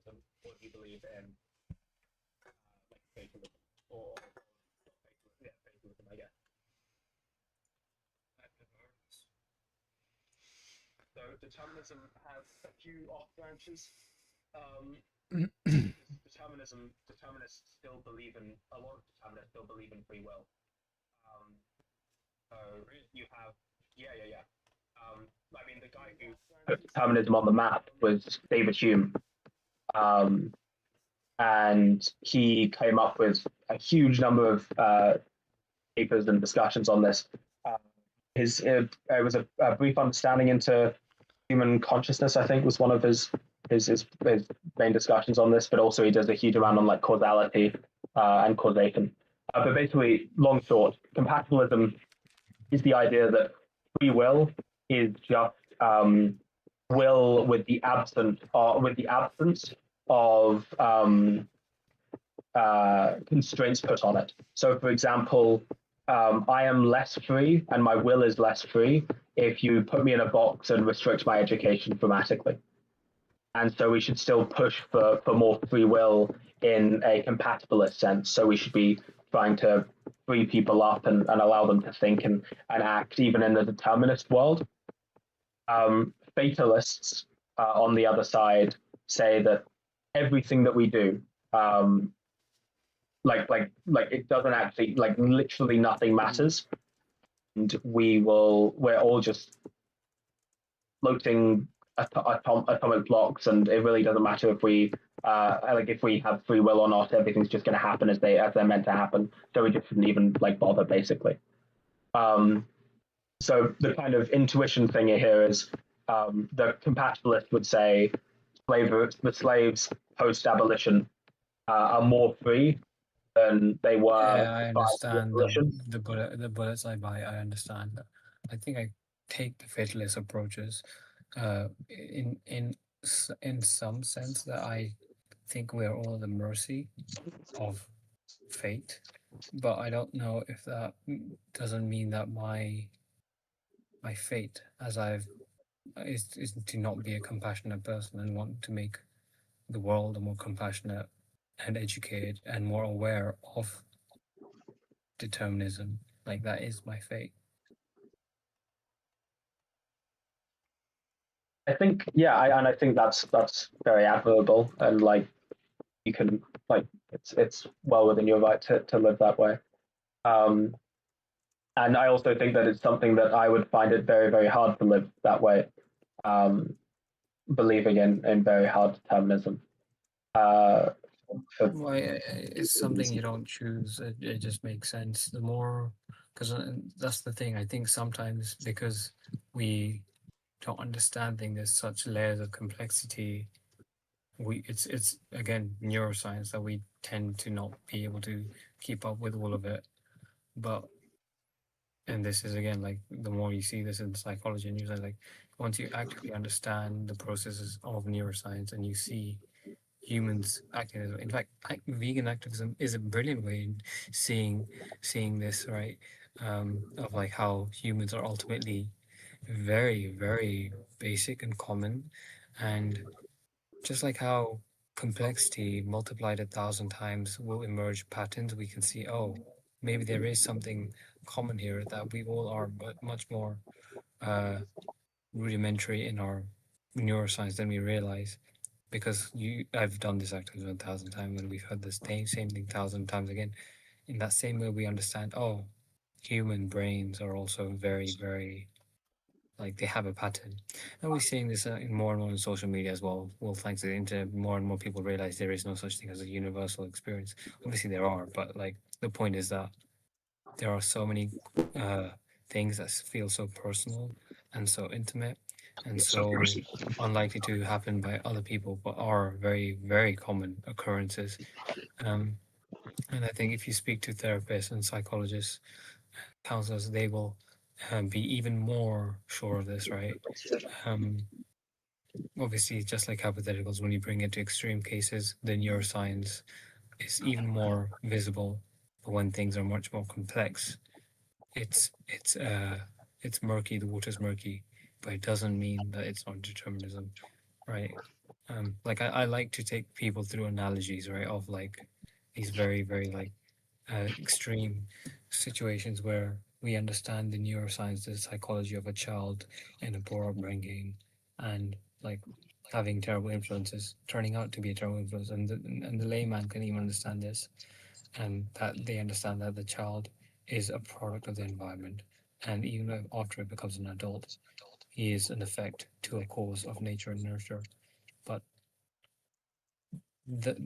fatalism, or do you believe in like fatalism or fatalism? Yeah, fatalism, I guess. I've never heard of this. So determinism has a few off branches. Um, determinists still believe in a lot of determinists still believe in free will. Um, so Really? you have, yeah. I mean, the guy who put determinism on the map was David Hume, um, and he came up with a huge number of papers and discussions on this. Uh, it was a brief understanding into human consciousness, I think, was one of his main discussions on this. But also, he does a huge amount on like causality and causation. But basically, long short, compatibilism is the idea that free will is just will with the absence of constraints put on it. So, for example, I am less free and my will is less free if you put me in a box and restrict my education dramatically. And so we should still push for more free will in a compatibilist sense. So we should be trying to free people up and allow them to think and act even in the determinist world. Fatalists, on the other side, say that everything that we do, um, like it doesn't actually, like literally nothing matters, and we're all just floating atomic blocks, and it really doesn't matter if we like if we have free will or not. Everything's just going to happen as they're meant to happen. So we just shouldn't even like bother, basically. Um, so the kind of intuition thing here is the compatibilist would say the slaves post abolition are more free than they were Yeah, I prior to the understand abolition. the bullets I buy. I understand that. I think I take the fatalist approaches, in some sense that I think we are all at the mercy of fate, but I don't know if that doesn't mean that my fate, as I've is to not be a compassionate person and want to make the world a more compassionate and educated and more aware of determinism. Like that is my fate. I think, yeah, and I think that's very admirable, and like you can like it's well within your right to live that way. Um, and I also think that it's something that I would find it very very hard to live that way, um, believing in very hard determinism. Uh, for, Why it's something you don't choose. It just makes sense. The more, because that's the thing. I think sometimes because we don't understand things, there's such layers of complexity. It's again neuroscience that we tend to not be able to keep up with all of it. But and this is again like the more you see this in psychology and you're like once you actually understand the processes of neuroscience and you see humans activism. In fact, vegan activism is a brilliant way in seeing this, right? Of like how humans are ultimately very, very basic and common, and just like how complexity multiplied 1,000 times will emerge patterns, we can see, oh, maybe there is something common here that we all are, but much more uh, rudimentary in our neuroscience than we realize because I've done this activism 1,000 times and we've heard the same thing 1,000 times again. In that same way, we understand, oh, human brains are also very, very like they have a pattern. And we're seeing this in more and more on social media as well. Well, thanks to the internet, more and more people realize there is no such thing as a universal experience. Obviously, there are, but like the point is that there are so many uh, things that feel so personal and so intimate and so unlikely to happen by other people, but are very, very common occurrences. Um, and I think if you speak to therapists and psychologists, counselors, they will be even more sure of this, right? Um, Obviously, just like hypotheticals, when you bring it to extreme cases, the neuroscience is even more visible. But when things are much more complex, it's murky. The water's murky, but it doesn't mean that it's not determinism, right? Like I like to take people through analogies, right, of like these very, very like extreme situations where we understand the neuroscience, the psychology of a child in a poor upbringing, and like having terrible influences turning out to be a terrible influence, and the layman can even understand this, and that they understand that the child is a product of the environment, and even after it becomes an adult, he is an effect to a cause of nature and nurture. But that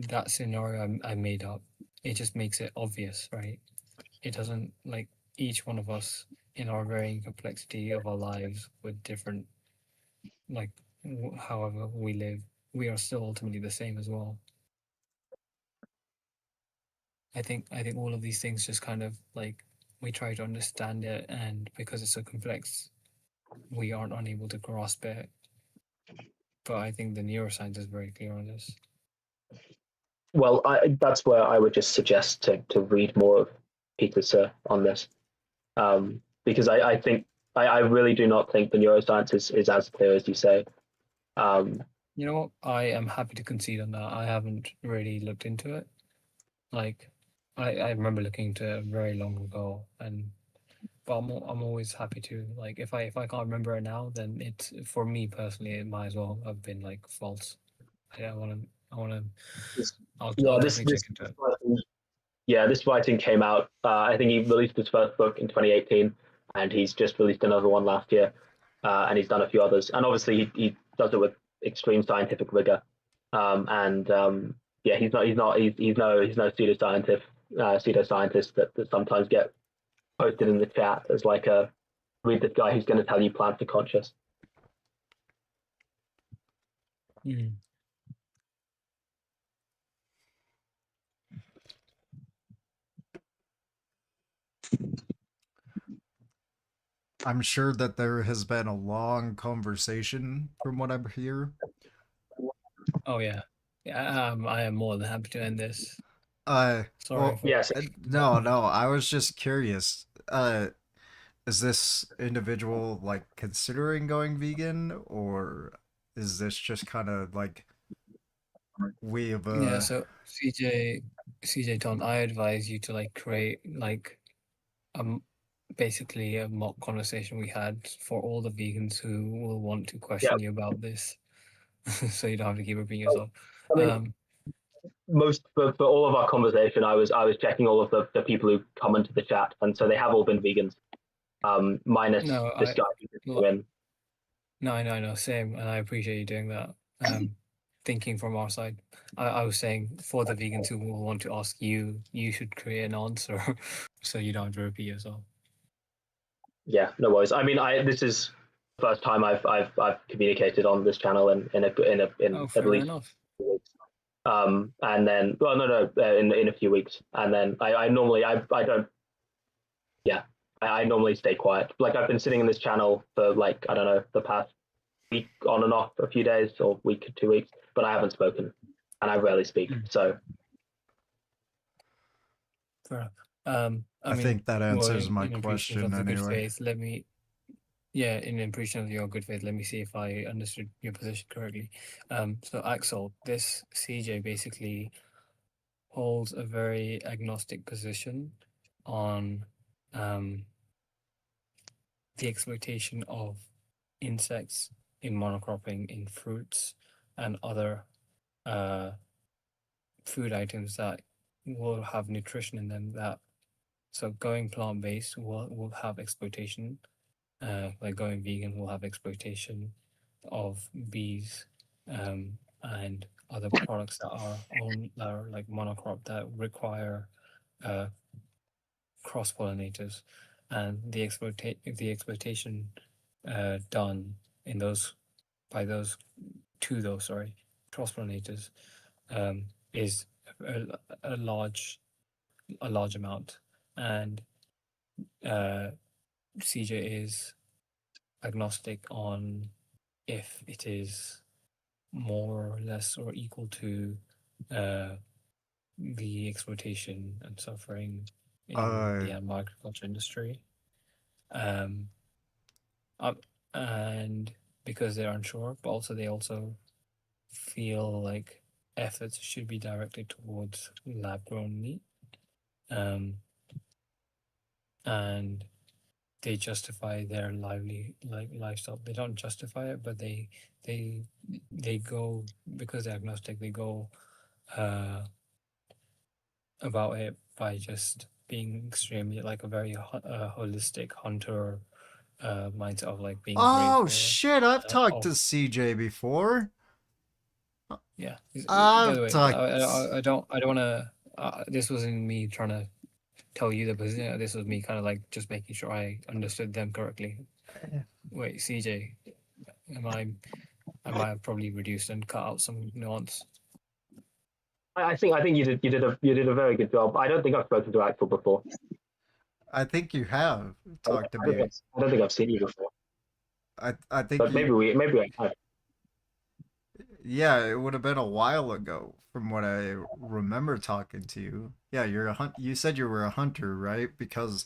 that scenario I made up, it just makes it obvious, right? It doesn't like each one of us in our varying complexity of our lives with different like however we live, we are still ultimately the same as well. I think all of these things just kind of like we try to understand it, and because it's so complex, we aren't unable to grasp it. But I think the neuroscience is very clear on this. Well, that's where I would just suggest to read more of Peter's on this, because I think I really do not think the neuroscience is as clear as you say. Um, You know what? I am happy to concede on that. I haven't really looked into it. Like, I remember looking into it very long ago, and but I'm always happy to like if I can't remember it now, then it's for me personally it might as well have been like false. I want to this, I'll yeah, definitely check into it. this writing came out. I think he released his first book in 2018, and he's just released another one last year, and he's done a few others. And obviously, he does it with extreme scientific rigor. And yeah, he's no pseudoscientist that sometimes get posted in the chat as like a read this guy who's going to tell you plants are conscious. Mm. I'm sure that there has been a long conversation from what I'm hear. Oh yeah, yeah. I am more than happy to end this. Sorry Well, for Yes, no, no, I was just curious. Is this individual like considering going vegan, or is this just kind of like we have yeah. So CJ Tom, I advise you to like create like um basically a mock conversation we had for all the vegans who will want to yeah. question you about this, so you don't have to keep repeating yourself. I mean, Um, most for all of our conversation, I was checking all of the people who come into the chat, and so they have all been vegans, minus no, this guy who just came in. no, same, and I appreciate you doing that. Thinking from our side, I was saying for the vegans who will want to ask you, you should create an answer, so you don't have to repeat yourself. Yeah, no worries. I mean, I this is the first time I've communicated on this channel in Oh, at fair least enough. weeks. And then well, no, in a few weeks, and then I normally I don't yeah I normally stay quiet. Like I've been sitting in this channel for like I don't know the past week on and off a few days or week 2 weeks, but I haven't spoken, and I rarely speak. Mm, So fair enough. I I mean, think that well, answers my in appreciation question of the good anyway. faith, let me yeah, in appreciation of your good faith, let me see if I understood your position correctly. So Axel, this CJ basically holds a very agnostic position on um, the exploitation of insects in monocropping in fruits and other uh, food items that will have nutrition in them that so going plant-based will have exploitation, like going vegan will have exploitation of bees, and other products that are like monocrop that require uh, cross pollinators, and the exploitation done in those by those to those sorry cross pollinators um, is a, a large a large amount, and uh, CJ is agnostic on if it is more or less or equal to uh, the exploitation and suffering in Uh, the animal agriculture industry. Um, up, and because they're unsure, but also they also feel like efforts should be directed towards lab-grown meat, um, and they justify their lifestyle. They don't justify it, but they they go, because they're agnostic. They go uh, about it by just being extremely like a very holistic hunter mindset of like being Oh grateful. shit, I've talked to Of CJ before. Yeah. By the I've way, talked. I don't want to. This wasn't me trying to tell you the position. This was me kind of like just making sure I understood them correctly. Wait, CJ, am I? I might have probably reduced and cut out some nuance. I think you did a very good job. I don't think I've spoken to Axel before. I think you have I, talked to I don't me. think I don't think I've seen you before, I think but you. maybe I have. Yeah, it would have been a while ago from what I remember talking to you. Yeah, you're a hunt. You said you were a hunter, right? Because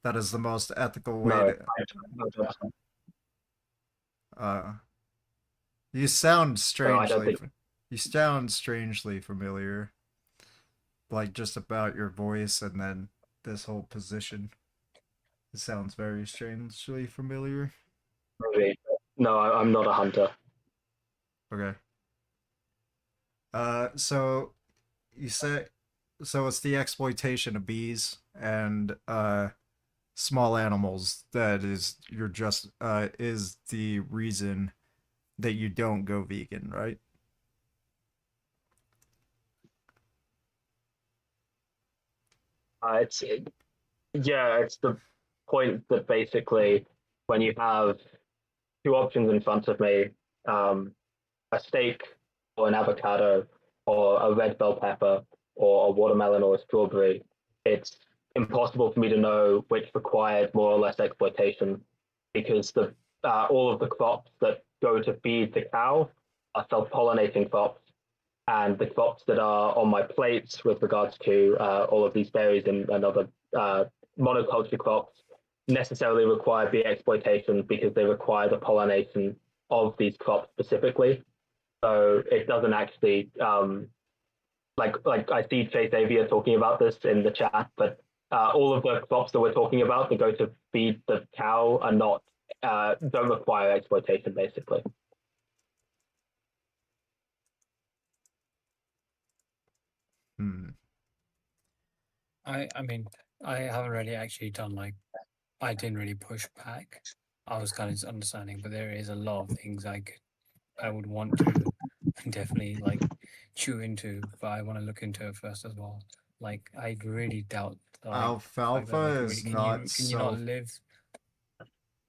that is the most ethical way No, to. Uh, you sound so I don't strangely. think. You sound strangely familiar, like just about your voice and then this whole position. It sounds very strangely familiar. Maybe. No, I'm not a hunter. Okay. So you say so it's the exploitation of bees and small animals that is you're just is the reason that you don't go vegan, right? Yeah, it's the point that basically when you have two options in front of me, um, a steak or an avocado or a red bell pepper or a watermelon or a strawberry, it's impossible for me to know which required more or less exploitation because the all of the crops that go to feed the cow are self-pollinating crops, and the crops that are on my plates with regards to all of these berries and other uh, monoculture crops necessarily require bee exploitation because they require the pollination of these crops specifically. So it doesn't actually like I see Chase Avia talking about this in the chat, but all of the crops that we're talking about that go to feed the cow are not don't require exploitation basically. Hmm. I mean, I haven't really actually done like I didn't really push back. I was kind of just understanding, but there is a lot of things I would want to definitely like chew into, but I want to look into it first as well. Like I really doubt like the fact that like Alfalfa really is not can you not self. live?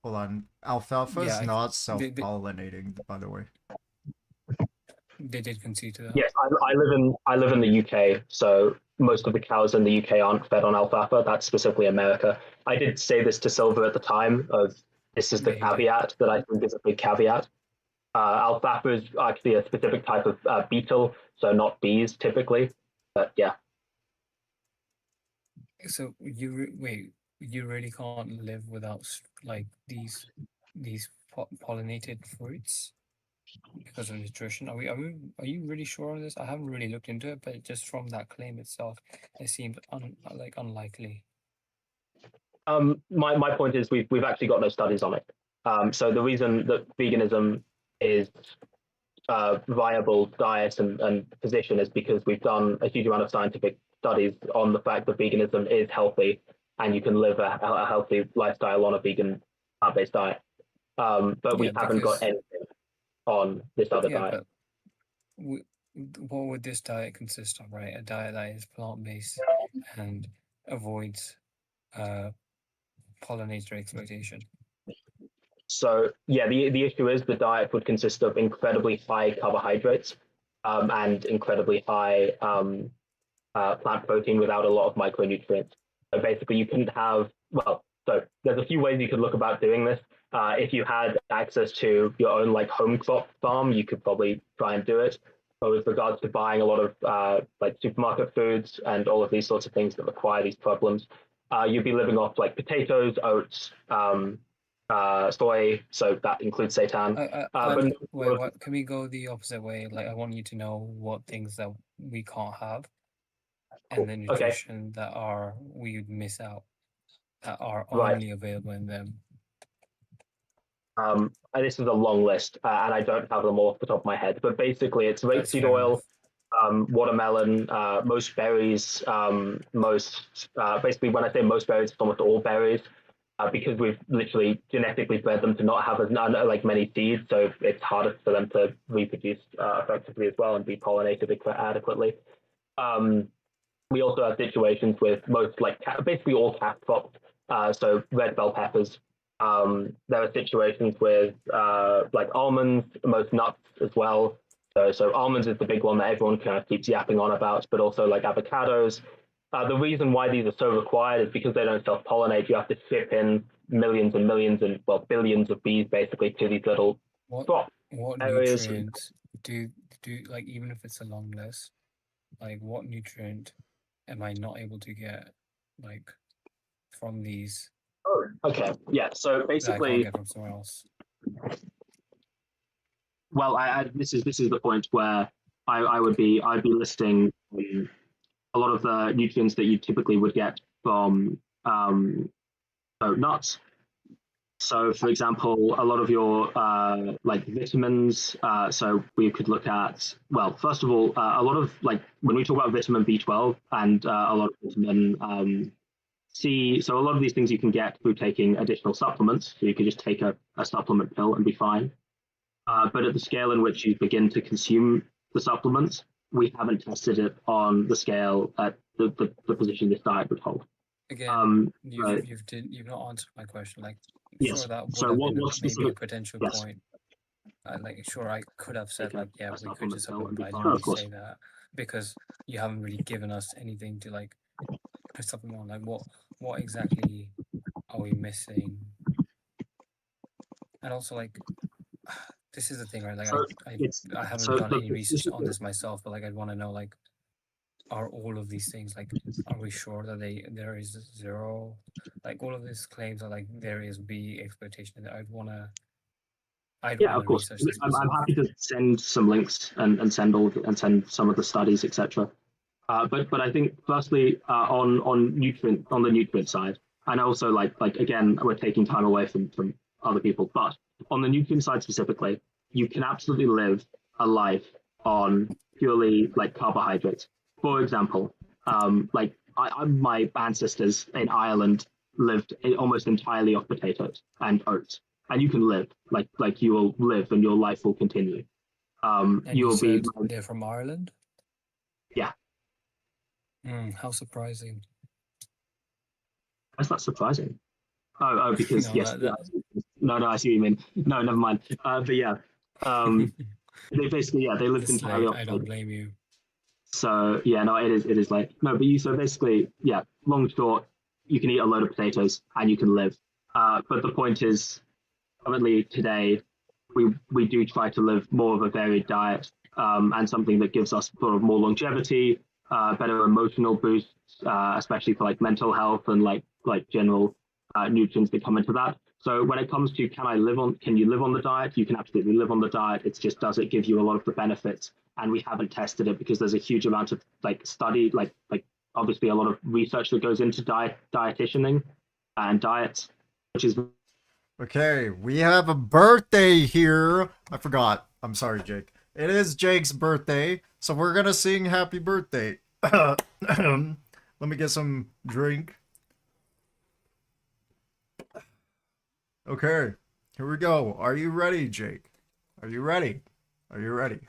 Hold on. Alfalfa Yeah, is not they, they self-pollinating, by the way. they did concede to that. Yes, I live in the UK, so most of the cows in the UK aren't fed on alfalfa. That's specifically America. I did say this to Silver at the time of this is the Yeah, you did. caveat that I think is a big caveat. Alfalfa is actually a specific type of beetle, so not bees typically. But yeah, So wait, you really can't live without like these pollinated fruits because of nutrition. Are you really sure on this? I haven't really looked into it, but just from that claim itself, it seems like unlikely. my point is we've actually got no studies on it. So the reason that veganism is viable diet and position is because we've done a huge amount of scientific studies on the fact that veganism is healthy and you can live a healthy lifestyle on a vegan plant-based diet. But Yeah, we haven't got because anything on this other yeah, diet. but w- what would this diet consist of, right? A diet that is plant-based and avoids uh pollinator exploitation. So yeah, the issue is the diet would consist of incredibly high carbohydrates and incredibly high plant protein without a lot of micronutrients. So basically, you couldn't have, well, so there's a few ways you could look about doing this. If you had access to your own like home crop farm, you could probably try and do it. But with regards to buying a lot of like supermarket foods and all of these sorts of things that require these problems, you'd be living off like potatoes, oats, soy, so that includes seitan. But wait, what? Can we go the opposite way? Like, I want you to know what things that we can't have, and the Okay, nutrition that we would miss out, that are right. only available in them. And this is a long list, and I don't have them all off the top of my head. But basically, it's That's rapeseed fair oil, enough. watermelon, most berries, basically when I say most berries, it's almost all berries, because we've literally genetically bred them to not have like many seeds, so it's harder for them to reproduce effectively as well and be pollinated adequately. Um, we also have situations with most basically all cash crops, so red bell peppers. There are situations with like almonds, most nuts as well. So almonds is the big one that everyone kind of keeps yapping on about, but also like avocados. The reason why these are so required is because they don't self-pollinate. You have to ship in millions and millions and billions of bees basically to these little crop What areas. nutrients do like, even if it's a long list, like what nutrient am I not able to get, like, from these Okay, yeah. So that I can't basically, get from somewhere else? well, this is the point where I'd be listing a lot of the nutrients that you typically would get from nuts. So, for example, a lot of your like vitamins. So we could look at, well, first of all, a lot of like when we talk about vitamin B12 and a lot of vitamin C. So a lot of these things you can get through taking additional supplements. So you could just take a supplement pill and be fine. But at the scale in which you begin to consume the supplements, we haven't tested it on the scale at the position this diet would hold. Again, you've not answered my question. Like, Yes. sure, that would So have what been maybe a specific? potential Yes. point. Like, sure, I could have said, Take like, yeah, a we could supplement just pill and supplement, be but I fine. didn't Oh, really of course. say that because you haven't really given us anything to, like, put something on. Like, what exactly are we missing? And also, like, this is the thing, right? Like, So I haven't so done any research on specific. this myself, but like, I'd want to know, like, are all of these things, like, are we sure that there is zero, like, all of these claims are like there is bee exploitation, and I'd want Yeah, to of course. research this I'm myself. happy to send some links and send some of the studies, etc. But I think firstly on the nutrient side, and also like again we're taking time away from other people, but on the nutrient side specifically, you can absolutely live a life on purely like carbohydrates. For example, my ancestors in Ireland lived almost entirely off potatoes and oats, and you can live like you will live and your life will continue. And You you will be said they're from Ireland? yeah. How surprising. That's not surprising. Oh, because No, yes, yeah, no, I see what you mean. No, never mind. But yeah, they basically they lived it's entirely late. off I don't food. blame you. So yeah, no, it is like no, but you so basically long short, you can eat a load of potatoes and you can live. But the point is, currently today, we do try to live more of a varied diet and something that gives us sort of more longevity, better emotional boosts, especially for like mental health and like general nutrients that come into that. So when it comes to can you live on the diet? You can absolutely live on the diet. It's just does it give you a lot of the benefits? And we haven't tested it because there's a huge amount of like study, like obviously a lot of research that goes into dietitianing and diets, which is Okay, we have a birthday here. I forgot. I'm sorry, Jake. It is Jake's birthday, so we're gonna sing happy birthday. Let me get some drink. Okay, here we go. Are you ready, Jake? Are you ready? Are you ready?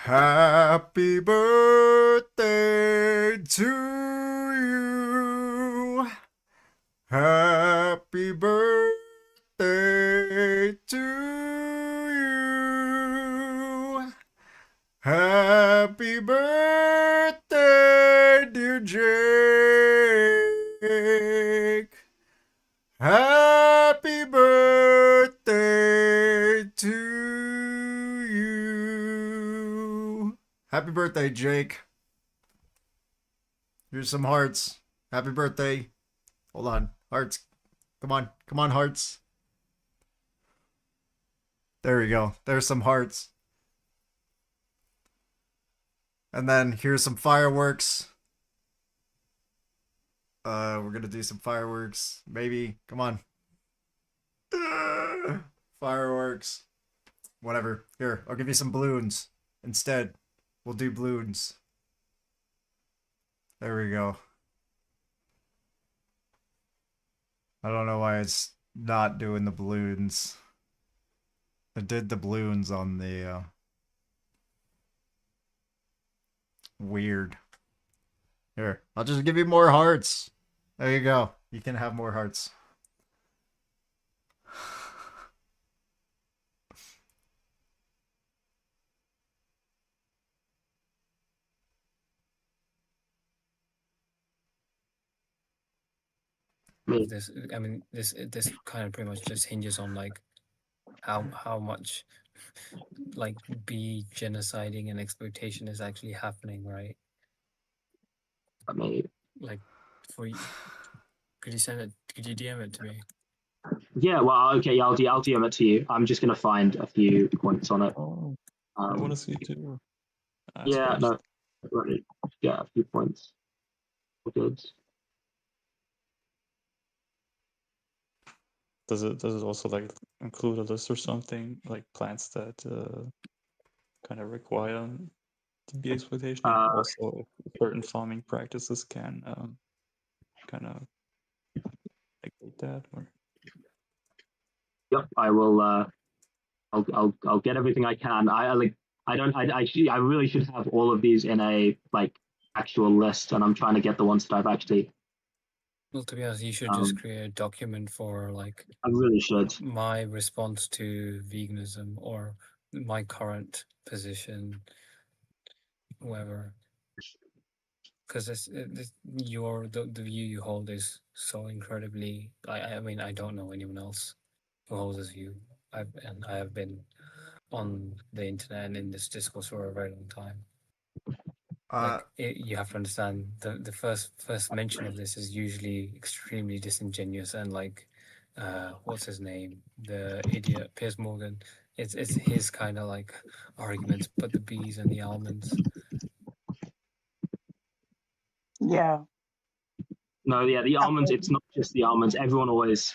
Happy birthday to you. Happy birthday to you. Happy birthday, dear Jake. Happy birthday to you. Happy birthday, Jake. Here's some hearts. Happy birthday. Hold on. Hearts. Come on. Come on, hearts. There we go. There's some hearts. And then here's some fireworks. We're gonna do some fireworks. Maybe. Come on. Fireworks. Whatever. Here, I'll give you some balloons. Instead, we'll do balloons. There we go. I don't know why it's not doing the balloons. It did the balloons on the weird. Here, I'll just give you more hearts. There you go. You can have more hearts. This, I mean, this kind of pretty much just hinges on like how much like bee genociding and exploitation is actually happening, right? I mean, Like, for you, could you send it? Could you DM it to me? yeah, well, okay, yeah, I'll DM it to you. I'm just gonna find a few points on it. Oh, I want to see too. Yeah, no, right. Yeah, a few points. Good. Does it also like include a list or something like plants that kind of require to be exploitation? And also, certain farming practices can kind of negate that. Or Yep, I will. I'll get everything I can. I really should have all of these in a like actual list, and I'm trying to get the ones that I've actually. Well, to be honest, you should just create a document for like I really should. my response to veganism or my current position, whoever. Because the view you hold is so incredibly. I mean, I don't know anyone else who holds this view. I have been on the internet and in this discourse for a very long time. You have to understand the first mention of this is usually extremely disingenuous and like, what's his name, the idiot Piers Morgan. It's his kind of like arguments, but the bees and the almonds. Yeah. No, yeah, the almonds. It's not just the almonds. Everyone always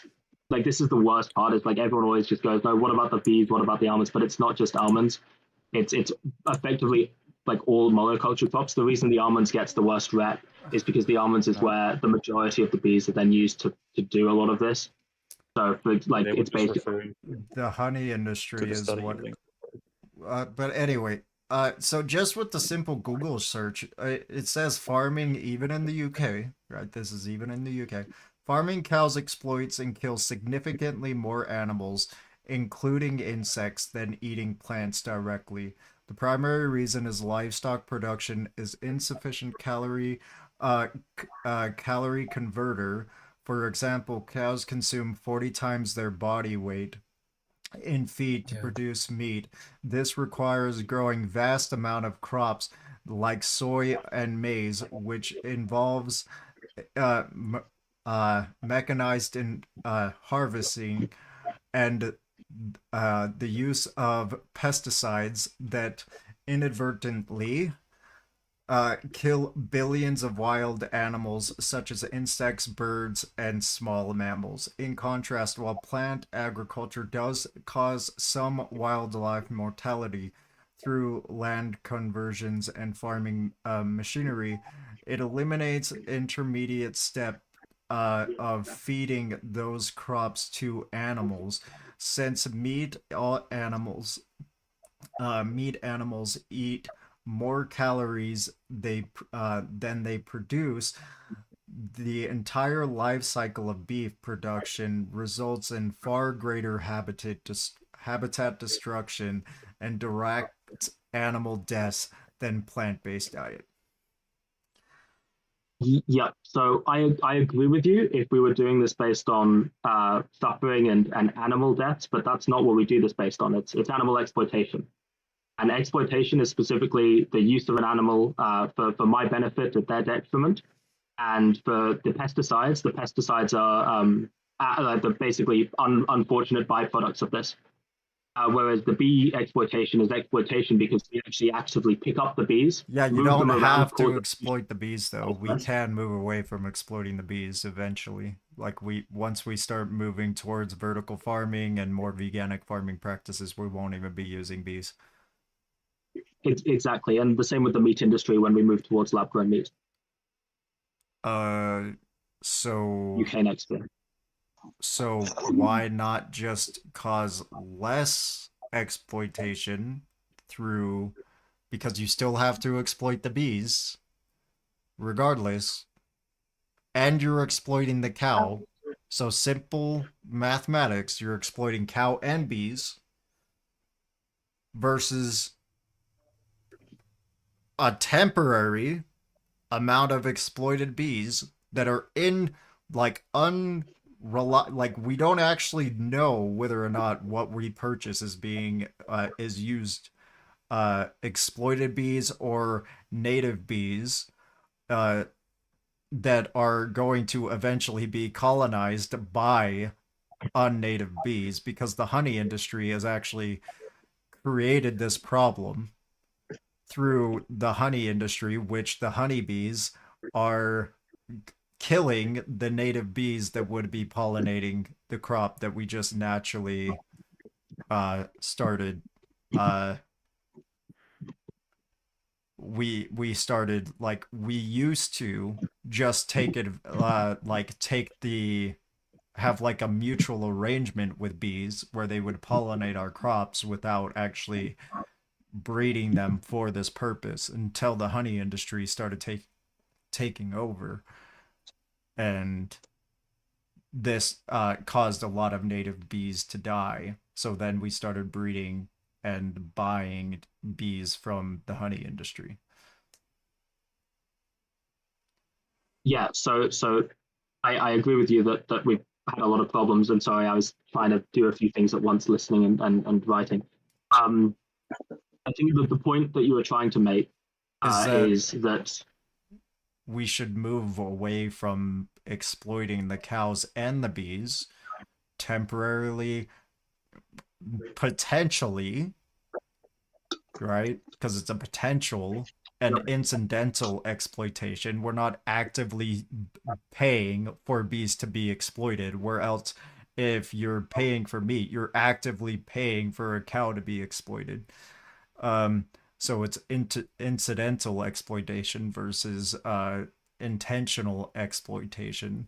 like this is the worst part. It's like everyone always just goes, no, what about the bees? What about the almonds? But it's not just almonds. It's effectively like all monoculture crops. The reason the almonds gets the worst rep is because the almonds is where the majority of the bees are then used to do a lot of this. So like it's basically the honey industry is what. But anyway, so just with the simple Google search, it says farming even in the UK, right? This is even in the UK. Farming cows exploits and kills significantly more animals, including insects, than eating plants directly. The primary reason is livestock production is insufficient calorie converter. For example, cows consume 40 times their body weight in feed to produce meat. This requires growing vast amount of crops like soy and maize, which involves mechanized in harvesting and the use of pesticides that inadvertently kill billions of wild animals such as insects, birds, and small mammals. In contrast, while plant agriculture does cause some wildlife mortality through land conversions and farming machinery, it eliminates intermediate step of feeding those crops to animals. Since meat animals eat more calories than they produce, the entire life cycle of beef production results in far greater habitat destruction and direct animal deaths than plant-based diet. Yeah, so I agree with you if we were doing this based on suffering and animal deaths, but that's not what we do this based on. It's animal exploitation. And exploitation is specifically the use of an animal for my benefit at their detriment. And for the pesticides are the basically unfortunate byproducts of this. Whereas the bee exploitation is exploitation because we actually actively pick up the bees. Yeah, you move don't them around, have to cause exploit the bees though. We can move away from exploiting the bees eventually. Like once we start moving towards vertical farming and more veganic farming practices, we won't even be using bees. Exactly, and the same with the meat industry when we move towards lab-grown meat. So You can explain. So why not just cause less exploitation through, because you still have to exploit the bees regardless, and you're exploiting the cow. So simple mathematics, you're exploiting cow and bees versus a temporary amount of exploited bees that are in like like we don't actually know whether or not what we purchase is being is used exploited bees or native bees that are going to eventually be colonized by unnative bees, because the honey industry has actually created this problem through the honey industry, which the honeybees are killing the native bees that would be pollinating the crop that we just naturally started we started, like, we used to just take it like take the have like a mutual arrangement with bees where they would pollinate our crops without actually breeding them for this purpose, until the honey industry started taking over, and this caused a lot of native bees to die. So then we started breeding and buying bees from the honey industry. Yeah, so I agree with you that we've had a lot of problems, and sorry, I was trying to do a few things at once, listening and writing. I think that the point that you were trying to make is that we should move away from exploiting the cows and the bees temporarily, potentially, right? Because it's a potential and incidental exploitation. We're not actively paying for bees to be exploited, where else if you're paying for meat, you're actively paying for a cow to be exploited. So it's incidental exploitation versus intentional exploitation.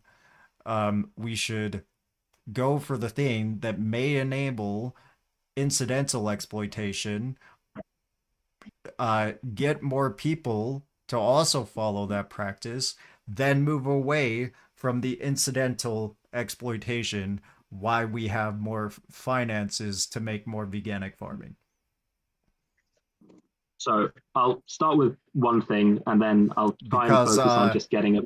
We should go for the thing that may enable incidental exploitation, get more people to also follow that practice, then move away from the incidental exploitation, why we have more finances to make more veganic farming. So I'll start with one thing, and then I'll try and Because focus on just getting a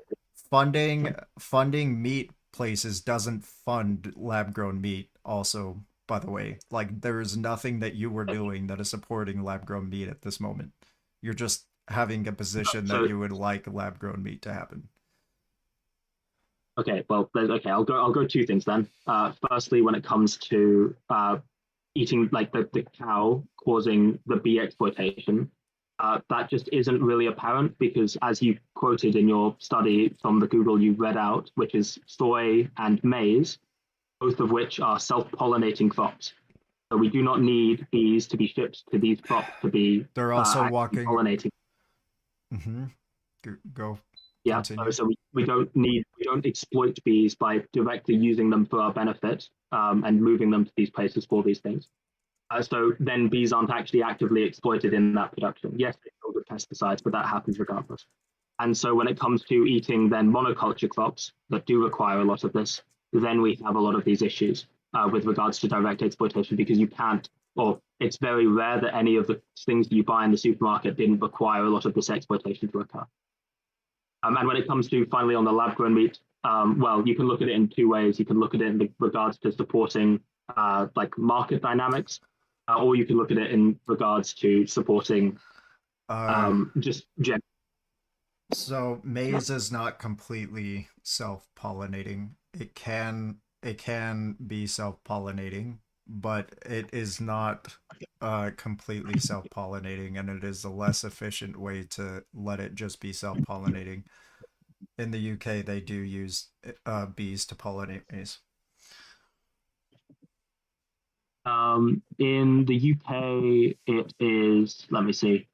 funding meat places doesn't fund lab grown meat also, by the way. Like, there is nothing that you were doing that is supporting lab grown meat at this moment. You're just having a position that you would like lab grown meat to happen. Okay, well, okay, I'll go two things then. Firstly, when it comes to eating, like the cow causing the bee exploitation, that just isn't really apparent, because as you quoted in your study from the Google you read out, which is soy and maize, both of which are self-pollinating crops. So we do not need bees to be shipped to these crops to be They're also walking pollinating. Mm-hmm. Go. Yeah, so we don't exploit bees by directly using them for our benefit and moving them to these places for these things. So then bees aren't actually actively exploited in that production. Yes, they go with pesticides, but that happens regardless. And so when it comes to eating then monoculture crops that do require a lot of this, then we have a lot of these issues with regards to direct exploitation, because you can't, or it's very rare that any of the things that you buy in the supermarket didn't require a lot of this exploitation to occur. And when it comes to finally on the lab grown meat, well, you can look at it in two ways. You can look at it in regards to supporting like market dynamics, or you can look at it in regards to supporting just general. So maize is not completely self-pollinating. It can be self-pollinating, but it is not completely self-pollinating, and it is a less efficient way to let it just be self-pollinating. In the UK, they do use bees to pollinate maize. In the UK, it is. Let me see.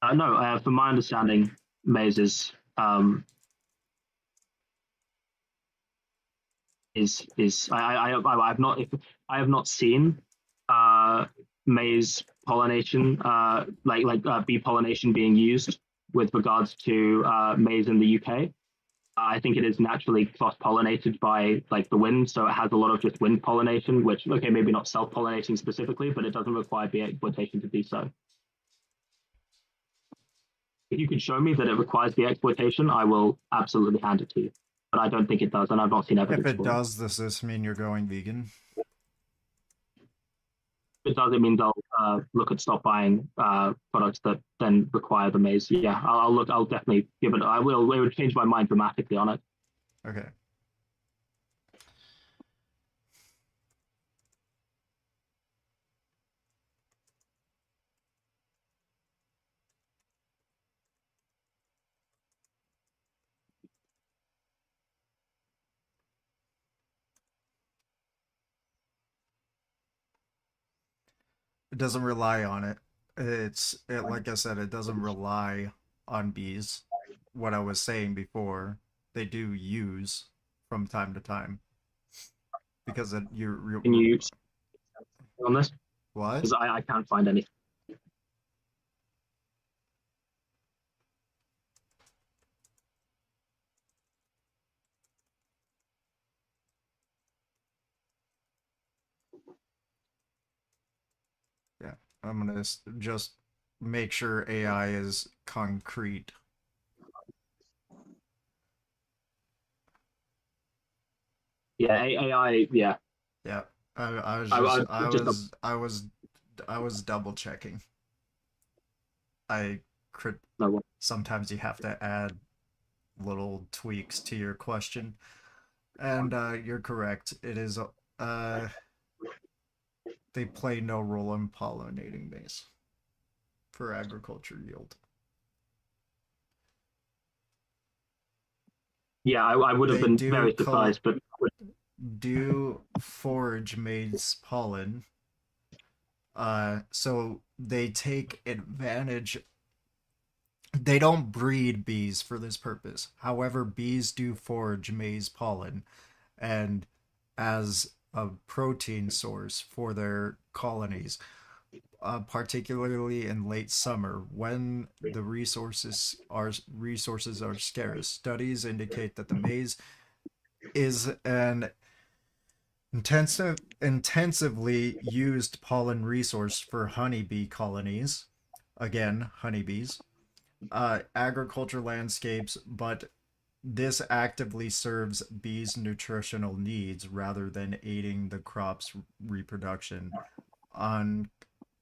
No, from my understanding, maize is I have not seen uh, maize pollination bee pollination being used with regards to maize in the UK. I think it is naturally cross-pollinated by like the wind, so it has a lot of just wind pollination, which okay, maybe not self-pollinating specifically, but it doesn't require bee exploitation to do so. If you could show me that it requires bee exploitation, I will absolutely hand it to you. But I don't think it does, and I've not seen evidence If it for does, does this mean you're going vegan? If it does, it means I'll look at stop buying products that then require the maize. Yeah, I'll look. I'll definitely give it. I will. It would change my mind dramatically on it. Okay. It doesn't rely on it. Like I said, it doesn't rely on bees. What I was saying before, they do use from time to time because you're Can you on this? what? Because I can't find any. Yeah, I'm gonna just make sure AI is concrete. Yeah, AI. Yeah, Yeah, I was I just I was double checking. I crit. no. Sometimes you have to add little tweaks to your question, and you're correct. It is they play no role in pollinating maize for agriculture yield. Yeah, I would have They been very surprised, but do forage maize pollen. So they take advantage. They don't breed bees for this purpose. However, bees do forage maize pollen, and as a protein source for their colonies, particularly in late summer when the resources are scarce. Studies indicate that the maize is an intensively used pollen resource for honeybee colonies. Again, honeybees. Agriculture landscapes, but this actively serves bees' nutritional needs rather than aiding the crop's reproduction.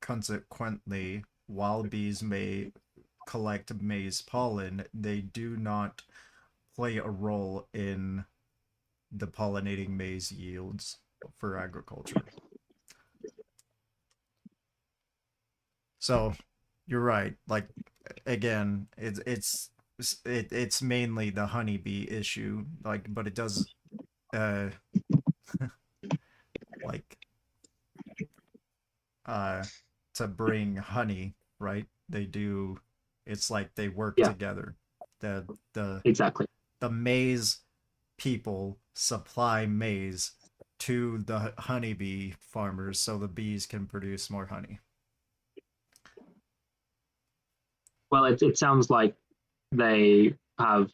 Consequently, while bees may collect maize pollen, they do not play a role in the pollinating maize yields for agriculture. So, you're right. Like again, it's mainly the honeybee issue. Like, but it does uh like uh to bring honey, right? They do. It's like they work yeah, together. The exactly. the maize people supply maize to the honeybee farmers so the bees can produce more honey. Well, it sounds like they have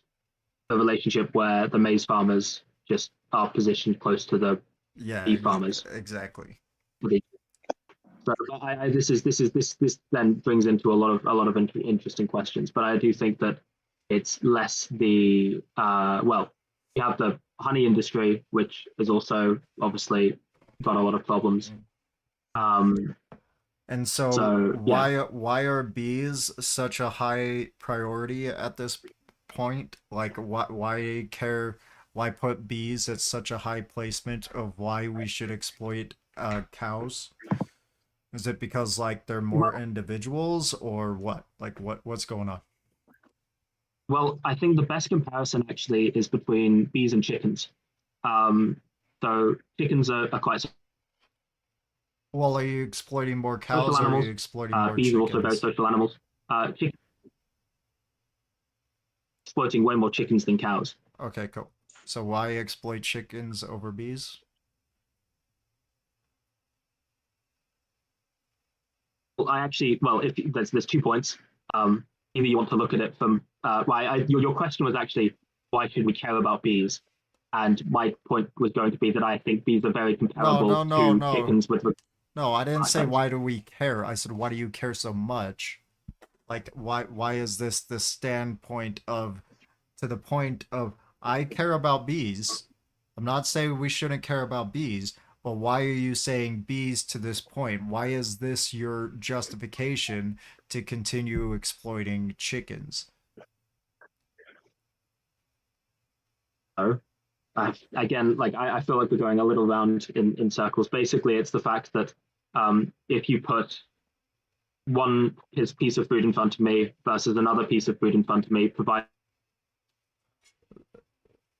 a relationship where the maize farmers just are positioned close to the Yeah, bee farmers. exactly. So this then brings into a lot of interesting questions. But I do think that it's less the well, you have the honey industry, which is also obviously got a lot of problems. Um, And so so yeah, why are bees such a high priority at this point? Like, why care? Why put bees at such a high placement of why we should exploit cows? Is it because like they're more individuals or what? Like what's going on? Well, I think the best comparison actually is between bees and chickens. Um, so chickens are quite Well, are you exploiting more social cows or are you animals. exploiting more Bees are also very chickens? social animals. Chickens exploiting way more chickens than cows. Okay, cool. So why exploit chickens over bees? Well, if there's 2 points. Either you want to look at it from your question was actually why should we care about bees, and my point was going to be that I think bees are very No, comparable no, no, to no. chickens with No, I didn't say times. why do we care. I said why do you care so much? Like why is this the standpoint of to the point of I care about bees. I'm not saying we shouldn't care about bees, but why are you saying bees to this point? Why is this your justification to continue exploiting chickens? So, again, I feel like we're going a little round in circles. Basically, it's the fact that if you put one piece of food in front of me versus another piece of food in front of me, provided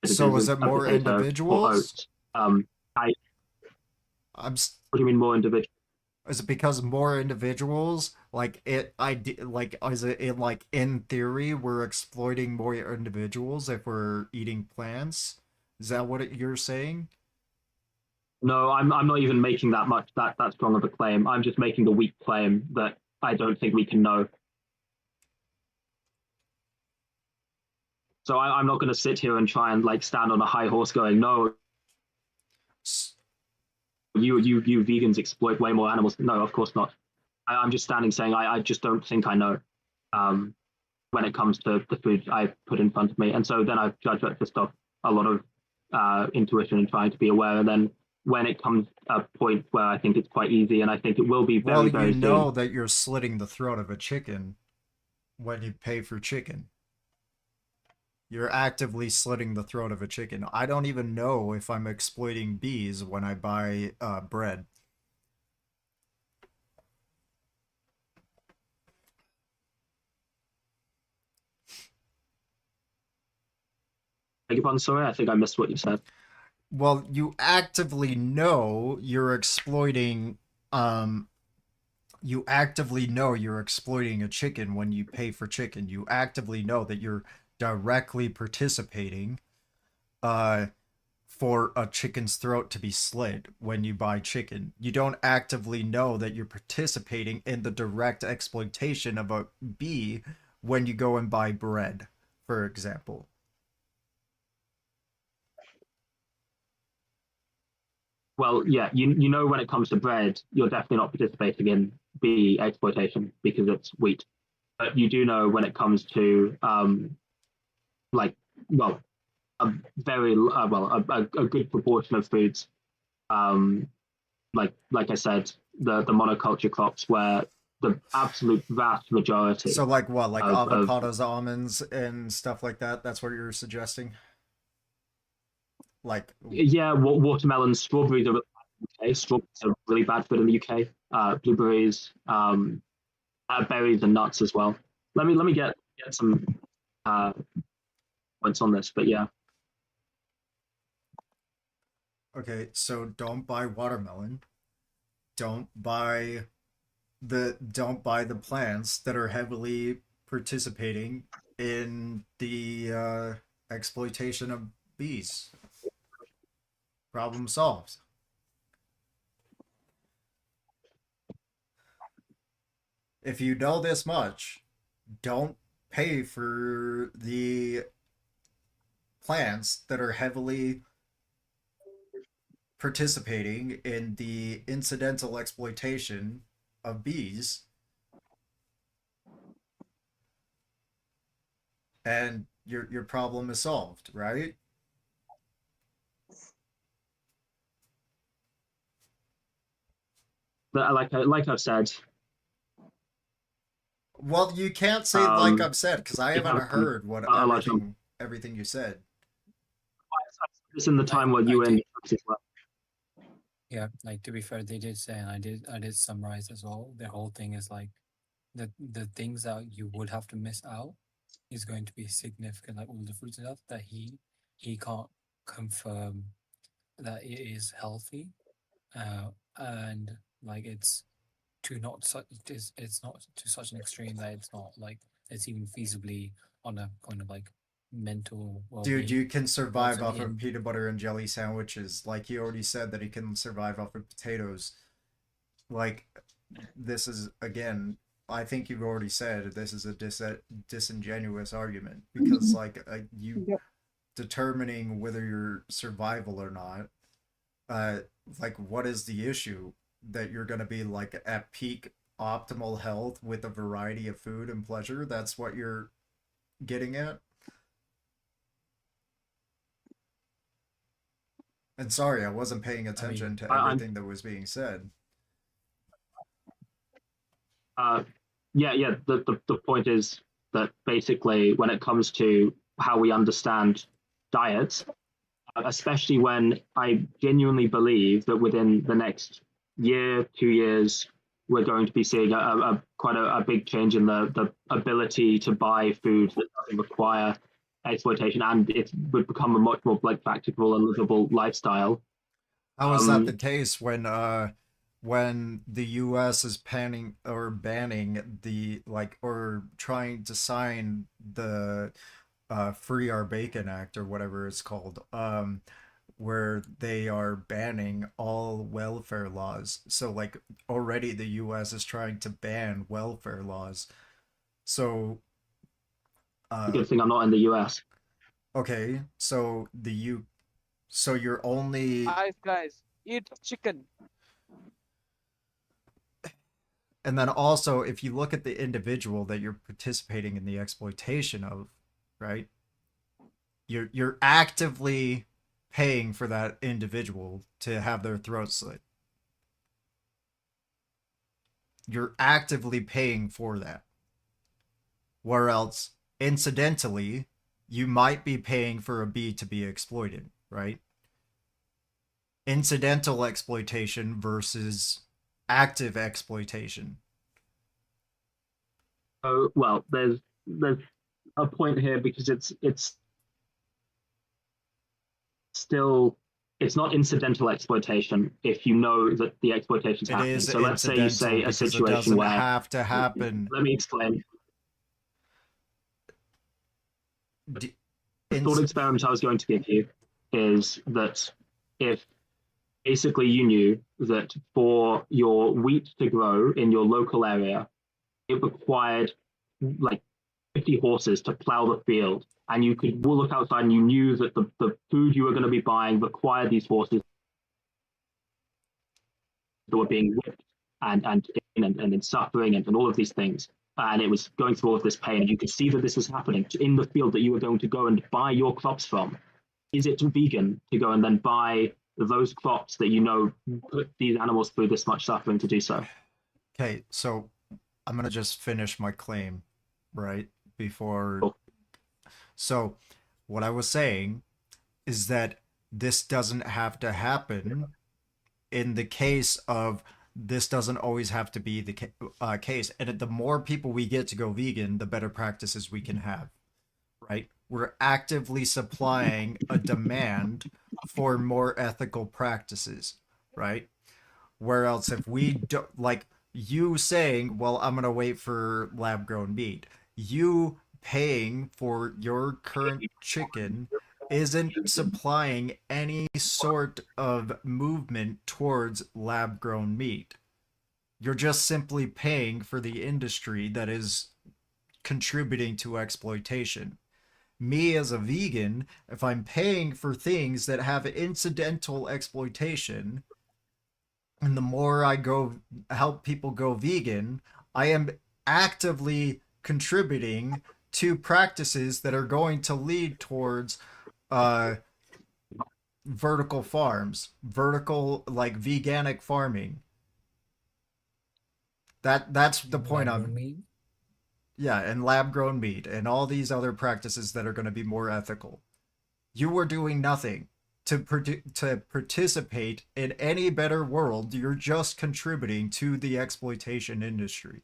it So is isn't it a more potato or individuals? oats. I I'm What do you mean more individual? Is it because more individuals like like is it in like in theory we're exploiting more individuals if we're eating plants? Is that what you're saying? No, I'm not even making that strong of a claim. I'm just making the weak claim that I don't think we can know. So I'm not going to sit here and try and stand on a high horse going, no, you vegans exploit way more animals. No, of course not. I'm just standing saying I just don't think I know um, when it comes to the food I put in front of me. And so then I judge that just off a lot of intuition and trying to be aware. And then when it comes a point where I think it's quite easy, and I think it will be Well, very, you very soon. know that you're slitting the throat of a chicken when you pay for chicken. You're actively slitting the throat of a chicken. I don't even know if I'm exploiting bees when I buy bread. Beg your pardon, sorry, I think I missed what you said. Well, you actively know you're exploiting you actively know you're exploiting a chicken when you pay for chicken. You actively know that you're directly participating uh for a chicken's throat to be slit when you buy chicken. You don't actively know that you're participating in the direct exploitation of a bee when you go and buy bread, for example. Well, yeah, you know when it comes to bread, you're definitely not participating in bee exploitation because it's wheat. But you do know when it comes to like well a very a good proportion of foods like I said the monoculture crops where the absolute vast majority So like what, like of avocados, almonds, and stuff like that? That's what you're suggesting? Like, yeah watermelons, strawberries are okay. Strawberries are really bad food in the UK. Blueberries, berries and nuts as well. Let me get some uh, points on this, but yeah. okay, so don't buy watermelon. Don't buy don't buy the plants that are heavily participating in the exploitation of bees. Problem solved. If you know this much, don't pay for the plants that are heavily participating in the incidental exploitation of bees, and your problem is solved, right? But like I've said, Well, you can't say like Um, upset because I it haven't happened heard what a lot of time. everything you said. It's in the time where you I were in did, the practice lab. yeah, like to be fair, they did say, and I did summarize as well. The whole thing is like the things that you would have to miss out is going to be significant, like all the fruits and stuff that he can't confirm that it is healthy, and like it's to not such it's not to such an extreme that it's not like it's even feasibly on a kind of like mental Dude, well-being. you can But survive also off the of end, peanut butter and jelly sandwiches. Like he already said that he can survive off of potatoes. Like, this is, again, I think you've already said this is a disingenuous argument because, like, you determining whether you're survival or not, uh, like, what is the issue? That you're going to be, like, at peak optimal health with a variety of food and pleasure? That's what you're getting at? And sorry, I wasn't paying I mean, attention to I'm everything that was being said. uh, yeah. The point is that basically, when it comes to how we understand diets, especially when I genuinely believe that within the next year, 2 years, we're going to be seeing quite a big change in the ability to buy food that doesn't require exploitation, and it would become a much more like practical and livable lifestyle. How is that the Um, case when the US is banning the like or trying to sign the Free Our Bacon Act or whatever it's called, where they are banning all welfare laws. So like already the US is trying to ban welfare laws. So uh good thing I'm not in the US. okay, so so you're only. Guys, eat chicken. And then also, if you look at the individual that you're participating in the exploitation of, right? You're actively paying for that individual to have their throat slit. You're actively paying for that. Where else, incidentally, you might be paying for a bee to be exploited, right? Incidental exploitation versus active exploitation. Oh well, there's a point here because it's still it's not incidental exploitation if you know that the exploitation is It happening. is So let's say you incidental say a because it situation doesn't where have to happen. let me explain. D- The thought experiment I was going to give you is that if basically you knew that for your wheat to grow in your local area, it required like 50 horses to plow the field. And you could look outside and you knew that the food you were going to be buying required these horses that were being whipped and suffering and all of these things. And it was going through all of this pain. And you could see that this was happening in the field that you were going to go and buy your crops from. Is it vegan to go and then buy those crops that you know put these animals through this much suffering to do so? Okay, so I'm gonna just finish my claim, right? Before. Cool. So, what I was saying is that this doesn't have to happen in the case of this doesn't always have to be the case. And the more people we get to go vegan, the better practices we can have, right? We're actively supplying a demand for more ethical practices, right? Where else if we do like you saying, well, I'm gonna wait for lab grown meat, you paying for your current chicken isn't supplying any sort of movement towards lab grown meat. You're just simply paying for the industry that is contributing to exploitation. Me as a vegan, if I'm paying for things that have incidental exploitation, and the more I go help people go vegan, I am actively contributing to practices that are going to lead towards uh vertical farms, vertical like veganic farming. That's the point lab grown I'm meat. Yeah, and lab-grown meat and all these other practices that are going to be more ethical. You are doing nothing to participate in any better world. You're just contributing to the exploitation industry.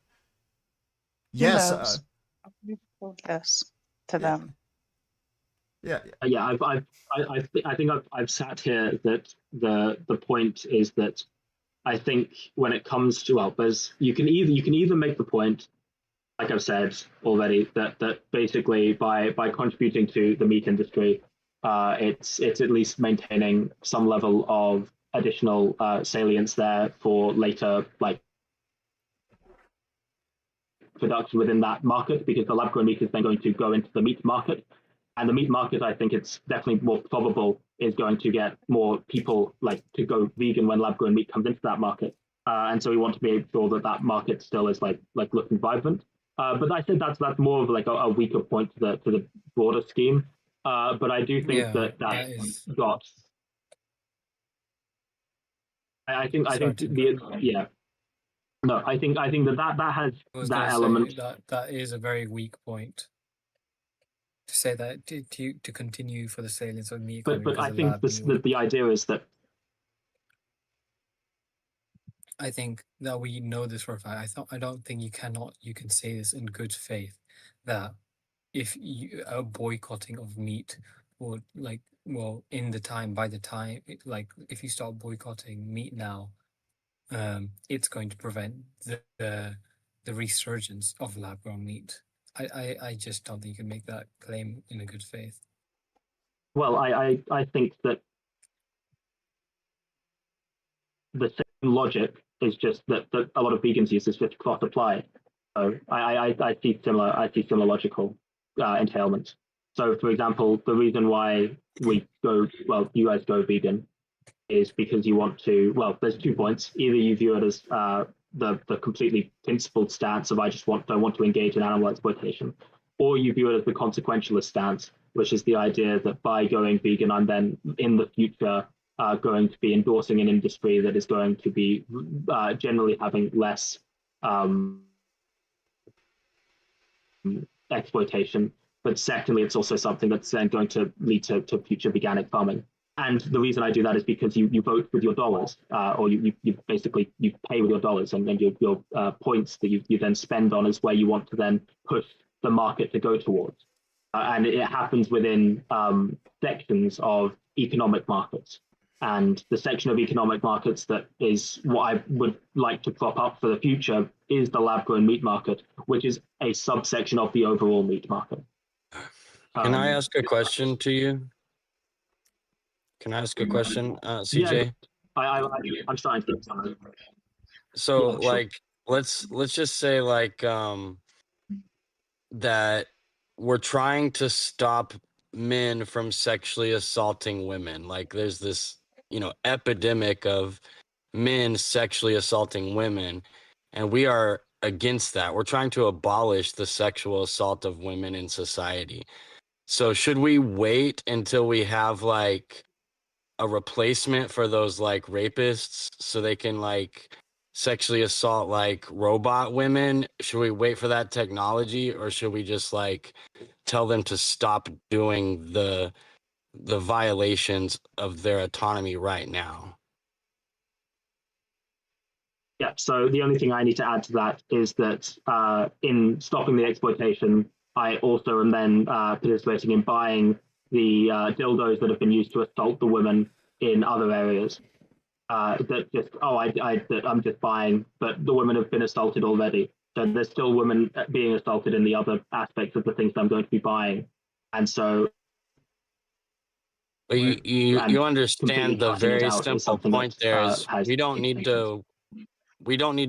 Who Yes, knows? Yes, to yeah, them. yeah, Yeah, I think I've sat here that the point is that I think when it comes to, well, there's you can either make the point, like I've said already, that basically by contributing to the meat industry, it's at least maintaining some level of additional salience there for later like production within that market, because the lab grown meat is then going to go into the meat market. And the meat market, I think it's definitely more probable, is going to get more people like to go vegan when lab grown meat comes into that market. And so we want to make sure that that market still is like looking vibrant. But I think that's more of like a weaker point to the broader scheme. But I do think Yeah, that that is. got. I think Sorry to interrupt. yeah. No, I think that has I was that gonna element. say that is a very weak point to say that to continue for the salience of meat economy But because I of think lab meat would. the idea is that I think that we know this for a fact. I don't think you can say this in good faith that if you a boycotting of meat would like well in the time by the time like if you start boycotting meat now, it's going to prevent the resurgence of lab grown meat. I just don't think you can make that claim in a good faith. well, I think that the same logic is just that a lot of vegans use is just cross apply. So I see similar logical entailments. So for example, the reason why you guys go vegan is because you want to, well, there's 2 points. Either you view it as the completely principled stance of don't want to engage in animal exploitation, or you view it as the consequentialist stance, which is the idea that by going vegan, I'm then in the future going to be endorsing an industry that is going to be generally having less exploitation. But secondly, it's also something that's then going to lead to future veganic farming. And the reason I do that is because you vote with your dollars, or you basically you pay with your dollars, and then your points that you then spend on is where you want to then push the market to go towards. And it happens within sections of economic markets. And the section of economic markets that is what I would like to prop up for the future is the lab grown meat market, which is a subsection of the overall meat market. Can I ask a question to you? Can I ask a question, CJ? Yeah, I'm starting to get some. So, Yeah, sure. like, let's just say, like, that we're trying to stop men from sexually assaulting women. Like, there's this, epidemic of men sexually assaulting women, and we are against that. We're trying to abolish the sexual assault of women in society. So, should we wait until we have like a replacement for those like rapists so they can like sexually assault like robot women? Should we wait for that technology, or should we just like tell them to stop doing the violations of their autonomy right now? Yeah, so the only thing I need to add to that is that in stopping the exploitation, I also am then participating in buying the dildos that have been used to assault the women in other areas. That I'm just buying, but the women have been assaulted already. So there's still women being assaulted in the other aspects of the things that I'm going to be buying, and so. But you understand the very simple point there is we don't need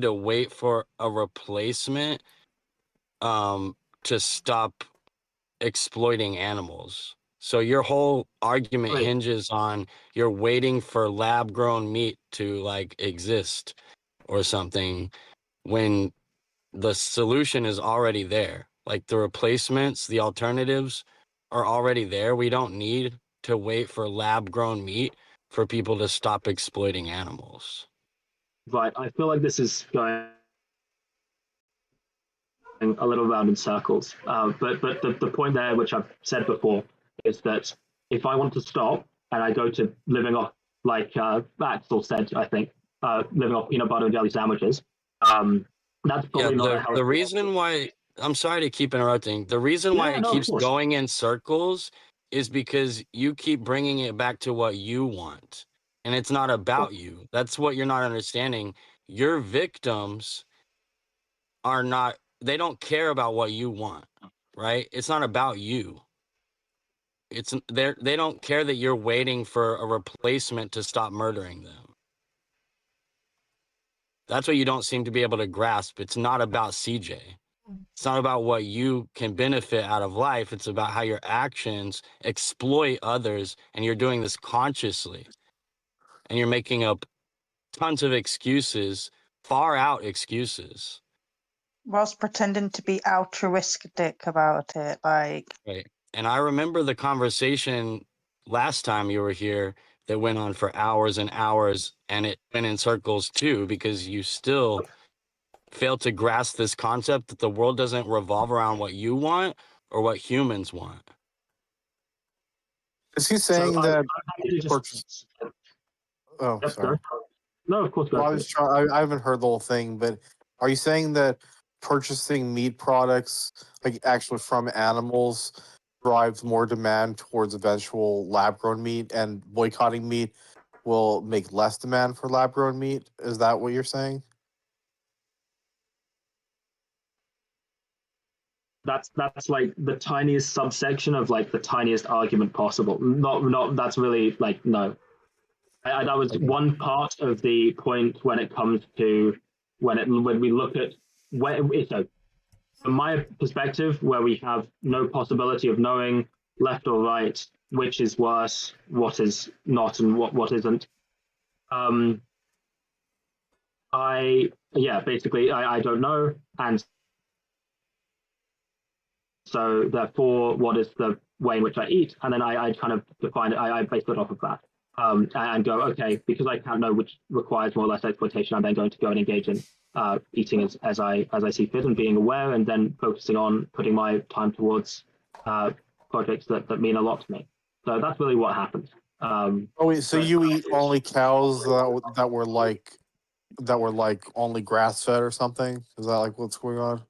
to wait for a replacement to stop exploiting animals. So your whole argument Right. hinges on you're waiting for lab grown meat to like exist or something when the solution is already there. Like the replacements, the alternatives are already there. We don't need to wait for lab grown meat for people to stop exploiting animals. Right, I feel like this is going a little round in circles. But the point there, which I've said before, is that if I want to stop and I go to living off, like Axel said, I think, living off peanut butter and jelly sandwiches, that's probably not a the healthy reason why, I'm sorry to keep interrupting. The reason why Yeah, it no, of keeps course. going in circles is because you keep bringing it back to what you want. And it's not about you. That's what you're not understanding. Your victims are not, they don't care about what you want, right? It's not about you. It's they don't care that you're waiting for a replacement to stop murdering them. That's what you don't seem to be able to grasp. It's not about CJ. It's not about what you can benefit out of life. It's about how your actions exploit others, and you're doing this consciously. And you're making up tons of excuses, far out excuses. Whilst pretending to be altruistic about it, like Right. And I remember the conversation last time you were here that went on for hours and hours, and it went in circles too, because you still fail to grasp this concept that the world doesn't revolve around what you want or what humans want. Is he saying So that? just, Oh, Yes, sorry. sir. No, of course, go Well, ahead. I haven't heard the whole thing, but are you saying that purchasing meat products, like actually from animals, drives more demand towards eventual lab-grown meat, and boycotting meat will make less demand for lab-grown meat? Is that what you're saying? That's like the tiniest subsection of like the tiniest argument possible. Not that's really like no. That was one part of the point when it comes to when we look at so from my perspective, where we have no possibility of knowing left or right, which is worse, what is not, and what isn't. Basically I don't know, and so therefore, what is the way in which I eat? And then I kind of define it. I base it off of that, and go, okay, because I can't know which requires more or less exploitation, I'm then going to go and engage in eating as I see fit, and being aware, and then focusing on putting my time towards projects that mean a lot to me. So that's really what happens. Oh wait, so you eat only cows that were like only grass fed or something? Is that like what's going on?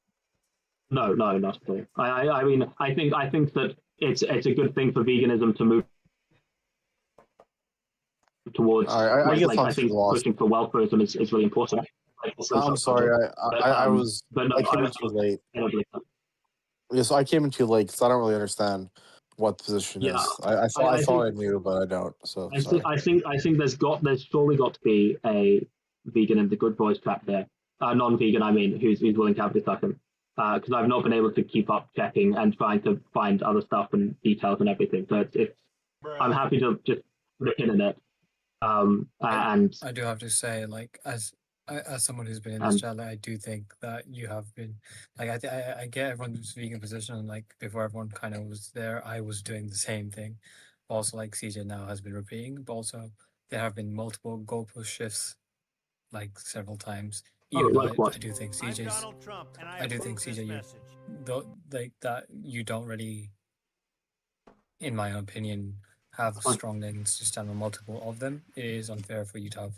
No, not at all. I mean, I think that it's a good thing for veganism to move towards. All right, I guess I'm I think lost. pushing for welfareism is really important. I'm sorry, I was But no, I came in too late. Yes, I came in too late because I don't really understand what the position Yeah, is. I thought I knew, but I don't. So sorry. I think there's surely got to be a vegan in the good boys trap there. Non-vegan, I mean, who's willing to have a discussion. Because I've not been able to keep up checking and trying to find other stuff and details and everything. So I'm happy to just put a pin in it. And I do have to say, like, as someone who's been in this chat, like, I do think that you have been, like, I get everyone's vegan position, and like before everyone kind of was there, I was doing the same thing. Also, like CJ now has been repeating, but also there have been multiple goalpost shifts, like several times. Even though I do think CJ's, I do think CJ, like that you don't really, in my opinion, have strong legs to stand on multiple of them. It is unfair for you to have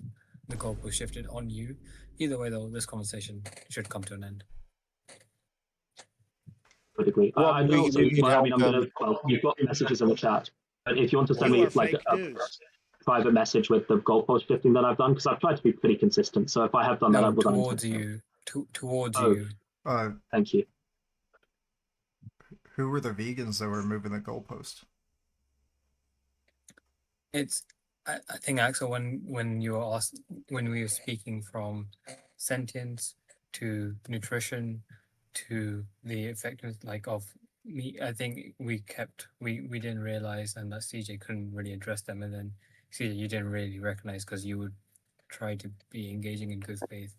the goalpost shifted on you. Either way, though, this conversation should come to an end. I agree. Well, I we need help them. you've got messages in the chat. But if you want to send me like a private message with the goalpost shifting that I've done, because I've tried to be pretty consistent. So if I have done that, I was towards you. Towards you. Thank you. Who were the vegans that were moving the goalpost? It's, I think, Axel, when you were asked, when we were speaking from sentience to nutrition to the effectiveness like of meat, I think we didn't realize, and that CJ couldn't really address them, and then CJ you didn't really recognize because you would try to be engaging in good faith,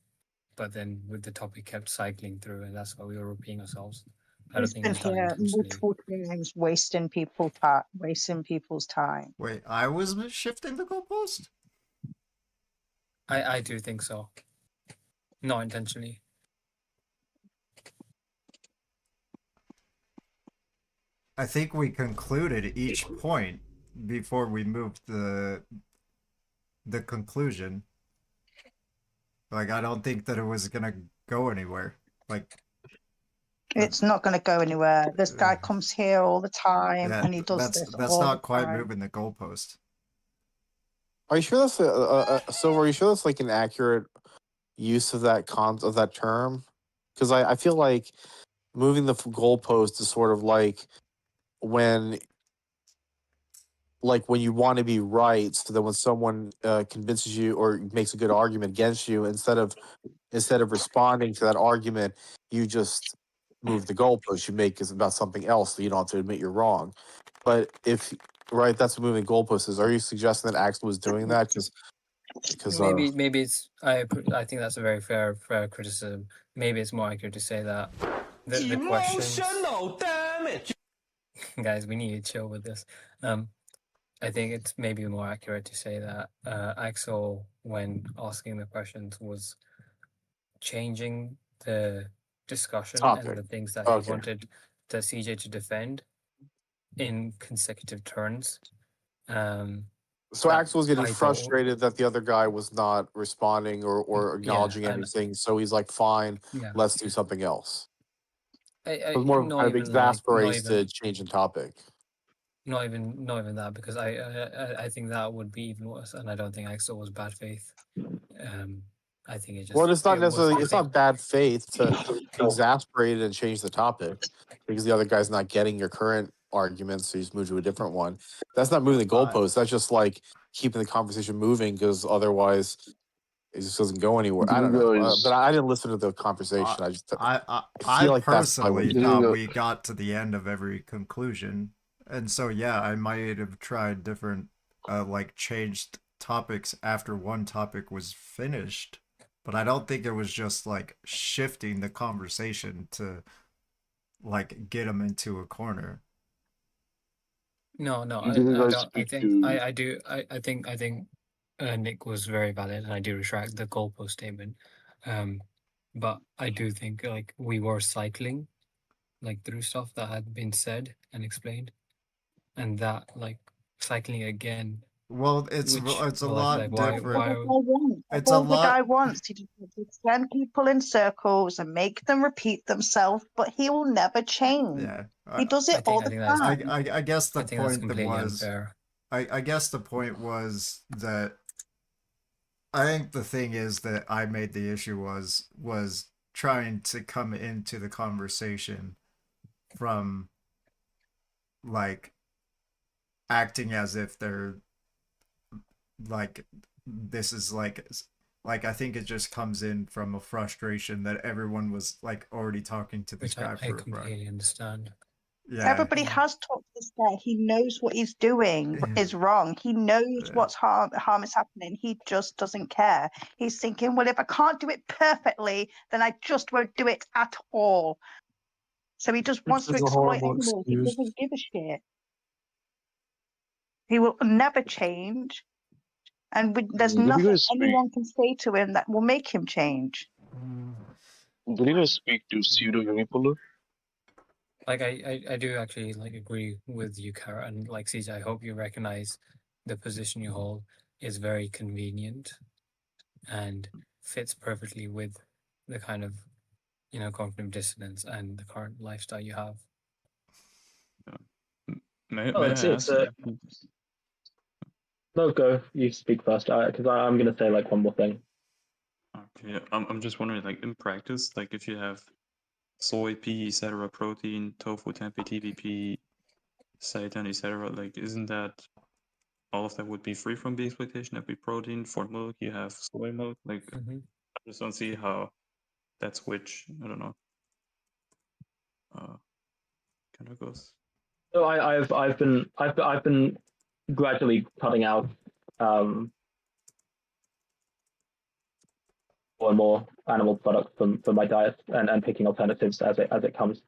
but then with the topic kept cycling through, and that's why we were repeating ourselves. I don't think it was done intentionally. multiple times, wasting people's time. Wait, I was shifting the goalpost? I do think so. Not intentionally. I think we concluded each point before we moved the conclusion. Like, I don't think that it was gonna go anywhere. Like, It's not going to go anywhere. This guy comes here all the time, yeah, and he does this that's all not the quite time. moving the goalpost. Are you sure that's Silver? Are you sure that's like an accurate use of that of that term? Because I feel like moving the goalpost is sort of when when you want to be right, so that when someone convinces you or makes a good argument against you, instead of responding to that argument, you just move the goalpost. You make it about something else, so you don't have to admit you're wrong. But if right, that's what moving goalposts is. Are you suggesting that Axel was doing that? Because Maybe it's I think that's a very fair criticism. Maybe it's more accurate to say that the questions. Emotional damage. Guys, we need to chill with this. I think it's maybe more accurate to say that Axel, when asking the questions, was changing the discussion Topic. and the things that Okay. he wanted the CJ to defend in consecutive turns. So that Axel was getting I thought- frustrated that the other guy was not responding or acknowledging and- anything. So he's like, "Fine, Yeah, let's do something else." I It was more of not kind of even like, exasperated change in topic. not even that, because I think that would be even worse, and I don't think Axel was bad faith. I think it just Well, it's not was necessarily. the It's thing. not bad faith to exasperate and change the topic because the other guy's not getting your current argument, so you just move to a different one. That's not moving the goalpost. That's just like keeping the conversation moving, because otherwise it just doesn't go anywhere. I don't know, but I didn't listen to the conversation. I feel like that's why personally we- thought we got to the end of every conclusion, and so yeah, I might have tried different, like changed topics after one topic was finished, but I don't think it was just like shifting the conversation to like get them into a corner. No, I Didn't guys don't. I speak think to- I do. I think Nick was very valid, and I do retract the goalpost statement. But I do think like we were cycling, like through stuff that had been said and explained, and that like cycling again. Well, it's Which, a well, lot like, why- different. why- It's all a the guy lot. wants to do is send people in circles and make them repeat themselves, but he will never change. Yeah, He does I it think- all I the think that's- time. I guess the I think that's point completely was unfair. I guess the point was that I think the thing is that I made the issue was trying to come into the conversation from like acting as if they're like this is like I think it just comes in from a frustration that everyone was like already talking to this Which guy I for a while. completely understand. Yeah. Everybody has talked to this guy. He knows what he's doing is wrong. He knows what's harm is happening. He just doesn't care. He's thinking, well, if I can't do it perfectly, then I just won't do it at all. So he just wants to is a exploit horrible animals. He excuse. doesn't give a shit. He will never change. And there's Did you nothing guys speak- anyone can say to him that will make him change. Did you guys speak to pseudo unipolar? Like I do actually like agree with you, Kara, and like CJ, I hope you recognize the position you hold is very convenient and fits perfectly with the kind of cognitive dissonance and the current lifestyle you have. May Oh, I it's ask? no, go. You speak first, because I'm gonna say like one more thing. Okay, I'm just wondering, like in practice, like if you have soy, pea, etc., protein, tofu, tempeh, TVP, seitan, etc., like isn't that all of that would be free from bee exploitation? That'd be protein. For milk, you have soy milk. Like Mhm. I just don't see how that switch. I don't know. Kind of goes. So I've been gradually cutting out more and more animal products from my diet and picking alternatives as it comes.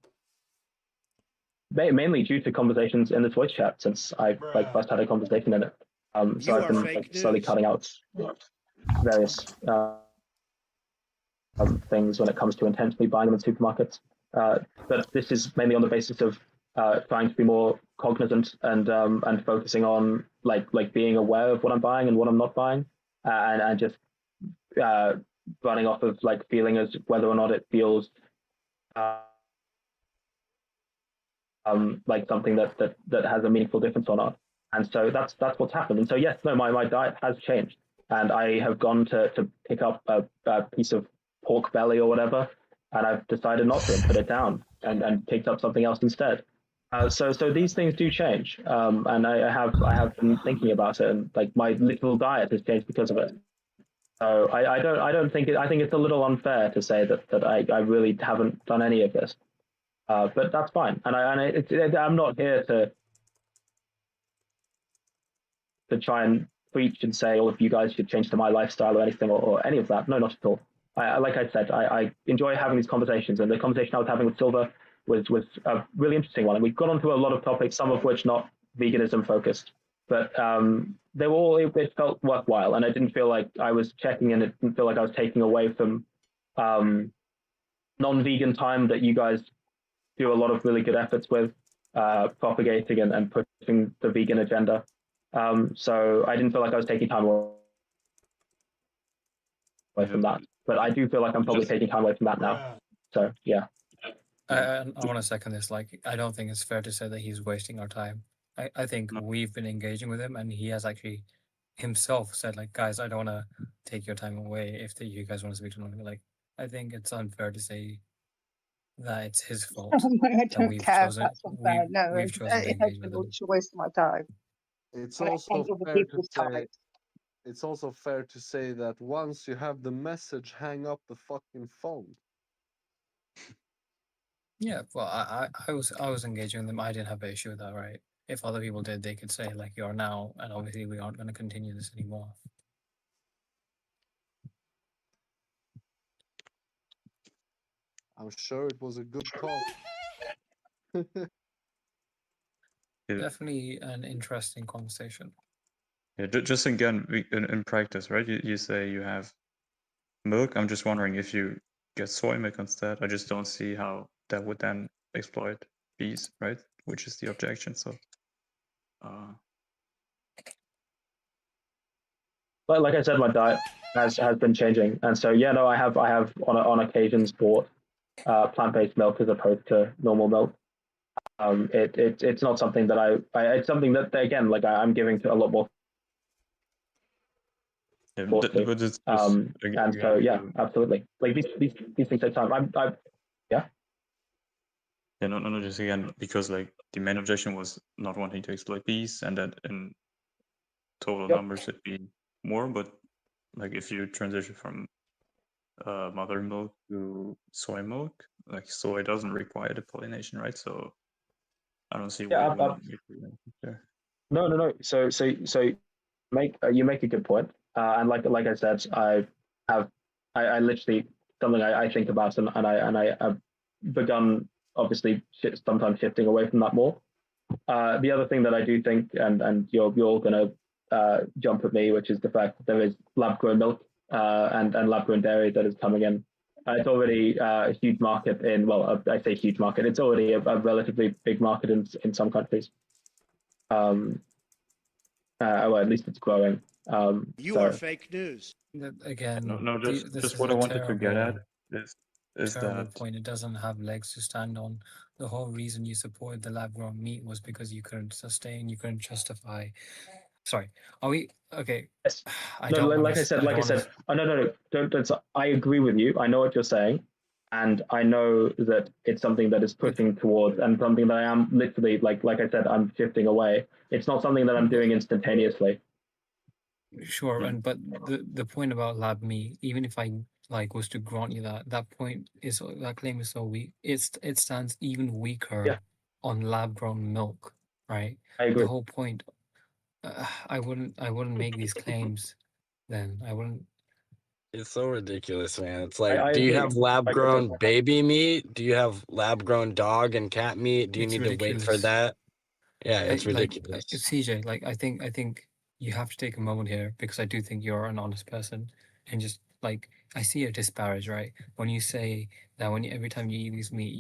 Mainly due to conversations in the voice chat, since I like first had a conversation in it. So I've been like slowly cutting out various things when it comes to intentionally buying them in supermarkets. But this is mainly on the basis of trying to be more cognizant and focusing on like being aware of what I'm buying and what I'm not buying, and just running off of like feeling as whether or not it feels like something that has a meaningful difference or not. And so that's what's happened. And so yes, no, my diet has changed, and I have gone to pick up a piece of pork belly or whatever, and I've decided not to and put it down and picked up something else instead. So these things do change, and I have been thinking about it, and like my literal diet has changed because of it. So I don't think I think it's a little unfair to say that I really haven't done any of this, but that's fine. And I'm not here to try and preach and say all of you guys should change to my lifestyle or anything or any of that. No, not at all. Like I said, I enjoy having these conversations, and the conversation I was having with Silver was a really interesting one. And we got onto a lot of topics, some of which not veganism focused, but they were all, it felt worthwhile, and I didn't feel like I was checking in. It didn't feel like I was taking away from non-vegan time that you guys do a lot of really good efforts with propagating and pushing the vegan agenda. So I didn't feel like I was taking time away from that, but I do feel like I'm probably taking time away from that now. So yeah. I want to second this. Like, I don't think it's fair to say that he's wasting our time. I think we've been engaging with him, and he has actually himself said, like, guys, I don't want to take your time away if you guys want to speak to him. Like, I think it's unfair to say that it's his fault I that don't we've care if chosen. that's unfair. No, We've chosen to it has engage been with a him. waste of my time. It's And I also hate other fair to people's say. time. It's also fair to say that once you have the message, hang up the fucking phone. Yeah, well, I was engaging with them. I didn't have an issue with that, right? If other people did, they could say like you are now, and obviously we aren't going to continue this anymore. I'm sure it was a good talk. Yeah, Definitely an interesting conversation. yeah, just again in practice, right? You say you have milk. I'm just wondering if you get soy milk instead. I just don't see how that would then exploit bees, right? Which is the objection. So, But like I said, my diet has been changing, and so yeah, no, I have on occasions bought plant-based milk as opposed to normal milk. It's not something that it's something that again, like I'm giving to a lot more yeah, thought to. but it's And so yeah, absolutely. Like these things take time. Yeah. Yeah, no, just again because like the main objection was not wanting to exploit bees, and that in total Yep. numbers it'd be more. But like if you transition from mother milk to soy milk, like soy doesn't require the pollination, right? So I don't see why Yeah. you wouldn't make there. No. So you make a good point. And like I said, I literally something I think about, and I have begun obviously sometimes shifting away from that more. The other thing that I do think, and you're all gonna jump at me, which is the fact that there is lab grown milk and lab grown dairy that is coming in. It's already a huge market in, well, I say huge market. It's already a relatively big market in some countries. Well, at least it's growing. You are fake news. Again, No, this just is what a I wanted to get at terrible, is terrible that point. It doesn't have legs to stand on. The whole reason you supported the lab-grown meat was because you couldn't justify. Sorry, are we okay? Yes. I No, don't like I said, oh, no, don't. I agree with you. I know what you're saying, and I know that it's something that is pushing towards, and something that I am literally like I said, I'm shifting away. It's not something that I'm doing instantaneously. Sure, and but the point about lab meat, even if I was to grant you that point is that claim is so weak. It stands even weaker on lab grown milk, right? I agree. The whole point. I wouldn't make these claims. Then I wouldn't. It's so ridiculous, man. It's like, I do you agree. have lab grown baby meat? Do you have lab grown dog and cat meat? Do you need to wait for that? Yeah, it's ridiculous. It's CJ. Like I think you have to take a moment here because I do think you're an honest person, and just like I see a disparage, right? When you say that every time you eat this meat,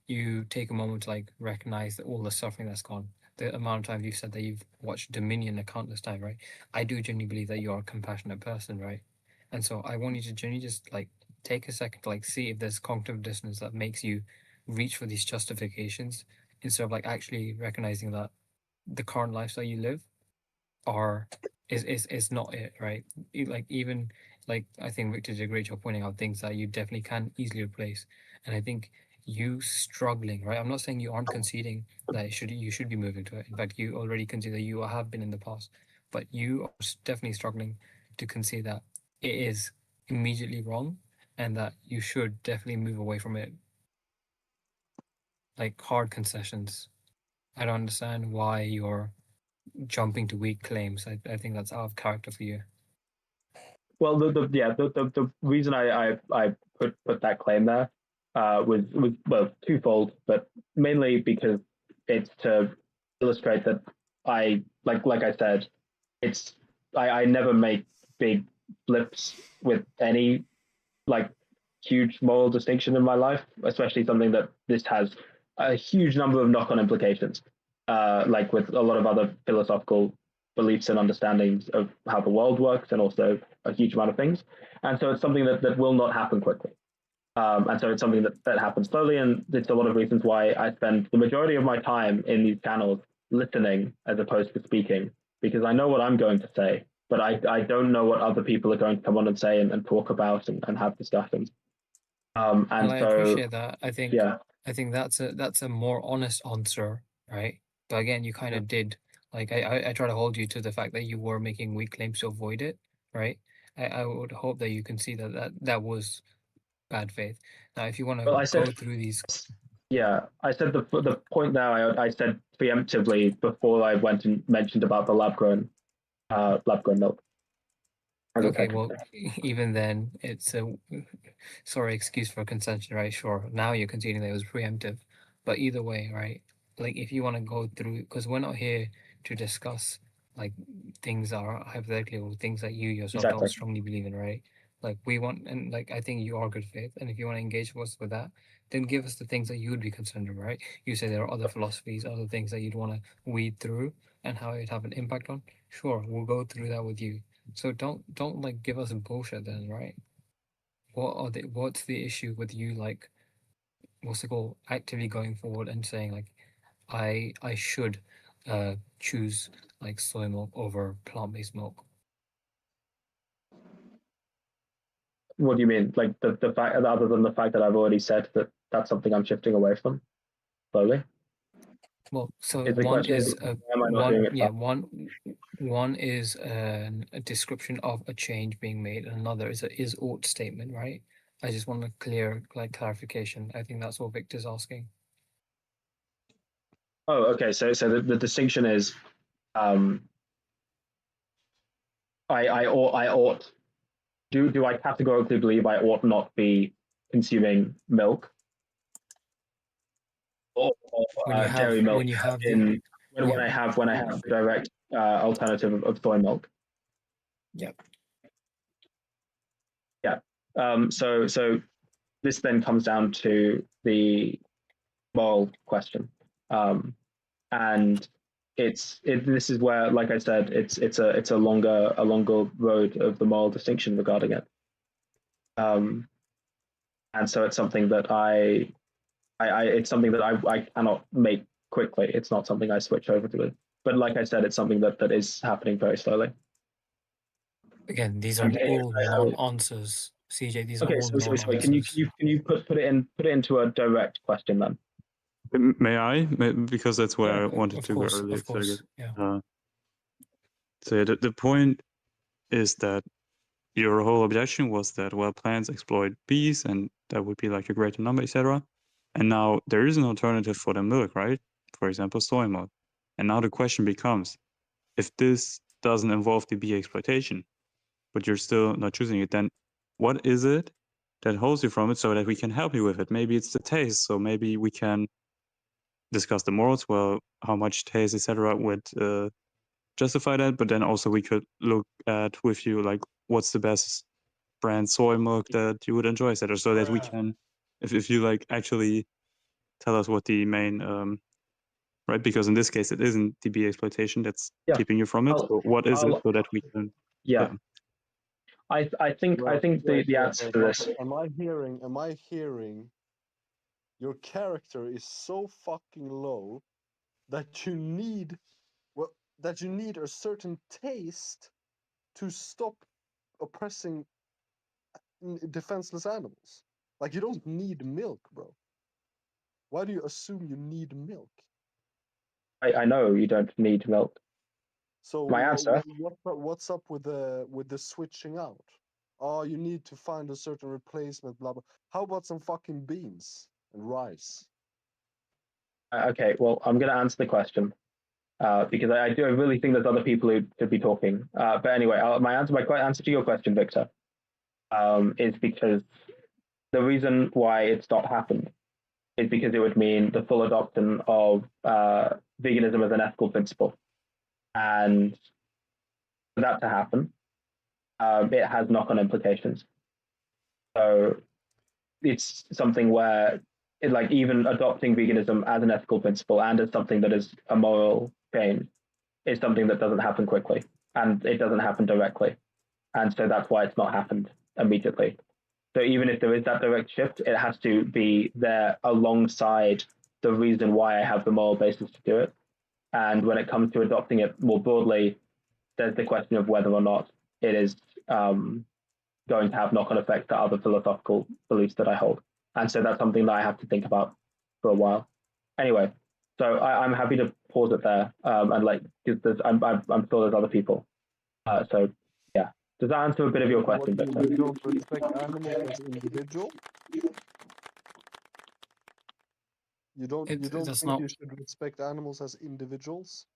you take a moment to like recognize all the suffering that's gone. The amount of times you've said that you've watched Dominion a countless time, right? I do genuinely believe that you are a compassionate person, right? And so I want you to genuinely just like take a second to like see if there's cognitive dissonance that makes you reach for these justifications instead of like actually recognizing that the current lifestyle you live are is not it, right? Like even like I think Victor did a great job pointing out things that you definitely can easily replace. And I think you struggling, right? I'm not saying you aren't conceding that you should be moving to it. In fact, you already concede that you have been in the past, but you are definitely struggling to concede that it is immediately wrong and that you should definitely move away from it. Like hard concessions. I don't understand why you're jumping to weak claims. I think that's out of character for you. Well, the reason I put that claim there was well twofold, but mainly because it's to illustrate that I like I said, it's I never make big flips with any like huge moral distinction in my life, especially something that this has a huge number of knock-on implications, like with a lot of other philosophical beliefs and understandings of how the world works and also a huge amount of things. And so it's something that will not happen quickly. And so it's something that happens slowly. And it's a lot of reasons why I spend the majority of my time in these channels listening as opposed to speaking, because I know what I'm going to say, but I don't know what other people are going to come on and say and talk about and have discussions. And well, I so appreciate that. I think yeah, I think that's a more honest answer, right? But again, you kind of did like I try to hold you to the fact that you were making weak claims to avoid it, right? I would hope that you can see that was bad faith. Now, if you want to well, I go said through these, yeah, I said the point now. I said preemptively before I went and mentioned about the lab grown milk. okay, well, even then, it's a sorry excuse for consensus, right? Sure, now you're conceding that it was preemptive, but either way, right? Like, if you want to go through, because we're not here to discuss like things that are hypothetical or things that you yourself Exactly. don't strongly believe in, right? Like, we want, and like, I think you are good faith, and if you want to engage with us with that, then give us the things that you would be concerned with, right? You say there are other philosophies, other things that you'd want to weed through and how it'd have an impact on. Sure, we'll go through that with you. So don't like give us bullshit then, right? What's the issue with you like what's it called actively going forward and saying like I should choose like soy milk over plant-based milk? What do you mean? Like the fact, other than the fact that I've already said that that's something I'm shifting away from slowly? Well, so Is the one question is why am I not doing it fast? one is a description of a change being made, and another is a is ought statement, right? I just want a clear like clarification. I think that's what Victor's asking. Oh, okay. So the distinction is, I ought. Do I categorically believe I ought not be consuming milk or dairy milk when you have the in when yeah. I have the direct alternative of soy milk? Yep. Yeah. So this then comes down to the moral question, and this is where, like I said, it's a longer road of the moral distinction regarding it, and so it's something that it's something that I cannot make quickly. It's not something I switch over to, but like I said, it's something that is happening very slowly. Again, these are all non-answers, CJ. These are all non-answers. Sorry, can you put it into a direct question then? May I? Because that's where I wanted to go earlier. Of course, yeah. So the point is that your whole objection was that, well, plants exploit bees and that would be like a greater number, etc. And now there is an alternative for the milk, right? For example, soy milk. And now the question becomes, if this doesn't involve the bee exploitation, but you're still not choosing it, then what is it that holds you from it so that we can help you with it? Maybe it's the taste. So maybe we can discuss the morals, well, how much taste, etc. would justify that, but then also we could look at with you like what's the best brand soy milk that you would enjoy, etc. So that we can, if you like actually tell us what the main right, because in this case it isn't DB exploitation that's keeping you from it. So what is it, so that we can? Yeah. I think the answer to this. Am I hearing your character is so fucking low that you need a certain taste to stop oppressing defenseless animals? Like, you don't need milk, bro. Why do you assume you need milk? I know you don't need milk. So my answer. What's up with the switching out? Oh, you need to find a certain replacement. Blah blah. How about some fucking beans and rice? Okay, well, I'm going to answer the question because I really think there's other people who should be talking. But anyway, my answer to your question, Victor, is because the reason why it's not happened is because it would mean the full adoption of veganism as an ethical principle. And for that to happen, it has knock-on implications. So it's something where even adopting veganism as an ethical principle and as something that is a moral change is something that doesn't happen quickly, and it doesn't happen directly. And so that's why it's not happened immediately. So even if there is that direct shift, it has to be there alongside the reason why I have the moral basis to do it. And when it comes to adopting it more broadly, there's the question of whether or not it is going to have knock-on effects to other philosophical beliefs that I hold. And so that's something that I have to think about for a while. Anyway, so I'm happy to pause it there, and because I'm sure there's other people. So yeah, does that answer a bit of your question, Victor? You don't respect animals as individuals? You don't think you should respect animals as individuals?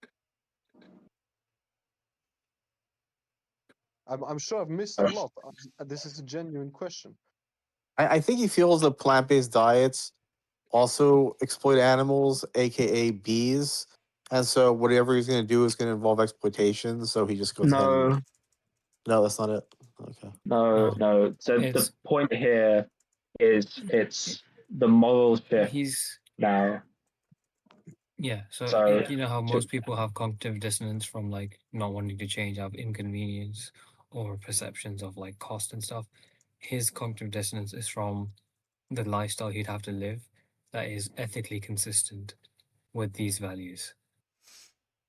I'm sure I've missed a lot. This is a genuine question. I think he feels that plant-based diets also exploit animals, aka bees, and so whatever he's going to do is going to involve exploitation. So he just goes ahead. And... No, that's not it. Okay. No. So the point here is it's the moral shift now. Yeah, so you know how most people have cognitive dissonance from not wanting to change, have inconvenience or perceptions of cost and stuff. His cognitive dissonance is from the lifestyle he'd have to live that is ethically consistent with these values.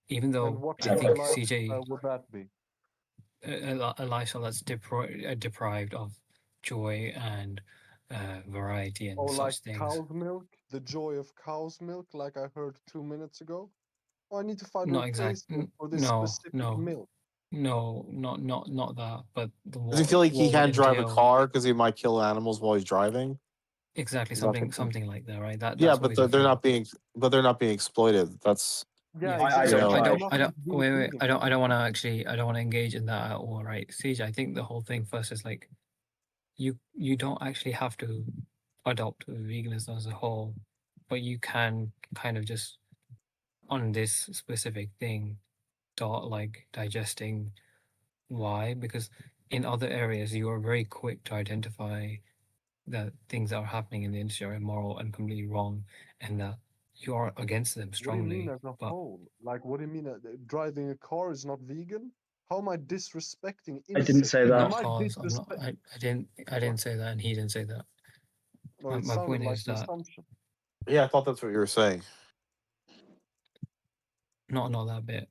Even though I think CJ would that be? A lifestyle that's deprived of joy and variety and such things. Cow's milk, the joy of cow's milk, like I heard 2 minutes ago. Oh, I need to find a replacement for this specific milk. No, not that. But does he feel like he can't drive a car because he might kill animals while he's driving? Exactly, something like that, right? That's but they're not being exploited. That's I don't want to engage in that at all, right? Siege, I think the whole thing first is you don't actually have to adopt veganism as a whole, but you can kind of just on this specific thing start digesting why, because in other areas you are very quick to identify that things that are happening in the industry are immoral and completely wrong, and that you are against them strongly. What do you mean as a whole? What do you mean driving a car is not vegan? How am I disrespecting insects? I didn't say that. I didn't say that, and he didn't say that. No, my point is that. Assumption. Yeah, I thought that's what you were saying. Not that bit.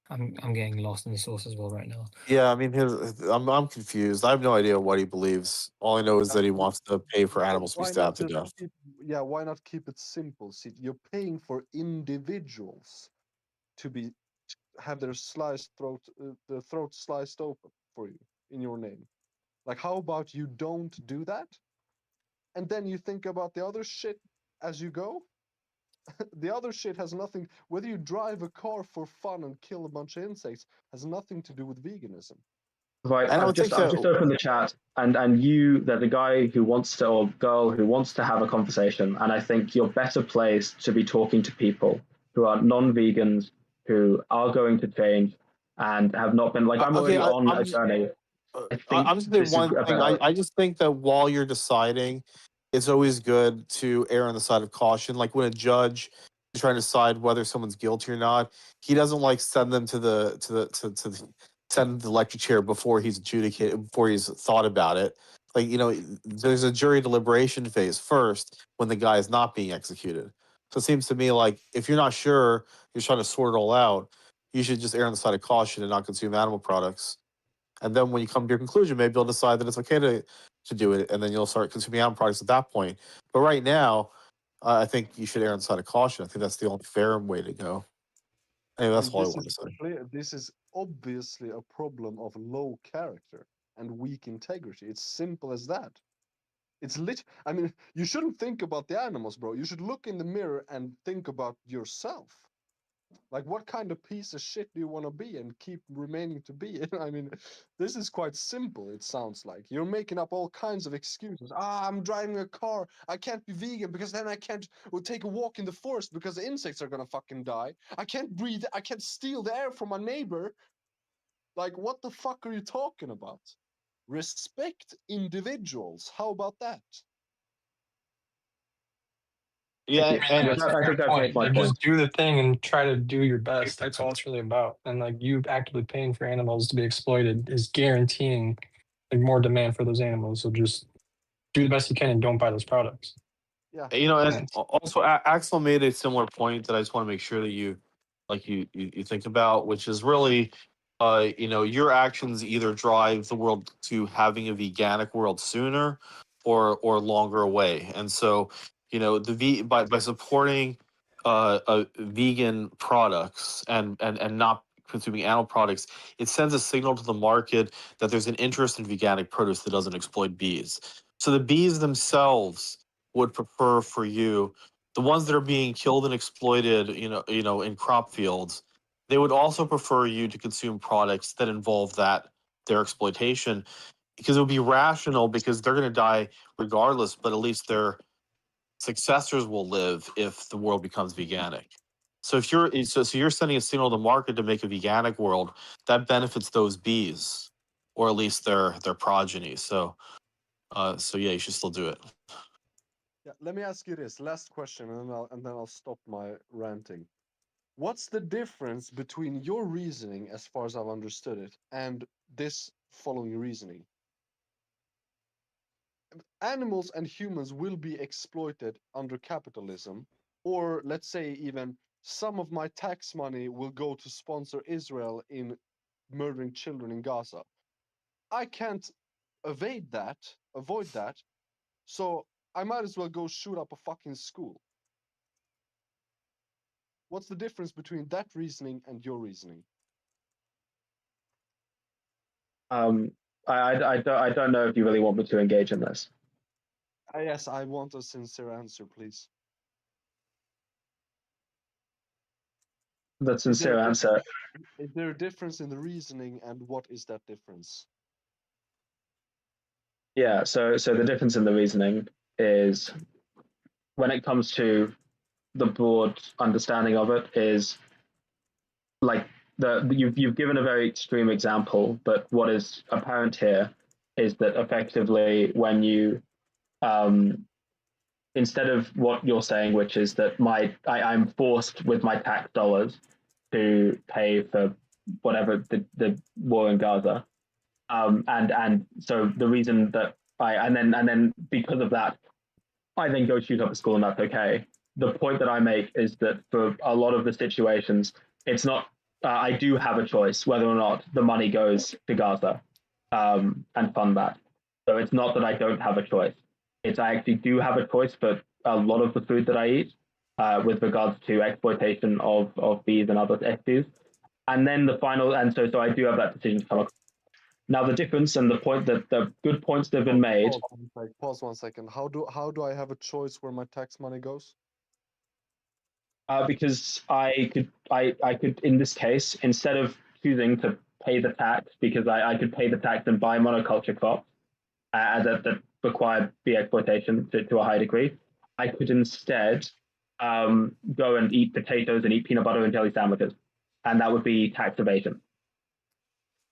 I'm getting lost in the source as well right now. Yeah, I mean, I'm confused. I have no idea what he believes. All I know is that he wants to pay for animals to be stabbed to death. Why not keep it simple? See, you're paying for individuals to have their their throat sliced open for you in your name. How about you don't do that, and then you think about the other shit as you go? The other shit has nothing. Whether you drive a car for fun and kill a bunch of insects has nothing to do with veganism. Right, I've just opened the chat, and there's a guy who wants to, or girl who wants to have a conversation, and I think you're better placed to be talking to people who are non-vegans, who are going to change, and have not been I'm already on a journey. I'm just saying this is one a thing. better. I just think that while you're deciding, it's always good to err on the side of caution. Like when a judge is trying to decide whether someone's guilty or not, he doesn't like send them to the send them to the electric chair before he's adjudicated, before he's thought about it. Like, you know, there's a jury deliberation phase first when the guy is not being executed. So it seems to me like if you're not sure, you're trying to sort it all out, you should just err on the side of caution and not consume animal products. And then when you come to your conclusion, maybe you'll decide that it's okay to do it, and then you'll start consuming animal products at that point. But right now, I think you should err on the side of caution. I think that's the only fair way to go. Anyway, that's And all I this want to is say. clear, this is obviously a problem of low character and weak integrity. It's simple as that. It's I mean, you shouldn't think about the animals, bro. You should look in the mirror and think about yourself. Like, what kind of piece of shit do you want to be and keep remaining to be? I mean, this is quite simple, it sounds like. You're making up all kinds of excuses. I'm driving a car. I can't be vegan because then I can't take a walk in the forest because the insects are gonna fucking die. I can't breathe. I can't steal the air from my neighbor. Like, what the fuck are you talking about? Respect individuals. How about that? Yeah, and I think I've made my Like, point. just do the thing and try to do your best. That's all it's really about. And like you actively paying for animals to be exploited is guaranteeing like more demand for those animals. So just do the best you can and don't buy those products. Yeah. you know, and And also Axel made a similar point that I just want to make sure that you think about, which is really, you know, your actions either drive the world to having a veganic world sooner or longer away. And so, you know, by supporting vegan products and not consuming animal products, it sends a signal to the market that there's an interest in veganic produce that doesn't exploit bees. So the bees themselves would prefer for you, the ones that are being killed and exploited, in crop fields, they would also prefer you to consume products that involve their exploitation, because it would be rational, because they're going to die regardless, but at least their successors will live if the world becomes veganic. So if you're sending a signal to the market to make a veganic world, that benefits those bees, or at least their progeny. So yeah, you should still do it. Yeah, let me ask you this last question, and then I'll stop my ranting. What's the difference between your reasoning, as far as I've understood it, and this following reasoning? Animals and humans will be exploited under capitalism, or let's say even some of my tax money will go to sponsor Israel in murdering children in Gaza. I can't avoid that, so I might as well go shoot up a fucking school. What's the difference between that reasoning and your reasoning? I don't know if you really want me to engage in this. Yes, I want a sincere answer, please. The sincere answer. Is there a difference in the reasoning, and what is that difference? Yeah, so the difference in the reasoning is, when it comes to the broad understanding of it, is like you've given a very extreme example, but what is apparent here is that effectively when you instead of what you're saying, which is that I'm forced with my tax dollars to pay for whatever the war in Gaza, and so the reason that and then because of that, I then go shoot up a school, and that's okay. The point that I make is that for a lot of the situations, it's not. I do have a choice whether or not the money goes to Gaza and fund that. So it's not that I don't have a choice. It's I actually do have a choice for a lot of the food that I eat with regards to exploitation of bees and other issues. And then the final, and so I do have that decision to come across. Now the difference and the point that the good points that have been made. Pause 1 second. How do I have a choice where my tax money goes? Because I could in this case, instead of choosing to pay the tax, because I could pay the tax and buy monoculture crops that require bee exploitation to a high degree, I could instead go and eat potatoes and eat peanut butter and jelly sandwiches, and that would be tax evasion.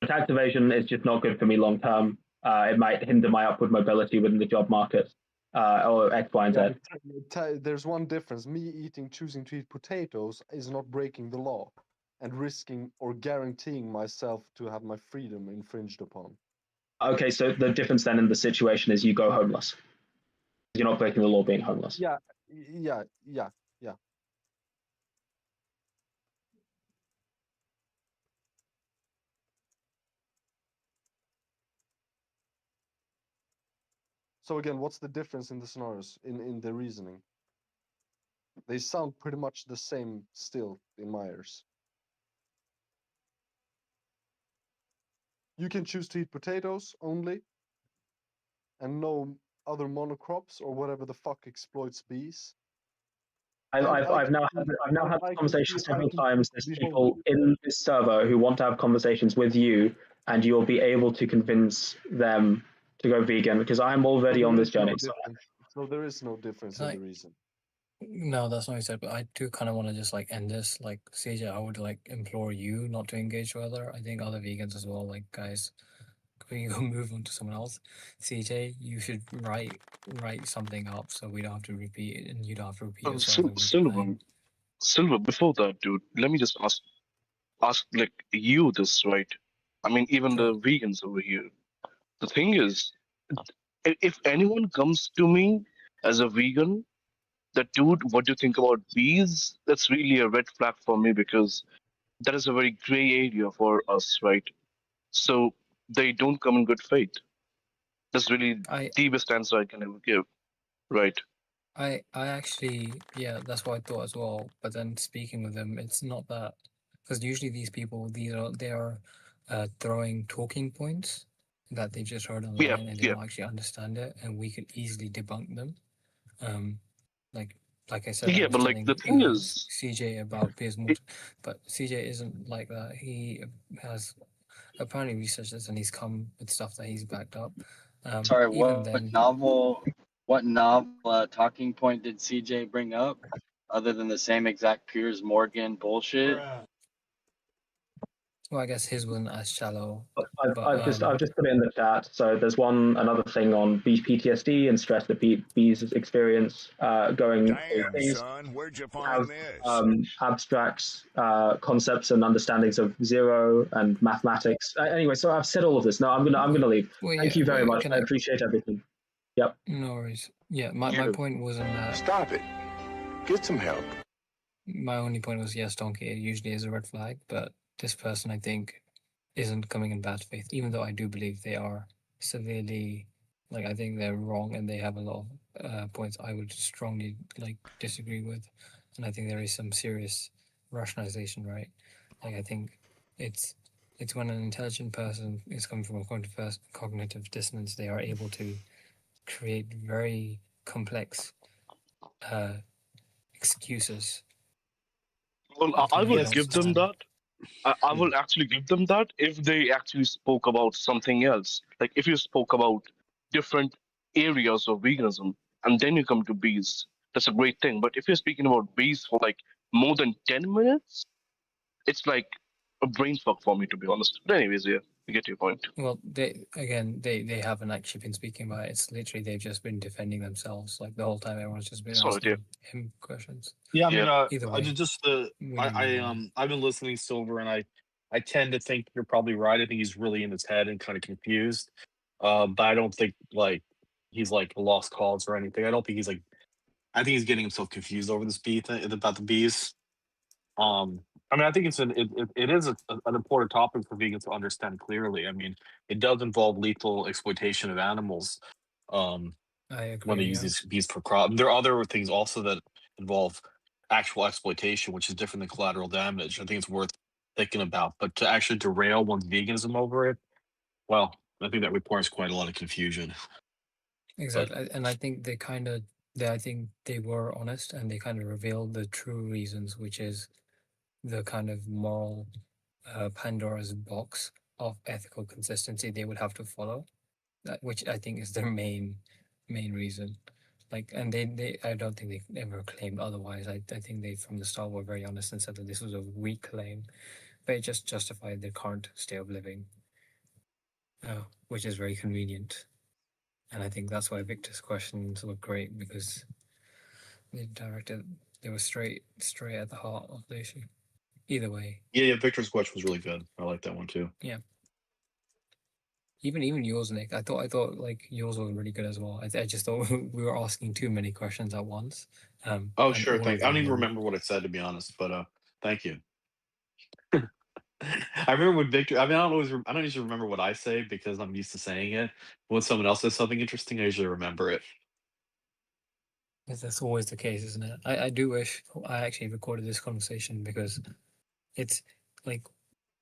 tax evasion is just not good for me long term. It might hinder my upward mobility within the job market, or X, Y, and Z. There's one difference. Me choosing to eat potatoes is not breaking the law and risking or guaranteeing myself to have my freedom infringed upon. Okay, so the difference then in the situation is you go homeless. You're not breaking the law being homeless. Yeah. So again, what's the difference in the scenarios, in the reasoning? They sound pretty much the same still in my ears. You can choose to eat potatoes only, and no other monocrops or whatever the fuck exploits bees. I've now had this conversation several times. There's people in this server who want to have conversations with you, and you'll be able to convince them to go vegan because I'm already on this journey. So there is no difference in the reason. No, that's not what I said, but I do kind of want to just like end this. Like, CJ, I would like implore you not to engage further. I think other vegans as well. Like, guys, can you go move on to someone else? CJ, you should write something up so we don't have to repeat it, and you don't have to repeat yourself. Silver, before that, dude, let me just ask like you this, right? I mean, even the vegans over here. The thing is, if anyone comes to me as a vegan, that dude, what do you think about bees? That's really a red flag for me because that is a very gray area for us, right? So they don't come in good faith. That's really the best answer I can ever give, right? I actually, yeah, that's what I thought as well. But then speaking with them, it's not that, because usually these people, they are throwing talking points that they've just heard online and they don't actually understand it, and we could easily debunk them. Like I said, I was but like telling the thing is, CJ about Bismuth, but CJ isn't like that. He has apparently researched this and he's come with stuff that he's backed up. Sorry, even what novel talking point did CJ bring up, other than the same exact Piers Morgan bullshit? Well, I guess his wasn't as shallow. I've just put it in the chat. So there's another thing on bee PTSD and stress that bees experience going through things. Son, where'd you find this? Abstracts, concepts, and understandings of zero and mathematics. Anyway, so I've said all of this. No, I'm gonna leave. Thank you very much. I appreciate everything. Yep. No worries. Yeah, my point wasn't that. Stop it. Get some help. My only point was, yes, donkey, it usually is a red flag, but this person, I think, isn't coming in bad faith, even though I do believe they are severely, like, I think they're wrong and they have a lot of points I would strongly, like, disagree with. And I think there is some serious rationalization, right? Like, I think it's when an intelligent person is coming from a cognitive dissonance, they are able to create very complex excuses. Well, I will give them that. I will actually give them that if they actually spoke about something else. Like if you spoke about different areas of veganism and then you come to bees, that's a great thing. But if you're speaking about bees for like more than 10 minutes, it's like a brain fuck for me, to be honest. But anyways, yeah, you get your point. Well, they haven't actually been speaking about it. It's literally they've just been defending themselves. Like the whole time, everyone's just been asking him questions. Yeah, I mean, either way, I've been listening, Silver, and I tend to think you're probably right. I think he's really in his head and kind of confused. But I don't think like he's like a lost cause or anything. I don't think he's like. I think he's getting himself confused over this bee thing about the bees. I mean, I think it is an important topic for vegans to understand clearly. I mean, it does involve lethal exploitation of animals. I agree. When they use these bees for crop, there are other things also that involve actual exploitation, which is different than collateral damage. I think it's worth thinking about. But to actually derail one's veganism over it, well, I think that reports quite a lot of confusion. Exactly, and I think I think they were honest and they kind of revealed the true reasons, which is the kind of moral Pandora's box of ethical consistency they would have to follow, which I think is their main reason. Like, and they I don't think they ever claimed otherwise. I think they from the start were very honest and said that this was a weak claim, but it just justified their current state of living. which is very convenient. And I think that's why Victor's questions were great, because they were straight at the heart of the issue. Either way. Yeah, Victor's question was really good. I like that one too. Yeah. Even yours, Nick. I thought like yours was really good as well. I just thought we were asking too many questions at once. Oh, and sure. all Thank. of I don't them even were- remember what I said, to be honest. But thank you. I remember when Victor. I mean, I don't usually remember what I say because I'm used to saying it. When someone else says something interesting, I usually remember it. That's always the case, isn't it? I do wish I actually recorded this conversation, because it's like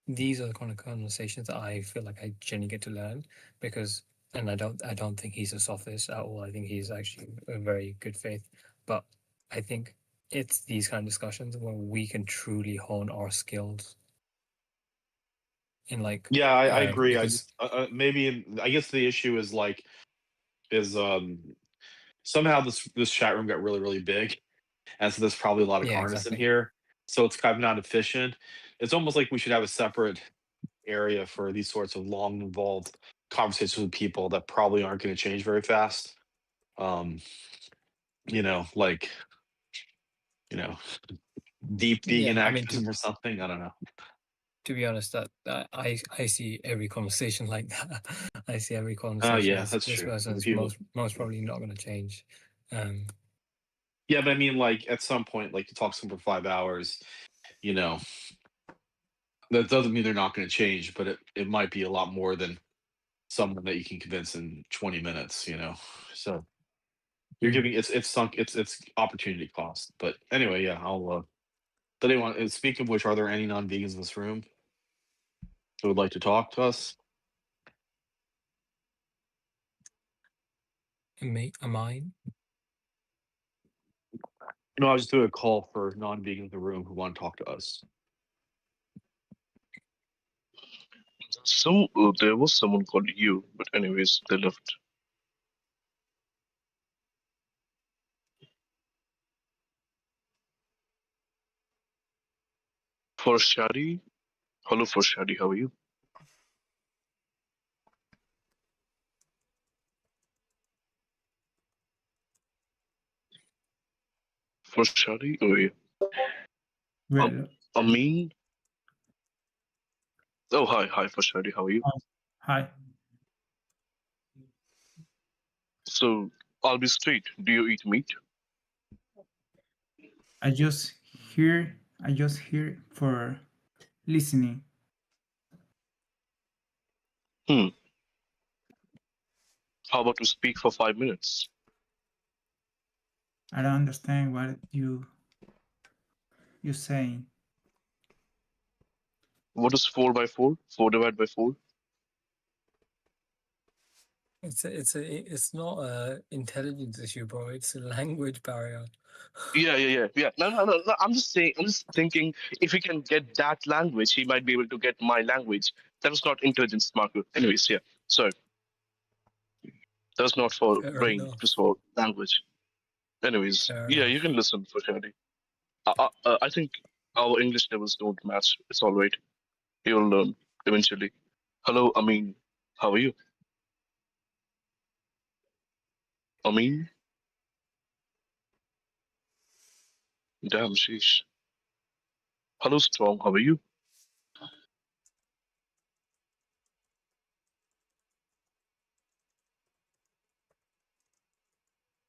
these are the kind of conversations that I feel like I genuinely get to learn, because and I don't think he's a sophist at all. I think he's actually a very good faith. But I think it's these kind of discussions where we can truly hone our skills in like Yeah, I agree. I because just I guess the issue is somehow this chat room got really big, and so there's probably a lot of yeah, carnage in exactly. here. So it's kind of not efficient. It's almost like we should have a separate area for these sorts of long involved conversations with people that probably aren't going to change very fast. Um, like deep Yeah, vegan I mean, activism or something. I don't know. to be honest, that I see every conversation like that. I see every Oh conversation yeah, as that's this true. The person's people. most probably not going to change. Yeah, but I mean, like at some point, like you talk to someone for 5 hours, you know, that doesn't mean they're not going to change, but it might be a lot more than someone that you can convince in 20 minutes. So you're giving it's sunk it's opportunity cost. But anyway, yeah, I'll. Does anyone? Speaking of which, are there any non-vegans in this room who would like to talk to us? Mine. No, I was just doing a call for non-vegans in the room who want to talk to us. So there was someone called you, but anyways, they left. For Shadi, hello for Shadi, how are you? For Shadi, oh yeah. Well, Amin. Oh hi for Shadi, how are you? hi. So I'll be straight. Do you eat meat? I just here for listening. How about to speak for 5 minutes? I don't understand what you saying. What is 4 by 4? 4 divided by 4? It's not a intelligence issue, bro. It's a language barrier. Yeah. No. I'm just saying. I'm just thinking if he can get that language, he might be able to get my language. That was not intelligence marker. Anyways, yeah. So that's not for Fair brain, enough. just for language. Anyways, Fair yeah, enough. you can listen for Shadi. I think our English levels don't match. It's all right. You'll learn eventually. Hello, Amin. How are you? Amin? Damn, sheesh. Hello, Strong. How are you?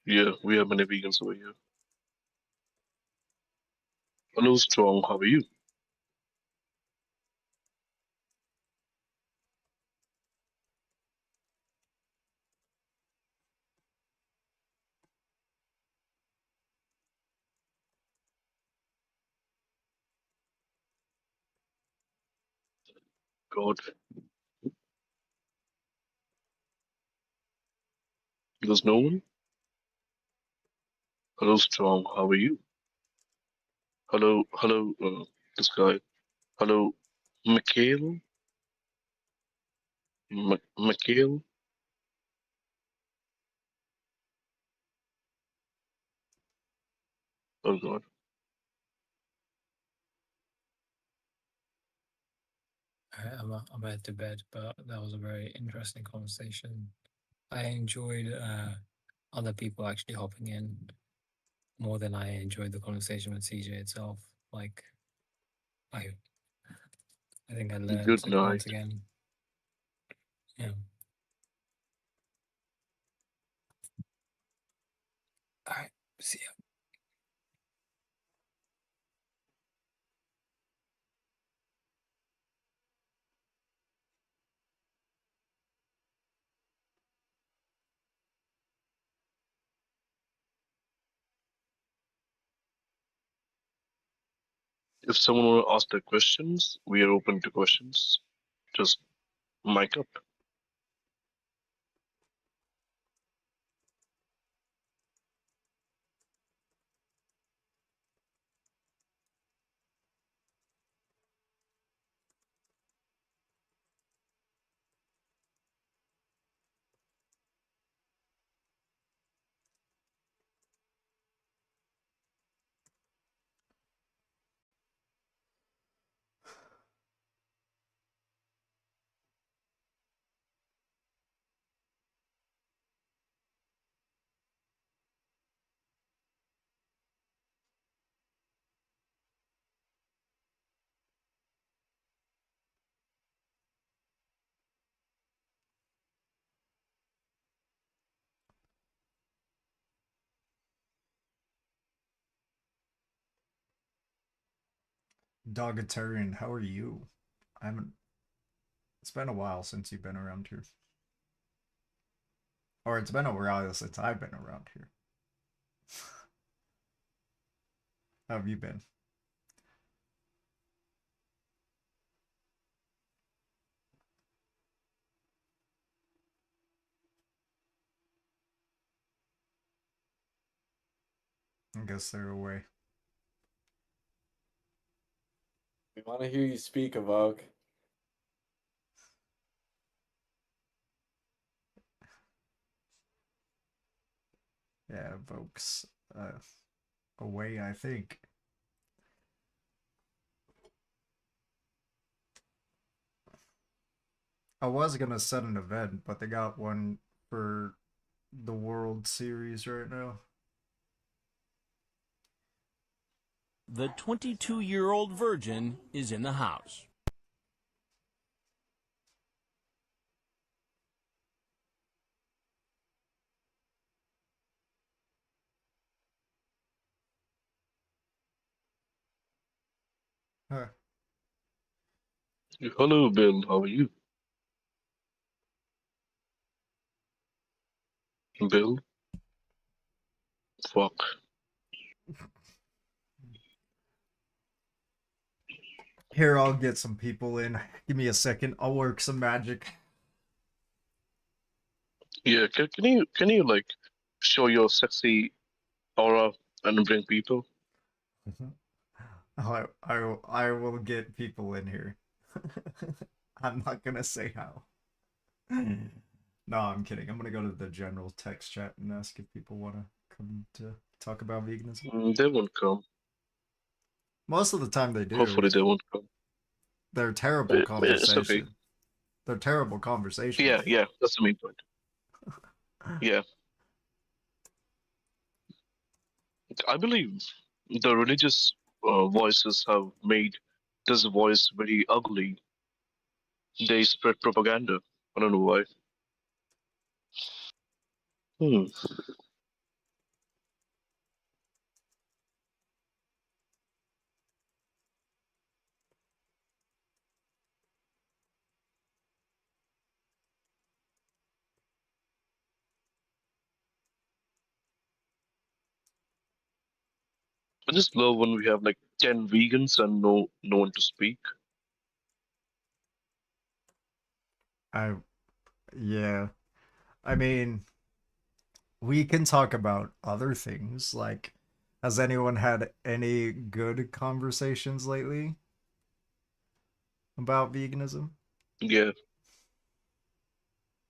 Yeah, we have many vegans over here. Hello, Strong. How are you? God. There's no one? Hello, Strong. How are you? Hello, this guy. Hello, Mikhail? Mikhail? Oh, God. I'm head to bed, but that was a very interesting conversation. I enjoyed other people actually hopping in more than I enjoyed the conversation with CJ itself. Like, I think I learned Good night. once again. Yeah. All right. See ya. If someone want to ask their questions, we are open to questions. Just mic up. Dogatarian, how are you? I haven't. It's been a while since you've been around here. Or it's been a while since I've been around here. How have you been? I guess they're away. We want to hear you speak, Avok. Yeah, folks. Away, I think. I was gonna set an event, but they got one for the World Series right now. The 22-year-old virgin is in the house. Huh. Hello, Bill. How are you? Bill? Fuck. Here, I'll get some people in. Give me a second. I'll work some magic. Yeah, can you like show your sexy aura and bring people? I will get people in here. I'm not gonna say how. No, I'm kidding. I'm gonna go to the general text chat and ask if people want to come to talk about veganism. They won't come. Most of the time they do. Hopefully they won't come. They're terrible It's conversation. okay. They're terrible conversations. Yeah, that's the main point. Yeah. I believe the religious voices have made this voice very ugly. They spread propaganda. I don't know why. Hmm. I just love when we have like 10 vegans and no one to speak. Yeah. I mean, we can talk about other things. Like, has anyone had any good conversations lately about veganism? Yeah.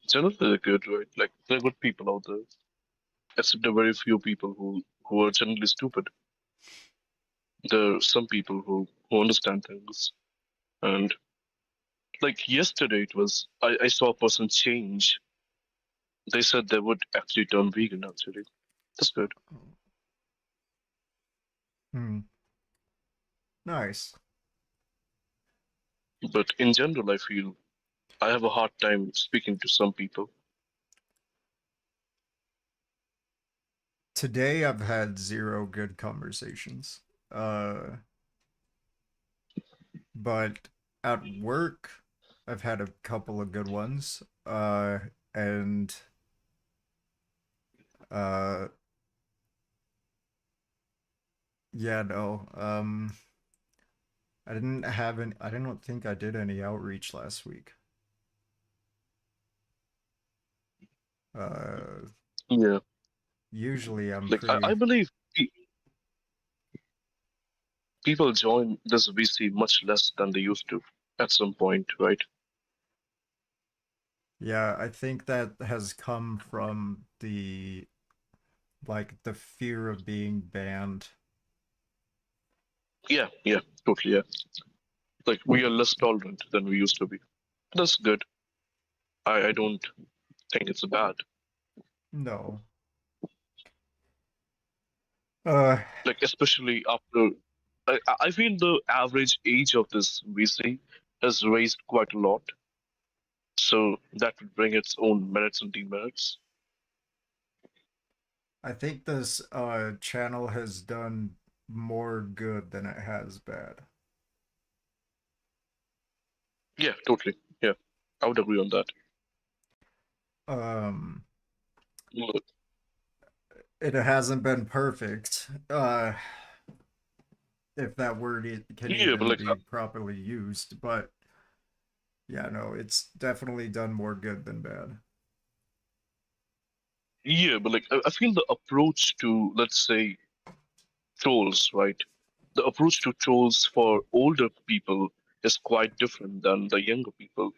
Generally they're good, right? Like there are good people out there. Except the very few people who are generally stupid. There are some people who understand things and like yesterday, it was I saw a person change. They said they would actually turn vegan. Actually, that's good. Hmm. Nice. But in general, I feel I have a hard time speaking to some people. Today I've had 0 good conversations. But at work I've had a couple of good ones. And uh yeah, no. I don't think I did any outreach last week. Yeah, Usually I'm like I pretty. believe people join this VC much less than they used to at some point, right? Yeah, I think that has come from the fear of being banned. Yeah, totally. Yeah, like we are less tolerant than we used to be. That's good. I don't think it's bad. No. Like especially after, I feel the average age of this VC has raised quite a lot. So that would bring its own merits and demerits. I think this channel has done more good than it has bad. Yeah, totally. Yeah, I would agree on that. Look, It hasn't been perfect. If that word can yeah, but even like, be properly used, but yeah, no, it's definitely done more good than bad. yeah, but like, I feel the approach to, let's say, trolls, right? The approach to trolls for older people is quite different than the younger people.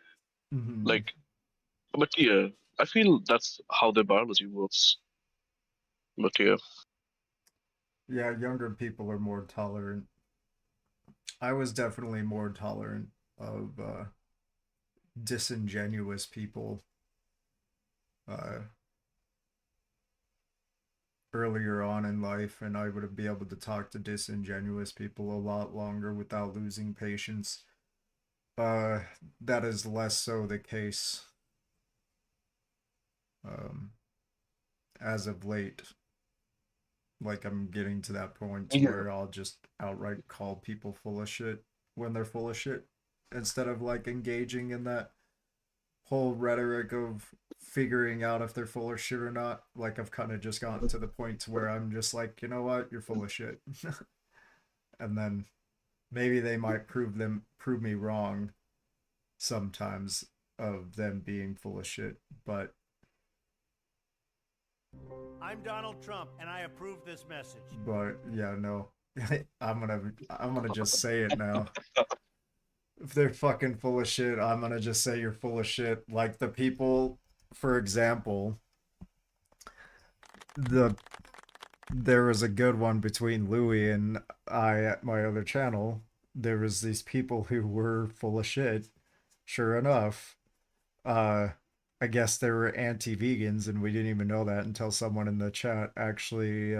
Mm-hmm. Like, but yeah, I feel that's how the biology works. But yeah. Yeah, younger people are more tolerant. I was definitely more tolerant of disingenuous people earlier on in life, and I would be able to talk to disingenuous people a lot longer without losing patience. That is less so the case as of late. Like, I'm getting to that point to where I'll just outright call people full of shit when they're full of shit, instead of like engaging in that whole rhetoric of figuring out if they're full of shit or not. Like, I've kind of just gotten to the point to where I'm just like, you know what, you're full of shit. And then maybe they might prove me wrong sometimes of them being full of shit, but I'm Donald Trump, and I approve this message. but yeah, no. I'm gonna just say it now. If they're fucking full of shit, I'm gonna just say you're full of shit. Like the people, for example, there was a good one between Louis and I at my other channel. There was these people who were full of shit. Sure enough, uh, I guess they were anti-vegans, and we didn't even know that until someone in the chat actually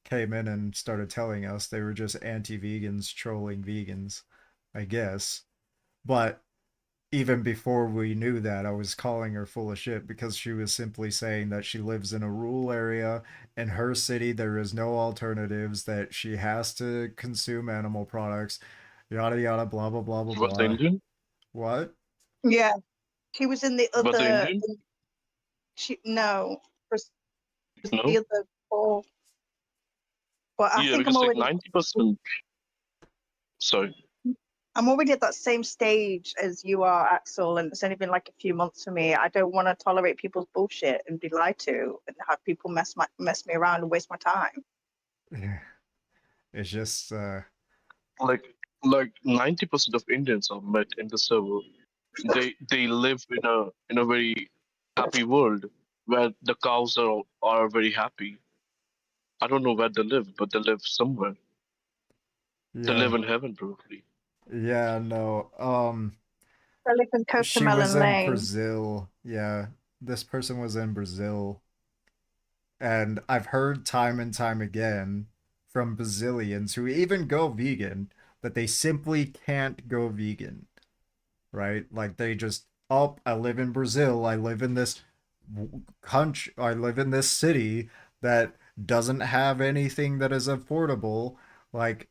came in and started telling us they were just anti-vegans trolling vegans, I guess. But even before we knew that, I was calling her full of shit because she was simply saying that she lives in a rural area. In her city, there is no alternatives, that she has to consume animal products, yada yada, blah blah blah blah Was the blah. Indian? What? Yeah, she was in the Was the other. Indian? No, was No. the other four. But I Yeah, think I'm because like already. 90%. Sorry. I'm already at that same stage as you are, Axel, and it's only been like a few months for me. I don't want to tolerate people's bullshit and be lied to and have people mess me around and waste my time. It's just Like 90% of Indians are met in the server. They live in a very happy world where the cows are very happy. I don't know where they live, but they live somewhere. They yeah. live in heaven, probably. Yeah, no. I live in She was Cocomelon in Lane. Brazil. Yeah, this person was in Brazil. And I've heard time and time again from Brazilians who even go vegan that they simply can't go vegan, right? Like they just, oh, I live in Brazil. I live in this country. I live in this city that doesn't have anything that is affordable. Like,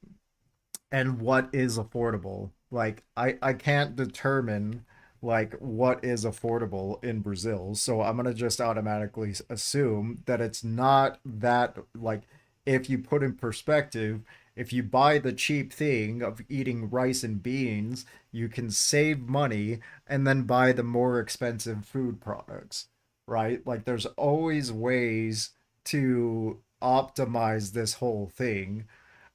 and what is affordable? Like, I can't determine like what is affordable in Brazil. So I'm going to just automatically assume that it's not that, like, if you put in perspective, if you buy the cheap thing of eating rice and beans, you can save money and then buy the more expensive food products, right? Like there's always ways to optimize this whole thing,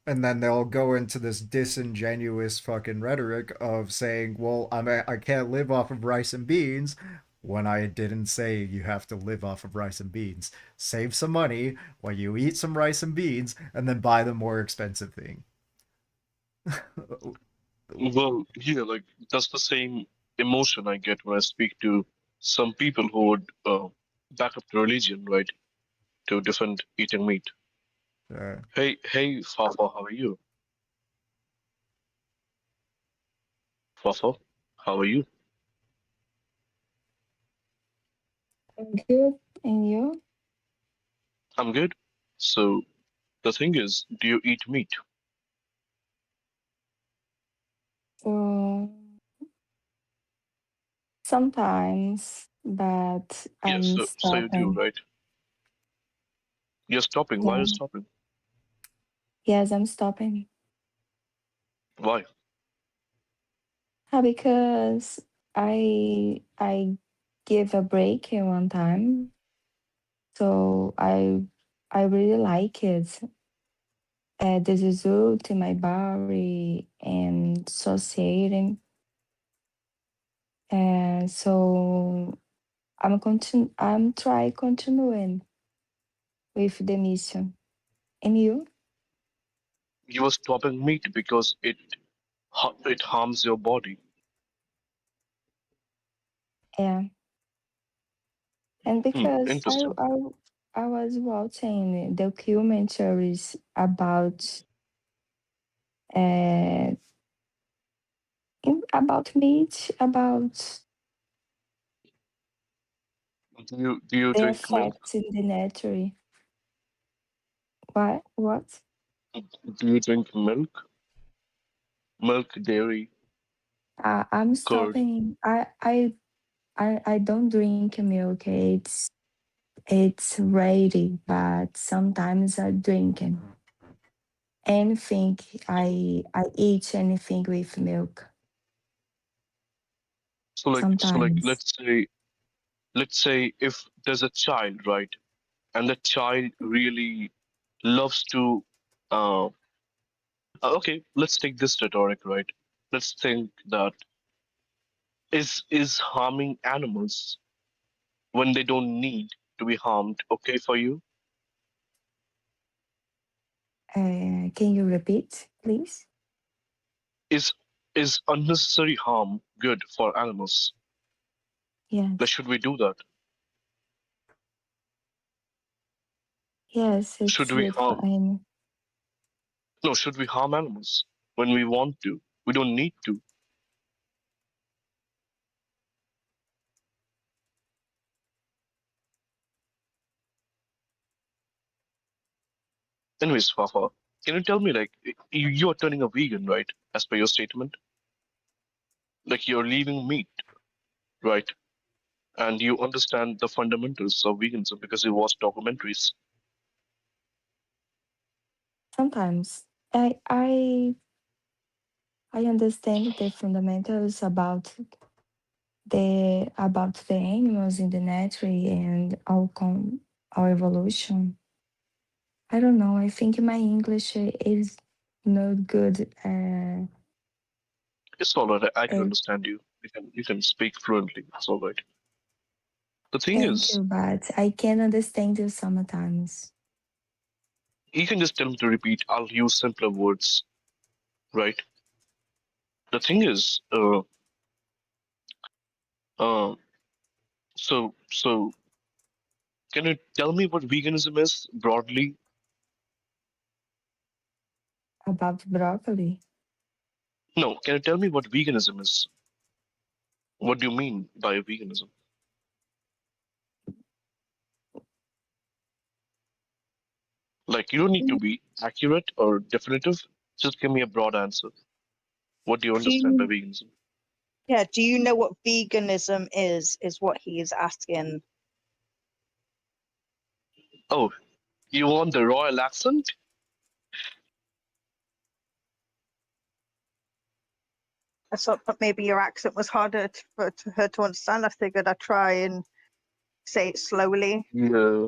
and then they'll go into this disingenuous fucking rhetoric of saying, well, I can't live off of rice and beans, when I didn't say you have to live off of rice and beans. Save some money while you eat some rice and beans and then buy the more expensive thing. Well, yeah, like that's the same emotion I get when I speak to some people who would back up the religion, right, to defend eating meat. Hey, Fafa, how are you? Fafa, how are you? I'm good. And you? I'm good. So the thing is, do you eat meat? Uh, Sometimes, but Yes, I'm so you do, stopping. right? You're stopping. Why are Yeah. you stopping? Yes, I'm stopping. Why? Because I gave a break in one time, so I really like it. The result in my body and society. So I'm try continuing with the mission. And you? You were stopping meat because it harms your body. Yeah. And because Interesting. I was watching documentaries uh about meat, about Do you the drink milk? effects in the nature. What? Do you drink milk? Milk, dairy, I'm curd. stopping. I don't drink milk. It's rare, but sometimes I drink it. Anything I eat anything with milk So like sometimes. let's say if there's a child, right, and the child really loves to okay, let's take this rhetoric, right? Let's think that is harming animals when they don't need to be harmed okay for you? Can you repeat, please? Is unnecessary harm good for animals? Like, Yes. should we do that? Yes, Should it's we good harm? for him. No, should we harm animals when we want to? We don't need to. Anyways, Fafa, can you tell me, like, you're turning a vegan, right? As per your statement, like you're leaving meat, right? And you understand the fundamentals of veganism because you watch documentaries. Sometimes I understand the fundamentals about the animals in the nature and our evolution. I don't know. I think my English is not good. It's all right. I can Uh, understand you. You can speak fluently. It's all right. The thing Thank is, you, but I can understand you sometimes. you can just tell me to repeat. I'll use simpler words, right? The thing is, Uh, so can you tell me what veganism is broadly? About broccoli. No, can you tell me what veganism is? What do you mean by veganism? Like, you don't need to be accurate or definitive. Just give me a broad answer. What do you Do understand by you, veganism? yeah, do you know what veganism is what he is asking. Oh, you want the royal accent? I thought that maybe your accent was harder for to her to understand. I figured I'd try and say it slowly. Yeah,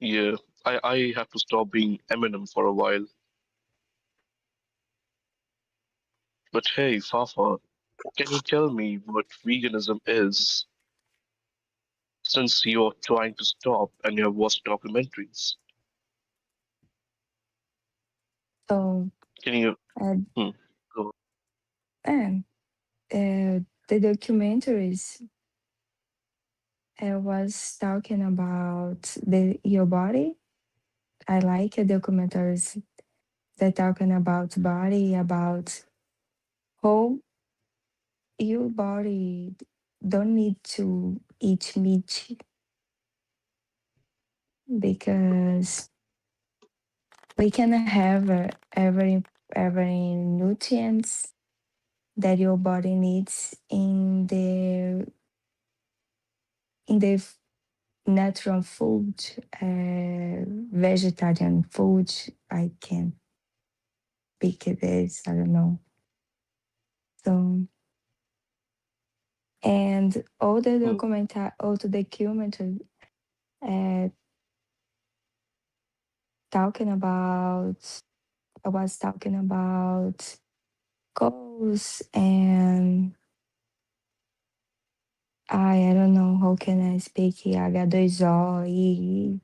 yeah. I have to stop being Eminem for a while. But hey, Fafa, can you tell me what veganism is? Since you're trying to stop and you have watched documentaries, So, can you? uh, Go. and, the documentaries was talking about your body. I like documentaries that talking about body, about how your body don't need to eat meat because we can have every nutrients that your body needs in the natural food, vegetarian food. I can pick this. I don't know. So and all the documentary uh, talking about I was talking about goals and I don't know how can I speak H2O e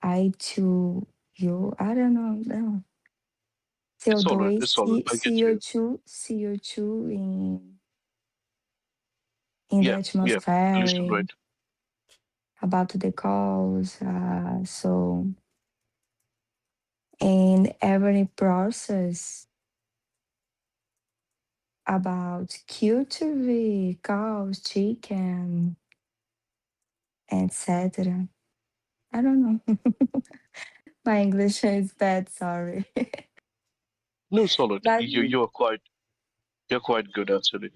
I2 you I don't know no. It's all right. CO2 It's all right. I get you. CO2 in the Yeah, yeah. You listen atmosphere right. about the calls so in every process about culture, cows, chicken, etc. I don't know. My English is bad, sorry. No, solid. But You're quite good actually.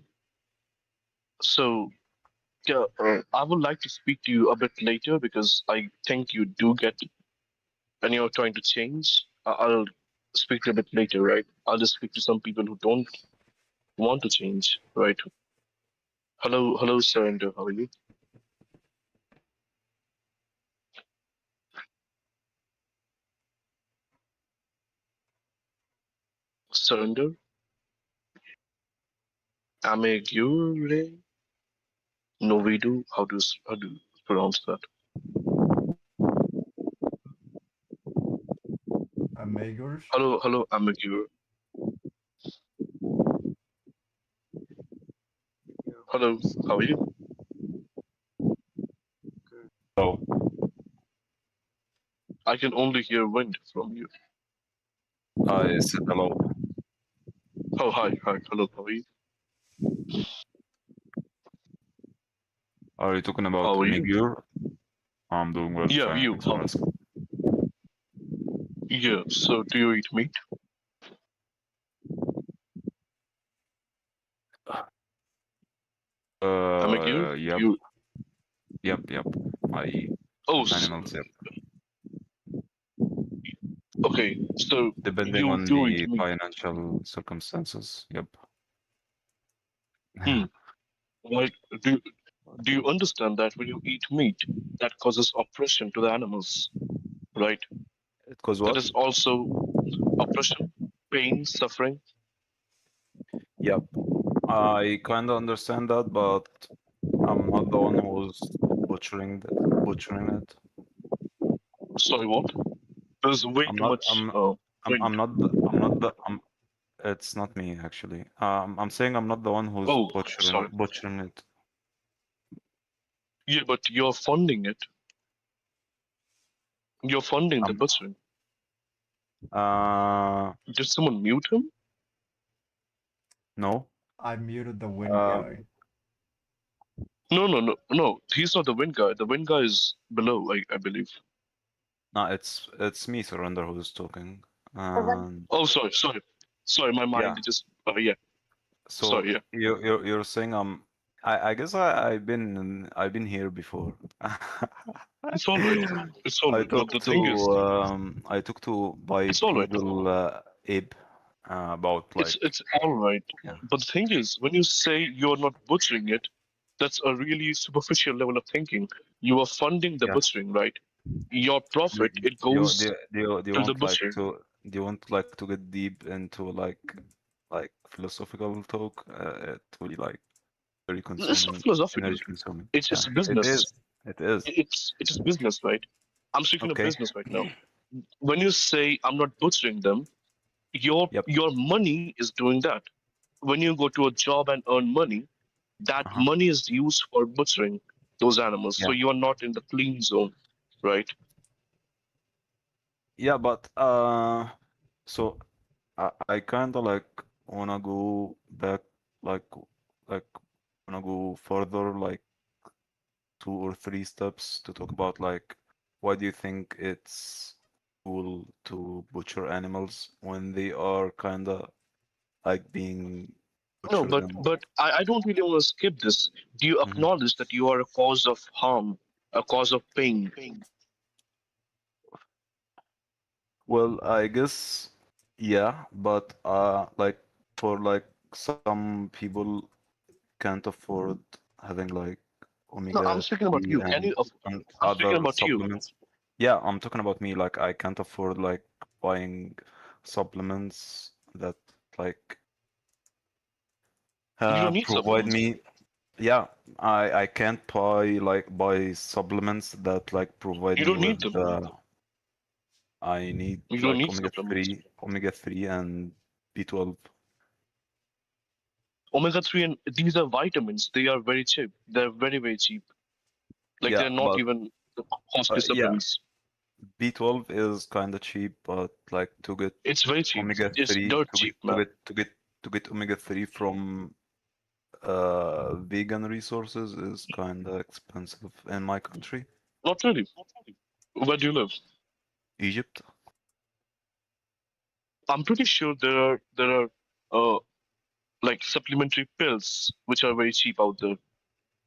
So yeah, I would like to speak to you a bit later because I think you do get and you're trying to change. I'll speak to you a bit later, right? I'll just speak to some people who don't want to change, right? Hello, Surrender. How are you? Surrender? Amegure? Novidu? How do you pronounce that? Amigos? Hello, Amegure. Hello, how are you? Oh, I can only hear wind from you. I said hello. Oh, hi, hello, how are you? Are you talking about How are you? Miguel? I'm doing well, Yeah, you. thanks for asking. Yeah, so do you eat meat? Amegure? Yep, Do you? yep. I eat Oh, animals, yep. okay, so Depending you on do eat the meat. financial circumstances, yep. Hmm. Like, do do you understand that when you eat meat, that causes oppression to the animals, right? It cause That what? is also oppression, pain, suffering. Yep. I kind of understand that, but I'm not the one who's butchering it. Sorry, what? There's way I'm too not. much wind. I'm not. I'm. it's not me actually. I'm saying I'm not the one who's Oh, sorry. butchering it. Yeah, but you're funding it. You're funding the butchering. Did someone mute him? No. I muted the wind guy. No. He's not the wind guy. The wind guy is below, I believe. No, it's me, Surrender, who's talking. Oh, sorry. My mind Yeah. just yeah. So Sorry, yeah. you're saying I guess I've been here before. It's all right. It's all I right. But talked the thing is, to it's all right. bipedal ape about like It's all right. yeah. But the thing is, when you say you're not butchering it, that's a really superficial level of thinking. You are funding the Yeah. butchering, right? Your profit Do it you goes do you do you to the want like butcher. to do you want like to get deep into like philosophical talk? It will be like very It's not consuming, philosophical. energy consuming. It's Yeah, just it business. is. It is. It's just business, right? I'm speaking of Okay. business right now. When you say I'm not butchering them, your money is doing that. When you go to a job and earn money, that money is used for butchering those animals. So Yeah. you are not in the clean zone, right? Yeah, but so I kind of like wanna go back, like like wanna go further, like 2 or 3 steps to talk about like why do you think it's cool to butcher animals when they are kind of like being No, butchered and but I don't really want to skip this. Do you acknowledge that you are a cause of harm, a cause of pain? well, I guess yeah, but like for like some people can't afford having like No, I'm omega speaking about 3 you. Can you? and I'm speaking other about you. supplements. Yeah, I'm talking about me. Like I can't afford like buying supplements that like You don't need provide supplements. me. Yeah, I can't buy supplements that like provide You me don't with need them. the I need You don't like need supplements. omega 3 and B12. Omega 3 and these are vitamins. They are very cheap. They're very, very cheap. Like Yeah, they're not but even costly yeah, supplements. B12 is kind of cheap, but like to get It's very cheap. omega It's 3 dirt cheap, man. to get omega 3 from vegan resources is kind of expensive in my country, Not really. Where do you live? Egypt. I'm pretty sure there are like supplementary pills which are very cheap out there.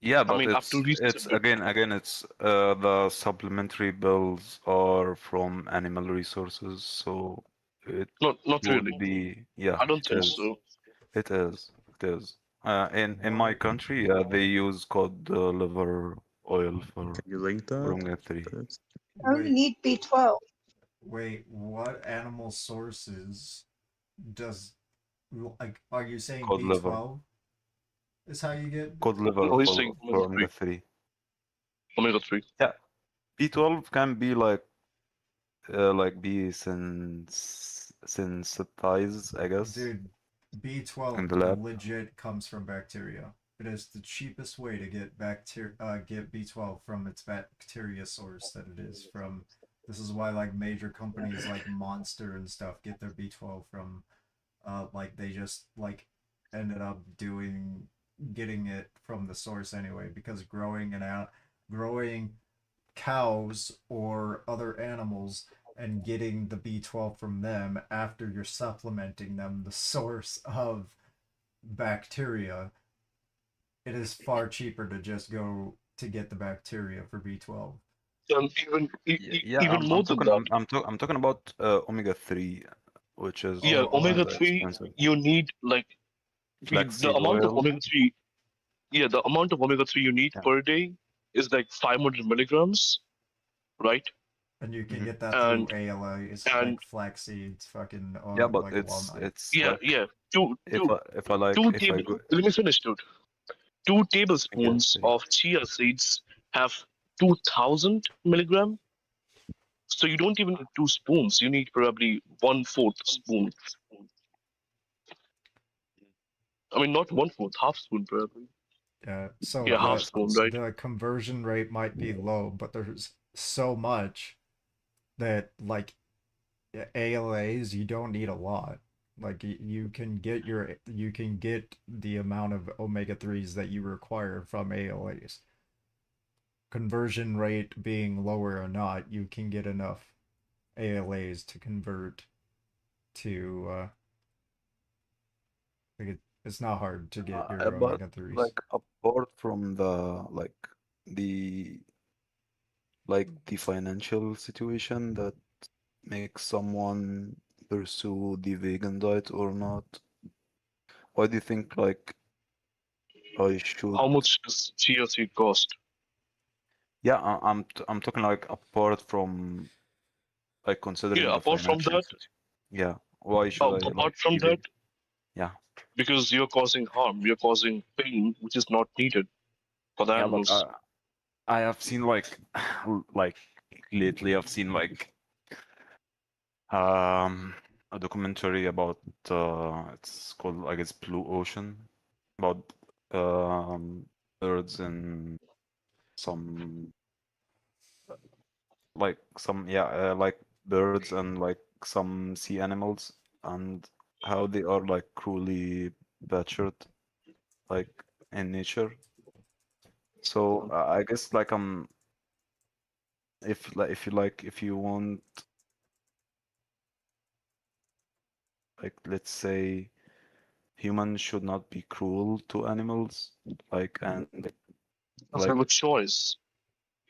Yeah, I but mean, up to it's recently. again it's the supplementary bills are from animal resources, so it Not would really. be yeah, I don't it think is. so. It is. It is. In my country, they use cod liver oil Can you link for that? omega 3. Only Wait, need B12. wait, what animal sources does, like, are you saying Cod liver. B12 is how you get? Cod liver No, he's saying for omega 3. omega 3. Omega 3. Yeah, B12 can be be synthesized, I guess, Dude, in B12 the lab. legit comes from bacteria. It is the cheapest way to get get B12 from its bacteria source that it is from. This is why like major companies like Monster and stuff get their B12 from like they just like ended up getting it from the source anyway because growing cows or other animals and getting the B12 from them after you're supplementing them the source of bacteria, it is far cheaper to just go to get the bacteria for B12. Yeah, Even more than that. I'm talking about omega 3, which is Yeah, omega kind of 3. expensive. You need like the Flaxseed amount of oil. omega 3. Yeah, the amount of omega 3 you need per day is like 500 milligrams, right? And you can get that through And ALAs, and like flax seeds, fucking Yeah, but like walnut. it's yeah, like yeah. Two if two I if I like two if I table. go Let me finish, dude. 2 omega tablespoons 3. of chia seeds have 2,000 milligram. So you don't even need 2 spoons. You need probably 1/4 spoon. I mean, not 1/4, half spoon probably. So Yeah, half spoon, right? the conversion rate might be low, but there's so much that like ALAs you don't need a lot. Like you can get the amount of omega-3s that you require from ALAs. Conversion rate being lower or not, you can get enough ALAs to convert to like it's not hard to get your But omega-3s. like apart from the the financial situation that makes someone pursue the vegan diet or not, why do you think like I should? How much does chia seed cost? Yeah, I'm talking like apart from like considering Yeah, the apart from financial that, situation. Yeah, why should I like apart from be vegan? that, Yeah. because you're causing harm, you're causing pain, which is not needed for the Yeah, but animals. I have seen like like lately I've seen like a documentary about it's called I guess Blue Ocean about birds and some like birds and like some sea animals and how they are like cruelly butchered like in nature. So I guess like if you want like let's say humans should not be cruel to animals like and We have a choice.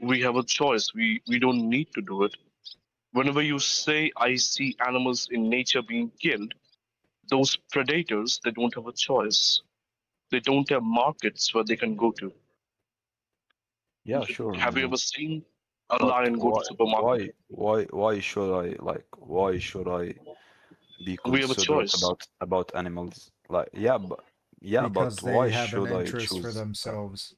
We have a choice. We don't need to do it. Whenever you say I see animals in nature being killed, those predators, they don't have a choice. They don't have markets where they can go to. yeah, sure, I Have you know. ever seen a But lion go to supermarket? why should I be We have a considerate choice. about animals? Like Because but they why have an should I interest for choose that? themselves.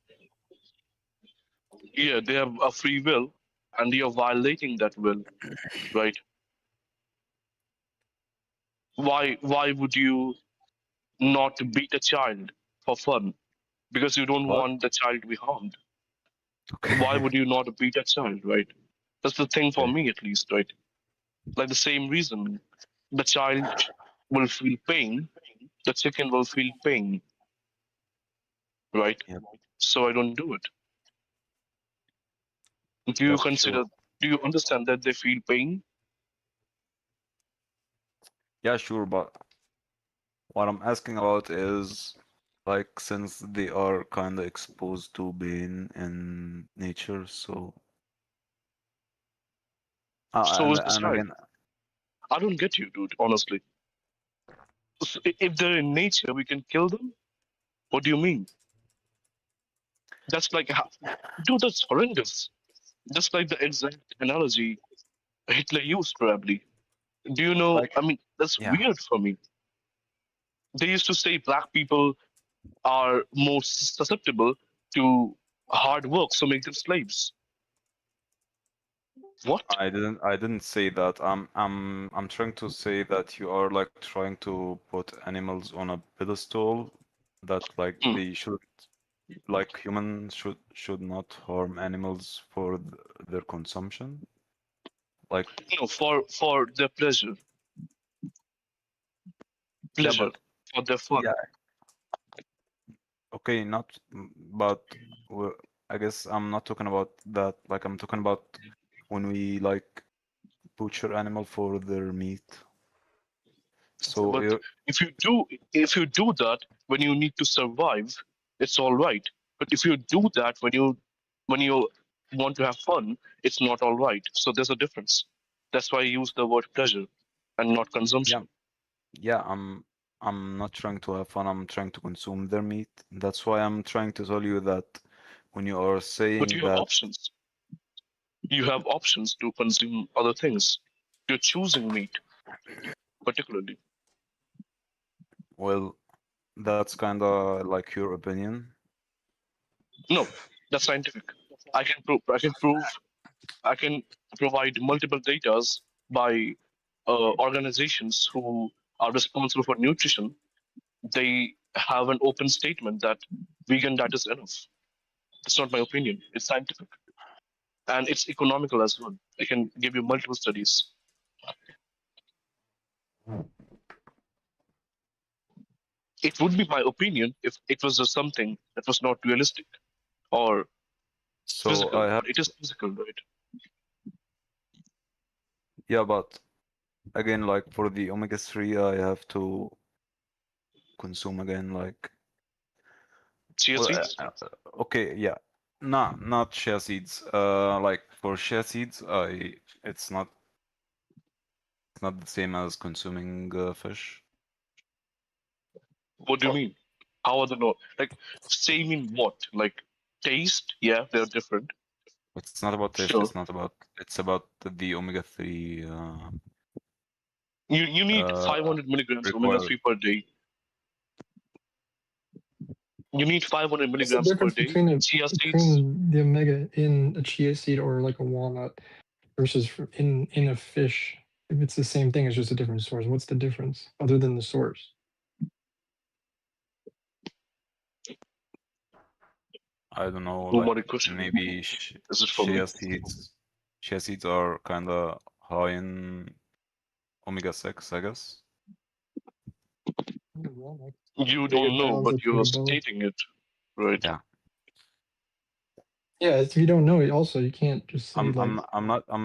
Yeah, they have a free will, and you're violating that will, right? Why would you not beat a child for fun? Because you don't What? want the child to be harmed. Why Okay. would you not beat a child, right? That's the thing for Okay. me, at least, right? Like the same reason, the child will feel pain, the chicken will feel pain, right? Yep. So I don't do it. Do you Yep, sure. consider? Do you understand that they feel pain? Yeah, sure, but what I'm asking about is like since they are kind of exposed to being in nature, so So is the and child. again, I don't get you, dude. Honestly, so if they're in nature, we can kill them. What do you mean? That's like, dude, that's horrendous. Just like the exact analogy Hitler used, probably. Do you know? like I mean, that's yeah, weird for me. They used to say black people are more susceptible to hard work, so make them slaves. What? I didn't say that. I'm trying to say that you are like trying to put animals on a pedestal that like they should like humans should not harm animals for their consumption. Like No, for their pleasure, yeah, pleasure but for their fun. yeah, okay, not but I guess I'm not talking about that. Like I'm talking about when we like butcher animal for their meat. So But if you do that when you need to survive, it's all right. But if you do that when you want to have fun, it's not all right. So there's a difference. That's why I use the word pleasure and not yeah, consumption. yeah, I'm not trying to have fun. I'm trying to consume their meat. That's why I'm trying to tell you that when you are But saying you have that, options. You have options to consume other things. You're choosing meat, particularly. well, that's kind of like your opinion. No, that's scientific. I can prove. I can prove. I can provide multiple datas by organizations who are responsible for nutrition. They have an open statement that vegan diet is enough. It's not my opinion. It's scientific. And it's economical as well. I can give you multiple studies. It would be my opinion if it was just something that was not realistic or So physical. I have But it is physical, right? yeah, but again, like for the omega-3, I have to consume again, like Chia well, seeds? okay, yeah, not chia seeds. Like for chia seeds, it's not the same as consuming fish. What do you mean? How are they not? Like, same in what? Like, taste? Yeah, they're different. It's not about taste. Sure. It's not about. It's about the omega-3. You need 500 milligrams of required. omega-3 per day. You need 500 What's the milligrams per difference day. between Chia seeds? between the omega in a chia seed or like a walnut versus in a fish? If it's the same thing, it's just a different source. What's the difference other than the source? I don't know, Too like much question. maybe Is it for me? chia seeds are kind of high in omega-6, I guess. You don't know, but you're stating it, right? Yeah. Yeah, if you don't know it, also you can't just say I'm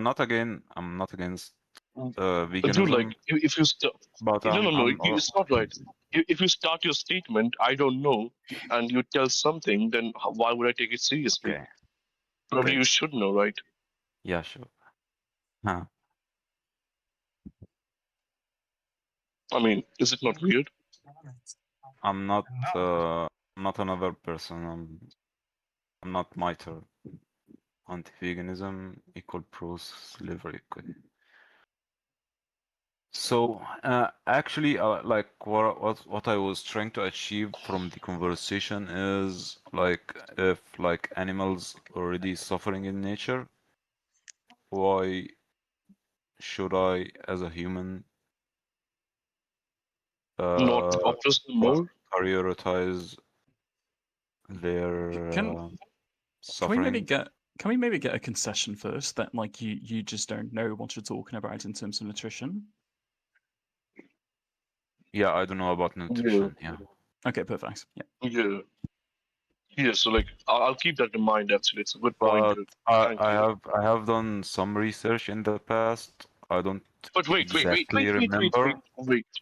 not against veganism. Dude, like if you start, but no, it's not right. If you start your statement, I don't know, and you tell something, then why would I take it seriously? Okay. Probably Okay. you should know, right? Yeah, sure. Huh. I mean, is it not weird? I'm not another person. I'm not Miter. Anti-veganism equal pro-slavery. Okay. So actually, like what I was trying to achieve from the conversation is like if like animals already suffering in nature, why should I, as a human, Not oppress them more? prioritize their Can suffering? Can we maybe get a concession first that like you just don't know what you're talking about in terms of nutrition? Yeah, I don't know about nutrition. Yeah. Okay, perfect. Yeah. Yeah. So like, I'll keep that in mind. Actually, it's a good point. But Dude. I Thank you. I have done some research in the past. I don't But wait, exactly remember.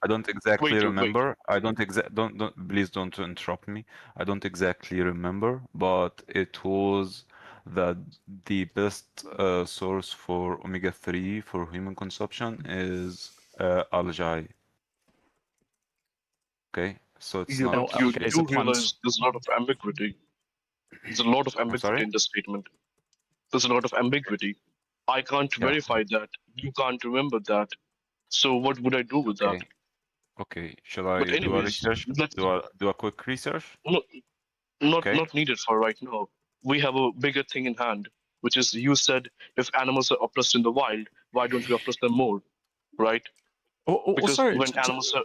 I don't exactly dude, remember. I don't don't please don't interrupt me. I don't exactly remember, but it was that the best source for omega-3 for human consumption is algae. Okay, so it's Yeah, not. but you do realize there's a lot of ambiguity. There's a lot of I'm ambiguity sorry? in the statement. There's a lot of ambiguity. I can't Yeah. verify that. You can't remember that. So what would I do with that? Okay. Shall But I do a anyways, research? let's Do a quick research? no, not Okay. not needed for right now. We have a bigger thing in hand, which is you said if animals are oppressed in the wild, why don't we oppress them more, right? Because sorry, when animals are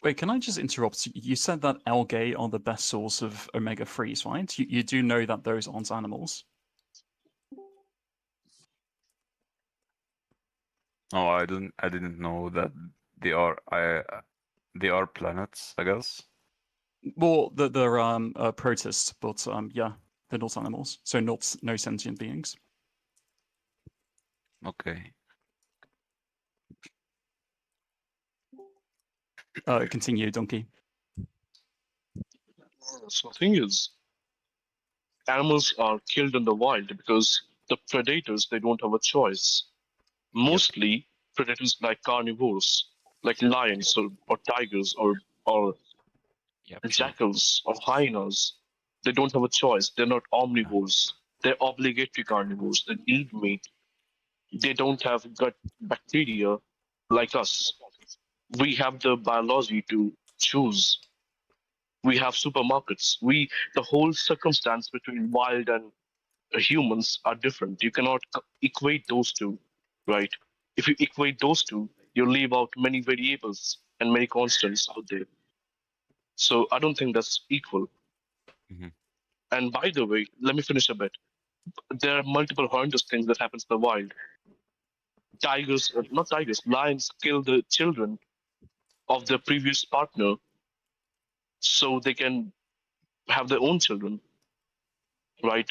wait, can I just interrupt? You said that algae are the best source of omega-3s, right? You do know that those aren't animals. No, I didn't know that they are planets, I guess. Well, they're protists, but yeah, they're not animals, so no sentient beings. Okay. Continue, Donkey. So the thing is, animals are killed in the wild because the predators they don't have a choice. Mostly predators like carnivores, like lions or tigers or jackals or hyenas. They don't have a choice. They're not omnivores. They're obligatory carnivores. They need meat. They don't have gut bacteria like us. We have the biology to choose. We have supermarkets. The whole circumstance between wild and humans are different. You cannot equate those two, right? If you equate those two, you leave out many variables and many constants out there. So I don't think that's equal. And by the way, let me finish a bit. There are multiple horrendous things that happens in the wild. Tigers, not tigers, lions kill the children of their previous partner so they can have their own children, right?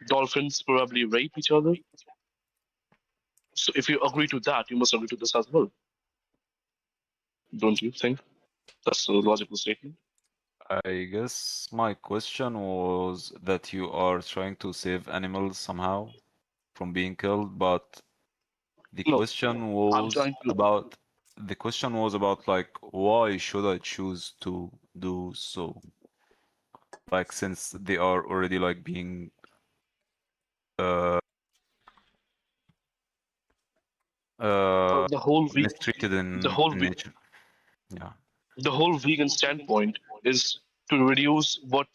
Dolphins probably rape each other. So if you agree to that, you must agree to this as well. Don't you think? That's a logical statement. I guess my question was that you are trying to save animals somehow from being killed, but the No, question I'm was trying to. about like why should I choose to do so? Like since they are already like being uh The whole mistreated the in whole nature. Yeah. the whole vegan standpoint is to reduce what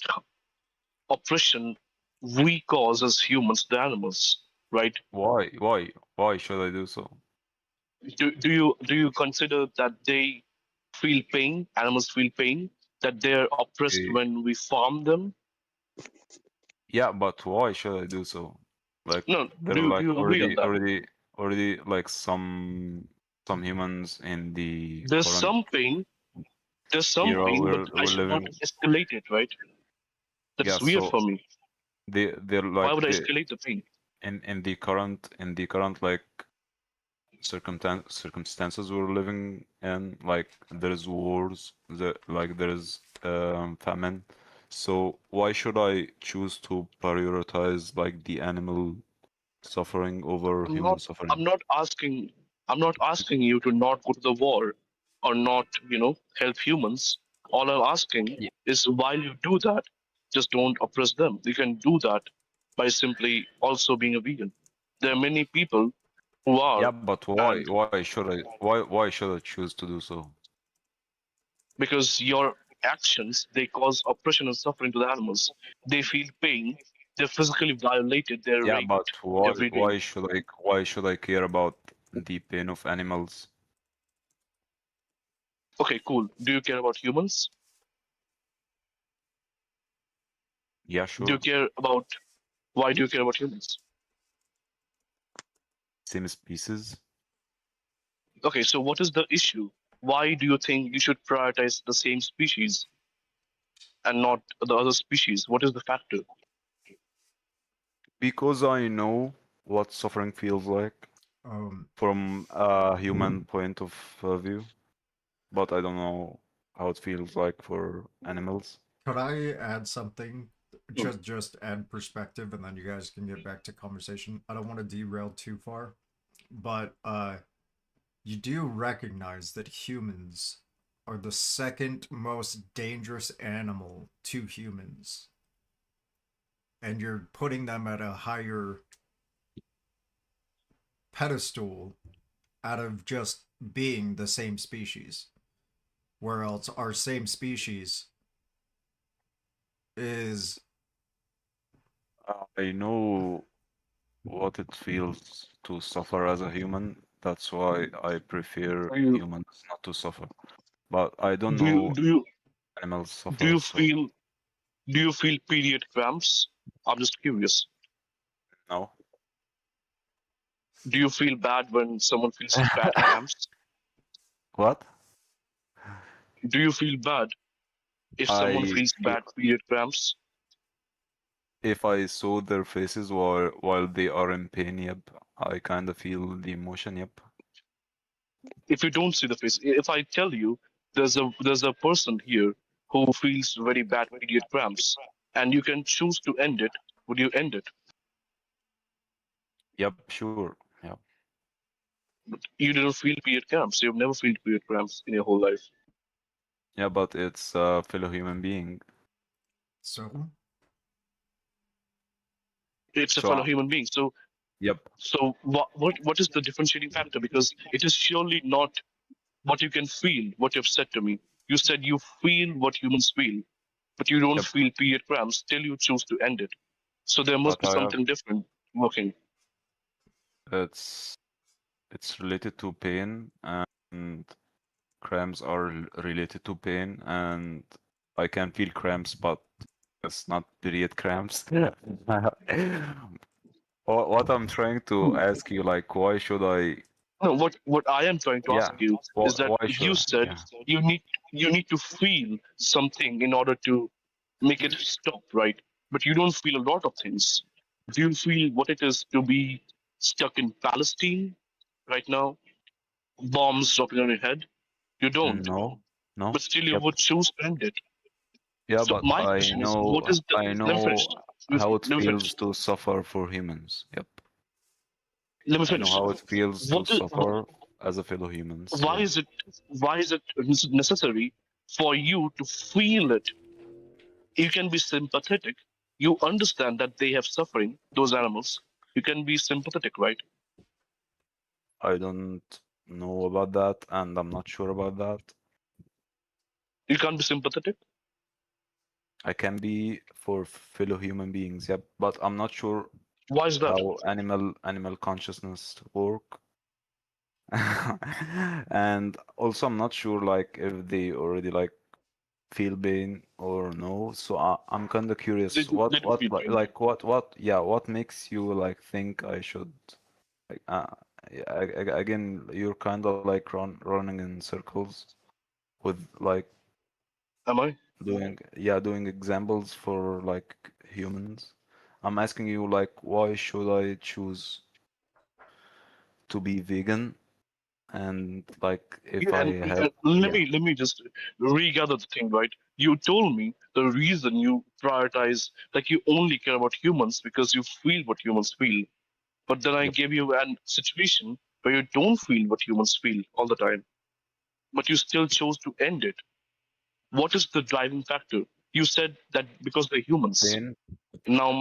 oppression we cause as humans to animals, right? Why? Why should I do so? Do you consider that they feel pain? Animals feel pain that they're oppressed Eh, when we farm them. Yeah, but why should I do so? Like No, there do are you, do like you agree on that? already like some humans in the There's current some pain. There's some era pain, but I we're should not living. escalate it, right? Yeah, That's weird so for me. they're Why like would I escalate the pain? in the current like circumstances we're living in, like there's wars, there's famine. So why should I choose to prioritize like the animal suffering over I'm human not. suffering? I'm not asking. I'm not asking you to not go to the war or not, help humans. All I'm asking Yeah. is while you do that, just don't oppress them. You can do that by simply also being a vegan. There are many people who are, Yeah, but why? and Why should I choose to do so? because your actions they cause oppression and suffering to the animals. They feel pain. They're physically violated. They're Yeah, raped but why every day. why should I care about the pain of animals? Okay, cool. Do you care about humans? Yeah, Do you sure. care about Why do you care about humans? Same species. Okay, so what is the issue? Why do you think you should prioritize the same species and not the other species? What is the factor? Because I know what suffering feels like from a human point of view, but I don't know how it feels like for animals. Could I add something? Just add perspective, and then you guys can get back to conversation. I don't want to derail too far, but you do recognize that humans are the second most dangerous animal to humans, and you're putting them at a higher pedestal out of just being the same species, whereas our same species is I know what it feels to suffer as a human. That's why I prefer Do you humans not to suffer. But I don't do you know do you animals do suffer, you so feel do you feel period cramps? I'm just curious. no. Do you feel bad when someone feels bad cramps? What? Do you feel bad if someone I feels bad period cramps? if I saw their faces while they are in pain, yep, I kind of feel the emotion, yep. If you don't see the face, if I tell you there's a person here who feels very bad period cramps, and you can choose to end it, would you end it? Yep, sure. Yep. You didn't feel period cramps. You've never felt period cramps in your whole life. Yeah, but it's a fellow human being. so. It's a So, fellow human being. So, yep. what is the differentiating factor? Because it is surely not what you can feel. What you've said to me. You said you feel what humans feel, but you don't Yep. feel period cramps till you choose to end it. So there must But be I have something different working. it's related to pain, and cramps are related to pain, and I can feel cramps, but it's not period cramps. What I'm trying to ask you, like, why should I? No, what I am trying to ask Yeah, you is that why you should? said Yeah. you need to feel something in order to make it stop, right? But you don't feel a lot of things. Do you feel what it is to be stuck in Palestine right now? Bombs dropping on your head? You don't. No, no. But still you Yep. would choose to end it. Yeah, So but my I question is, what know is the I let me finish. know how it Let me finish. feels to suffer for humans. Yep. Let me I know finish. how it feels to What is, suffer as a fellow human. why So is it necessary for you to feel it? You can be sympathetic. You understand that they have suffering, those animals. You can be sympathetic, right? I don't know about that, and I'm not sure about that. You can't be sympathetic. I can be for fellow human beings, yep, but I'm not sure Why is that? how animal consciousness work. And also I'm not sure like if they already like feel pain or no. So I'm kind of curious They do feel pain. what makes you like think I should like yeah, again you're kind of like running in circles with like Am I? doing examples for like humans. I'm asking you like why should I choose to be vegan and like if Yeah, I and have yeah let me just regather the thing, right? You told me the reason you prioritize, like you only care about humans because you feel what humans feel. But then I yep gave you an situation where you don't feel what humans feel all the time, but you still chose to end it. What is the driving factor? You said that because they're humans. pain Now,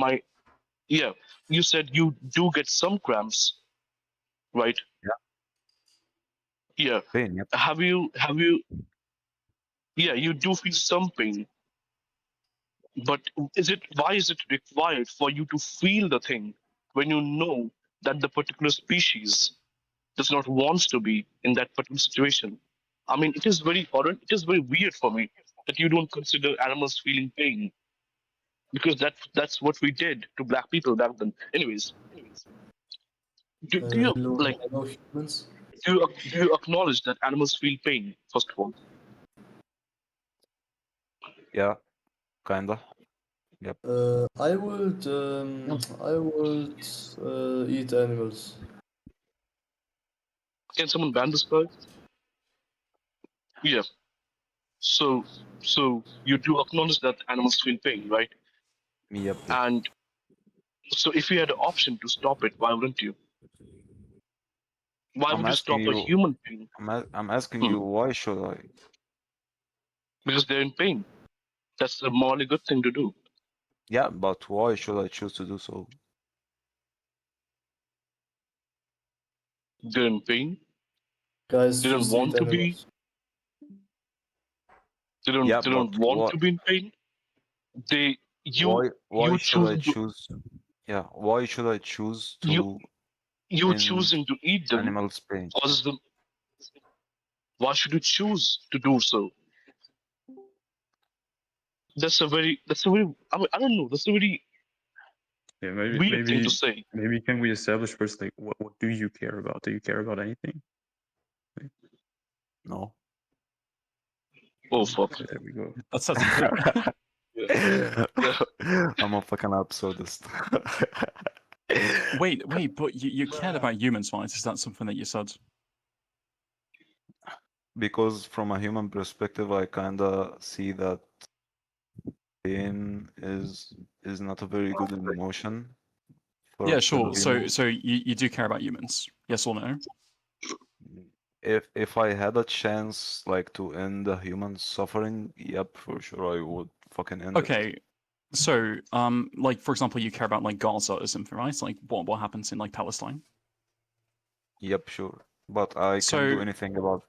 yeah, you said you do get some cramps, right? yeah Yeah. pain yep Have you, yeah, you do feel some pain, but why is it required for you to feel the thing when you know that the particular species does not want to be in that particular situation? I mean, it is very odd, it is very weird for me that you don't consider animals feeling pain because that's what we did to black people back then. Anyways, do you Hello, like hello, humans. do you acknowledge that animals feel pain first of all? yeah kinda yep I would eat animals. Can someone ban this guy? Yeah. So you do acknowledge that animals feel pain, right? yep yep And so if you had an option to stop it, why wouldn't you? Why I'm would you asking stop a you human pain? I'm asking Hmm. you why should I Because they're in pain. That's a morally good thing to do. yeah but why should I choose to do so They're in pain. Guys, They don't just eat want to be. animals. yeah They don't but want what to be in pain. They why you should I choosing to choose yeah why should I choose you to you end choosing to eat them animals pain causes them. Why should you choose to do so? That's a very I mean, I don't know. That's a very Yeah, maybe weird thing to maybe say. maybe can we establish first like what do you care about? Do you care about anything? no Oh fuck. Okay, there we go. That settles it. I'm a fucking absurdist. Wait, but you cared about humans, right? Is that something that you said? Because from a human perspective, I kinda see that pain is not a very good emotion for Yeah, fellow sure. humans. So you do care about humans? Yes or no? If I had a chance like to end the human suffering, yep, for sure I would fucking end it. Okay. So, like for example, you care about like Gaza or something, right? Like what happens in like Palestine? Yep, sure. But I can't do So, anything about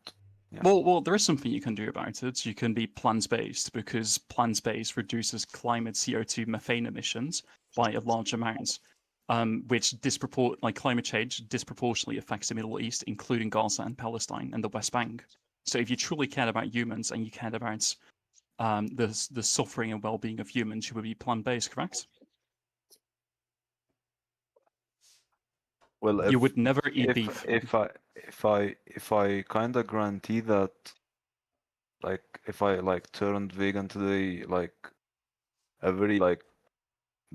yeah. well, there is something you can do about it. You can be plant-based because plant-based reduces climate CO2 methane emissions by a large amount, which like climate change disproportionately affects the Middle East, including Gaza and Palestine and the West Bank. So if you truly cared about humans and you cared about the suffering and well-being of humans, you would be plant-based, correct? Well, You would never eat beef. if I kind of guarantee that, like, if I like turned vegan today, like a very like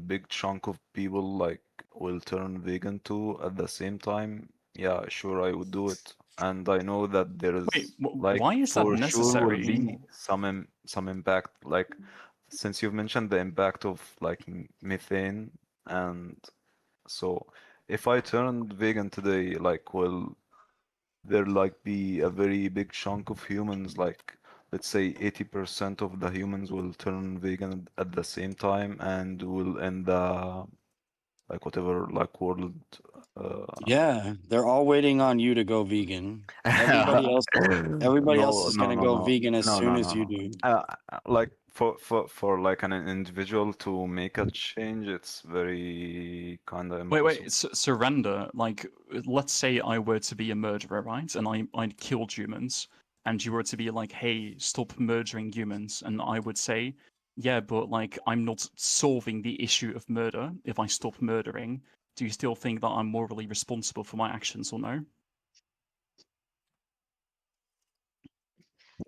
big chunk of people like will turn vegan too at the same time, yeah, sure, I would do it. And I know that there is like why is that for sure will necessary? be some impact. Like since you've mentioned the impact of like methane, and so if I turned vegan today, like will there like be a very big chunk of humans, like let's say 80% of the humans will turn vegan at the same time and will end the like whatever like world Yeah, they're all waiting on you to go vegan. Everybody else no is no gonna no go no vegan as no soon no as no you no do. like for like an individual to make a change, it's very kind of impossible. Wait, surrender. Like, let's say I were to be a murderer, right? And I'd killed humans, and you were to be like, hey, stop murdering humans. And I would say, yeah, but like, I'm not solving the issue of murder if I stop murdering. Do you still think that I'm morally responsible for my actions or no?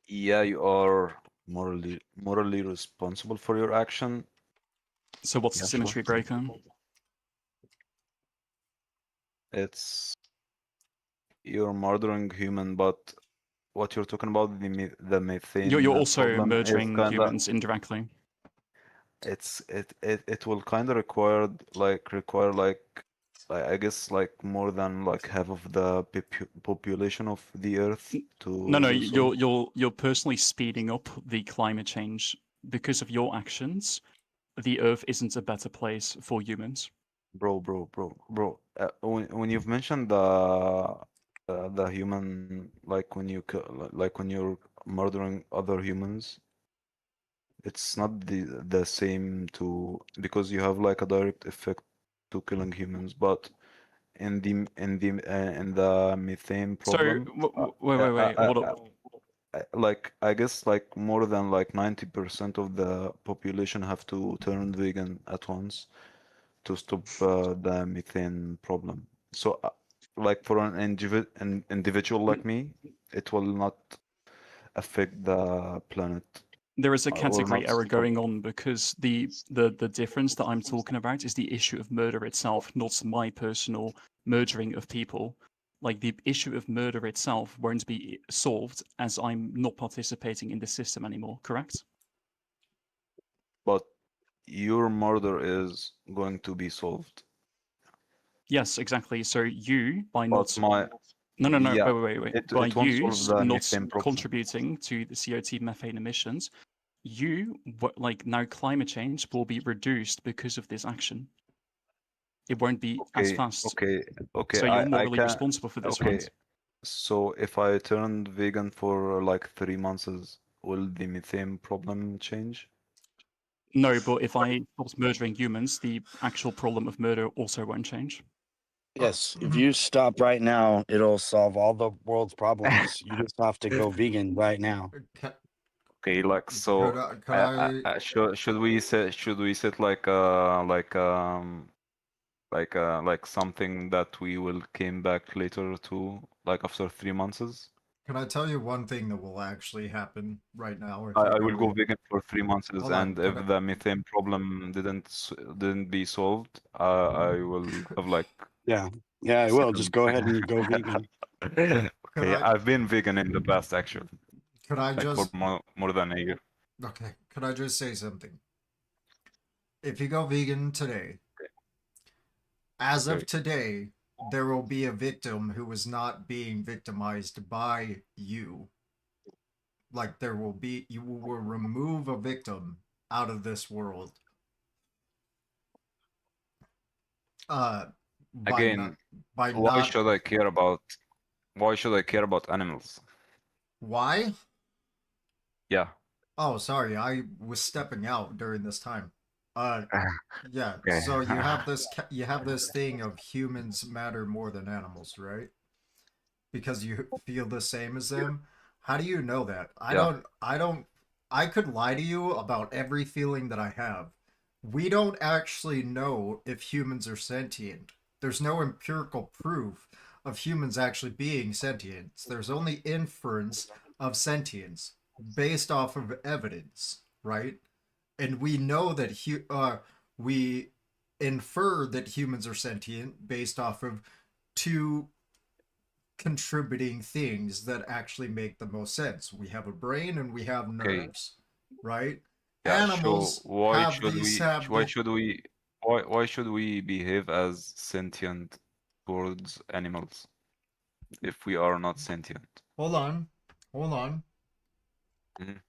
Yeah, you are morally responsible for your action. So what's Yeah, the sure. symmetry breaker? It's you're murdering human, but what you're talking about, the methane You're also problem is murdering kinda humans indirectly. it will kind of require like I guess like more than like half of the population of the Earth to No, do so. you're personally speeding up the climate change because of your actions. The Earth isn't a better place for humans. Bro. When you've mentioned the human, like when like when you're murdering other humans, it's not the same to because you have like a direct effect to killing humans, but in the methane So problem, wait, hold up. like I guess like more than like 90% of the population have to turn vegan at once to stop the methane problem. So, like for an individual like me, it will not affect the planet. There is a Or category not error stop. going on because the difference that I'm talking about is the issue of murder itself, not my personal murdering of people. Like the issue of murder itself won't be solved as I'm not participating in the system anymore, correct? But your murder is going to be solved. Yes, exactly. So you, by But not no, yeah, wait. it By won't you solve the not methane problem. contributing to the CO2 methane emissions, you like now climate change will be reduced because of this action. It won't be as fast. Okay. So you're I morally can. responsible for this, Okay. right? So if I turned vegan for like 3 months, will the methane problem change? No, but if I stopped murdering humans, the actual problem of murder also won't change. Yes, if you stop right now, it'll solve all the world's problems. You just have to go vegan right now. Okay, like so, Could I should we set like something that we will came back later to like after 3 months? Can I tell you one thing that will actually happen right now if I you will go go? vegan for 3 months, Hold on, and if the methane problem didn't be solved, I will have like Yeah, I will. Just go ahead and go vegan. Okay, I've been vegan in the past actually, Could I like for just more than a year. okay? Could I just say something? If you go vegan today, as of Okay. today, there will be a victim who is not being victimized by you. Like there will be, you will remove a victim out of this world. By Again, not, by why not, should I care about animals? why? Yeah. Oh, sorry, I was stepping out during this time. Yeah. Okay. So you have this thing of humans matter more than animals, right? Because you feel the same as them. How do you know that? Yeah. I don't I could lie to you about every feeling that I have. We don't actually know if humans are sentient. There's no empirical proof of humans actually being sentient. There's only inference of sentience based off of evidence, right? And we know that we infer that humans are sentient based off of two contributing things that actually make the most sense. We have a brain and we have Okay. nerves, right? Yeah, sure. Animals have these have Why the should we why should we behave as sentient towards animals if we are not sentient? hold on, hold on. Mhm.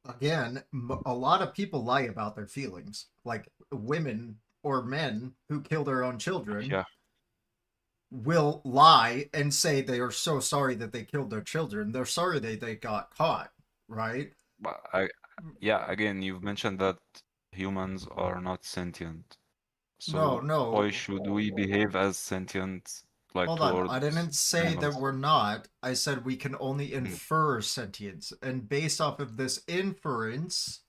Again, a lot of people lie about their feelings, like women or men who kill their own children Yeah. will lie and say they are so sorry that they killed their children. They're sorry they got caught, right? But yeah, again, you've mentioned that humans are not sentient. No, So no. why should we behave as sentient like Hold on. towards I didn't say that animals? we're not. I said we can only Mm. infer sentience. And based off of this inference,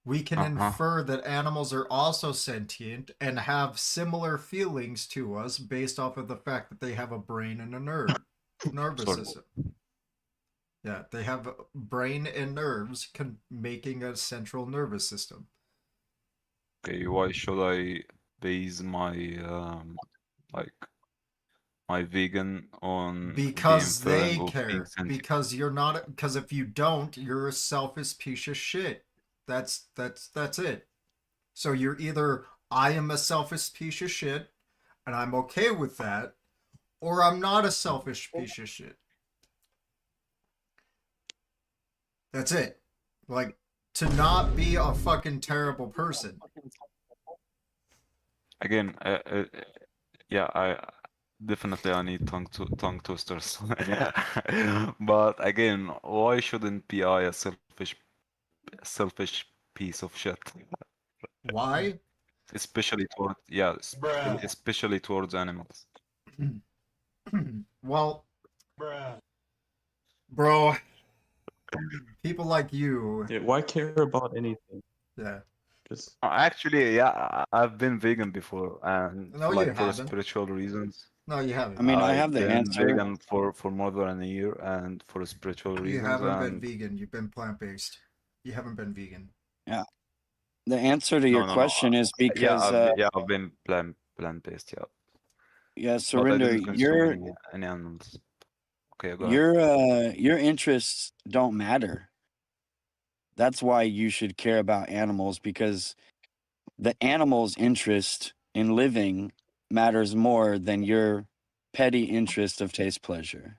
we can Uh-huh. infer that animals are also sentient and have similar feelings to us based off of the fact that they have a brain and a nervous Sorry. system. Yeah, they have a brain and nerves making a central nervous system. Okay, why should I base my like my vegan on the Because inferring they of being care. sentient? Because you're not. Because if you don't, you're a selfish piece of shit. That's it. So you're either I am a selfish piece of shit, and I'm okay with that, or I'm not a selfish piece of shit. That's it. Like, to not be a fucking terrible person. Again, yeah, I definitely I need tongue twisters. But again, why shouldn't be I a selfish piece of shit? Why? Especially toward especially towards animals. Well, bro, people like you. Yeah, why care about anything? Yeah. Just Actually, yeah, I've been vegan before, and No, you like for haven't. spiritual reasons. No, you haven't. I mean, I I've have the been answer. vegan for more than a year, and for spiritual You reasons, haven't been and vegan. You've been plant-based. You haven't been vegan. Yeah. The answer to no, your no, no. question is because I've been plant-based, yeah. yeah, But I Surinder, didn't consume any animals. Okay, go ahead. your interests don't matter. That's why you should care about animals, because the animal's interest in living matters more than your petty interest of taste pleasure.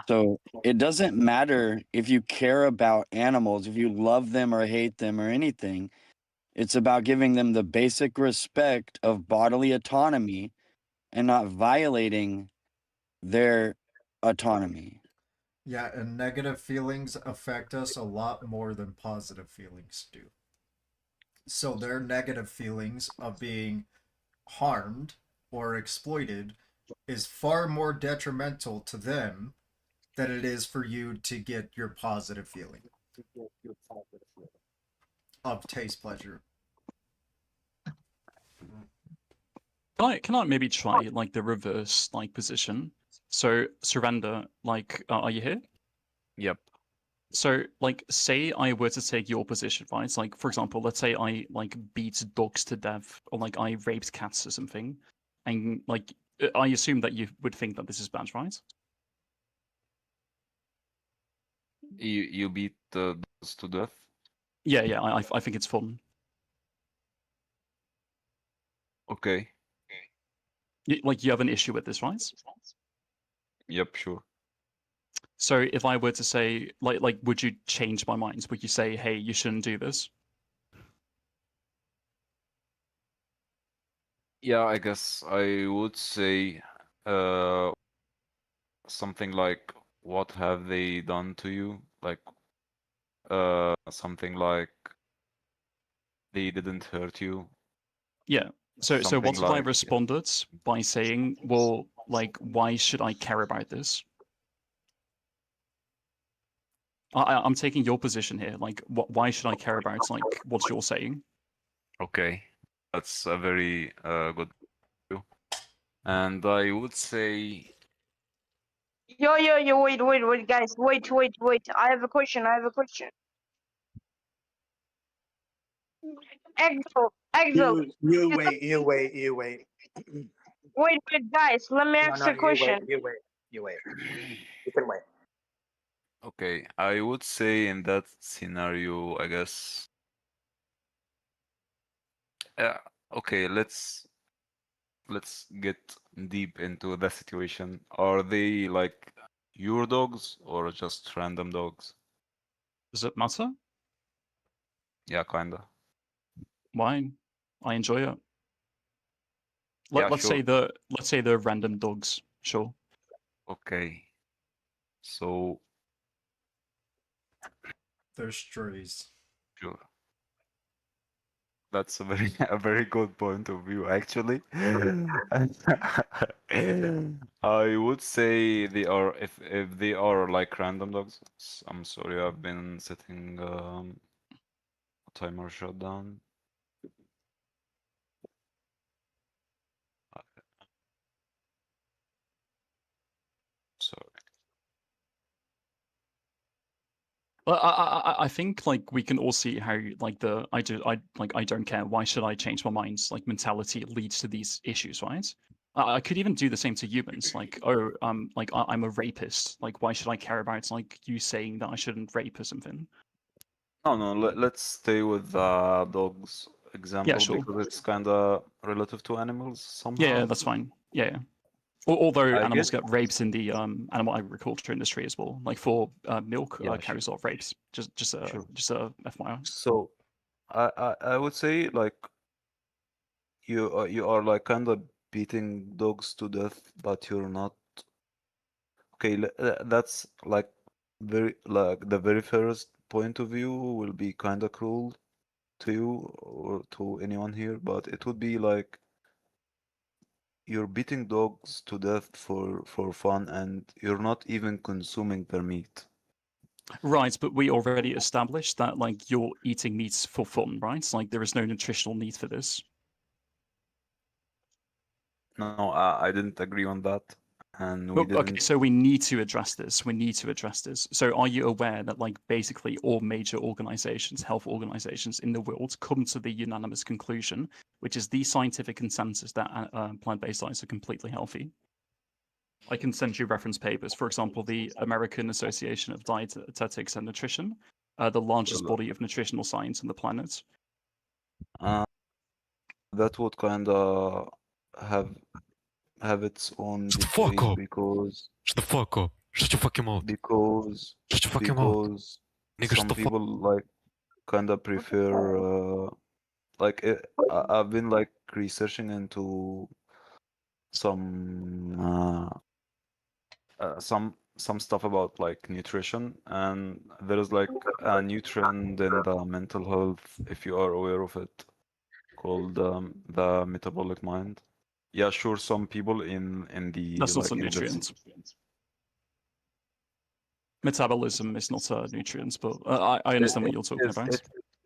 So it doesn't matter if you care about animals, if you love them or hate them or anything. It's about giving them the basic respect of bodily autonomy and not violating their autonomy. Yeah, and negative feelings affect us a lot more than positive feelings do. So their negative feelings of being harmed or exploited is far more detrimental to them than it is for you to get your positive feeling of taste pleasure. Can I maybe try like the reverse like position? So surrender, like, are you here? Yep. So like, say I were to take your position, right? Like, for example, let's say I like beat dogs to death, or like I raped cats or something, and like I assume that you would think that this is bad, right? You beat the dogs to death? Yeah, I think it's fun. Okay. Like you have an issue with this, right? Yep, sure. So if I were to say, like, would you change my mind? Would you say, hey, you shouldn't do this? Yeah, I guess I would say something like, what have they done to you? Like something like they didn't hurt you. Yeah. So Something what if I like responded by saying, well, like, why should I care about this? I'm taking your position here. Like, why should I care about like what you're saying? Okay, that's a very good view. And I would say, Yo, wait, guys, wait. I have a question. Exo. You wait. Wait, guys, let me No, ask no, you a question. you wait. You can wait. okay, I would say in that scenario, I guess, okay, let's get deep into the situation. Are they like your dogs or just random dogs? Does it matter? Yeah, kinda. Why? I enjoy it. Yeah, Let's sure. say the random dogs. Sure. Okay. So They're strays. sure. That's a very a very good point of view, actually. I would say they are if they are like random dogs. I'm sorry, I've been setting timer shutdown. Sorry. Well, I think like we can all see how like I don't care. Why should I change my mind? Like mentality leads to these issues, right? I could even do the same to humans. Like I'm a rapist. Like why should I care about like you saying that I shouldn't rape or something? No, let's stay with the dogs example sure. because it's kind of relative to animals Yeah, somehow. that's fine. Yeah. Although I animals get get rapes in the animal agriculture industry as well, like for milk yeah, carries a lot of rapes. Just a FYI. So I would say like you are like kind of beating dogs to death, but you're not. Okay, that's like the very first point of view will be kind of cruel to you or to anyone here, but it would be like you're beating dogs to death for fun and you're not even consuming their meat. Right, but we already established that like you're eating meats for fun, right? Like there is no nutritional need for this. No, I didn't agree on that, and we Well, okay, didn't. so we need to address this. So are you aware that like basically all major organizations, health organizations in the world come to the unanimous conclusion, which is the scientific consensus that plant-based diets are completely healthy? I can send you reference papers. For example, the American Association of Dietetics and Nutrition, the largest body of nutritional science on the planet. That would kind of have its own Shut the fuck debate up. because Shut the fuck up. Shut your fucking mouth. because Shut your fucking mouth. because Nigga, shut some the fuck. people like kind of prefer like I've been like researching into some some stuff about like nutrition, and there is like a new trend in the mental health, if you are aware of it, called the metabolic mind. Yeah, sure, some people in the That's not like a in the nutrient. Metabolism is not a nutrient, but I understand what you're talking about.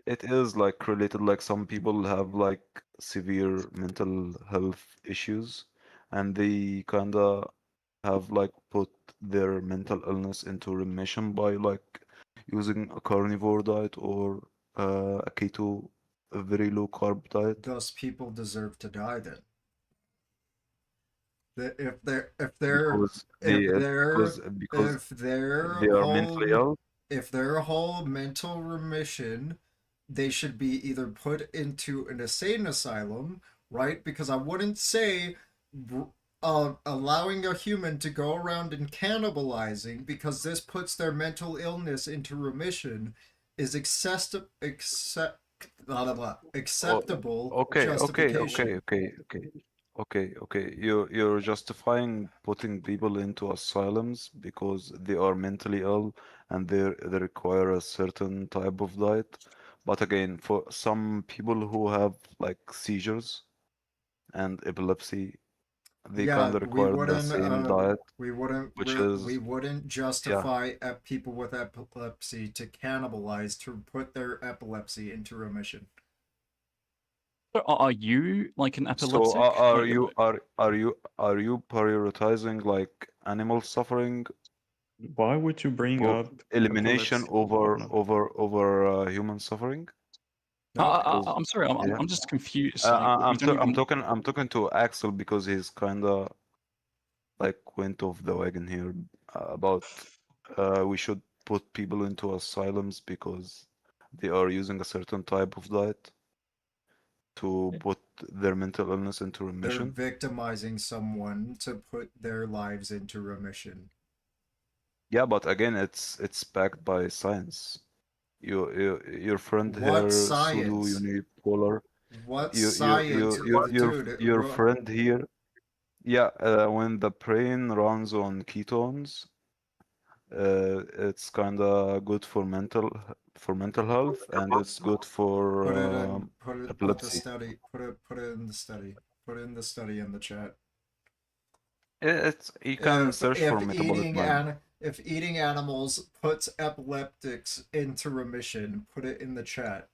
It is like related, like some people have like severe mental health issues and they kinda have like put their mental illness into remission by like using a carnivore diet or a keto, a very low carb diet. Those people deserve to die then. If Because they are mentally ill. if their whole mental remission, they should be either put into an insane asylum, right? Because I wouldn't say allowing a human to go around and cannibalizing because this puts their mental illness into remission is acceptable justification. Okay. You're justifying putting people into asylums because they are mentally ill and they require a certain type of diet. But again, for some people who have like seizures and epilepsy, they Yeah, kind of require the same diet, we wouldn't which we is wouldn't yeah. justify people with epilepsy to cannibalize to put their epilepsy into remission. So are you like an So epileptic? are you prioritizing like animal suffering Why would you bring or up elimination epilepsy? I don't know. over human suffering? Because I'm sorry, yeah, I'm just confused. Like we don't I'm even. talking to Axel because he's kind of like went off the wagon here about we should put people into asylums because they are using a certain type of diet to put their mental illness into They're remission. victimizing someone to put their lives into remission. Yeah, but again, it's backed by science. Your friend What here, Sulu science? unipolar. What science, dude? Your friend here. Yeah, when the brain runs on ketones, it's kind of good for mental health, and it's good for Put the epilepsy. study, put it in the study, put in the study in the chat. It's you can search for metabolic mind. If eating animals puts epileptics into remission, put it in the chat.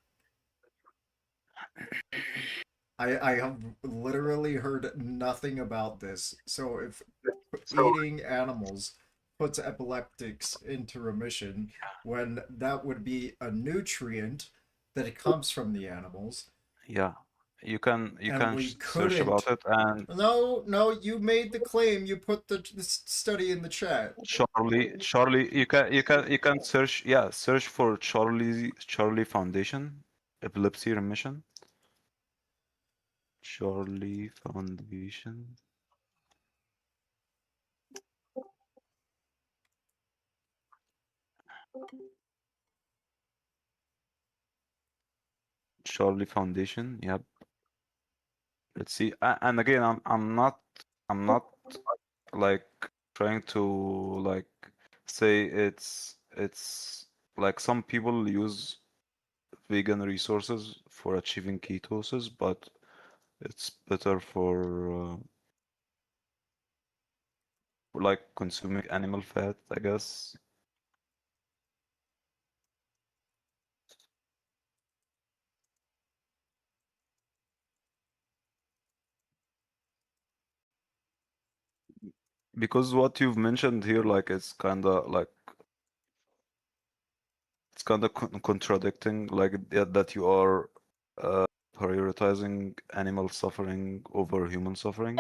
I have literally heard nothing about this. So if eating animals puts epileptics into remission, when that would be a nutrient that comes from the animals. Yeah, you can we search about couldn't. it, and No, you made the claim. You put the study in the chat. Charlie, you can search, yeah, search for Charlie Foundation epilepsy remission. Charlie Foundation. Charlie Foundation. Yep. Let's see. And again, I'm not like trying to like say it's like some people use vegan resources for achieving ketosis, but it's better for like consuming animal fat, I guess. Because what you've mentioned here, like it's kind of like it's kind of contradicting, like that you are prioritizing animal suffering over human suffering.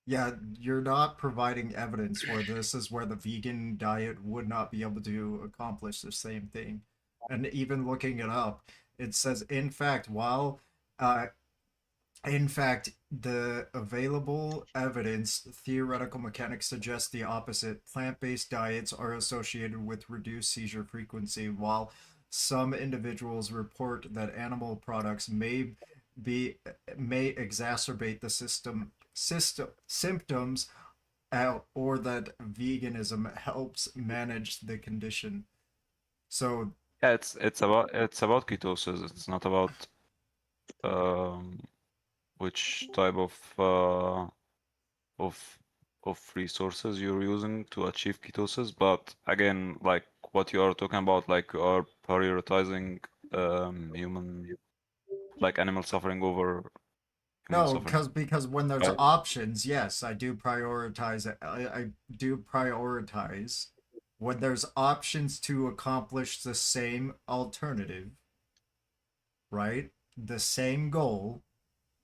Yeah, you're not providing evidence where this is where the vegan diet would not be able to accomplish the same thing. And even looking it up, it says, uh, in fact, the available evidence, theoretical mechanics suggests the opposite. Plant-based diets are associated with reduced seizure frequency, while some individuals report that animal products be may exacerbate the symptoms, or that veganism helps manage the condition. So yeah, it's about ketosis. It's not about um which type of resources you're using to achieve ketosis. But again, like what you are talking about, like you are prioritizing human, like animal suffering over human no, suffering. because when there's Right. options, yes, I do prioritize it. I do prioritize when there's options to accomplish the same alternative, right? The same goal.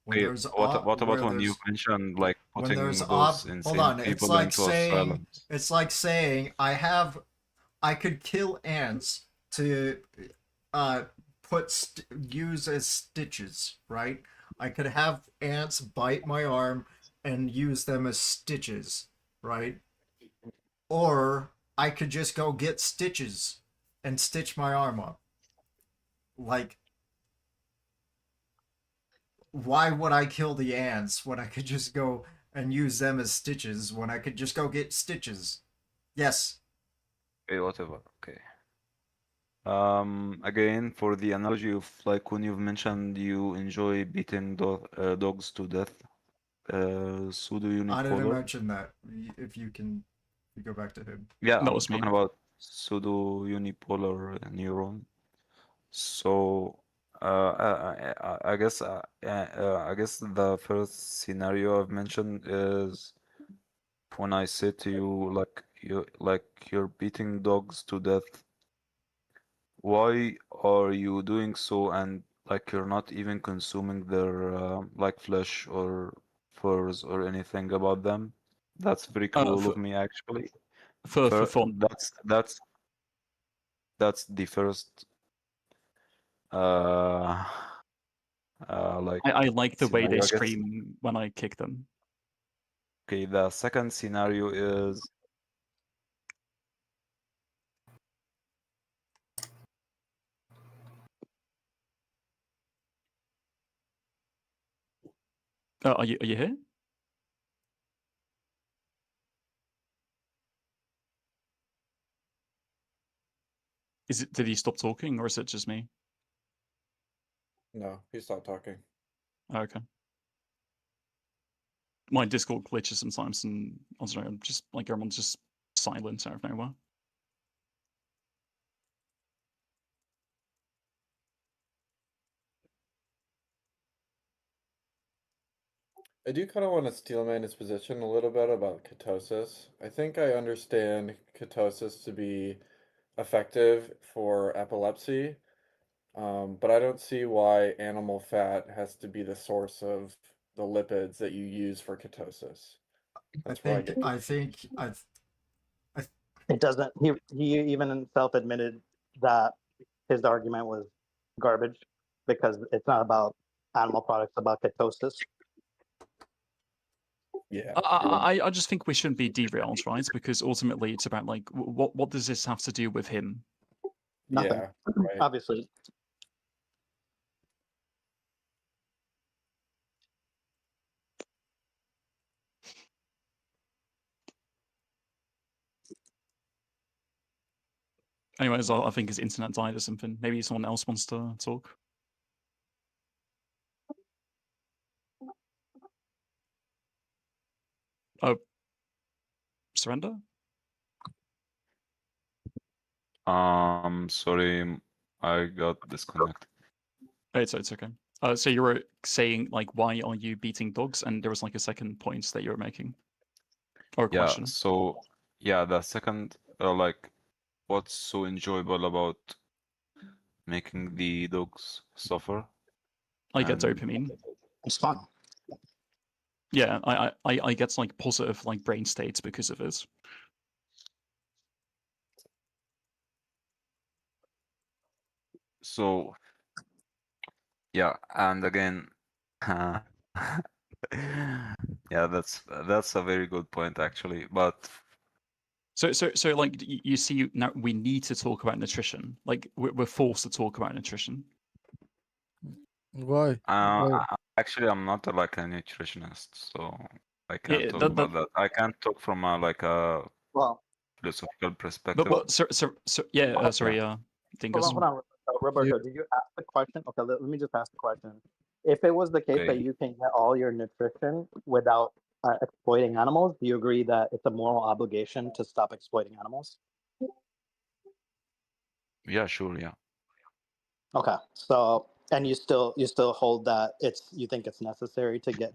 When Okay, there's what about where when you there's mentioned like when there's putting those hold insane on, people into asylums? it's like saying I could kill ants to uh use as stitches, right? I could have ants bite my arm and use them as stitches, right? Or I could just go get stitches and stitch my arm up. Like, why would I kill the ants when I could just go and use them as stitches when I could just go get stitches. Yes. Okay, whatever. Okay. Again, for the analogy of like when you've mentioned you enjoy beating dogs to death, pseudo I didn't unipolar. mention that. If you can, you go back to him. Yeah, That I'm was me. talking about pseudo unipolar neuron. So, I guess, I guess the first scenario I've mentioned is when I say to you, like you're beating dogs to death. Why are you doing so? And like you're not even consuming their like flesh or furs or anything about them. That's very cruel For of me, actually. for fun. That's the first uh like I like the way they scenario, I guess. scream when I kick them. Okay, the second scenario is Are you here? Is it? Did he stop talking, or is it just me? No, he stopped talking. Okay. My Discord glitches sometimes, and I don't know. I'm just like everyone's just silent out of nowhere. I do kind of want to steelman his position a little bit about ketosis. I think I understand ketosis to be effective for epilepsy, but I don't see why animal fat has to be the source of the lipids that you use for ketosis. That's where I get. It doesn't. He even self admitted that his argument was garbage because it's not about animal products, it's about ketosis. Yeah. I just think we shouldn't be derailed, right? Because ultimately, it's about like what does this have to do with him? Nothing. Yeah, right. Obviously. Anyways, I think his internet died or something. Maybe someone else wants to talk. Oh, surrender? sorry, I got disconnected. It's okay. So you were saying like, why are you beating dogs? And there was like a second point that you were making, or a Yeah, question. so yeah, the second like what's so enjoyable about making the dogs suffer? I get And dopamine. It's fun. Yeah, I get like positive like brain states because of it. so yeah, and again, yeah, that's a very good point actually. But So like you see now we need to talk about nutrition. Like we're forced to talk about nutrition. Why? actually, I'm not like a nutritionist, so I can't Yeah, talk that- about that. I can't talk from a like a Well, philosophical perspective. But so yeah, sorry, Dingus. Hold on. Roberto, did you ask the question? Okay, let me just ask the question. If it was the case that Okay. you can get all your nutrition without exploiting animals, do you agree that it's a moral obligation to stop exploiting animals? Yeah, sure, yeah. Okay, so and you still hold that you think it's necessary to get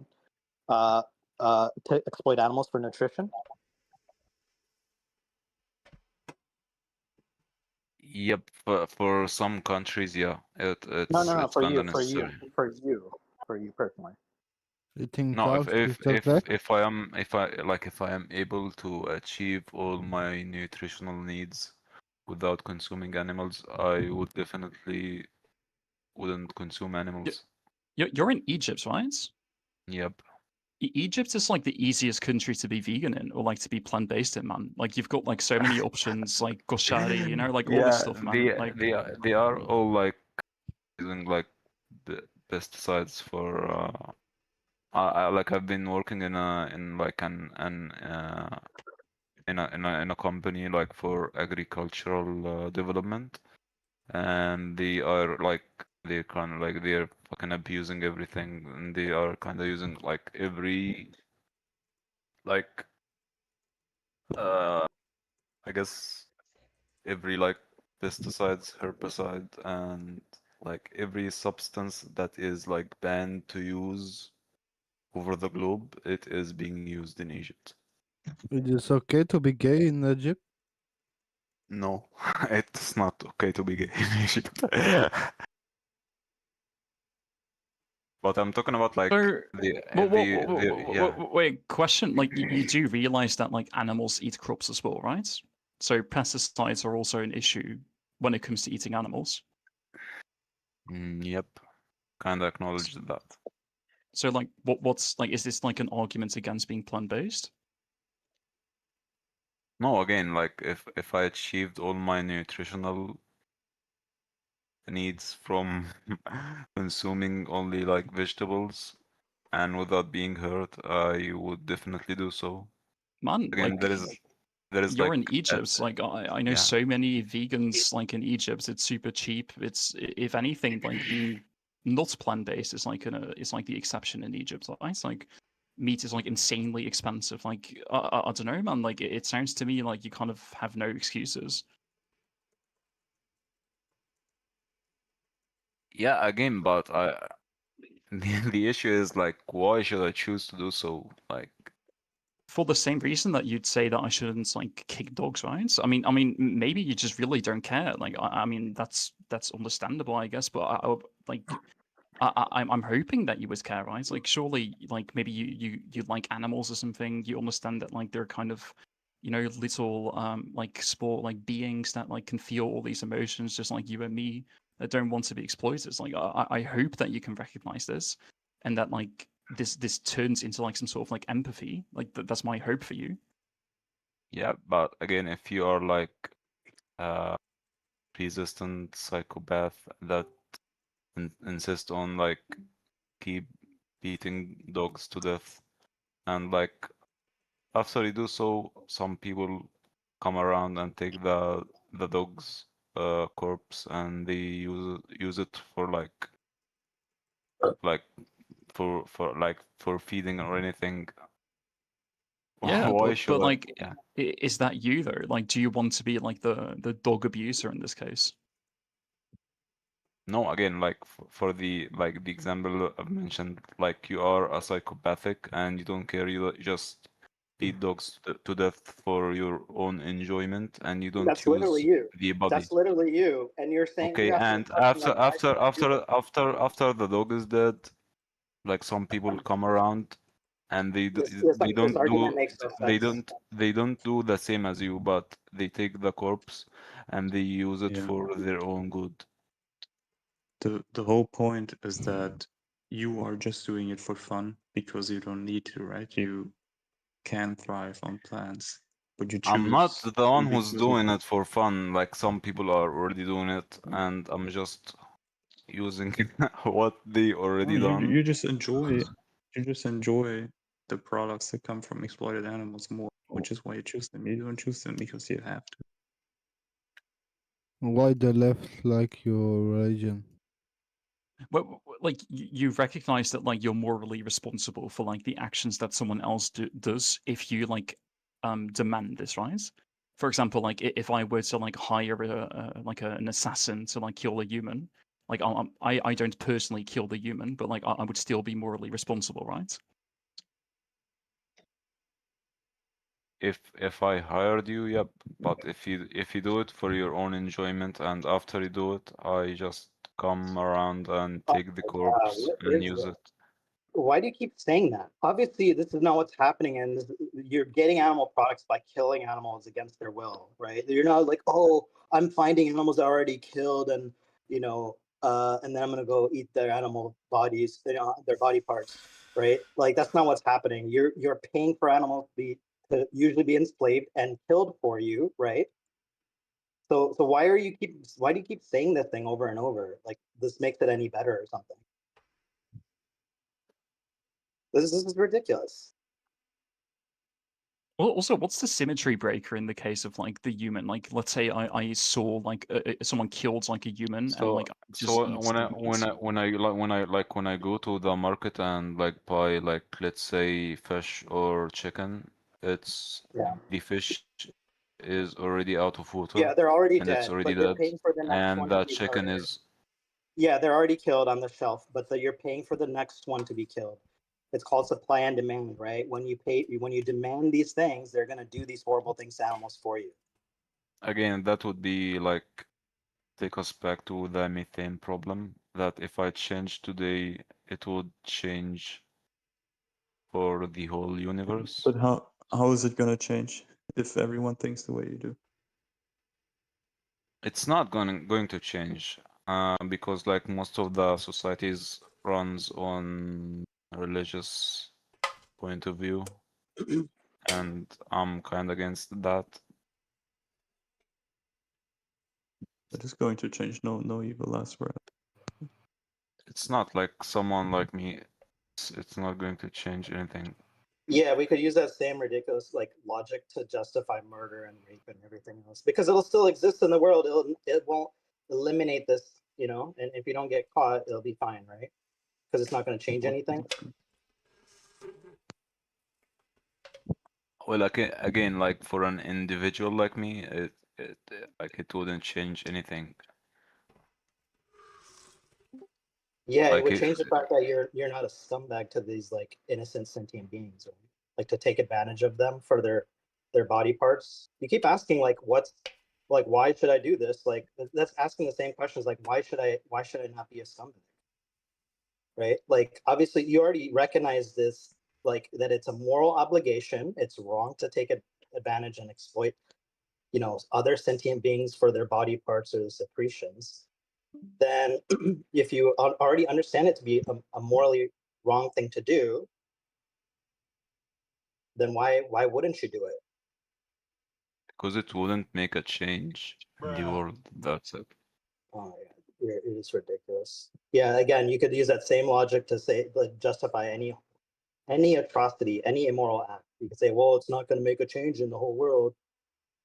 to exploit animals for nutrition? Yep, for some countries, yeah, No, it's for kind you, of necessary. for you personally. Eating No, cows is that bad? if I am able to achieve all my nutritional needs without consuming animals, I would definitely wouldn't consume animals. You're in Egypt, right? Yep. Egypt is like the easiest country to be vegan in, or like to be plant based in, man. Like you've got like so many options, like koshari, you know, like all this stuff, man. Like they are all like using like the pesticides for like I've been working in like in a company like for agricultural development, and they are like they're kind of like they're fucking abusing everything, and they are kind of using like every like I guess every like pesticides, herbicide, and like every substance that is like banned to use over the globe, it is being used in Egypt. It is okay to be gay in Egypt? No, it's not okay to be gay in Egypt. But I'm talking about like So, yeah. wait, question. Like, you do realize that like animals eat crops as well, right? So pesticides are also an issue when it comes to eating animals. Yep, kind of acknowledged that. So like, what's like, is this like an argument against being plant-based? No, again, like if I achieved all my nutritional needs from consuming only like vegetables and without being hurt, I would definitely do so. Man, Again, like, there is you're like in Egypt. Like, I know yeah. so many vegans like in Egypt. It's super cheap. It's, if anything, like being not plant-based is like it's like the exception in Egypt. Right? It's like meat is like insanely expensive. Like, I don't know, man. Like, it sounds to me like you kind of have no excuses. Yeah, again, but the issue is like, why should I choose to do so? Like, For the same reason that you'd say that I shouldn't like kick dogs, right? I mean, maybe you just really don't care. Like, I mean, that's understandable, I guess. But like, I'm hoping that you would care, right? Like, surely, like maybe you like animals or something. You understand that like they're kind of, little like sport like beings that like can feel all these emotions just like you and me that don't want to be exploited. Like, I hope that you can recognize this, and that like this turns into like some sort of like empathy. Like that's my hope for you. yeah, but again, if you are like uh resistant psychopath that insist on like keep beating dogs to death, and like after you do so, some people come around and take the dog's corpse and they use it for like for feeding or anything. Yeah, Why but should I? like, Yeah. is that you though? Like, do you want to be like the dog abuser in this case? No, again, like for the like the example I've mentioned, like you are a psychopathic and you don't care, you just beat dogs to death for your own enjoyment, and you don't That's literally use you. the body. That's literally you. And you're saying Okay, you have no and fucking like right to do it. after the dog is dead, like some people come around and This argument makes no sense. they don't do the same as you, but they take the corpse and they use it Yeah. for their own good. The whole point is that you are just doing it for fun because you don't need to, right? You can thrive on plants, but you I'm not choose the one who's because of doing it for fun. Like some people are already doing it, and I'm just using what they no, already done. you just enjoy the products that come from exploited animals more, which is why you choose them. You don't choose them because you have to. Why the left like your religion? But like, you recognize that like you're morally responsible for like the actions that someone else does if you like demand this, right? For example, like if I were to like hire an assassin to like kill a human, like I don't personally kill the human, but like I would still be morally responsible, right? If I hired you, yep. But if you do it for your own enjoyment and after you do it, I just come around and take the corpse What and is use this? it. Why do you keep saying that? Obviously, this is not what's happening, and you're getting animal products by killing animals against their will, right? You're not like, oh, I'm finding animals already killed, and and then I'm gonna go eat their animal bodies, their body parts, right? Like that's not what's happening. You're paying for animals to usually be enslaved and killed for you, right? So why do you keep saying this thing over and over? Like this makes it any better or something? This is ridiculous. Well, also, what's the symmetry breaker in the case of like the human? Like, let's say I saw like someone killed like a human and So like just so eats when the I when meat. I when I like when I go to the market and like buy like let's say fish or chicken, it's Yeah. the fish is already out of water Yeah, they're already and it's dead, already but you're dead, paying for the next and one to the be chicken murdered. is Yeah, they're already killed on the shelf, but you're paying for the next one to be killed. It's called supply and demand, right? When you demand these things, they're gonna do these horrible things to animals for you. again that would be like take us back to the methane problem that if I change today, it would change for the whole universe. But how is it gonna change if everyone thinks the way you do? It's not going to change because like most of the societies runs on religious point of view, and I'm kind of against that. It is going to change. No evil lasts forever. It's not like someone like me. It's not going to change anything. Yeah, we could use that same ridiculous like logic to justify murder and rape and everything else because it'll still exist in the world. It won't eliminate this, you know. And if you don't get caught, it'll be fine, right? Because it's not going to change anything. Well, like again, like for an individual like me, it like it wouldn't change anything. Yeah, it Like would if change the fact that you're not a scumbag to these like innocent sentient beings, right? Like to take advantage of them for their body parts. You keep asking like why should I do this? Like that's asking the same questions like why should I not be a scumbag? Right? Like obviously you already recognize this like that it's a moral obligation. It's wrong to take advantage and exploit, you know, other sentient beings for their body parts or secretions. Then if you already understand it to be a morally wrong thing to do, then why wouldn't you do it? because it wouldn't make a change in the world. That's it. Oh yeah, it is ridiculous. Yeah, again, you could use that same logic to say like justify any atrocity, any immoral act. You could say, well, it's not going to make a change in the whole world,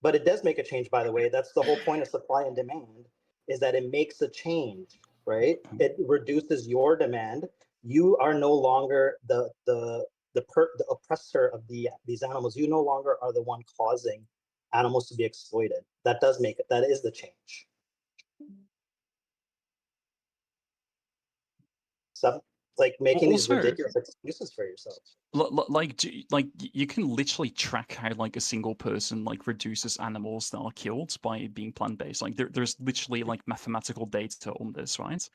but it does make a change. By the way, that's the whole point of supply and demand, is that it makes a change, right? It reduces your demand. You are no longer the oppressor of these animals. You no longer are the one causing animals to be exploited. That does make it. That is the change. So, like making these Also, ridiculous excuses for yourself. like you can literally track how like a single person like reduces animals that are killed by being plant-based. Like there's literally like mathematical data on this, right?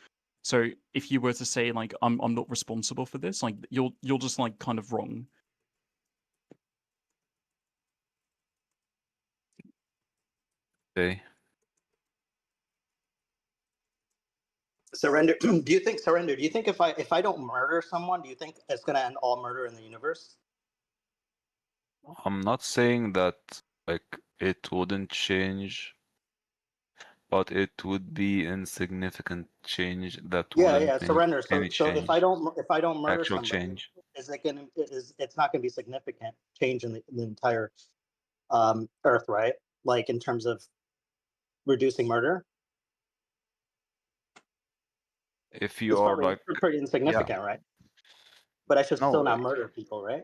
So if you were to say like I'm not responsible for this, like you're just like kind of wrong. Okay. Surrender. Do you think surrender? Do you think if I don't murder someone, do you think it's gonna end all murder in the universe? I'm not saying that like it wouldn't change, but it would be insignificant change that Yeah, wouldn't yeah. make Surrender. any So if I change, don't murder actual somebody, change. is it gonna is it's not gonna be significant change in the entire Earth, right? Like in terms of reducing murder, If you it's are probably like, pretty yeah, insignificant, right? But I should no, still not murder people, right?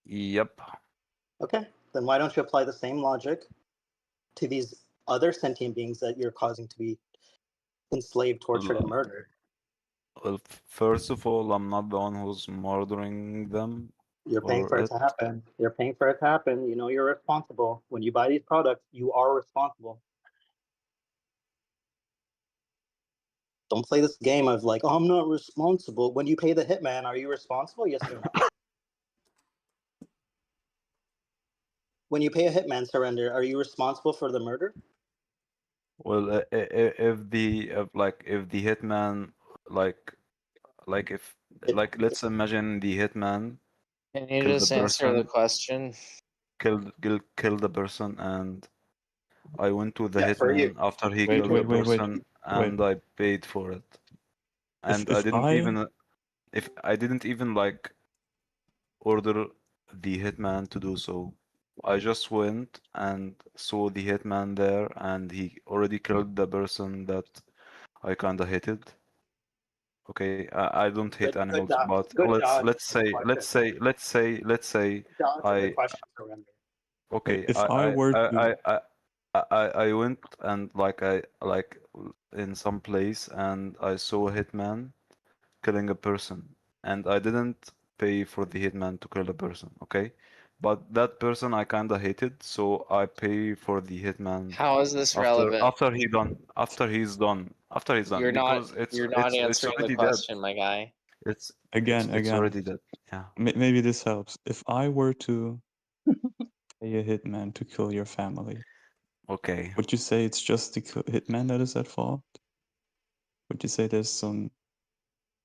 yep. Okay, then why don't you apply the same logic to these other sentient beings that you're causing to be enslaved, tortured, and Well, murdered? well, first of all, I'm not the one who's murdering them You're paying or for it it. to happen. You're paying for it to happen. You know you're responsible. When you buy these products, you are responsible. Don't play this game of like, oh, I'm not responsible. When you pay the hitman, are you responsible? Yes or no? When you pay a hitman surrender, are you responsible for the murder? Well, if the hitman if like let's imagine the hitman Can you killed the just answer the person, question? killed the person, and I went to the Yeah, for you. hitman after he Wait, killed the wait, wait, wait, person, wait. and I paid for it. And I If didn't I even if I didn't even like order the hitman to do so. I just went and saw the hitman there, and he already killed the person that I kinda hated. Okay, I don't hate Good animals, dodge. but Good dodge let's to the say question. Dodge of the I question, surrender. okay If I were to, I went and like in some place and I saw a hitman killing a person, and I didn't pay for the hitman to kill a person, okay? But that person I kinda hated, so I pay for the hitman How is this relevant? after he's done because You're not it's answering the already dead. question, my guy. It's again, already dead. Yeah. maybe this helps. If I were to pay a hitman to kill your family, Okay. would you say it's just the hitman that is at fault? Would you say there's some?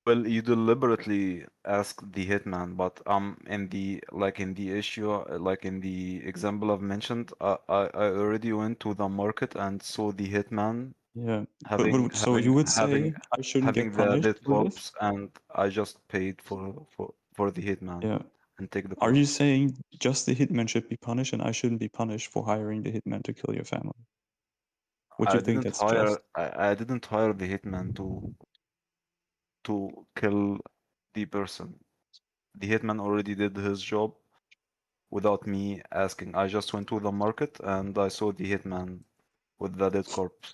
Well, you deliberately ask the hitman, but in the issue, like in the example I've mentioned, I already went to the market and saw the hitman Yeah, having so having you would having say I shouldn't having get the punished dead for this? corpse, and I just paid for the hitman Yeah. and take the Are you corpse. saying just the hitman should be punished and I shouldn't be punished for hiring the hitman to kill your family? Would you think that's just? I didn't hire the hitman to kill the person. The hitman already did his job without me asking. I just went to the market and I saw the hitman with the dead corpse,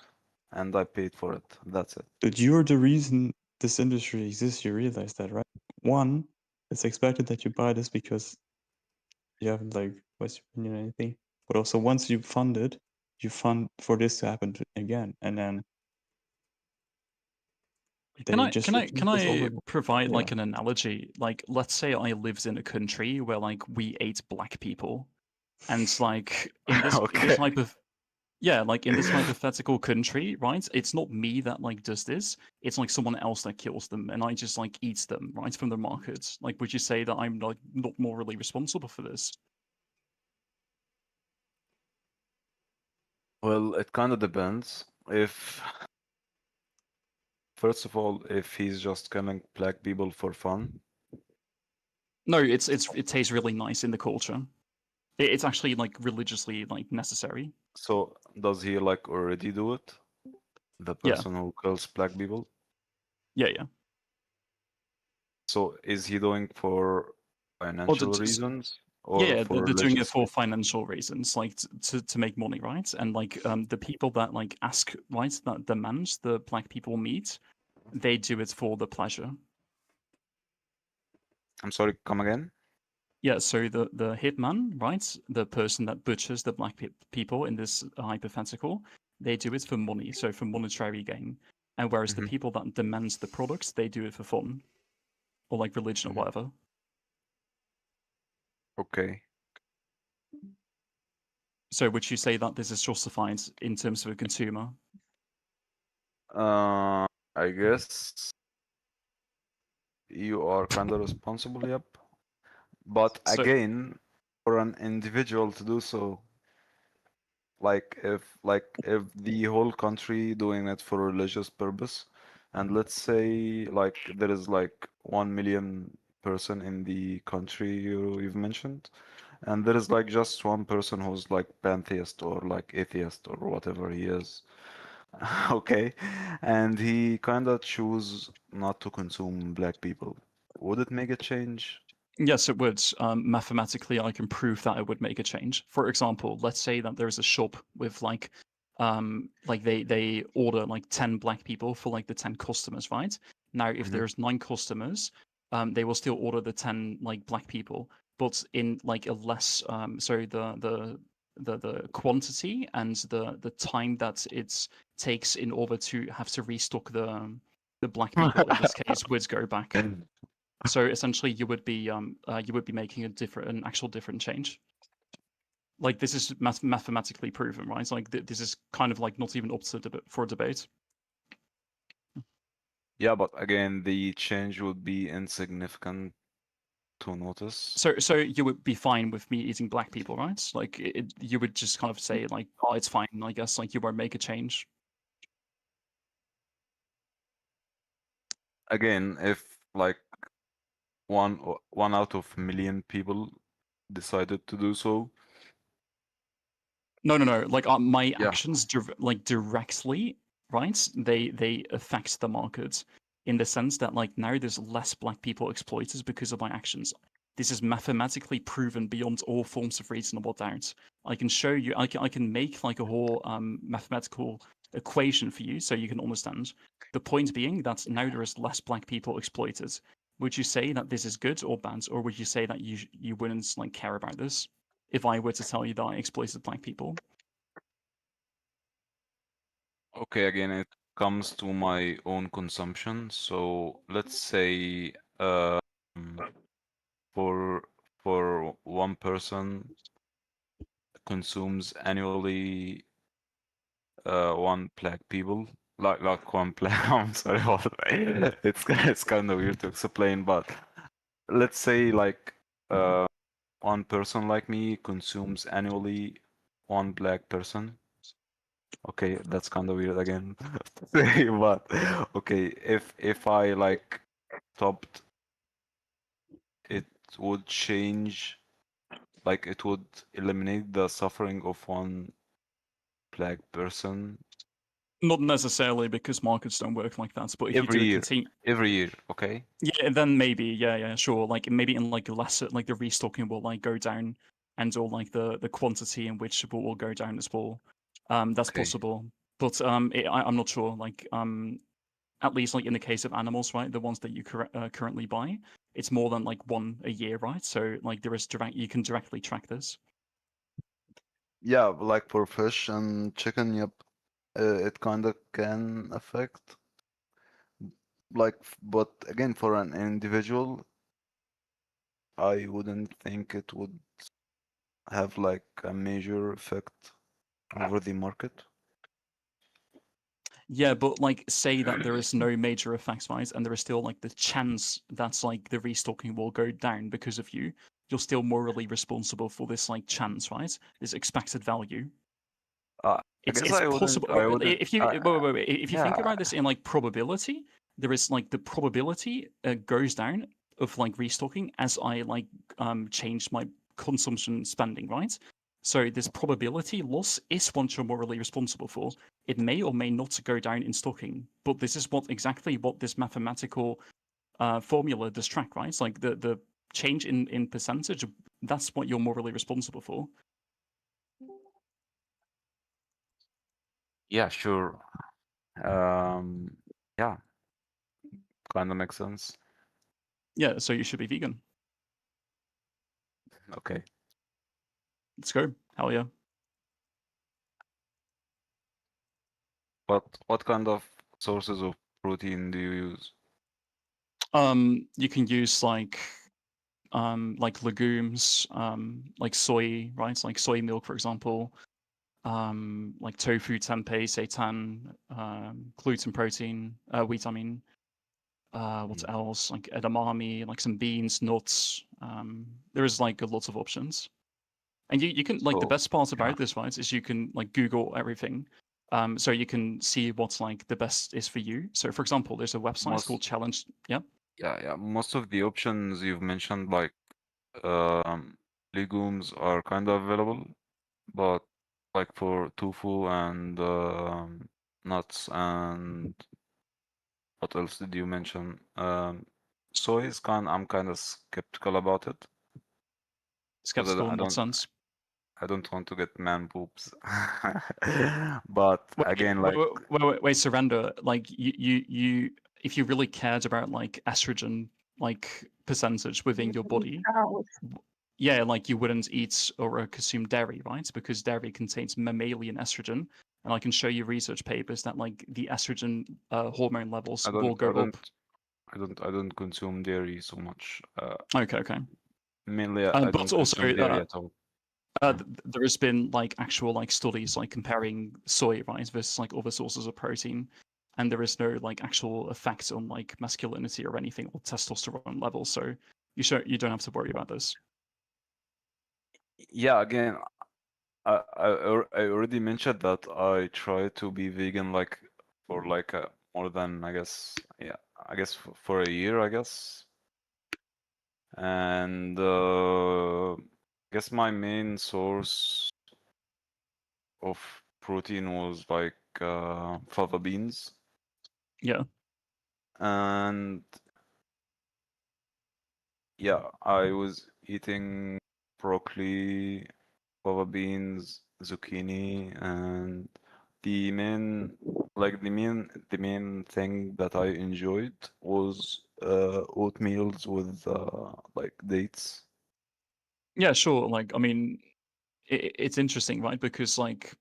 and I paid for it. That's it. But you're the reason this industry exists. You realize that, right? One, it's expected that you buy this because you haven't like voiced your opinion or anything. But also, once you fund it, you fund for this to happen again, and then they just repeat Can this over. I provide Yeah. like an analogy? Like, let's say I lived in a country where like we ate black people, and like in this Okay. type of like in this hypothetical country, right? It's not me that like does this. It's like someone else that kills them, and I just like eats them right from the market. Like, would you say that I'm like not morally responsible for this? Well, it kind of depends. If, first of all, if he's just killing black people for fun, No, it tastes really nice in the culture. It's actually like religiously like necessary. so does he like already do it? The Yeah. person who kills black people? Yeah, yeah. So is he doing for Or financial reasons or yeah, for they're doing it religious for reasons? financial reasons, like to make money, right? And like the people that like ask, right, that demands the black people meet, they do it for the pleasure. I'm sorry, come again? Yeah, so the hitman, right, the person that butchers the black people in this hypothetical, they do it for money, so for monetary gain. And whereas the Mhm. people that demands the products, they do it for fun, or like religion or Mhm. whatever. Okay. So would you say that this is justified in terms of a consumer? I guess you are kind of responsible, yep. But So again, for an individual to do so, like if the whole country doing it for religious purpose, and let's say like there is like 1 million person in the country you've mentioned, and there is like just one person who's like pantheist or like atheist or whatever he is. Okay, and he kind of choose not to consume black people. Would it make a change? yes, it would. Mathematically, I can prove that it would make a change. For example, let's say that there's a shop with like they order like 10 black people for like the 10 customers, right? Now, if Mhm. there's 9 customers, they will still order the 10 like black people, but in like a less so the quantity and the time that it takes in order to have to restock the black people in this case would go back. So essentially, you would be making an actual different change. Like this is mathematically proven, right? Like this is kind of like not even up to for a debate. Yeah, but again, the change would be insignificant to notice. So you would be fine with me eating black people, right? Like you would just kind of say like, oh, it's fine, I guess. Like you won't make a change. Again, if like one out of million people decided to do so. No, no, no. Like my Yeah. actions, like directly, right? They affect the market in the sense that like now there's less black people exploited because of my actions. This is mathematically proven beyond all forms of reasonable doubt. I can show you. I can make like a whole mathematical equation for you so you can understand. The point being that now there is less black people exploited. Would you say that this is good or bad, or would you say that you wouldn't like care about this? If I were to tell you that I exploited black people. Okay, again, it comes to my own consumption. So let's say for one person consumes annually one black people, like one black. I'm sorry, it's kind of weird to explain, but let's say like one person like me consumes annually one black person. Okay, that's kind of weird again to say, but okay, if I like stopped, it would change, like it would eliminate the suffering of one black person Not necessarily because markets don't work like that, but if you every do year. continue, Every year, okay? yeah, then maybe, yeah, sure. Like maybe in like lesser, like the restocking will like go down, and or like the quantity in which will go down as well. That's Okay. possible, but I'm not sure. Like at least like in the case of animals, right, the ones that you currently buy, it's more than like one a year, right? So like there is direct, you can directly track this. Yeah, like for fish and chicken, yep, it kind of can affect. Like, but again, for an individual, I wouldn't think it would have like a major effect over the market. Yeah, but like say that there is no major effects, right? And there is still like the chance that's like the restocking will go down because of you. You're still morally responsible for this like chance, right? This expected value. I It's guess it's I possible. wouldn't. If you wait, if you think Yeah, about this in like probability, there is like the probability goes down of like restocking as I like change my consumption spending, right? So this probability loss is what you're morally responsible for. It may or may not go down in stocking, but this is exactly what this mathematical formula does track, right? It's like the change in percentage. That's what you're morally responsible for. yeah, sure. Yeah, kind of makes sense. Yeah, so you should be vegan. Okay. Let's go. Hell yeah. What kind of sources of protein do you use? You can use like legumes, like soy, right? Like soy milk, for example. Like tofu, tempeh, seitan, gluten protein, wheat. I mean, what else? Like edamame, like some beans, nuts. There is like a lot of options, and you can like the So, best part yeah. about this, right? Is you can like Google everything. So you can see what's like the best is for you. So for example, there's a website called Challenge. Yeah. Yeah. Most of the options you've mentioned, like legumes, are kind of available, but like for tofu and nuts and what else did you mention? Soy is I'm kind of skeptical about it. Skeptical in what don't sense? I don't want to get man boobs. But again, like Wait, surrender. Like you, if you really cared about like estrogen, like percentage within your body, yeah, like you wouldn't eat or consume dairy, right? Because dairy contains mammalian estrogen, and I can show you research papers that like the estrogen hormone levels will go up. I don't consume dairy so much. Okay. Mainly, I But don't also, consume dairy at all. there has been like actual like studies like comparing soy, right, versus like other sources of protein, and there is no like actual effect on like masculinity or anything or testosterone levels. So you don't have to worry about this. Yeah, again, I already mentioned that I try to be vegan like for like more than I guess for a year, I guess. and I guess my main source of protein was like fava beans. Yeah. And yeah, I was eating broccoli, fava beans, zucchini, and the main the main thing that I enjoyed was oatmeals with like dates. Yeah, sure. Like, I mean, it's interesting, right? Because like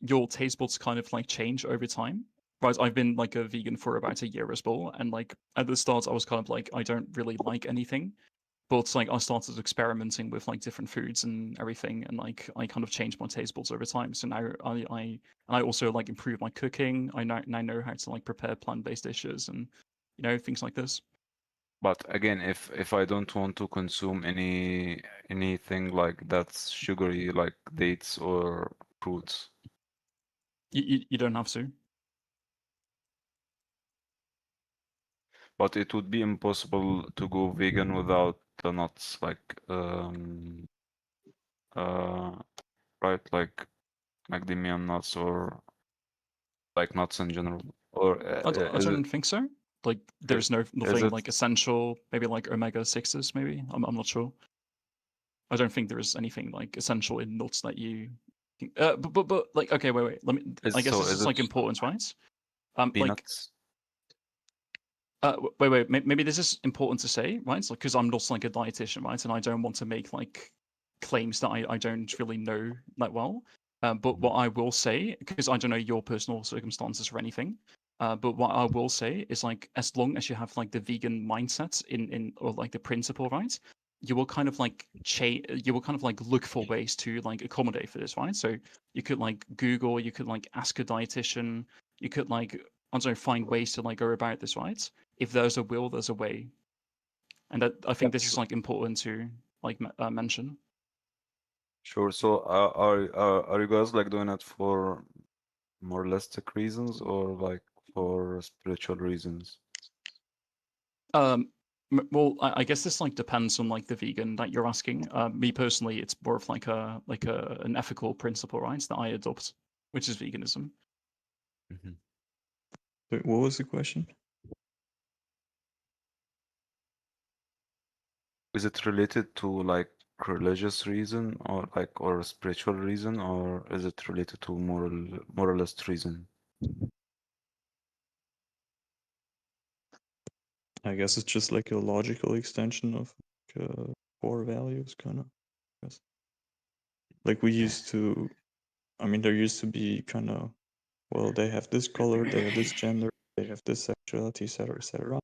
your taste buds kind of like change over time. Right, I've been like a vegan for about a year as well, and like at the start, I was kind of like I don't really like anything, but like I started experimenting with like different foods and everything, and like I kind of changed my taste buds over time. So now I also like improve my cooking. I now know how to like prepare plant-based dishes and things like this. But again, if I don't want to consume anything like that's sugary, like dates or fruits, You don't have to. but it would be impossible to go vegan without the nuts, like uh right, like macadamia nuts or like nuts in general, or I is don't think so. Like, there's is nothing it? like essential. Maybe like omega-6s. Maybe I'm not sure. I don't think there is anything like essential in nuts that you. But like okay, wait. Let me. I guess this Is is it like important, right? Like peanuts? wait. Maybe this is important to say, right? Like, because I'm not like a dietitian, right? And I don't want to make like claims that I don't really know that well. But what I will say, because I don't know your personal circumstances or anything, but what I will say is like as long as you have like the vegan mindset in or like the principle, right? You will kind of like you will kind of like look for ways to like accommodate for this, right? So you could like Google, you could like ask a dietitian, you could like I don't know, find ways to like go about this, right? If there's a will, there's a way, and that I think this is like important to like mention. Sure. So are you guys like doing it for moralistic reasons or like for spiritual reasons? Well, I guess this like depends on like the vegan that you're asking. Me personally, it's more of like a an ethical principle, right? That I adopt, which is veganism. Wait, what was the question? Is it related to like religious reason or like or spiritual reason, or is it related to moralist reason? I guess it's just like a logical extension of core values, kind of. Yes. Like we used to, I mean, there used to be kind of, well, they have this color, they have this gender, they have this sexuality, etc., etc.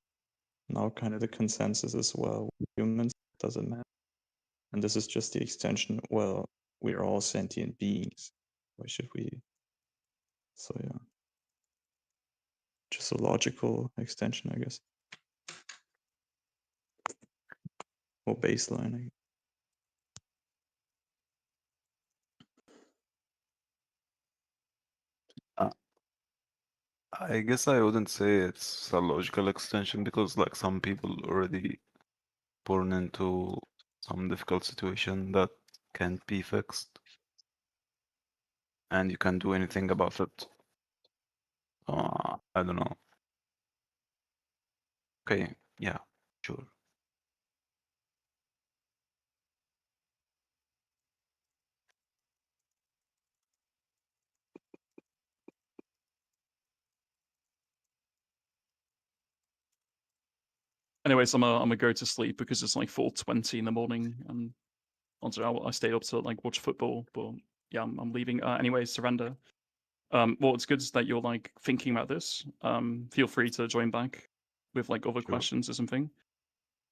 Now, kind of the consensus is, well, humans doesn't matter, and this is just the extension. Well, we are all sentient beings. Why should we? So yeah, just a logical extension, I guess, or baseline. I guess. I guess I wouldn't say it's a logical extension because like some people already born into some difficult situation that can't be fixed and you can't do anything about it. I don't know. Okay, yeah, sure. Anyways, I'm gonna go to sleep because it's like 4:20 in the morning, and I stayed up to like watch football. But yeah, I'm leaving. Anyways, surrender. Well, it's good that you're like thinking about this. Feel free to join back with like other questions or something.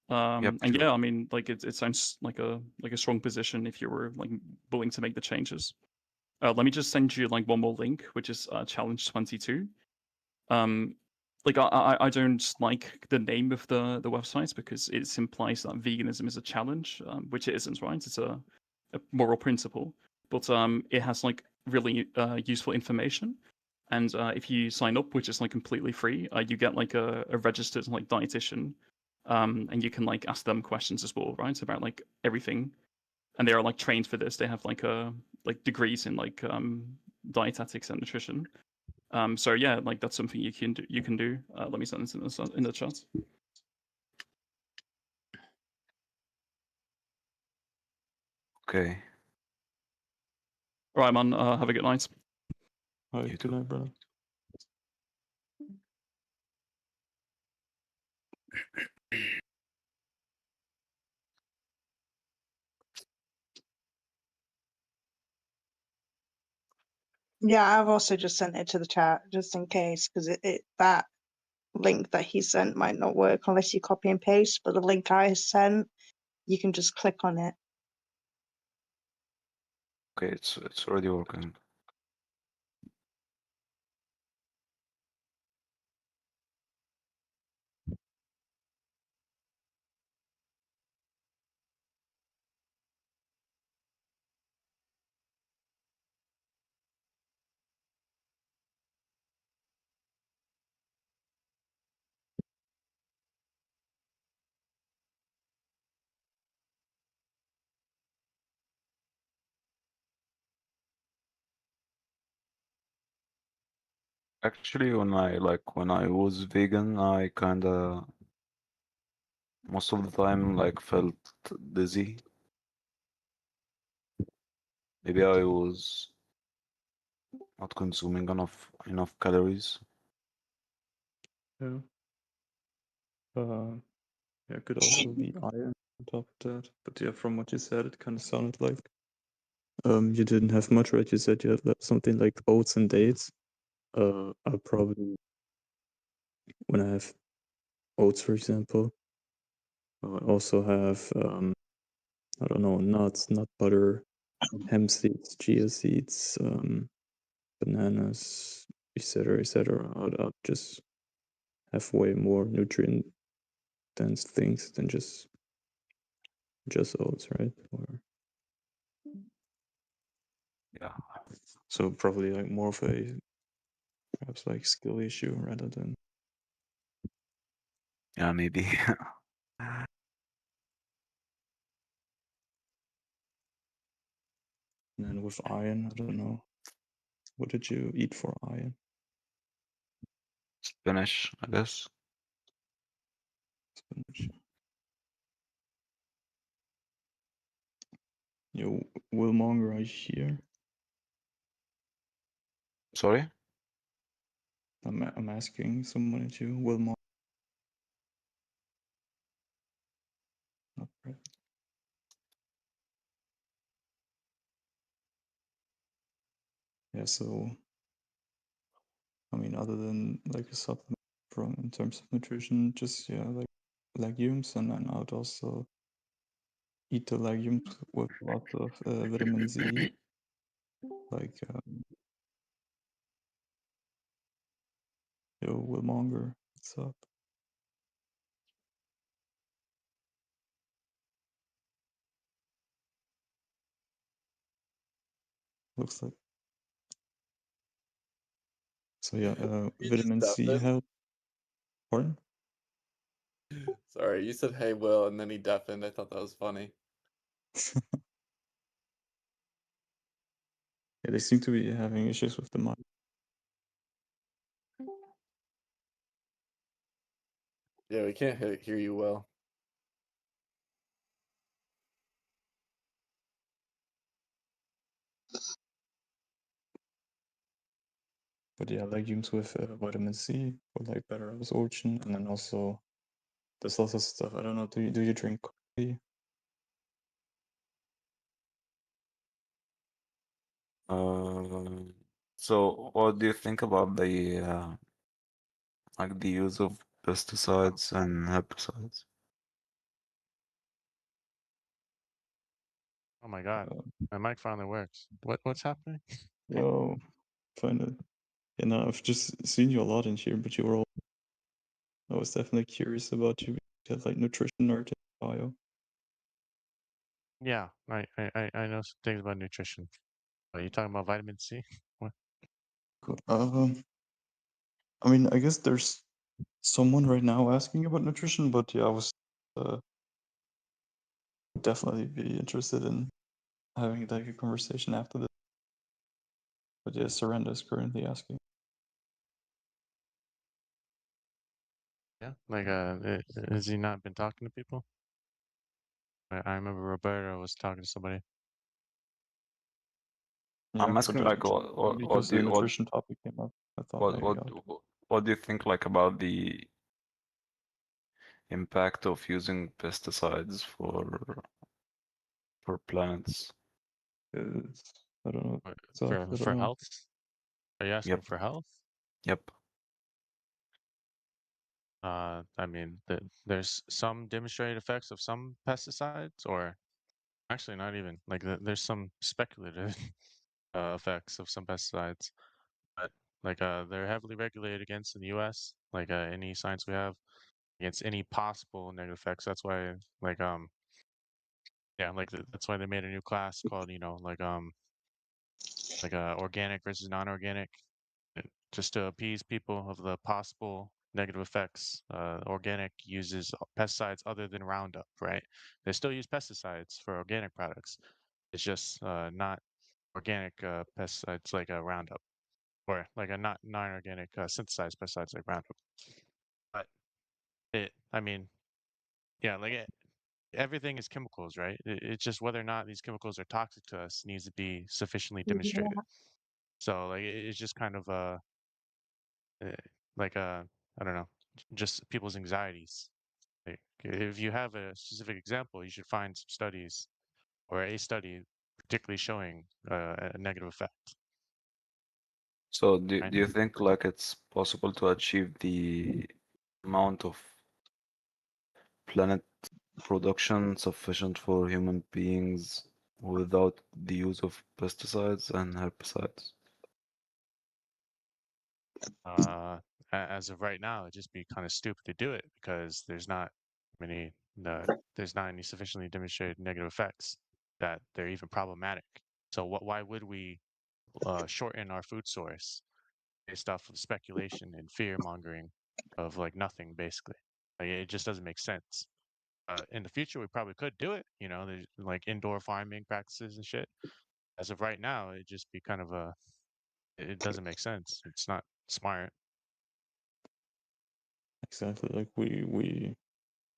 Yep, And sure. yeah, I mean, like it sounds like a strong position if you were like willing to make the changes. Let me just send you like one more link, which is challenge 22. Like I don't like the name of the website because it implies that veganism is a challenge, which it isn't, right? It's a moral principle, but it has like really useful information. And if you sign up, which is like completely free, you get like a registered like dietitian and you can like ask them questions as well, right, about like everything, and they are like trained for this. They have like degrees in like dietetics and nutrition. So yeah, like that's something you can do. Let me send this in the chat. Okay. All right, man. Have a good night. All right, good night, brother. Yeah, I've also just sent it to the chat just in case, because that link that he sent might not work unless you copy and paste. But the link I sent, you can just click on it. Okay, it's already working. Actually, when I was vegan, I kinda most of the time felt dizzy. Maybe I was not consuming enough calories. Yeah. Yeah, could also be iron on top of that. But yeah, from what you said, it kind of sounded like you didn't have much, right? You said you had something like oats and dates. I probably, when I have oats, for example, I also have I don't know, nuts, nut butter, hemp seeds, chia seeds, bananas, etc., etc. I'll just have way more nutrient dense things than just oats, right? Or Yeah. so probably like more of a perhaps like skill issue rather than Yeah, maybe. and then with iron, I don't know. What did you eat for iron? Spinach, I guess. Spinach. Yo, Willmonger, are you here? Sorry? I'm asking someone at you. Willmonger. Not present. Yeah, so I mean, other than like a supplement from in terms of nutrition, just yeah, like legumes, and then I would also eat the legumes with lots of vitamin Z, like yo, Willmonger, what's up? Looks like so. Yeah, You just vitamin C deafened? help. Pardon? Sorry, you said hey Will and then he deafened. I thought that was funny. Yeah, they seem to be having issues with the mic. Yeah, we can't hear you well. But yeah, legumes with vitamin C for like better absorption, and then also there's lots of stuff. I don't know. Do you drink coffee? So what do you think about the the use of pesticides and herbicides? Oh my god, my mic finally works. What's happening? Yo, find it. Yeah, no, I've just seen you a lot in here, but you were all. I was definitely curious about you. You had like nutrition nerd in bio. Yeah, I know some things about nutrition. Are you talking about vitamin C? What? Cool. I mean, I guess there's someone right now asking about nutrition, but yeah, I was definitely be interested in having like a conversation after this. But yeah, Surrender is currently asking. Yeah, like has he not been talking to people? I remember Roberto was talking to somebody. Yeah, I'm asking but like because the nutrition topic came up, I thought what maybe what what do you think like about the impact of using pesticides for plants? I don't know. For I don't for know. health? Are you asking Yep. for health? Yep. I mean, there's some demonstrated effects of some pesticides, or actually not even. Like there's some speculative effects of some pesticides, but like they're heavily regulated against in the U.S. Like any science we have against any possible negative effects. That's why yeah, like that's why they made a new class called organic versus non-organic, just to appease people of the possible negative effects. Organic uses pesticides other than Roundup, right? They still use pesticides for organic products. It's just not organic pesticides like a Roundup, or like a not non-organic synthesized pesticides like Roundup. But I mean, yeah, like everything is chemicals, right? It's just whether or not these chemicals are toxic to us needs to be sufficiently demonstrated. So like it's just kind of uh, like I don't know, just people's anxieties. Like, if you have a specific example, you should find some studies or a study particularly showing a negative effect. So do Right? do you think like it's possible to achieve the amount of planet production sufficient for human beings without the use of pesticides and herbicides? Uh, as of right now, it'd just be kind of stupid to do it because many, there's not any sufficiently demonstrated negative effects that they're even problematic. So why would we shorten our food source based off of speculation and fear mongering of like nothing, basically? Like, it just doesn't make sense. In the future, we probably could do it. There's like indoor farming practices and shit. As of right now, it just be kind of it doesn't make sense. It's not smart. Exactly. Like we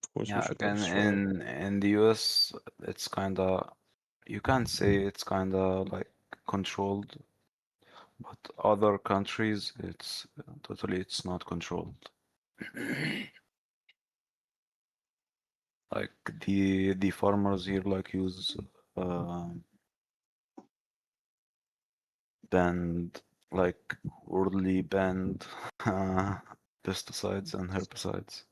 of course we Yeah, should like again, strive. in the US, it's kinda, you can't say it's kinda like controlled, but other countries, it's not controlled. Like the farmers here like use uh, banned like worldly banned pesticides and herbicides.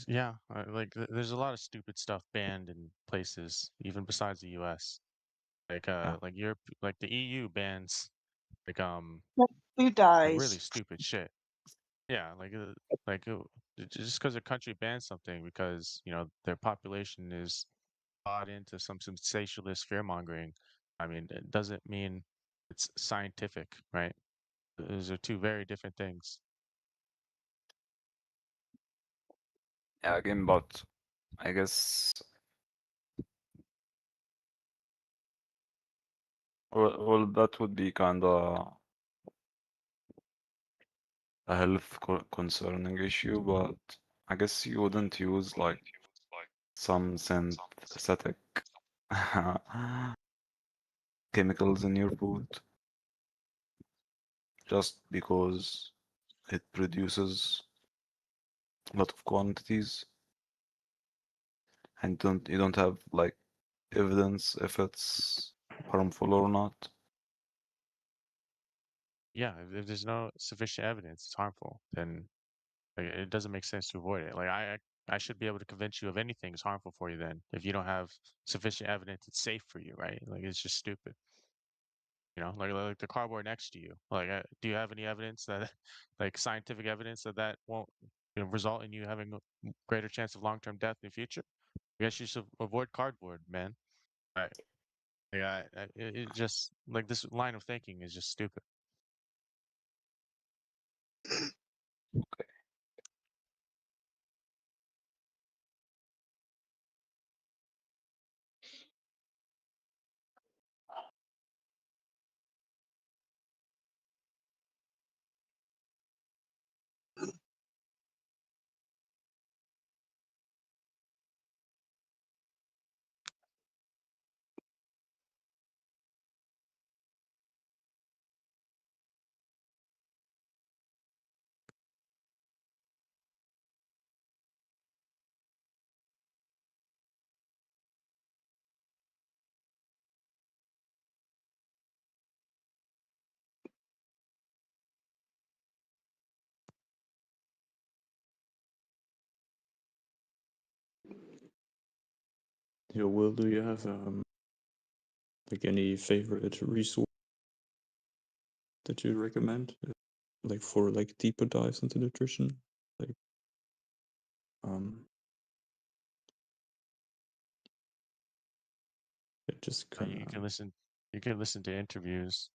Yeah, like there's a lot of stupid stuff banned in places, even besides the U.S. Yeah. Like Europe, like the EU bans like Who really dies? stupid shit. Yeah, like just because a country bans something because their population is bought into some sensationalist fear mongering. I mean, it doesn't mean it's scientific, right? Those are two very different things. Yeah, again, but I guess well that would be kinda a health concerning issue, but I guess you wouldn't use like some synthetic chemicals in your food just because it produces a lot of quantities and you don't have like evidence if it's harmful or not. Yeah, if there's no sufficient evidence it's harmful, then like, it doesn't make sense to avoid it. Like I should be able to convince you of anything is harmful for you then if you don't have sufficient evidence it's safe for you, right? Like it's just stupid. Like the cardboard next to you. Like, do you have any evidence that, like scientific evidence that won't result in you having a greater chance of long-term death in the future? I guess you should avoid cardboard, man. Right. Like it just like this line of thinking is just stupid. Yeah, Will, do you have like any favorite resource that you recommend, like for like deeper dives into nutrition, like it just kind You can of listen to interviews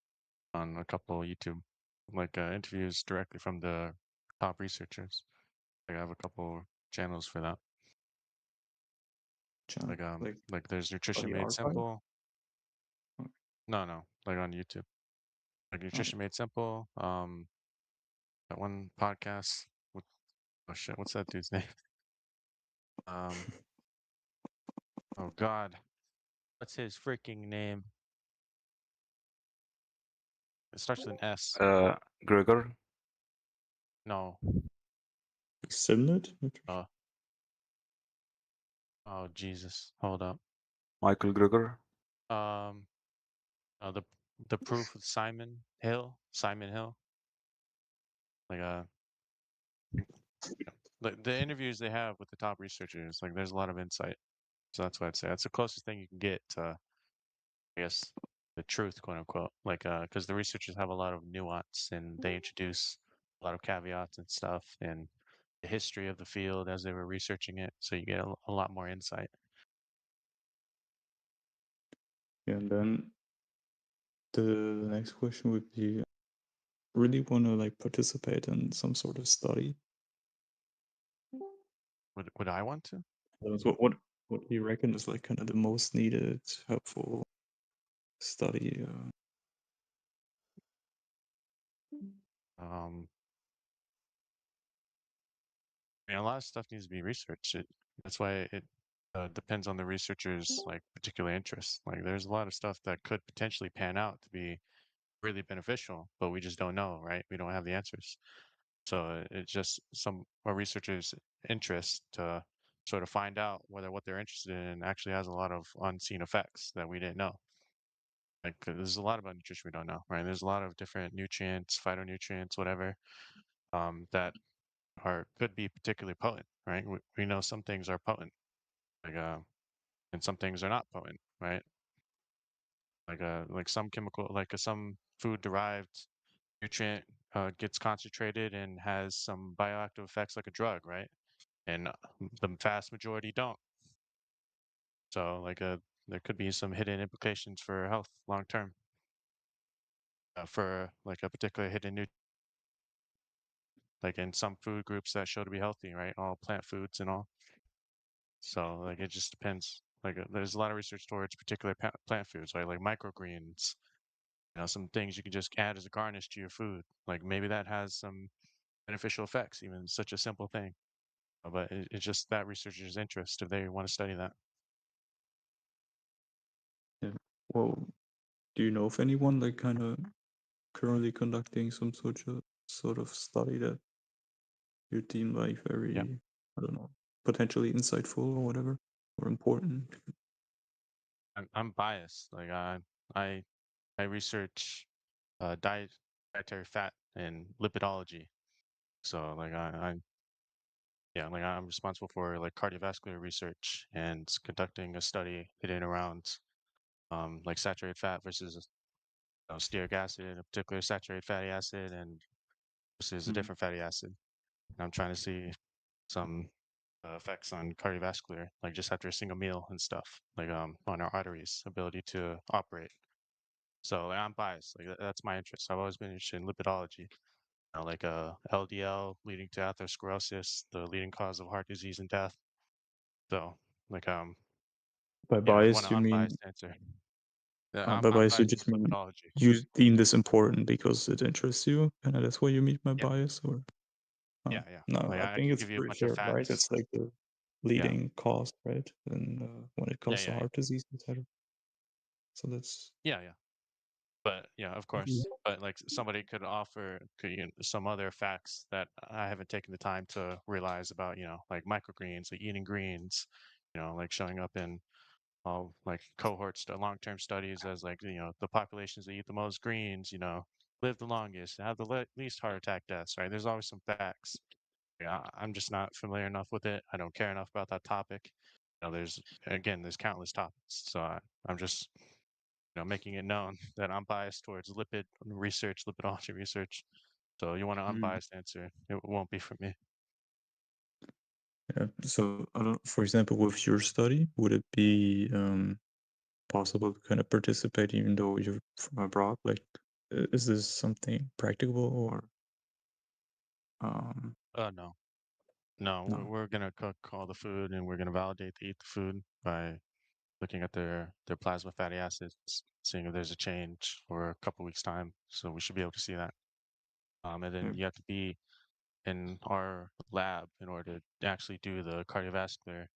on a couple YouTube, like interviews directly from the top researchers. Like I have a couple channels for that. Like there's Nutrition study Made archive. Simple. No, like on YouTube. Like Oh. Nutrition Made Simple. That one podcast. Oh shit, what's that dude's name? Oh God, what's his freaking name? It starts with an S. Gregor. No. Simnet? Oh Jesus, hold up. Michael Gregor. The proof with Simon Hill. Like the interviews they have with the top researchers, like there's a lot of insight. So that's what I'd say. That's the closest thing you can get to, I guess, the truth, quote unquote. Like, because the researchers have a lot of nuance and they introduce a lot of caveats and stuff and the history of the field as they were researching it. So you get a lot more insight. Yeah, and then the next question would be, really want to like participate in some sort of study? Would I want to? What do you reckon is like kind of the most needed, helpful study? I mean, a lot of stuff needs to be researched. That's why it depends on the researcher's like particular interests. Like, there's a lot of stuff that could potentially pan out to be really beneficial, but we just don't know, right? We don't have the answers. So it's just a researcher's interest to sort of find out whether what they're interested in actually has a lot of unseen effects that we didn't know. Like, 'cause there's a lot about nutrition we don't know, right? There's a lot of different nutrients, phytonutrients, whatever, that could be particularly potent, right? We know some things are potent, like and some things are not potent, right? Like some chemical, like some food derived nutrient gets concentrated and has some bioactive effects like a drug, right? And the vast majority don't. So there could be some hidden implications for health long term for like a particular hidden nutrient, like in some food groups that show to be healthy, right? All plant foods and all. So like it just depends. Like there's a lot of research towards particular plant foods, right? Like microgreens, some things you can just add as a garnish to your food. Like maybe that has some beneficial effects, even such a simple thing. But it's just that researcher's interest if they want to study that. Yeah. Well, do you know of anyone like kind of currently conducting some sort of study that you deem like very, I don't know, potentially insightful or whatever, or important? I'm biased. Like I research dietary fat and lipidology. So like I'm responsible for like cardiovascular research and conducting a study hidden around like saturated fat versus stearic acid, a particular saturated fatty acid, and versus a different fatty acid. And I'm trying to see some effects on cardiovascular, like just after a single meal and stuff, like on our arteries, ability to operate. So like, I'm biased. Like that's my interest. I've always been interested in lipidology. Like LDL leading to atherosclerosis, the leading cause of heart disease and death. So like By yeah, I want bias, an you mean unbiased answer. Yeah, by I'm bias, you biased just in mean lipidology. you deem this important because it interests you, and that's what you mean by Yeah, bias, or yeah, yeah. no? Like I I think can it's give you a pretty bunch of fair, right? facts. It's like the Yeah, leading cause, right? And when it yeah, comes to yeah, heart disease, etc. So that's yeah, yeah. But yeah, of course. But like somebody could offer some other facts that I haven't taken the time to realize about, like microgreens, like eating greens, like showing up in all like cohorts to long-term studies as like, the populations that eat the most greens, live the longest, have the least heart attack deaths, right? There's always some facts. Yeah, I'm just not familiar enough with it. I don't care enough about that topic. There's countless topics. So I'm just making it known that I'm biased towards lipid research, lipidology research. So you want an unbiased answer? It won't be from me. yeah. So I don't, for example, with your study, would it be possible to kind of participate even though you're from abroad? Like, is this something practicable or No, no, no? we're gonna cook all the food and we're gonna validate to eat the food by looking at their plasma fatty acids, seeing if there's a change for a couple weeks time. So we should be able to see that. And then you have to be in our lab in order to actually do the cardiovascular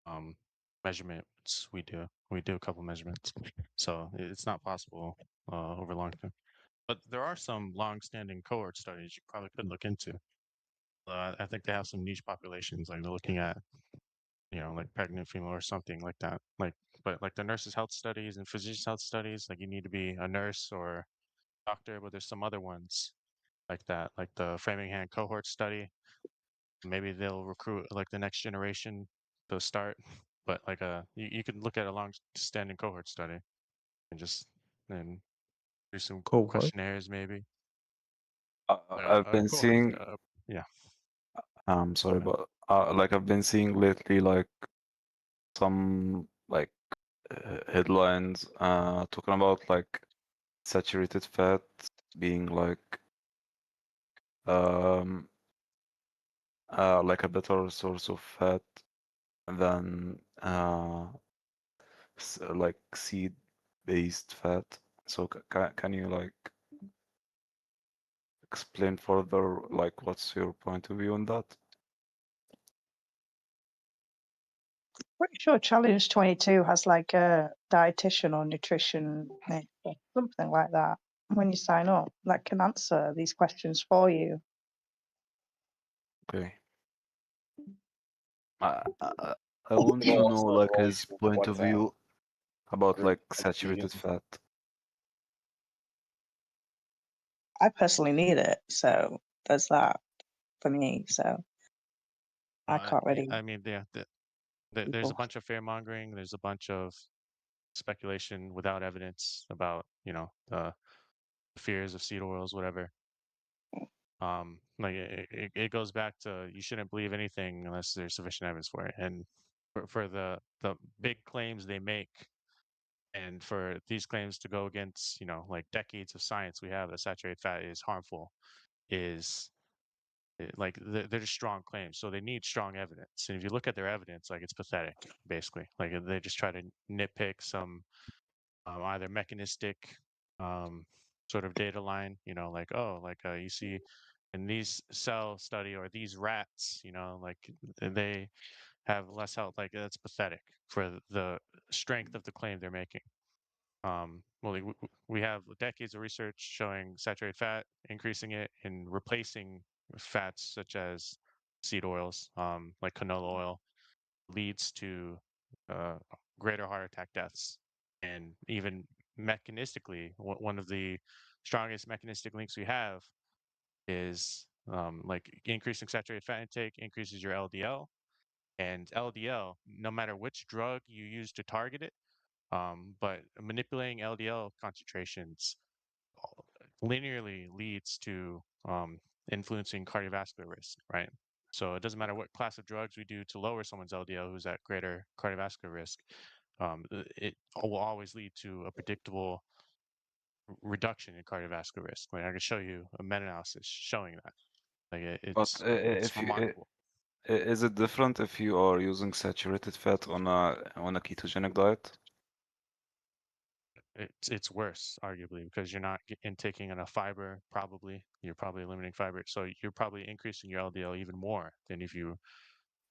um, measurements. We do a couple measurements, so it's not possible over long term. But there are some long-standing cohort studies you probably could look into. I think they have some niche populations, like they're looking at, like pregnant female or something like that. But like the nurses' health studies and physicians' health studies, like you need to be a nurse or doctor. But there's some other ones like that, like the Framingham cohort study. Maybe they'll recruit like the next generation to start. But like you can look at a long-standing cohort study and just and do some Cohort. questionnaires, maybe. I've been Cohort, seeing. yeah. I'm sorry, ahead. but like I've been seeing lately, like some like headlines talking about like saturated fat being like a better source of fat than like seed-based fat. So can you like explain further, like what's your point of view on that? Pretty sure Challenge 22 has like a dietitian or nutrition or something like that when you sign up that can answer these questions for you. Okay. I want to know like his point of view about like saturated fat. I personally need it, so there's that for me. So I can't really. I mean, there's a bunch of fear mongering. There's a bunch of speculation without evidence about the fears of seed oils, whatever. Like it goes back to you shouldn't believe anything unless there's sufficient evidence for it. And for the big claims they make, and for these claims to go against like decades of science we have that saturated fat is harmful, is like they're just strong claims, so they need strong evidence. And if you look at their evidence, like it's pathetic, basically. Like they just try to nitpick some either mechanistic sort of data line, like you see in these cell study or these rats, like they have less health. Like that's pathetic for the strength of the claim they're making. Well, we have decades of research showing saturated fat, increasing it and replacing fats such as seed oils, like canola oil, leads to uh, greater heart attack deaths. And even mechanistically, one of the strongest mechanistic links we have is like increasing saturated fat intake increases your LDL, and LDL, no matter which drug you use to target it, but manipulating LDL concentrations linearly leads to influencing cardiovascular risk, right? So it doesn't matter what class of drugs we do to lower someone's LDL who's at greater cardiovascular risk. It will always lead to a predictable reduction in cardiovascular risk. Like I can show you a meta-analysis showing that. Like But it's if you, remarkable. is it different if you are using saturated fat on a ketogenic diet? It's worse, arguably, because you're not intaking enough fiber. Probably you're probably eliminating fiber, so you're probably increasing your LDL even more than if you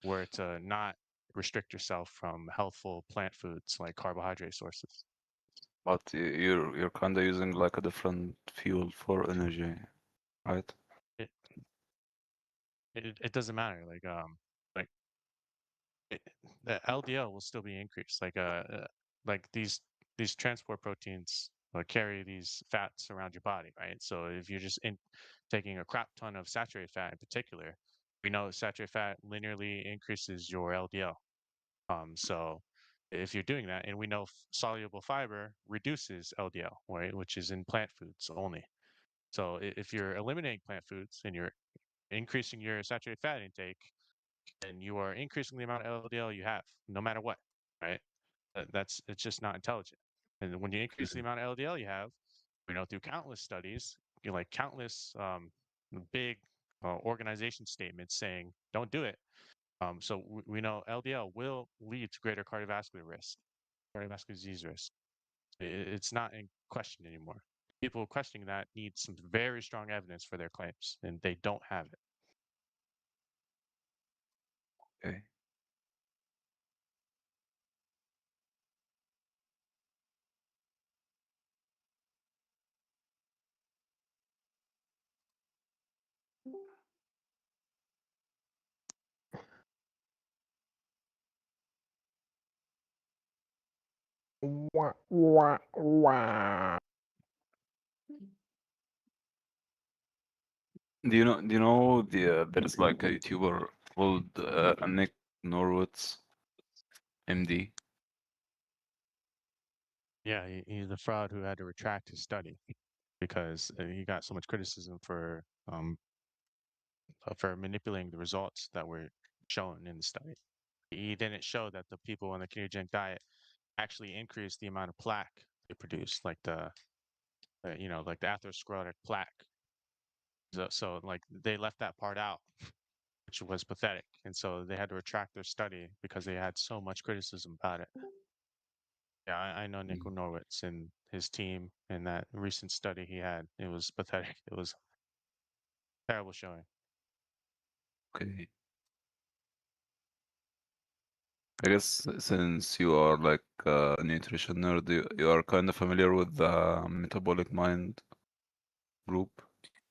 were to not restrict yourself from healthful plant foods like carbohydrate sources. But you're kind of using like a different fuel for energy, right? It doesn't matter. Like the LDL will still be increased. Like these transport proteins carry these fats around your body, right? So if you're just taking a crap ton of saturated fat in particular, we know saturated fat linearly increases your LDL. So if you're doing that, and we know soluble fiber reduces LDL, right, which is in plant foods only. So if you're eliminating plant foods and you're increasing your saturated fat intake, then you are increasing the amount of LDL you have, no matter what, right? It's just not intelligent. And when you increase the amount of LDL you have, through countless studies, like countless big organization statements saying don't do it. So we know LDL will lead to greater cardiovascular risk, cardiovascular disease risk. It's not in question anymore. People questioning that need some very strong evidence for their claims, and they don't have it. Okay. Wah, wah, wah. Do you know there is like a YouTuber called Nick Norwitz, MD? Yeah, he's a fraud who had to retract his study because he got so much criticism for manipulating the results that were shown in the study. He didn't show that the people on the ketogenic diet actually increased the amount of plaque they produce, like like the atherosclerotic plaque. So like they left that part out, which was pathetic, and so they had to retract their study because they had so much criticism about it. Yeah, I know Nick Norwitz and his team, and that recent study he had. It was pathetic. It was terrible showing. Okay. I guess since you are like a nutrition nerd, you are kind of familiar with the metabolic mind group.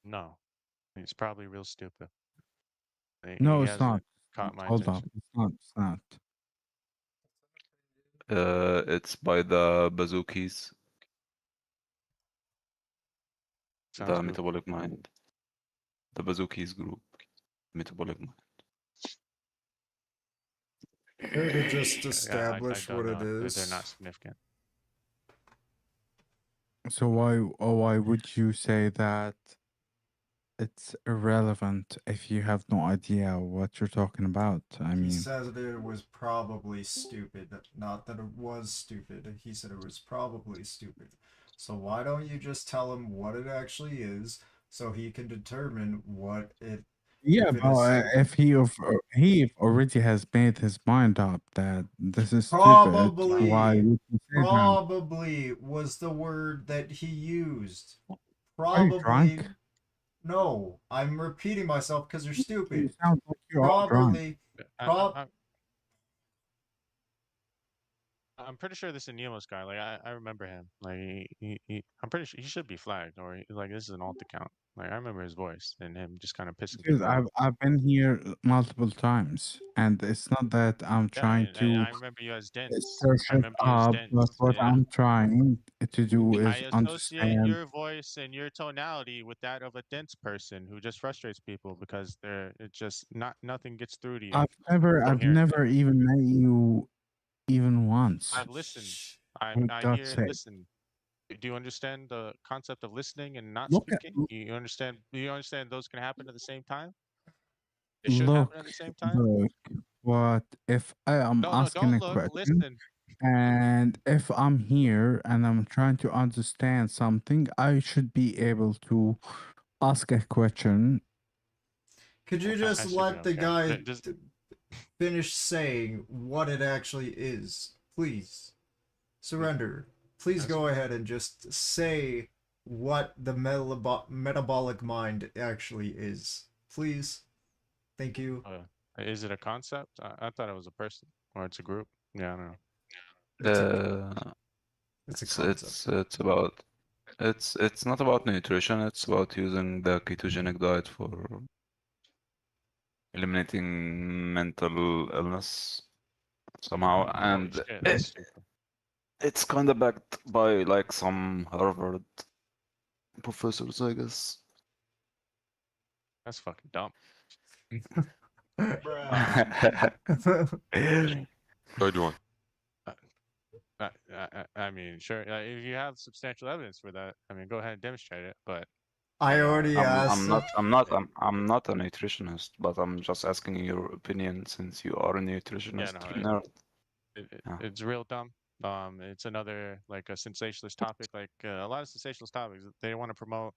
No, he's probably real stupid. No, He it's not. hasn't caught my Hold up. attention. It's not. It's not. It's by the Bazookies, Sounds the goofy. metabolic mind. The Bazookies group, metabolic mind. Here to just I establish don't what it know. They're not is. significant. So why would you say that it's irrelevant if you have no idea what you're talking about? I He mean, said that it was probably stupid. Not that it was stupid. He said it was probably stupid. So why don't you just tell him what it actually is so he can determine what it yeah, if it but is stupid. if he already has made his mind up that this is stupid, why Probably, would you say that? probably was the word that he used. Are you drunk? Probably. No, I'm repeating myself because you're You stupid. sound like you're all drunk. Probably. I, I'm pretty sure this is Nemo's guy. Like I remember him. Like I'm pretty sure he should be flagged, or like this is an alt account. Like I remember his voice and him just kind of pissing Dude, people off. I've been here multiple times, and it's not that I'm Yeah, trying and to I remember you as dense. stir I shit remember you as up, but dense. what Yeah. I'm trying to do I is associate understand. your voice and your tonality with that of a dense person who just frustrates people because it just nothing gets through to you. I've Coherently. never even met you even once. I've listened. For I God's hear and sake. listen. Do you understand the concept of listening and not Look at speaking? You understand? Do you understand those can happen at the same time? They should happen look, at the same time. look. What if I am No, asking don't a look. question, Listen. and if I'm here and I'm trying to understand something, I should be able to ask a question. Could you I just seriously let don't the care. guy Just finish saying what it actually is, please? Surrender. Please go ahead and just say what the metabolic mind actually is, please. Thank you. is it a concept? I thought it was a person or it's a group. Yeah, I don't know. It's a It's it's a concept. it's about it's not about nutrition. It's about using the ketogenic diet for eliminating mental illness somehow, Holy and shit, that's stupid. it's kind of backed by like some Harvard professors, I guess. That's fucking dumb. Good one. I mean, sure. If you have substantial evidence for that, I mean, go ahead and demonstrate it. But I already asked. I'm not a nutritionist, but I'm just asking your opinion since you are a Yeah, nutritionist no, nerd. it's real dumb. It's another like a sensationalist topic. Like a lot of sensationalist topics, they want to promote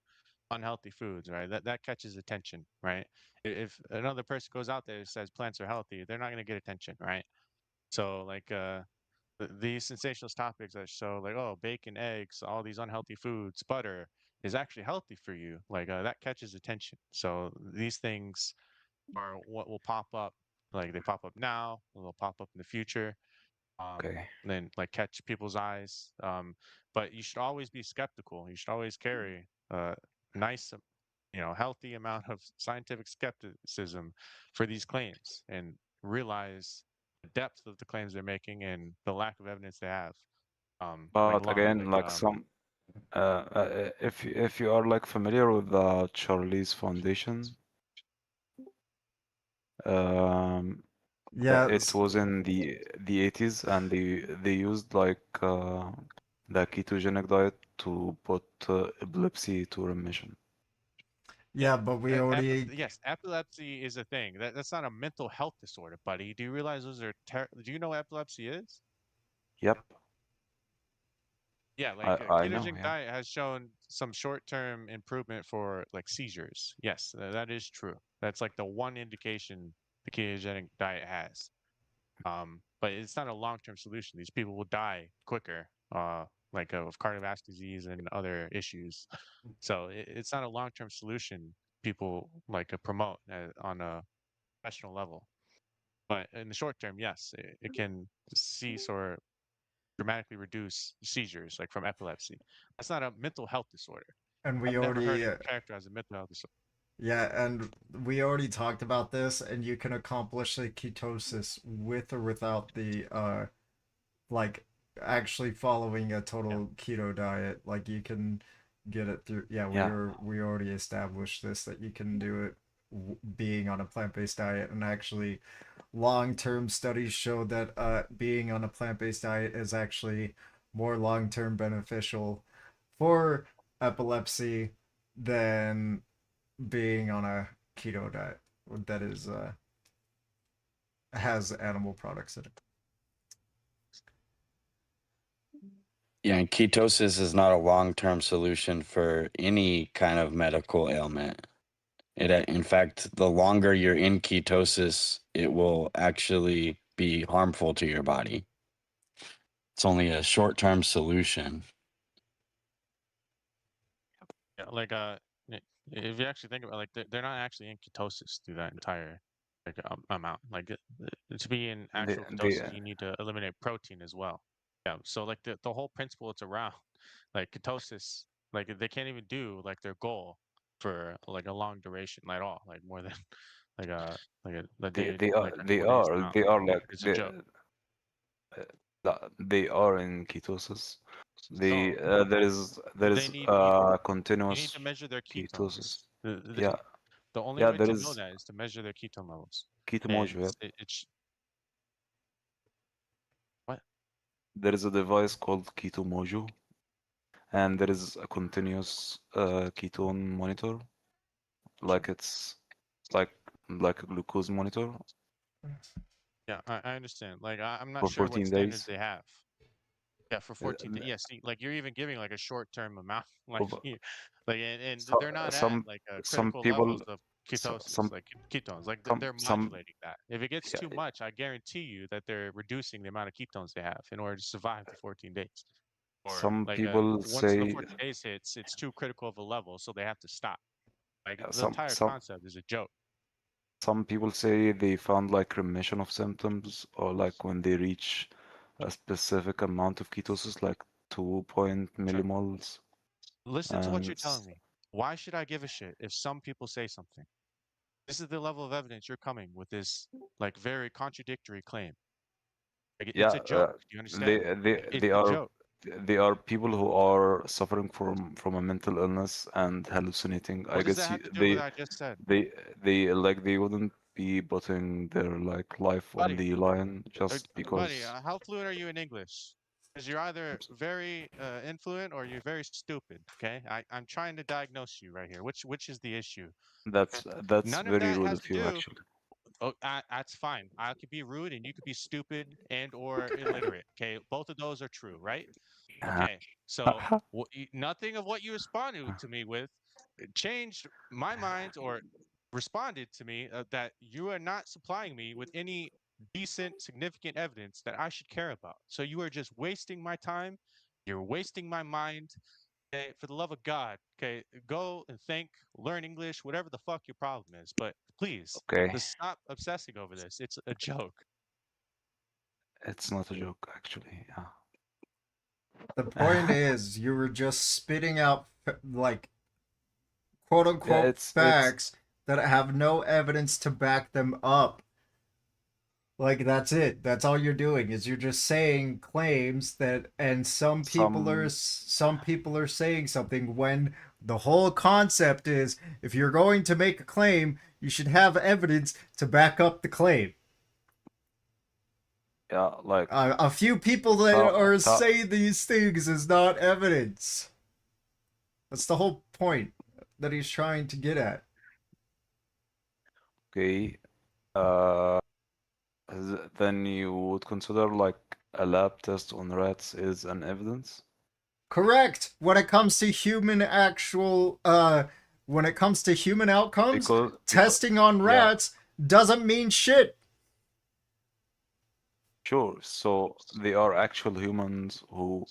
unhealthy foods, right? That catches attention, right? If another person goes out there and says plants are healthy, they're not going to get attention, right? So like these sensationalist topics that show like, oh, bacon, eggs, all these unhealthy foods, butter is actually healthy for you. Like that catches attention. So these things are what will pop up. Like they pop up now, they'll pop up in the future. Okay. And then like catch people's eyes. But you should always be skeptical. You should always carry a nice, healthy amount of scientific skepticism for these claims and realize the depth of the claims they're making and the lack of evidence they have. But again, like some, if you are like familiar with the Charlie's Foundation, it Yes. was in the 80s, and they used like the ketogenic diet to put epilepsy to remission. Yeah, but we already. Yes, epilepsy is a thing. That's not a mental health disorder, buddy. Do you realize those are? Do you know what epilepsy is? Yep, Yeah, like I know. ketogenic Yeah. diet has shown some short-term improvement for like seizures. Yes, that is true. That's like the one indication the ketogenic diet has. But it's not a long-term solution. These people will die quicker, like of cardiovascular disease and other issues. So it's not a long-term solution. People like promote on a professional level. But in the short term, yes, it can cease or dramatically reduce seizures, like from epilepsy. That's not a mental health disorder. And we I've never heard already. it characterized as a mental health disorder. Yeah, and we already talked about this, and you can accomplish the ketosis with or without the like actually following a total keto diet. Like you can get it through. Yeah, Yeah. we already established this that you can do it being on a plant-based diet, and actually long-term studies show that being on a plant-based diet is actually more long-term beneficial for epilepsy than being on a keto diet that is has animal products in it. Yeah, and ketosis is not a long-term solution for any kind of medical ailment. In fact, the longer you're in ketosis, it will actually be harmful to your body. It's only a short-term solution. Yeah, like if you actually think about like they're not actually in ketosis through that entire like amount. Like to be in actual ketosis, you need to eliminate protein as well. Yeah, so like the whole principle it's around, like ketosis, like they can't even do like their goal for like a long duration at all, like more than a day, like a 4 days amount. They are like It's a joke. they are in ketosis. No, There they is need you need continuous to measure their ketosis. ketones. The, Yeah, the only yeah. way There to know is that is to measure their ketone levels. And Ketomojo. Yeah. What? There is a device called Ketomojo, and there is a continuous ketone monitor. Like it's like like a glucose monitor Yeah, I understand. Like I'm not for sure what 14 standards days. they have. Yeah, for Uh, 14 days. Yeah, see, like you're even giving like a short-term amount, like of- like, and so, they're not at some like some critical people levels of so, ketosis, like ketones. Like they're some modulating that. If it gets yeah, too much, I guarantee you that they're reducing the amount of ketones they have in order to survive the 14 days. Or some like people once the say 14 days hits, it's too critical of a level, so they have to stop. Like the some entire some concept is a joke. some people say they found like remission of symptoms or like when they reach a specific amount of ketosis, like 2 point Sure. millimoles, Listen to what and you're telling me. Why should I give a shit if some people say something? This is the level of evidence you're coming with this like very contradictory claim. Like it's yeah, a joke. Do you understand? they Like they it's they a are joke. they are people who are suffering from a mental illness and hallucinating. I What does that guess have to do with what I just said? they they wouldn't be putting their like life on Buddy, the line just buddy, because. how fluent are you in English? Because you're either very influent or you're very stupid. Okay, I'm trying to diagnose you right here. Which is the issue? That's None of very that rude has of to you, do. actually. Oh, that's fine. I could be rude and you could be stupid and or illiterate. Okay, both of those are true, right? Uh, Okay, so nothing of what you responded to me with changed my mind or responded to me that you are not supplying me with any decent, significant evidence that I should care about. So you are just wasting my time. You're wasting my mind. Okay, for the love of God, okay, go and think, learn English, whatever the fuck your problem is. But please, okay, just stop obsessing over this. It's a joke. it's not a joke, actually. The point Yeah. is, you were just spitting out like quote Yeah, unquote it's facts that have no evidence to back them up. Like that's it. That's all you're doing is you're just saying claims that and some some people are saying something when the whole concept is if you're going to make a claim, you should have evidence to back up the claim. yeah, like A few people that ta are ta say these things is not evidence. That's the whole point that he's trying to get at. okay. Uh, then you would consider like a lab test on rats is an evidence Correct. When it comes to human when it comes to human outcomes, because testing on yeah, rats doesn't mean shit. sure. So they are actual humans who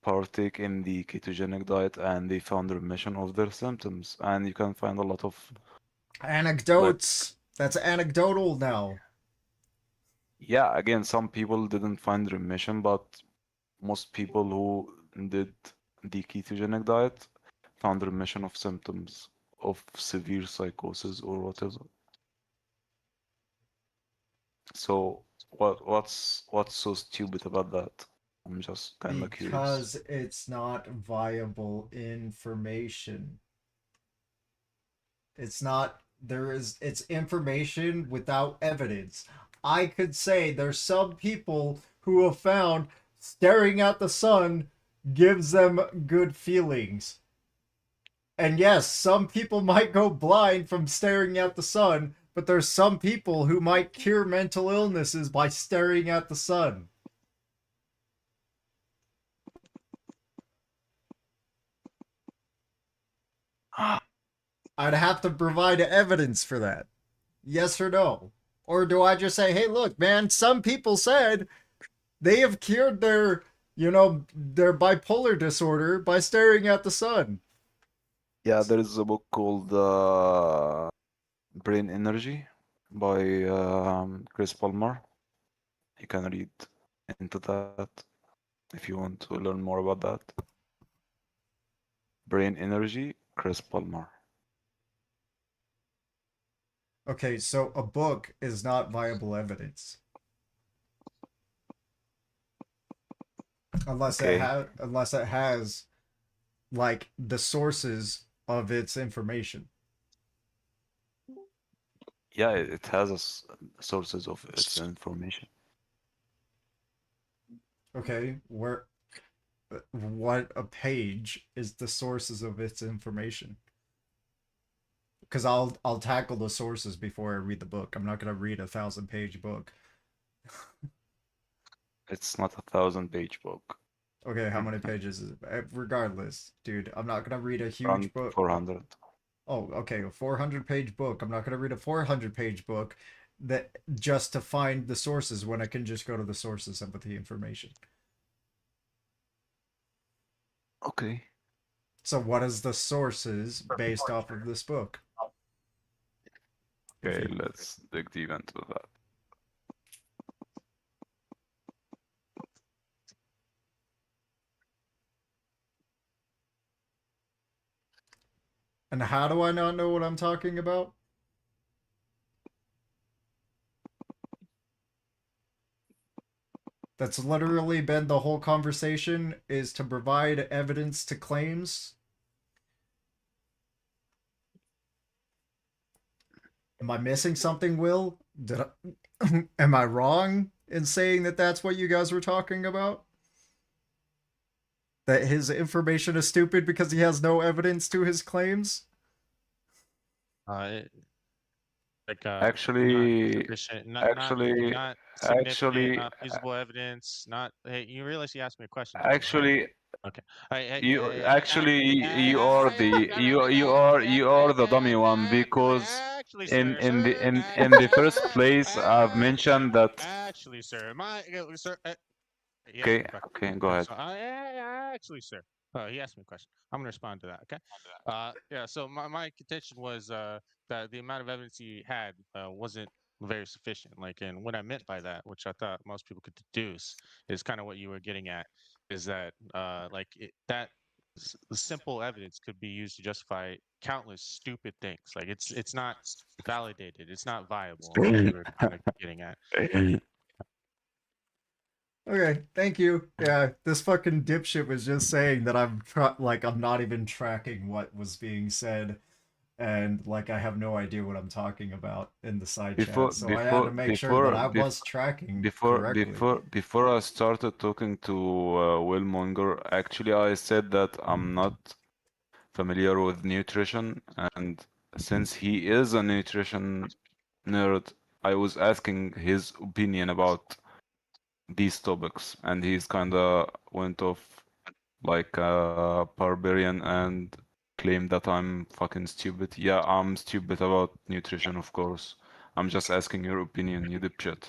partake in the ketogenic diet and they found remission of their symptoms. And you can find a lot of like, Anecdotes. That's anecdotal now. yeah, again, some people didn't find remission, but most people who did the ketogenic diet found remission of symptoms of severe psychosis or whatever. So what's so stupid about that? I'm just kind of curious. Because it's not viable information. It's not it's information without evidence. I could say there's some people who have found staring at the sun gives them good feelings. And yes, some people might go blind from staring at the sun, but there's some people who might cure mental illnesses by staring at the sun. I'd have to provide evidence for that. Yes or no? Or do I just say, hey, look, man, some people said they have cured their bipolar disorder by staring at the sun. Yeah, there is a book called Brain Energy by Chris Palmer. You can read into that if you want to learn more about that. Brain Energy, Chris Palmer. Okay, so a book is not viable evidence. Okay. Unless it has like the sources of its information. Yeah, it has sources of its information. Okay, what a page is the sources of its information? because I'll tackle the sources before I read the book. I'm not gonna read a 1,000-page book. It's not a 1,000-page book. Okay, how many pages is it? Regardless, dude, I'm not gonna read a Around huge book. 400. Oh, okay, a 400-page book. I'm not gonna read a 400-page book that just to find the sources when I can just go to the sources and with the information. Okay. So what is the sources based off of this book? Okay, let's dig deep into that. And how do I not know what I'm talking about? That's literally been the whole conversation, is to provide evidence to claims. Am I missing something, Will? Am I wrong in saying that that's what you guys were talking about? That his information is stupid because he has no evidence to his claims? Not Actually, sufficient, actually, not significant, actually, not feasible evidence, not. Hey, you realize you asked me a question, don't you? actually, Okay. Hey, you actually you are the you are the dummy one, because actually, in the first place I've mentioned that. Actually, sir, sir. He asked me Okay, a question. okay, go ahead. So, actually, sir, he asked me a question. I'm gonna respond to that. Okay. Yeah. So my contention was that the amount of evidence he had wasn't very sufficient. Like, and what I meant by that, which I thought most people could deduce, is kind of what you were getting at, is that the simple evidence could be used to justify countless stupid things. Like it's not validated. It's not viable. Is what you were kind of getting at. Okay, thank you. Yeah, this fucking dipshit was just saying that I'm not even tracking what was being said, and like I have no idea what I'm talking about in the side chat. So I had to make sure that I was tracking correctly. Before I started talking to Will Monger, actually I said that I'm not familiar with nutrition, and since he is a nutrition nerd, I was asking his opinion about these topics, and he's kinda went off like a barbarian and claimed that I'm fucking stupid. Yeah, I'm stupid about nutrition, of course. I'm just asking your opinion, you dipshit.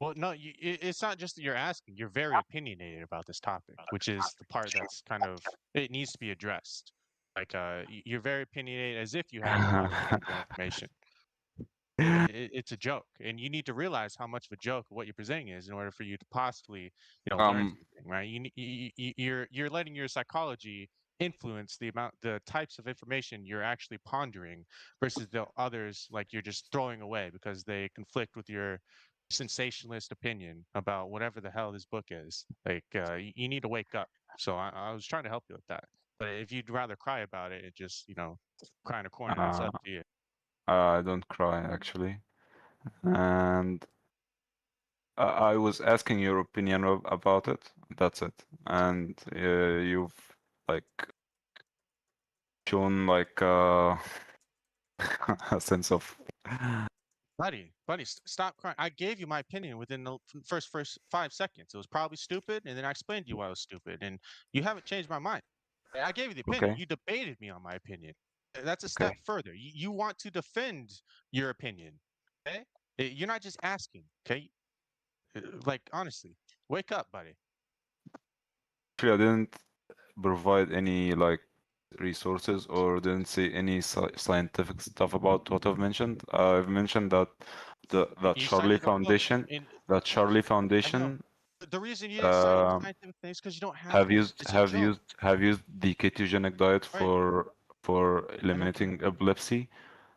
Well, no, it's not just that you're asking. You're very opinionated about this topic, which is the part that's kind of it needs to be addressed. Like, you're very opinionated as if you have all the tangible information. It's a joke, and you need to realize how much of a joke what you're presenting is in order for you to possibly, learn something, right? You're letting your psychology influence the types of information you're actually pondering versus the others like you're just throwing away because they conflict with your sensationalist opinion about whatever the hell this book is. Like, you need to wake up. So I was trying to help you with that. But if you'd rather cry about it and just, cry in a corner, that's Uh, up to you. I don't cry actually, and I was asking your opinion about it. That's it, and you've like shown like a sense of. Buddy, stop crying. I gave you my opinion within the first 5 seconds. It was probably stupid, and then I explained to you why it was stupid, and you haven't changed my mind. I gave you the opinion. Okay, You debated me on my opinion. That's a step okay. further. You want to defend your opinion. Okay, you're not just asking. Okay, like honestly, wake up, buddy. Actually, I didn't provide any like resources or didn't say any scientific stuff about what I've mentioned. I've mentioned that that You Charlie cited a book, Foundation, and that Charlie I know Foundation, the reason you didn't cite any um, scientific things because you don't have have them. used It's a joke, the ketogenic diet right? for I don't care. eliminating epilepsy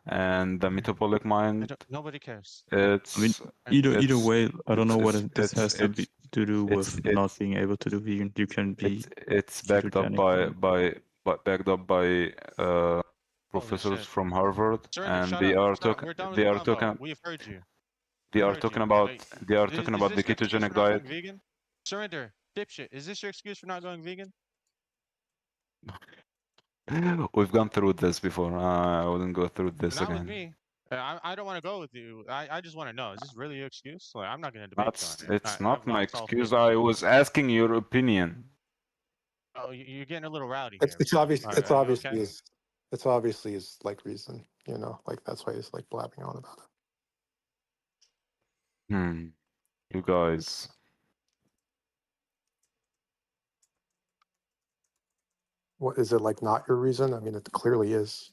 and the metabolic I mind. don't. Nobody cares. I mean, It's either way, I don't know what this it's has to do it's with not it's being able to do vegan. You can be it's backed up ketogenic and backed up by Holy professors shit. from Harvard, Surrender, and shut up. Stop. We're done with the convo. We've heard you. We've heard you. Like, they are is, talking is about the this your excuse ketogenic for not going diet. vegan? Surrender, dipshit. Is this your excuse for not going vegan? We've gone through this before. I wouldn't go through this Not with again. me. I don't want to go with you. I just want to know. Is this really your excuse? Like, I'm not gonna debate you on it. It's not I've my lost all faith excuse. in I you. was asking your opinion. Oh, you're getting a little rowdy It's here, it's bro. obvious. It's Are you obviously okay? his like reason. You know, like that's why he's like blabbing on about it. You guys. What is it like? Not your reason? I mean, it clearly is.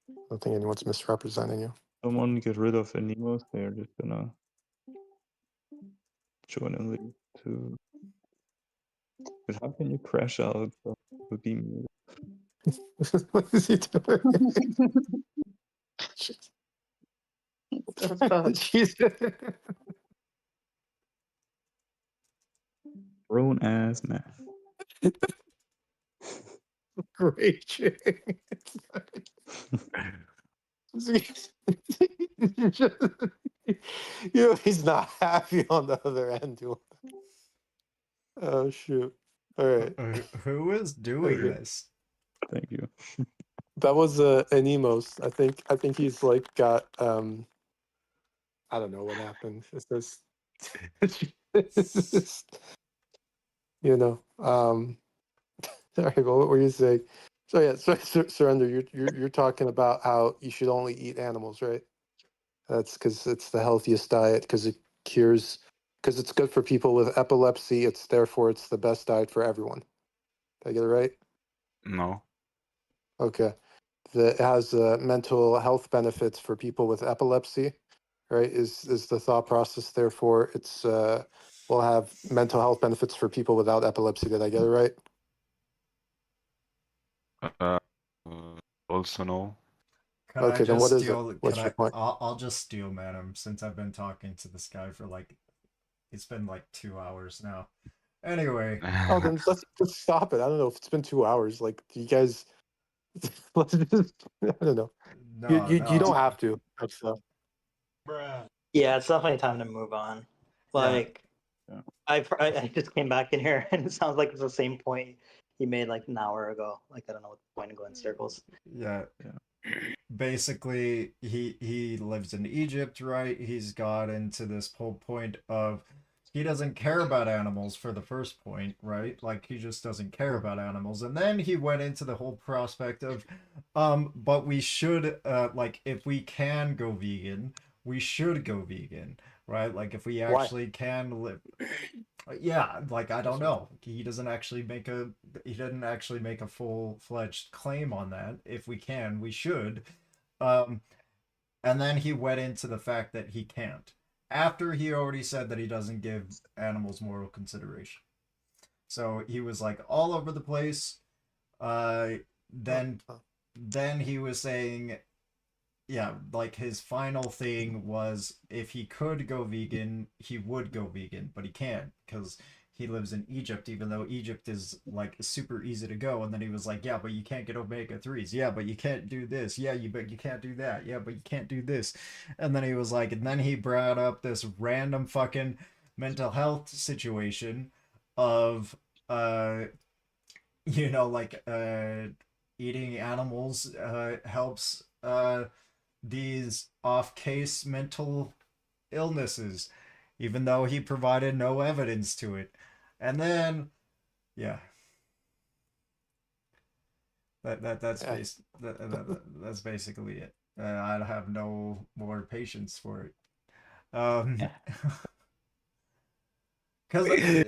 I don't think anyone's misrepresenting you. Someone get rid of Animos, they're just gonna join and leave too. But how can you crash out with be muted? What is he doing? Jesus. Grown ass man. Raging. You know, he's not happy on the other end. Oh shoot! All right. Who is doing Okay. this? Thank you. That was Anemos. I think he's like got I don't know what happened. It's just it's just, you know. Sorry, what were you saying? So yeah, surrender. You're talking about how you should only eat animals, right? That's because it's the healthiest diet because it cures, because it's good for people with epilepsy. It's therefore it's the best diet for everyone. Did I get it right? No. Okay. It has mental health benefits for people with epilepsy, right? Is the thought process? Therefore, it's will have mental health benefits for people without epilepsy. Did I get it right? Uh, also no. Can Okay, I then just what is it? steal? What's your point? I'll just steal, madam, since I've been talking to this guy for like, it's been like 2 hours now. Anyway. Oh, then let's just stop it. I don't know if it's been 2 hours. Like, do you guys? Let's just. I don't know. You don't have to. That's Yeah, it's definitely time to move on. Like, I just came back in here and it sounds like it's the same point he made like an hour ago. Like, I don't know what the point of going in circles. Yeah. Basically, he lives in Egypt, right? He's got into this whole point of he doesn't care about animals for the first point, right? Like he just doesn't care about animals. And then he went into the whole prospect of but we should like if we can go vegan, we should go vegan, right? Like if we actually can live yeah, like I don't know. He doesn't actually make a full-fledged claim on that. If we can, we should. And then he went into the fact that he can't. After he already said that he doesn't give animals moral consideration. So he was like all over the place. Then he was saying, yeah, like his final thing was if he could go vegan, he would go vegan, but he can't because he lives in Egypt, even though Egypt is like super easy to go. And then he was like, yeah, but you can't get omega-3s. Yeah, but you can't do this. Yeah, but you can't do that. Yeah, but you can't do this. And then he was like, and then he brought up this random fucking mental health situation of, you know, like, eating animals helps these off-case mental illnesses, even though he provided no evidence to it. And then, yeah, that's basically it. I have no more patience for it. Because,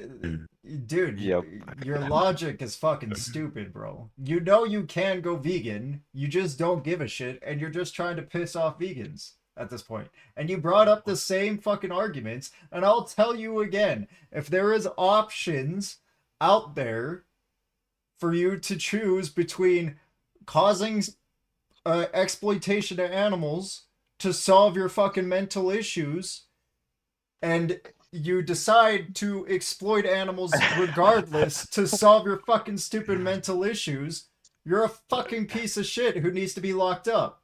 dude, your logic is fucking stupid, bro. You know you can go vegan, you just don't give a shit, and you're just trying to piss off vegans at this point. And you brought up the same fucking arguments, and I'll tell you again, if there is options out there for you to choose between causing exploitation of animals to solve your fucking mental issues, and you decide to exploit animals regardless to solve your fucking stupid mental issues, you're a fucking piece of shit who needs to be locked up.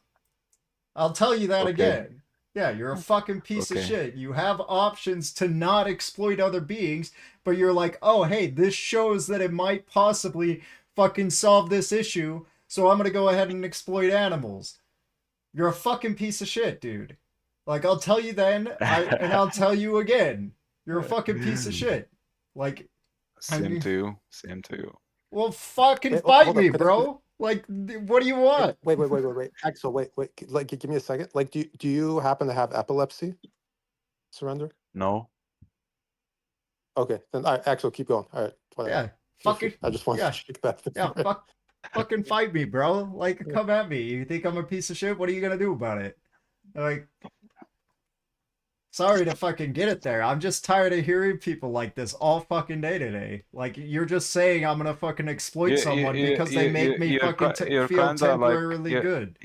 I'll tell you that again. Yeah, you're a fucking piece of shit. You have options to not exploit other beings, but you're like, oh, hey, this shows that it might possibly fucking solve this issue. so I'm gonna go ahead and exploit animals. You're a fucking piece of shit, dude. Like, I'll tell you then, and I'll tell you again. You're a fucking piece of shit. Like, I Same mean, to you. Same to you. well, fucking Hey, fight hold up. me, Could I, bro. Like, what do you wait, want? wait. Axel, wait. Like, give me a second. Like, do you happen to have epilepsy? Surrender. No. Okay, then all right, Axel, keep going. All right, whatever. Yeah, fucking, I just wanted yeah, to check that. yeah, fucking fight me, bro. Like, come at me. You think I'm a piece of shit? What are you gonna do about it? Like, sorry to fucking get it there. I'm just tired of hearing people like this all fucking day today. Like, you're just saying I'm gonna fucking exploit someone because they make me fucking you're feel kinda like temporarily good.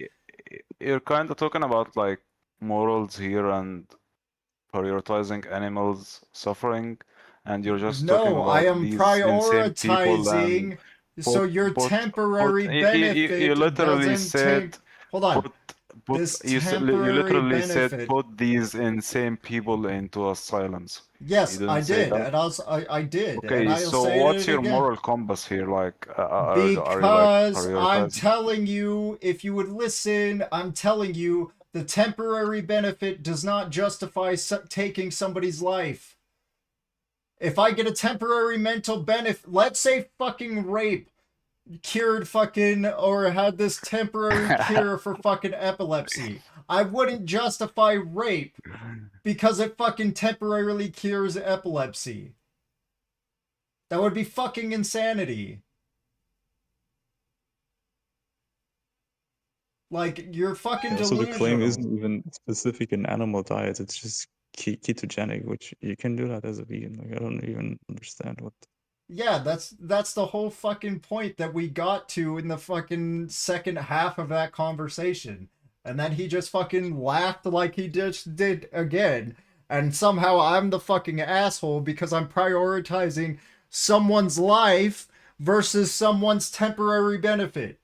you're kinda talking about like morals here and prioritizing animals suffering, and you're just talking No, I about am these insane people and prioritizing so your temporary you benefit literally doesn't said take. Hold on. put This you temporary literally said benefit. put these insane people into asylums. Yes, You I didn't say did, that. and I did, and Okay, I'll so say what's it your again. moral compass here? Like, are you like Because I'm prioritizing? telling you, if you would listen, I'm telling you, the temporary benefit does not justify taking somebody's life. If I get a temporary mental benefit, let's say fucking rape cured fucking or had this temporary cure for fucking epilepsy, I wouldn't justify rape because it fucking temporarily cures epilepsy. That would be fucking insanity. Like, you're fucking Yeah, so the claim delusional. isn't even specific in animal diets, it's just ketogenic, which you can do that as a vegan. Like, I don't even understand what. Yeah, that's the whole fucking point that we got to in the fucking second half of that conversation. And then he just fucking laughed like he just did again. And somehow I'm the fucking asshole because I'm prioritizing someone's life versus someone's temporary benefit.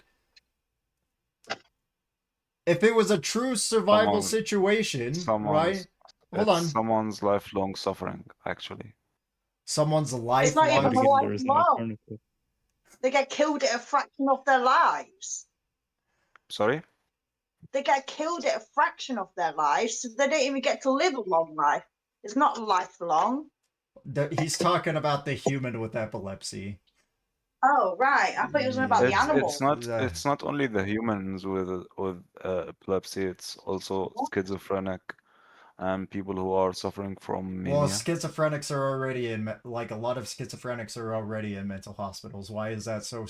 If it was a true survival situation, right? Hold on. Someone's lifelong suffering, actually. Someone's It's not even lifelong. lifelong. They get killed at a fraction of their lives. Sorry? They get killed at a fraction of their lives, so they don't even get to live a long life. It's not lifelong. He's talking about the human with epilepsy. Oh right, I thought it was about the animal. It's not only the humans with epilepsy. It's also schizophrenic and people who are suffering from mania. Well, schizophrenics are already in, like, a lot of schizophrenics are already in mental hospitals. Why is that so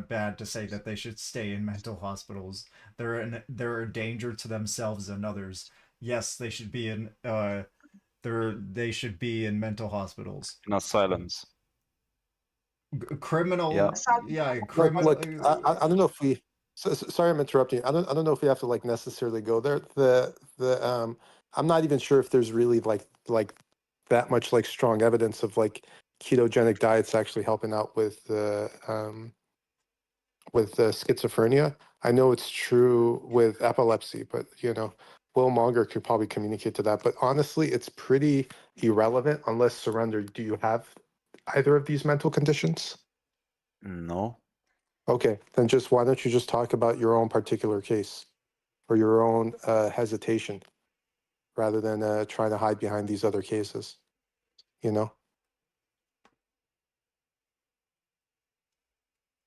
bad to say that they should stay in mental hospitals? They're a danger to themselves and others. Yes, they should be in they should be in mental hospitals. In asylums. Criminal, yeah, criminal. Look, I don't know if we. Sorry, I'm interrupting. I don't know if we have to like necessarily go there. I'm not even sure if there's really like that much like strong evidence of like ketogenic diets actually helping out with schizophrenia. I know it's true with epilepsy, but Will Monger could probably communicate to that. But honestly, it's pretty irrelevant unless surrender. Do you have either of these mental conditions? No. Okay, then just why don't you just talk about your own particular case or your own hesitation rather than trying to hide behind these other cases,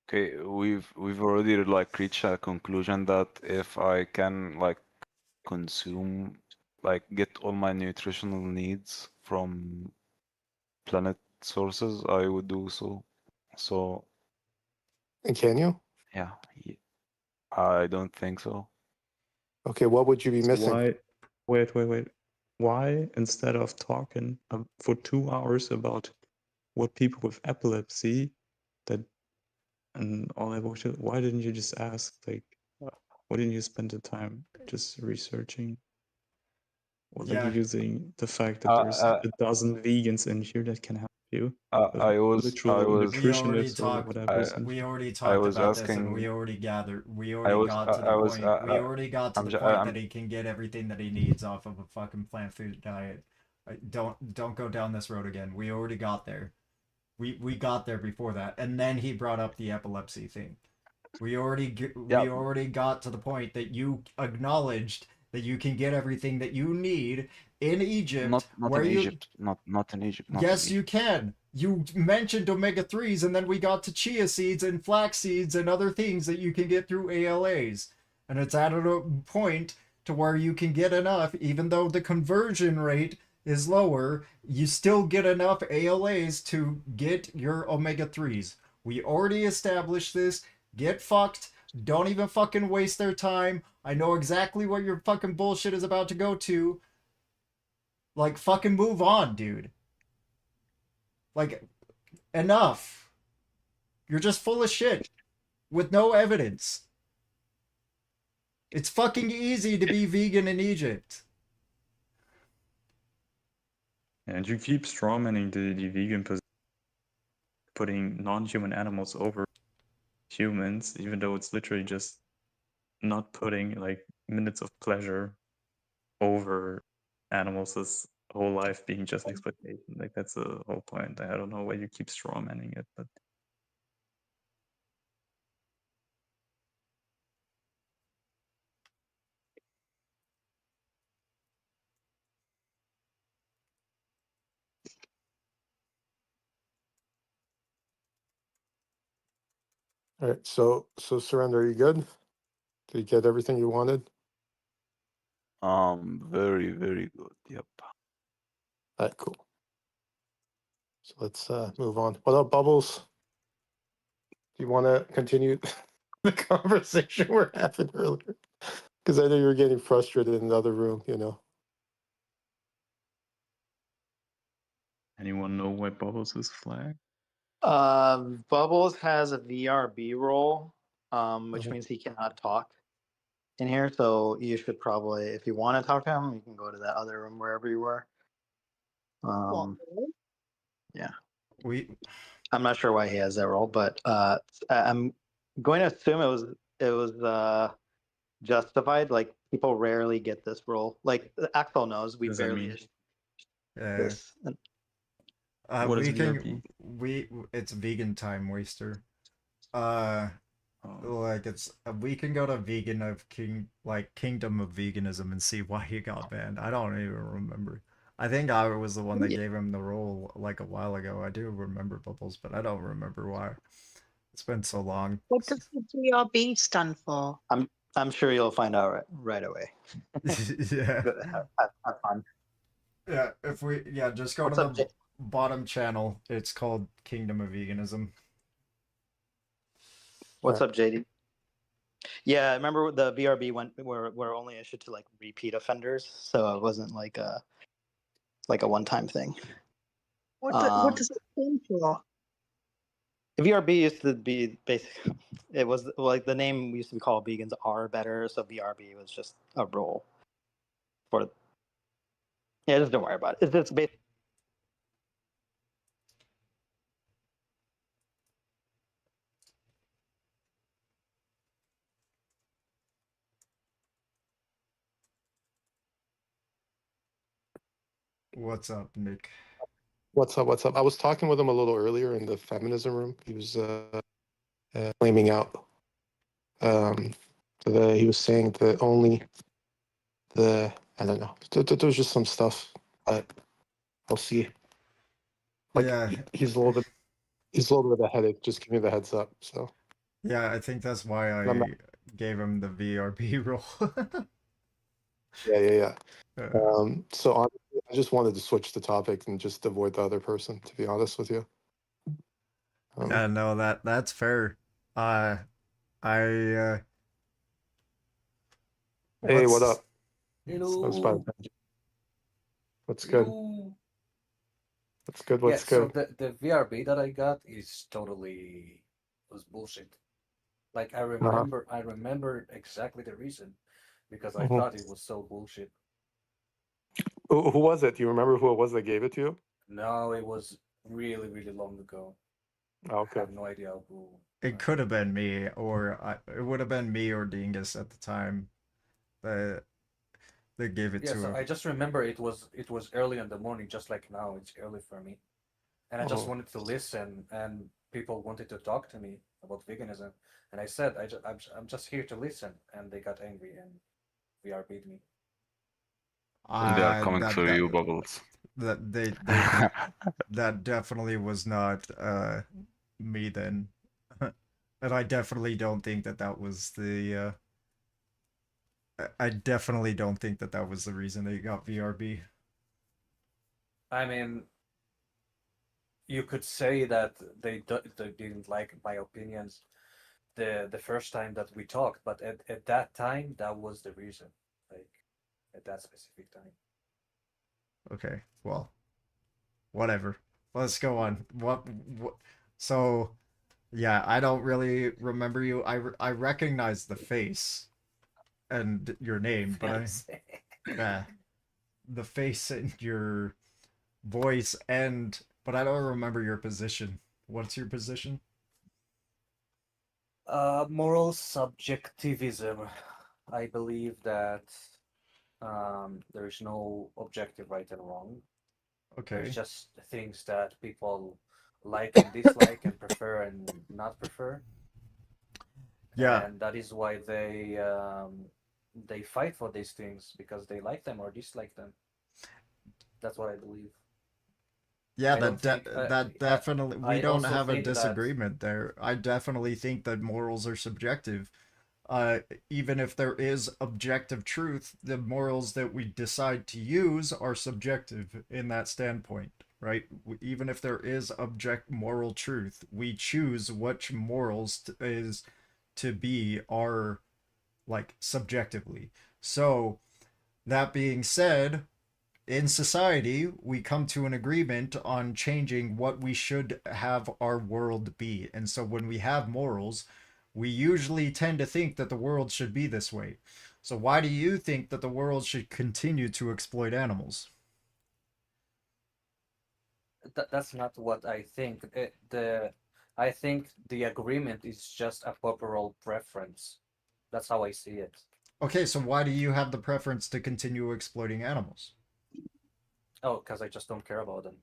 Okay, we've already like reached a conclusion that if I can like consume, like get all my nutritional needs from planet sources, I would do so. So. And can you? Yeah, I don't think so. Okay, what would you be missing? Why? Wait. Why, instead of talking for 2 hours about what people with epilepsy and all that bullshit, why didn't you just ask, like, why didn't you spend the time just researching? Or like using the fact that there's a dozen vegans in here that can help you. I was Nutritionist or whatever. We already talked about this, and we already got to the point that he can get everything that he needs off of a fucking plant food diet. Don't go down this road again. We already got there. We got there before that, and then he brought up the epilepsy thing. We already got to the point that you acknowledged that you can get everything that you need in Egypt. Not in Egypt. Not in Egypt. Not in Yes, Egypt. you can. You mentioned omega-3s, and then we got to chia seeds and flax seeds and other things that you can get through ALAs. And it's at a point to where you can get enough, even though the conversion rate is lower, you still get enough ALAs to get your omega-3s. We already established this. Get fucked. Don't even fucking waste their time. I know exactly what your fucking bullshit is about to go to. Like, fucking move on, dude. Like, enough. You're just full of shit with no evidence. It's fucking easy to be vegan in Egypt. And you keep strawmanning the vegan position, putting non-human animals over humans, even though it's literally just not putting like minutes of pleasure over animals' whole life being just exploitation. Like that's the whole point. I don't know why you keep strawmanning it, but All right, so Surrender, are you good? Did you get everything you wanted? Very, very good. Yep. All right, cool. So let's move on. What up, Bubbles? Do you want to continue the conversation we're having earlier? Because I know you were getting frustrated in the other room, you know. anyone know why Bubbles is flagged? Bubbles has a VRB role, which Mhm. means he cannot talk in here. So you should probably, if you want to talk to him, you can go to that other room wherever you were. Yeah. I'm not sure why he has that role, but I'm going to assume it was justified. Like people rarely get this role. Like Axel knows, we What does that barely mean? issue this. What is We VRB? can it's vegan time waster. Oh. Like we can go to vegan of Kingdom of Veganism and see why he got banned. I don't even remember. I think I was the one that gave him the role like a while ago. I do remember Bubbles, but I don't remember why. It's been so long. What does the GRB stand for? I'm sure you'll find out right away. Yeah. Have fun. Yeah, just go What's to up, the bottom channel. It's called Kingdom of Veganism. What's up, JD? Yeah, I remember the VRB were only issued to like repeat offenders, so it wasn't like a one-time thing. What does it stand for? VRB used to be basic. It was like the name we used to be called vegans are better, so VRB was just a role for. Yeah, just don't worry about it. It's basic. What's up, Nick? What's up? What's up? I was talking with him a little earlier in the feminism room. He was flaming out. He was saying that only I don't know. There was just some stuff, but I'll see. Like Yeah. he's a little bit of a headache. Just give me the heads up. So Yeah, I think that's why I'm not- I gave him the VRB role. yeah. So honestly, I just wanted to switch the topic and just avoid the other person. To be honest with you. Yeah, no, that's fair. I Hey, what up? Hello. What's good? Hello. What's good? Yeah, What's so good? the VRB that I got is totally was bullshit. Like I remember exactly the reason because I Mhm. thought it was so bullshit. Who was it? Do you remember who it was that gave it to you? No, it was really, really long ago. Okay. I have no idea who. It could have been me, or it would have been me or Dingus at the time that gave it Yeah, to so him. I just remember it was early in the morning, just like now. It's early for me, and I just Oh. wanted to listen, and people wanted to talk to me about veganism, and I said I'm just here to listen, and they got angry and VR beat me. They are coming That for that you, Bubbles. that that definitely was not me then, and I definitely don't think that that was the. I definitely don't think that that was the reason they got VRB. I mean, you could say that they didn't like my opinions the first time that we talked, but at that time that was the reason, like at that specific time. Okay, well, whatever. Let's go on. What so yeah, I don't really remember you. I recognize the face and your name, but the face and your voice but I don't remember your position. What's your position? Moral subjectivism. I believe that there's no objective right and wrong. There's Okay. just things that people like and dislike and prefer and not prefer. Yeah. And that is why they fight for these things because they like them or dislike them. That's what I believe. Yeah, I don't think that definitely we I don't also have a think that disagreement there. I definitely think that morals are subjective. Even if there is objective truth, the morals that we decide to use are subjective in that standpoint, right? Even if there is object moral truth, we choose which morals is to be our like subjectively. So that being said, in society, we come to an agreement on changing what we should have our world be. And so when we have morals, we usually tend to think that the world should be this way. So why do you think that the world should continue to exploit animals? that's not what I think. I think the agreement is just a popular preference. That's how I see it. Okay, so why do you have the preference to continue exploiting animals? Oh, because I just don't care about them.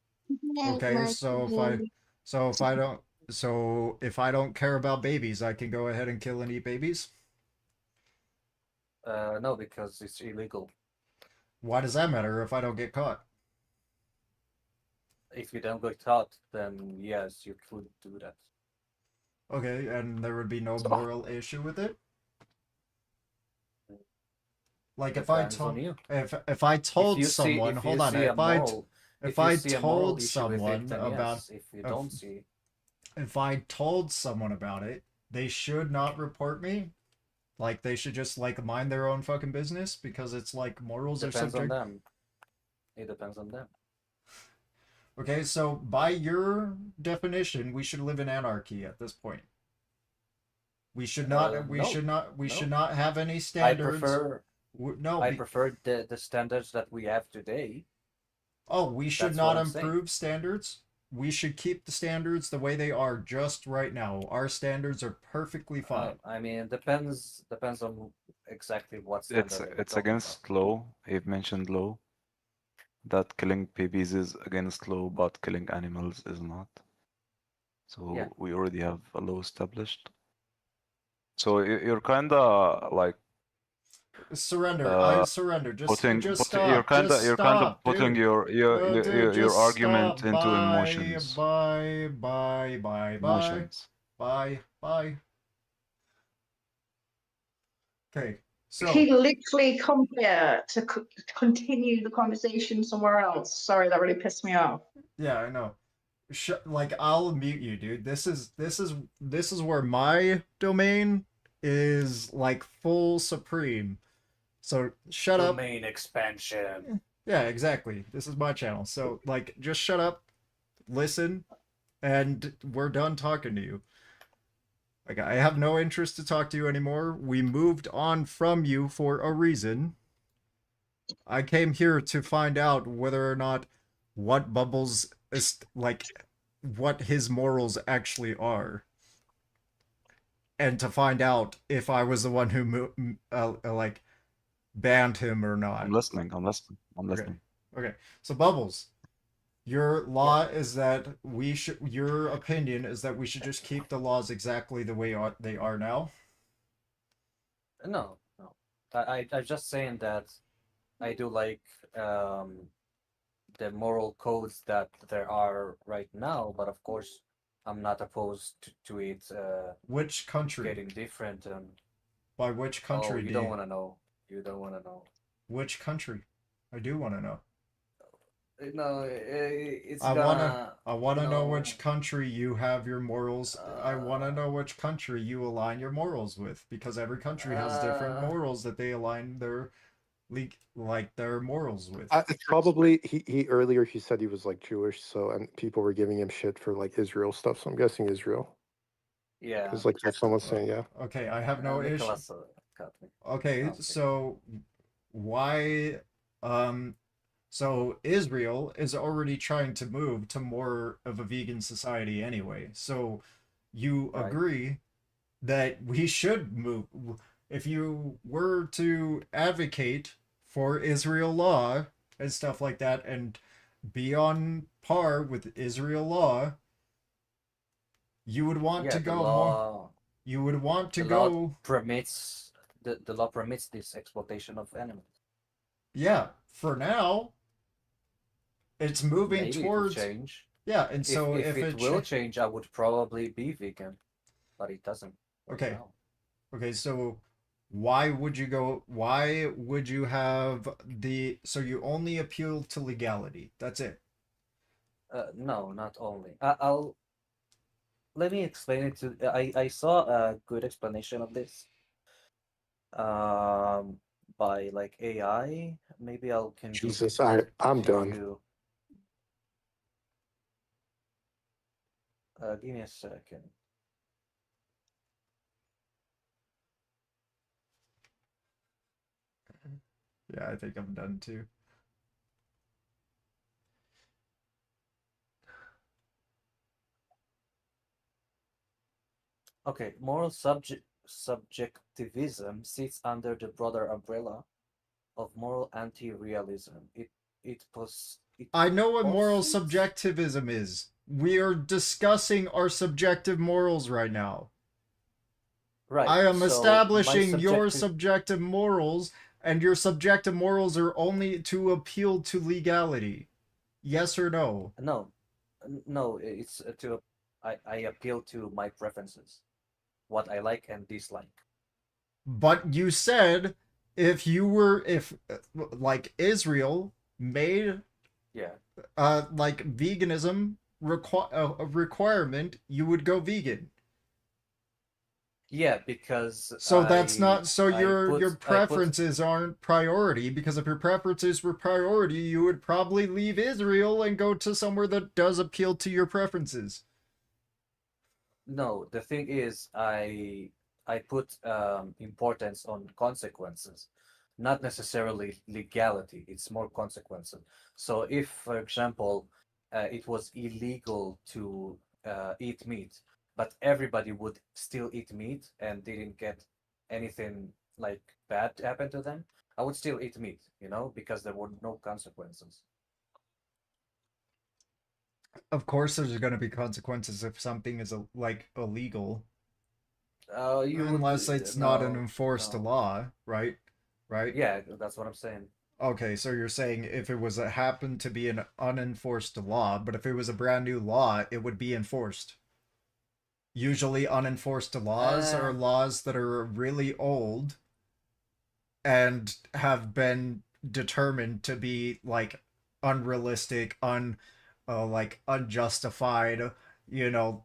Okay, so if I don't care about babies, I can go ahead and kill and eat babies? No, because it's illegal. Why does that matter if I don't get caught? If you don't get caught, then yes, you could do that. Okay, and there would be no moral issue with it? Like Depends on you. if I told someone, if you hold on, see a moral if if you I see a moral told issue with it, someone then about yes. If you if, don't see, if I told someone about it, they should not report me. Like they should just like mind their own fucking business because it's like morals are depends on subject. them. It depends on them. Okay, so by your definition, we should live in anarchy at this point. We should not. We No, should not. We no. should not have any I standards. prefer No, I prefer the standards that we have today. oh, we should That's not what I'm saying. improve standards. We should keep the standards the way they are just right now. Our standards are perfectly fine. I mean, depends on exactly what standard are we It's talking against law. You've mentioned law. That killing babies is against law, but killing animals is not. So Yeah. we already have a law established. So you're kinda like Surrender. I surrender. you're kinda Just stop, putting dude. your Dude, your just argument stop. into Bye, emotions. bye, bye, bye, bye, Emotions. bye, bye. Okay, so He literally come here to continue the conversation somewhere else. Sorry, that really pissed me off. yeah, I know. Like I'll mute you, dude. This is where my domain is like full supreme. So shut up. Domain expansion. Yeah, exactly. This is my channel. So like just shut up, listen, and we're done talking to you. Like I have no interest to talk to you anymore. We moved on from you for a reason. I came here to find out whether or not what Bubbles is like what his morals actually are. And to find out if I was the one who like banned him or not. I'm listening. I'm listening. I'm listening. Okay. So Bubbles, Your law is that we should. Your opinion is that we should just keep the laws exactly the way they are now. No, no. I'm just saying that I do like the moral codes that there are right now, but of course, I'm not opposed to it Which country? getting different. By which Oh, country you do don't you? want to know. You don't want to know. Which country? I do want to know. No, it's I wanna. gonna, I wanna know no. which country you have your morals. I wanna know which country you align your morals with, because every country has different morals that they align their like their morals with. It's probably he earlier he said he was like Jewish, so and people were giving him shit for like Israel stuff. So I'm guessing Israel, Yeah. because like if someone's saying yeah. Okay, I have no issue. Nicholas cut me. Okay, so why so Israel is already trying to move to more of a vegan society anyway. So you agree that we should move. If you were to advocate for Israel law and stuff like that and be on par with Israel law, you would want to go more. You would want to go. Law permits the law permits this exploitation of animals. Yeah, for now, it's moving Maybe towards. It will change. Yeah, and so if it will change, I would probably be vegan, but it doesn't. Okay. Okay, so why would you go? Why would you have the? So you only appeal to legality. That's it. No, not only. I'll let me explain it to. I saw a good explanation of this. By like AI. Maybe I'll can Jesus, give it I'm to done. you. Give me a second. Yeah, I think I'm done too. Okay, moral subjectivism sits under the broader umbrella of moral anti-realism. It I know what moral posits- subjectivism is. We are discussing our subjective morals right now. Right. I am so establishing your subjective- subjective morals, and your subjective morals are only to appeal to legality. Yes or no? No, it's I appeal to my preferences, what I like and dislike. But you said if like Israel made Yeah. like veganism a requirement, you would go vegan. Yeah, because So that's not so I your put- preferences aren't priority, because if your preferences were priority, you would probably leave Israel and go to somewhere that does appeal to your preferences. No, the thing is, I put importance on consequences, not necessarily legality. It's more consequences. So if, for example, it was illegal to eat meat, but everybody would still eat meat and didn't get anything like bad happen to them, I would still eat meat, because there were no consequences. Of course, there's going to be consequences if something is like illegal. Unless it's not an enforced law, right? Right? Yeah, that's what I'm saying. Okay, so you're saying if it was happened to be an unenforced law, but if it was a brand new law, it would be enforced. Usually unenforced laws are laws that are really old and have been determined to be like unrealistic, like unjustified,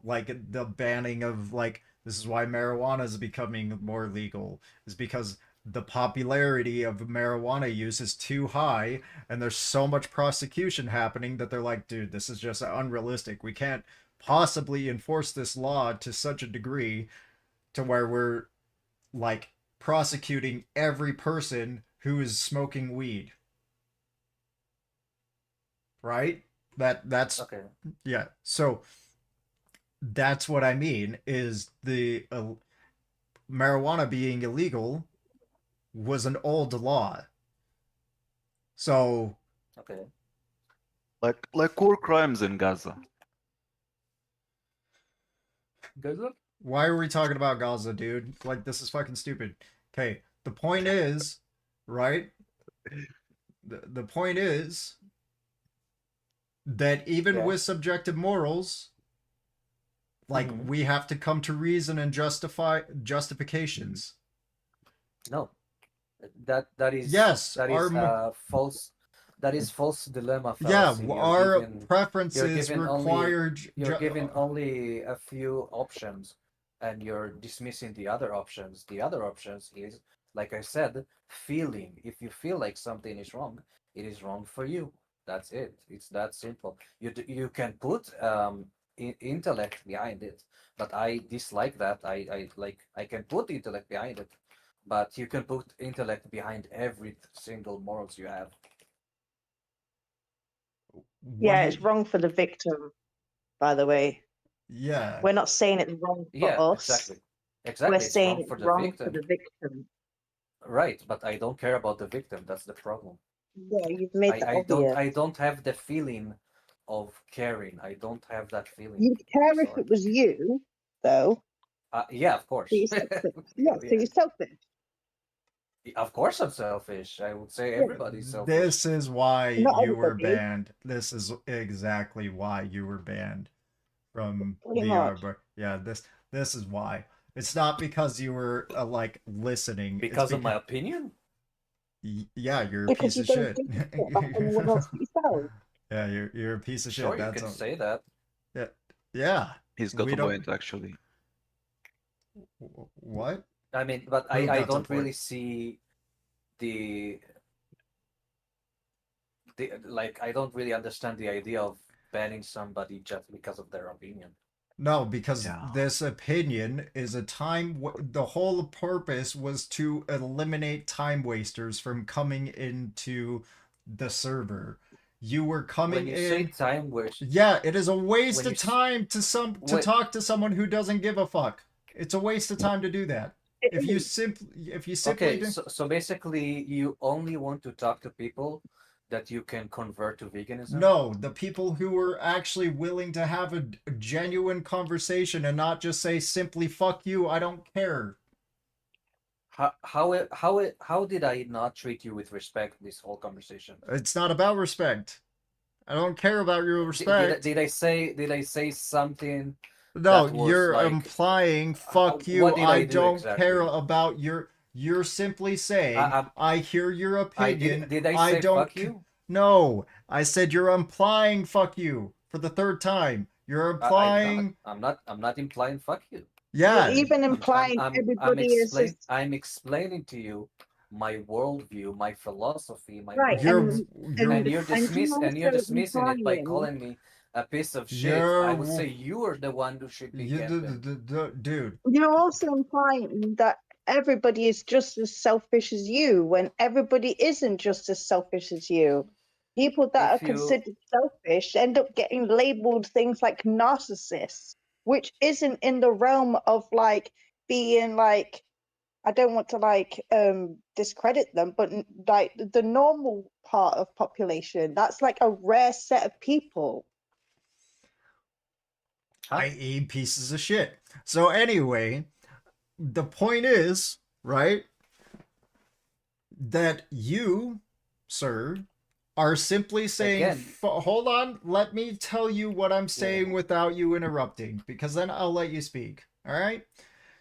like the banning of like this is why marijuana is becoming more legal, is because the popularity of marijuana use is too high and there's so much prosecution happening that they're like, dude, this is just unrealistic. We can't possibly enforce this law to such a degree to where we're like prosecuting every person who is smoking weed. Right? That's okay. Yeah. So that's what I mean is the marijuana being illegal was an old law. So okay. Like war crimes in Gaza. Gaza? Why are we talking about Gaza, dude? Like, this is fucking stupid. Okay, the point is, right? The point is that even Yeah. with subjective morals, like, Mhm. we have to come to reason and justifications. No, that is Yes, that our is false. That is false dilemma yeah, fallacy. our You're preferences given only require you're given only a few options, and you're dismissing the other options. The other options is, like I said, feeling. If you feel like something is wrong, it is wrong for you. That's it. It's that simple. You can put intellect behind it, but I dislike that. I can put intellect behind it, but you can put intellect behind every single morals you have. Yeah, it's wrong for the victim, by the way. Yeah. We're not saying it's wrong for Yeah, us. exactly. We're Exactly. It's saying wrong it's for the wrong for victim. the victim. Right, but I don't care about the victim. That's the problem. Yeah, you've made that obvious. I don't have the feeling of caring. I don't have that feeling. You'd care if Sorry. it was you, though. Yeah, of course. So you're selfish. Yeah, so you're selfish. Of course I'm selfish. I would say everybody's selfish. This is why Not you were everybody. banned. This is exactly why you were banned from Pretty VR. much. But yeah, this is why. It's not because you were like listening. Because of my opinion? Yeah, you're a Because piece you of don't shit. give a shit about anyone else but yourself. Yeah, you're a piece of shit. Sure, you That's can all. say that. Yeah, yeah. He's got We a don't- point, actually. What? I mean, but Who I got the don't really point? see the like I don't really understand the idea of banning somebody just because of their opinion. No, because Yeah. this opinion is a time. The whole purpose was to eliminate time wasters from coming into the server. You were coming When you in. say time waste, Yeah, it is a waste when of you time to Wait. talk to someone who doesn't give a fuck. It's a waste of time to do that. If you simply Okay, do. so basically you only want to talk to people that you can convert to veganism? No, the people who are actually willing to have a genuine conversation and not just say simply "fuck you," I don't care. How did I not treat you with respect this whole conversation? It's not about respect. I don't care about your respect. Did I say something? No, that was you're like, implying "fuck you." what did I I do don't exactly? care about your. You're simply saying, I hear your opinion. Did I say don't fuck you? No, I said you're implying "fuck you" for the third time. You're implying. I'm not implying fuck you. Yeah. You're even implying everybody is just I'm explaining to you my worldview, my philosophy, my right. beliefs, and you're also dismissing it by implying- calling me a piece of shit. I would say you are the one who should be dude. You're also implying that everybody is just as selfish as you when everybody isn't just as selfish as you. People that If are you- considered selfish end up getting labeled things like narcissists, which isn't in the realm of like being like, I don't want to like discredit them, but like the normal part of population, that's like a rare set of people. I.e. pieces of shit. So anyway, the point is, right, that you, sir, are simply saying, Again. hold on, let me tell you what I'm saying without you interrupting, because then I'll let you speak. All right?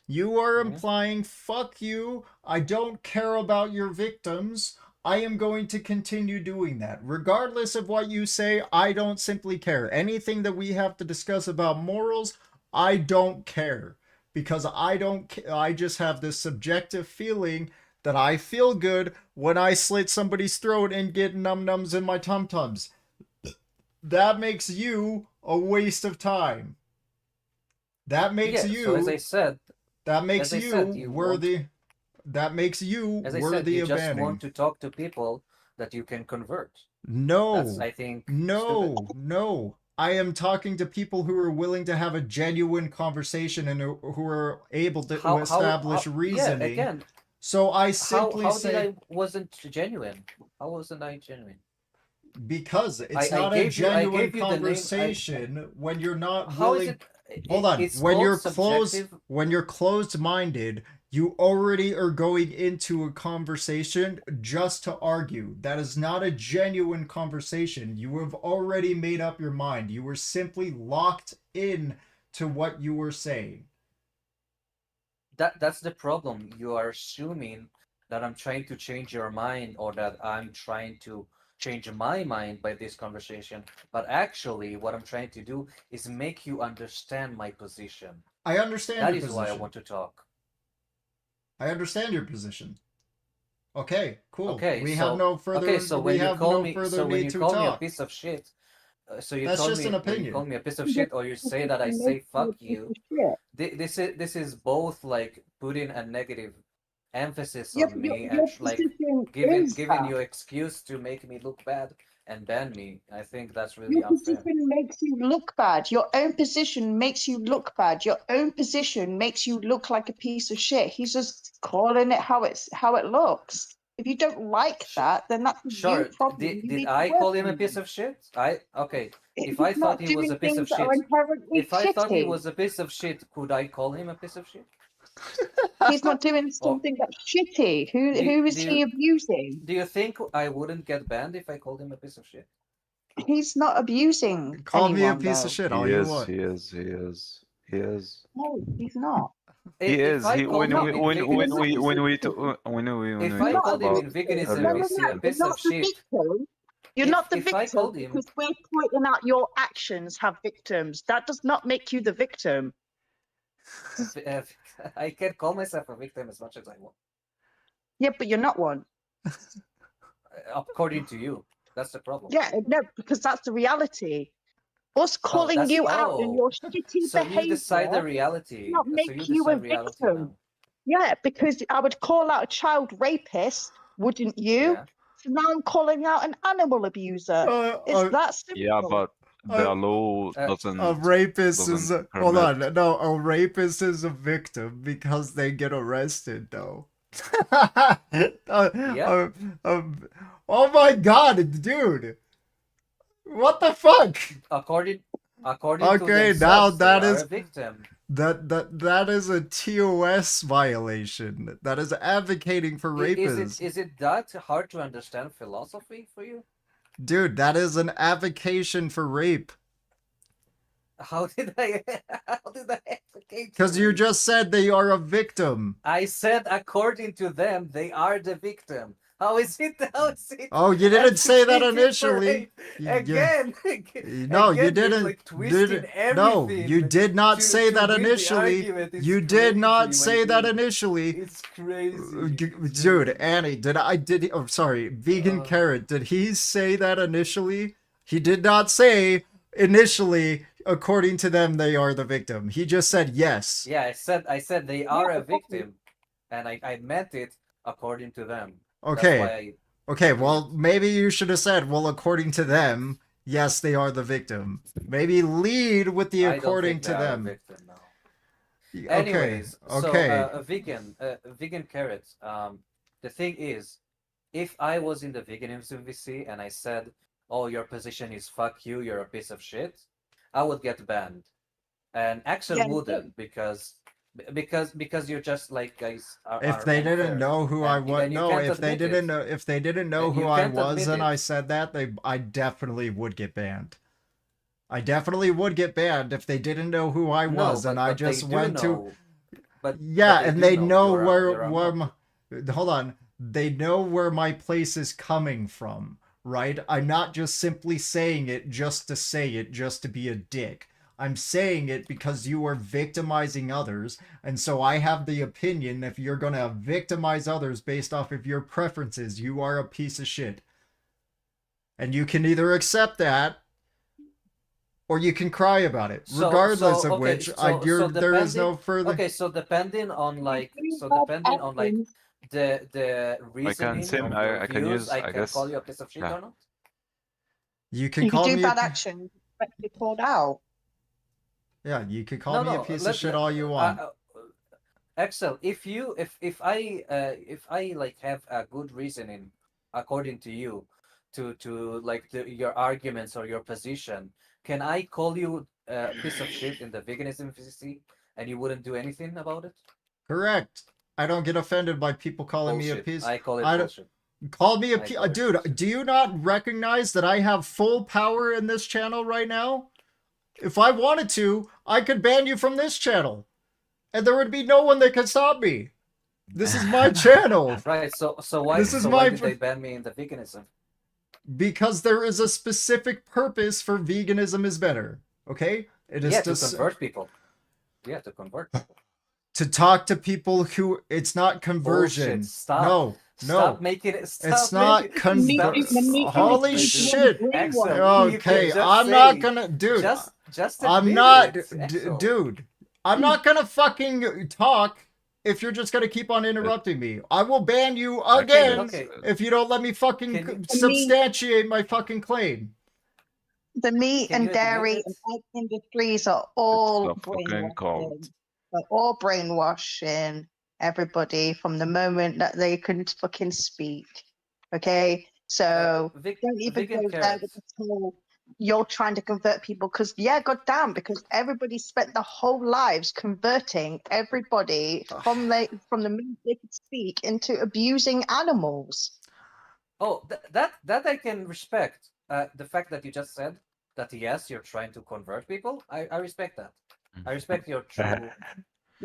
You are implying, fuck you, I don't care about your victims. I am going to continue doing that. Regardless of what you say, I don't simply care. Anything that we have to discuss about morals, I don't care. Because I just have this subjective feeling that I feel good when I slit somebody's throat and get num-nums in my tum-tums. That makes you a waste of time. That makes you... So as I said... That makes you worthy... That makes you as I worthy said, you of just banning. want to talk to people that you can convert. No. That's, I think, No. I am talking to people who are willing to have a genuine conversation and who are able to establish reasoning. Yeah, again. So I simply how say... did I wasn't genuine? How wasn't I genuine? Because it's I not a gave you I genuine gave you the name. conversation when you're not How is willing. it? Hold on. It's When called you're subjective. when you're closed-minded, you already are going into a conversation just to argue. That is not a genuine conversation. You have already made up your mind. You were simply locked in to what you were saying. That's the problem. You are assuming that I'm trying to change your mind or that I'm trying to change my mind by this conversation. But actually, what I'm trying to do is make you understand my position. I understand That your is why I position. want to talk. I understand your position. Okay, cool. Okay, we so have no further okay, so we when you have call no me, further so when need you to call me a talk. piece of shit, so you That's call just me an when you call opinion. me a piece of shit, or you say that I say fuck you. This is both like putting a negative emphasis Your, on your, me your and like position giving is giving that. you excuse to make me look bad and ban me. I think that's Your really unfair. position makes you look bad. Your own position makes you look bad. Your own position makes you look like a piece of shit. He's just calling it how it looks. If you don't like that, then that's a you Sure. problem. Did You did need to I work call him on a piece them. of shit? Okay. If I He's thought not he was a doing piece things of that are shit, inherently if I thought he shitty. was a piece of shit, could I call him a piece of shit? He's not doing Or something that's shitty. Who is do he you abusing? do you think I wouldn't get banned if I called him a piece of shit? He's not abusing Call me a anyone, piece of though. shit He all you is. want. He is. He is. He is. No, he's not. He If is. I He called when him we Not, in when you're veganism, not we a when we victim. when if we I You're talk not a called him about in victim. veganism No, and earlier. you no, see a no. You're piece not of the shit, victim. You're not the if I victim called him, because we're pointing out your actions have victims. That does not make you the victim. I can call myself a victim as much as I want, Yeah, but you're not one. according to you. That's the problem. Yeah, no, because that's the reality. Us Oh, calling you out in your shitty so you decide the behavior reality. not So make you you a decide reality victim. now. Yeah, because I would call out a child rapist, wouldn't you? Yeah. So now I'm calling out an animal abuser. It's that Yeah, simple. but the law A doesn't rapist is hold permit. on. No, a rapist is a victim because they get arrested though. Yeah. Oh my god, dude. What the fuck? According to Okay, now themselves, they are a victim. that is a TOS violation. That is advocating for rapists. Is it that hard to understand philosophy for you? Dude, that is an advocation for rape. How did I advocate? Because you just said they are a victim. I said according to them, they are the victim. How is it? How is it? Oh, you didn't say that advocating for initially. rape? Again, No, you again, you're didn't. like twisting No, everything. you did not say that win the initially. argument. It's You did not crazy, my say that dude. initially. It's crazy. Dude, Annie, oh, sorry, Vegan Carrot, did he say that initially? He did not say initially, according to them, they are the victim. He just said yes. Yeah, I said they are a victim, and I meant it according to them. Okay. That's why Okay, well, maybe you should have said, well, according to them, yes, they are the victim. Maybe lead with the according to them. Victim now. Okay. Anyways, so Okay. vegan carrot. The thing is, if I was in the veganism VC and I said, "Oh, your position is fuck you, you're a piece of shit," I would get banned, and Axel wouldn't because you're just like guys. If they didn't know who I was, no. If they didn't know who I was, and I said that, I definitely would get banned. I definitely would get banned if they didn't know who I was, and I just went to. Yeah, and they know where hold on. They know where my place is coming from, right? I'm not just simply saying it just to say it, just to be a dick. I'm saying it because you are victimizing others, and so I have the opinion if you're gonna victimize others based off of your preferences, you are a piece of shit. And you can either accept that, or you can cry about it. Regardless of which, there is no further. Okay, so depending on the reasoning of your views, I can call you a piece of shit or not. You can You call do me bad action, but be called out. Yeah, you can call me a piece of shit all you want. Axel, if I like have a good reasoning according to you to like your arguments or your position, can I call you a piece of shit in the veganism VC and you wouldn't do anything about it? Correct. I don't get offended by people calling me a Bullshit. piece. I call it I don't bullshit. call me a I call it dude. bullshit. Do you not recognize that I have full power in this channel right now? If I wanted to, I could ban you from this channel, and there would be no one that could stop me. This is my channel. Right. So why This is why my did they ban me in the veganism? because there is a specific purpose for veganism is better. Okay? It is Yeah, to convert people. Yeah, to convert people. to talk to people who it's not conversion. Bullshit. Stop. No. Stop making it. Stop It's not making, holy shit. Axel, Okay, I'm not gonna, dude. Just I'm admit not, it, Axel. dude. I'm not gonna fucking talk if you're just gonna keep on interrupting me. I will ban you again Okay. if you don't let me fucking substantiate my fucking claim. The meat and dairy and egg industries are all brainwashing. They're all brainwashing everybody from the moment that they can fucking speak. Okay? So don't even go there with this whole you're trying to convert people because goddamn, because everybody spent their whole lives converting everybody from the minute they could speak into abusing animals. Oh, that I can respect. The fact that you just said that yes, you're trying to convert people. I respect that. I respect your true.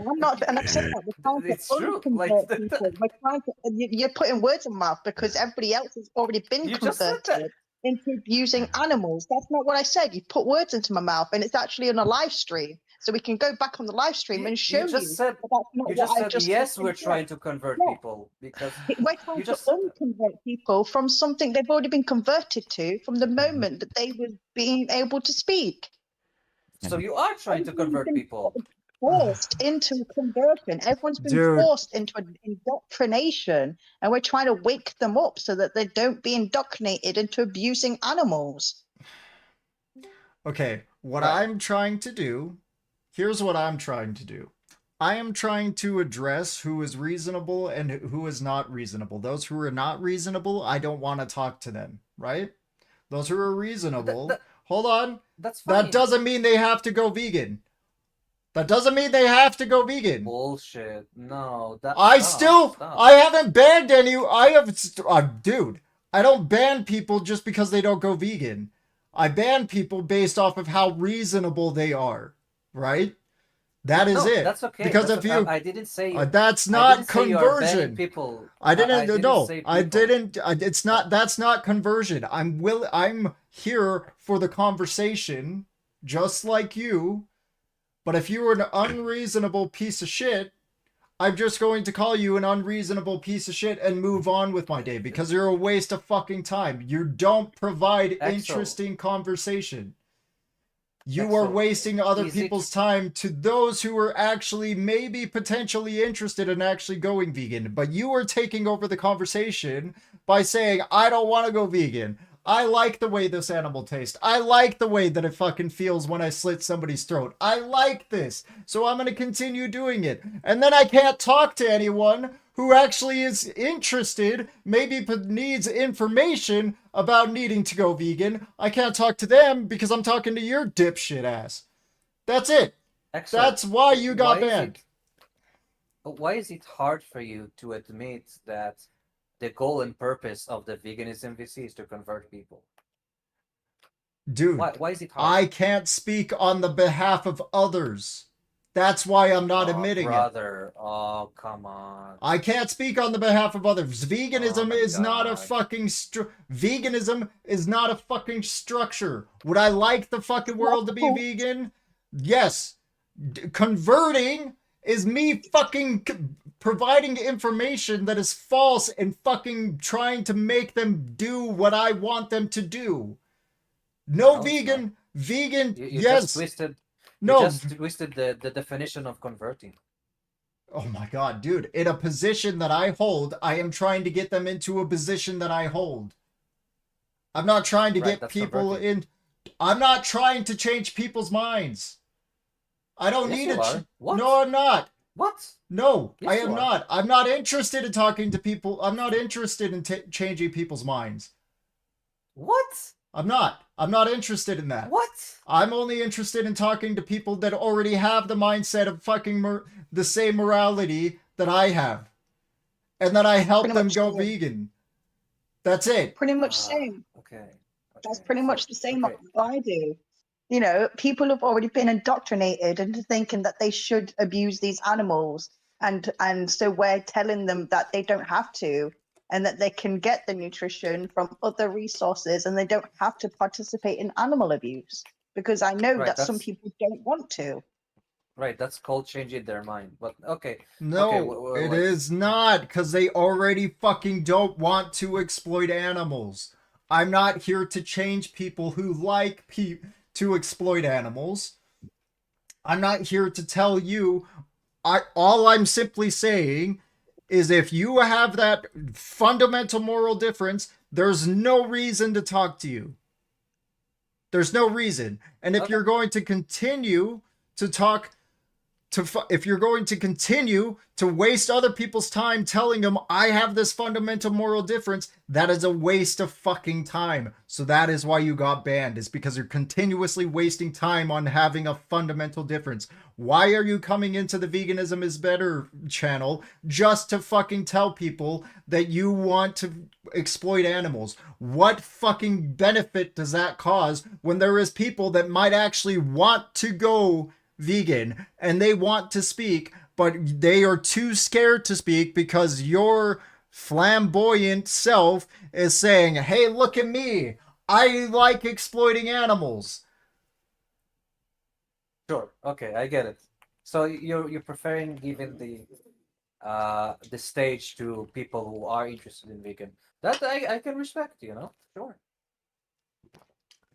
I'm not, and I've said that we're trying It's to true. convert people. We're trying to. You're putting words in my mouth because everybody else has already been converted into abusing animals. That's not what I said. You put words into my mouth, and it's actually on a live stream, so we can go back on the live stream and show you. Said, that that's not you what just I said just yes. said. We're trying to convert people because we're trying to unconvert people from something they've already been converted to from the moment that they were being able to speak. So you are trying to convert people. Forced into conversion. Everyone's been forced into an indoctrination, and we're trying to wake them up so that they don't be indoctrinated into abusing animals. Okay, what I'm trying to do, here's what I'm trying to do. I am trying to address who is reasonable and who is not reasonable. Those who are not reasonable, I don't want to talk to them, right? Those who are reasonable, hold on. That's fine. That doesn't mean they have to go vegan. That doesn't mean they have to go vegan. Bullshit. No. I haven't banned any. Dude, I don't ban people just because they don't go vegan. I ban people based off of how reasonable they are, right? That is it. That's okay. Because if you, I didn't say that's not conversion. People. I didn't. No, I didn't. It's not. That's not conversion. I'm here for the conversation, just like you. But if you were an unreasonable piece of shit, I'm just going to call you an unreasonable piece of shit and move on with my day because you're a waste of fucking time. You don't provide interesting conversation. You are wasting other people's time to those who are actually maybe potentially interested in actually going vegan. But you are taking over the conversation by saying, I don't want to go vegan. I like the way this animal tastes. I like the way that it fucking feels when I slit somebody's throat. I like this. So I'm going to continue doing it. And then I can't talk to anyone who actually is interested, maybe needs information about needing to go vegan. I can't talk to them because I'm talking to your dipshit ass. That's it. Excellent. That's why you got banned. Why is it hard for you to admit that the goal and purpose of the veganism VC is to convert people? Dude, why is it hard? I can't speak on the behalf of others. That's why I'm not admitting it. Oh, come on. I can't speak on the behalf of others. Veganism is not a fucking veganism is not a fucking structure. Would I like the fucking world to be vegan? Yes. Converting is me fucking providing information that is false and fucking trying to make them do what I want them to do. No, vegan, You yes. Just twisted, no. You just twisted the definition of converting. Oh my god, dude. In a position that I hold, I am trying to get them into a position that I hold. I'm not trying to get people in. I'm not trying to change people's minds. I don't need to. No, I'm not. What? No, yes, I am not. I'm not interested in talking to people. I'm not interested in changing people's minds. What? I'm not. I'm not interested in that. What? I'm only interested in talking to people that already have the mindset of fucking the same morality that I have. And that I help Pretty them much go same. vegan. That's it. Pretty much same. Okay. That's pretty much the same okay. what I do. You know, people have already been indoctrinated into thinking that they should abuse these animals, and so we're telling them that they don't have to, and that they can get the nutrition from other resources, and they don't have to participate in animal abuse. Because I know Right, that some that's- people don't want to. Right, that's called changing their mind. But okay. No, okay, it like- is not, because they already fucking don't want to exploit animals. I'm not here to change people who like to exploit animals. I'm not here to tell you. All I'm simply saying is if you have that fundamental moral difference, there's no reason to talk to you. There's no reason. And if you're going to continue to talk if you're going to continue to waste other people's time telling them I have this fundamental moral difference, that is a waste of fucking time. So that is why you got banned, is because you're continuously wasting time on having a fundamental difference. Why are you coming into the Veganism is Better channel just to fucking tell people that you want to exploit animals? What fucking benefit does that cause when there is people that might actually want to go vegan and they want to speak, but they are too scared to speak because your flamboyant self is saying, hey, look at me, I like exploiting animals. Sure. Okay, I get it. So you're preferring giving the stage to people who are interested in vegan. That I can respect, you know. Sure.